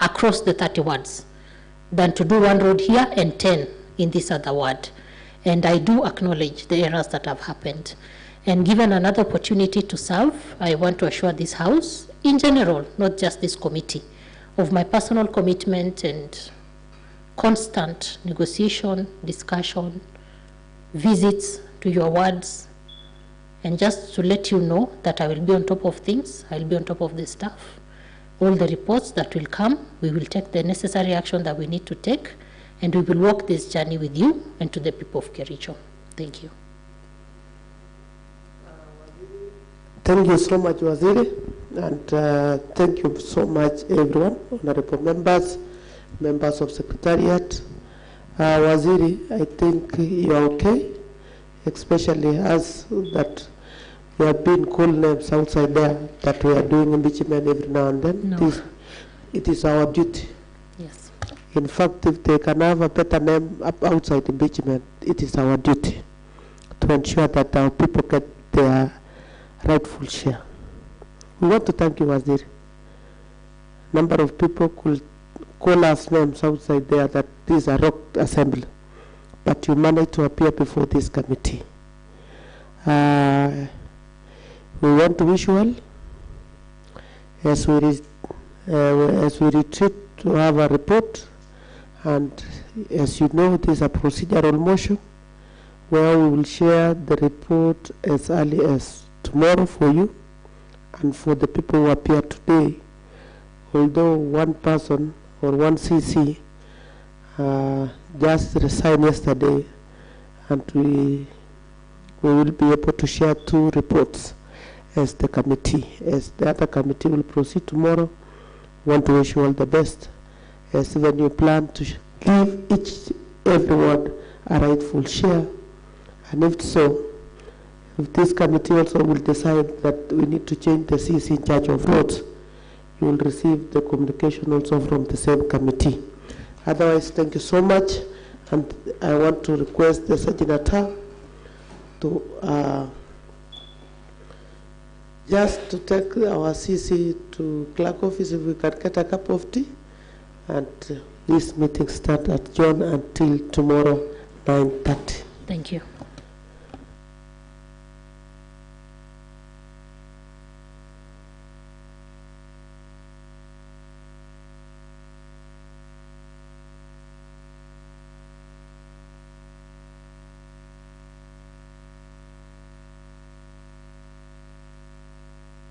across the 30 wards than to do 1 road here and 10 in this other ward. And I do acknowledge the errors that have happened. And given another opportunity to serve, I want to assure this House, in general, not just this committee, of my personal commitment and constant negotiation, discussion, visits to your wards, and just to let you know that I will be on top of things, I will be on top of the stuff. All the reports that will come, we will take the necessary action that we need to take, and we will walk this journey with you and to the people of Kericho. Thank you. Thank you so much, Waziri, and thank you so much, everyone, honorable members, members of Secretariat. Waziri, I think you are okay, especially as that we have been called names outside there, that we are doing impeachment every now and then. No. It is our duty. Yes. In fact, if they can have a better name outside impeachment, it is our duty to ensure that our people get their rightful share. We want to thank you, Waziri. Number of people could call us names outside there that this is a rock assembly, but you managed to appear before this committee. We want to wish you well as we retreat to have a report, and as you know, it is a procedural motion where we will share the report as early as tomorrow for you and for the people who appear today. Although one person or one CC just resigned yesterday, and we will be able to share 2 reports as the committee. As the other committee will proceed tomorrow, we want to wish you all the best, as when you plan to give everyone a rightful share. And if so, if this committee also will decide that we need to change the CEC in charge of roads, you will receive the communication also from the same committee. Otherwise, thank you so much, and I want to request the Sajinata to just to take our CC to clerk office if we can get a cup of tea, and this meeting start at John until tomorrow 9:30. Thank you.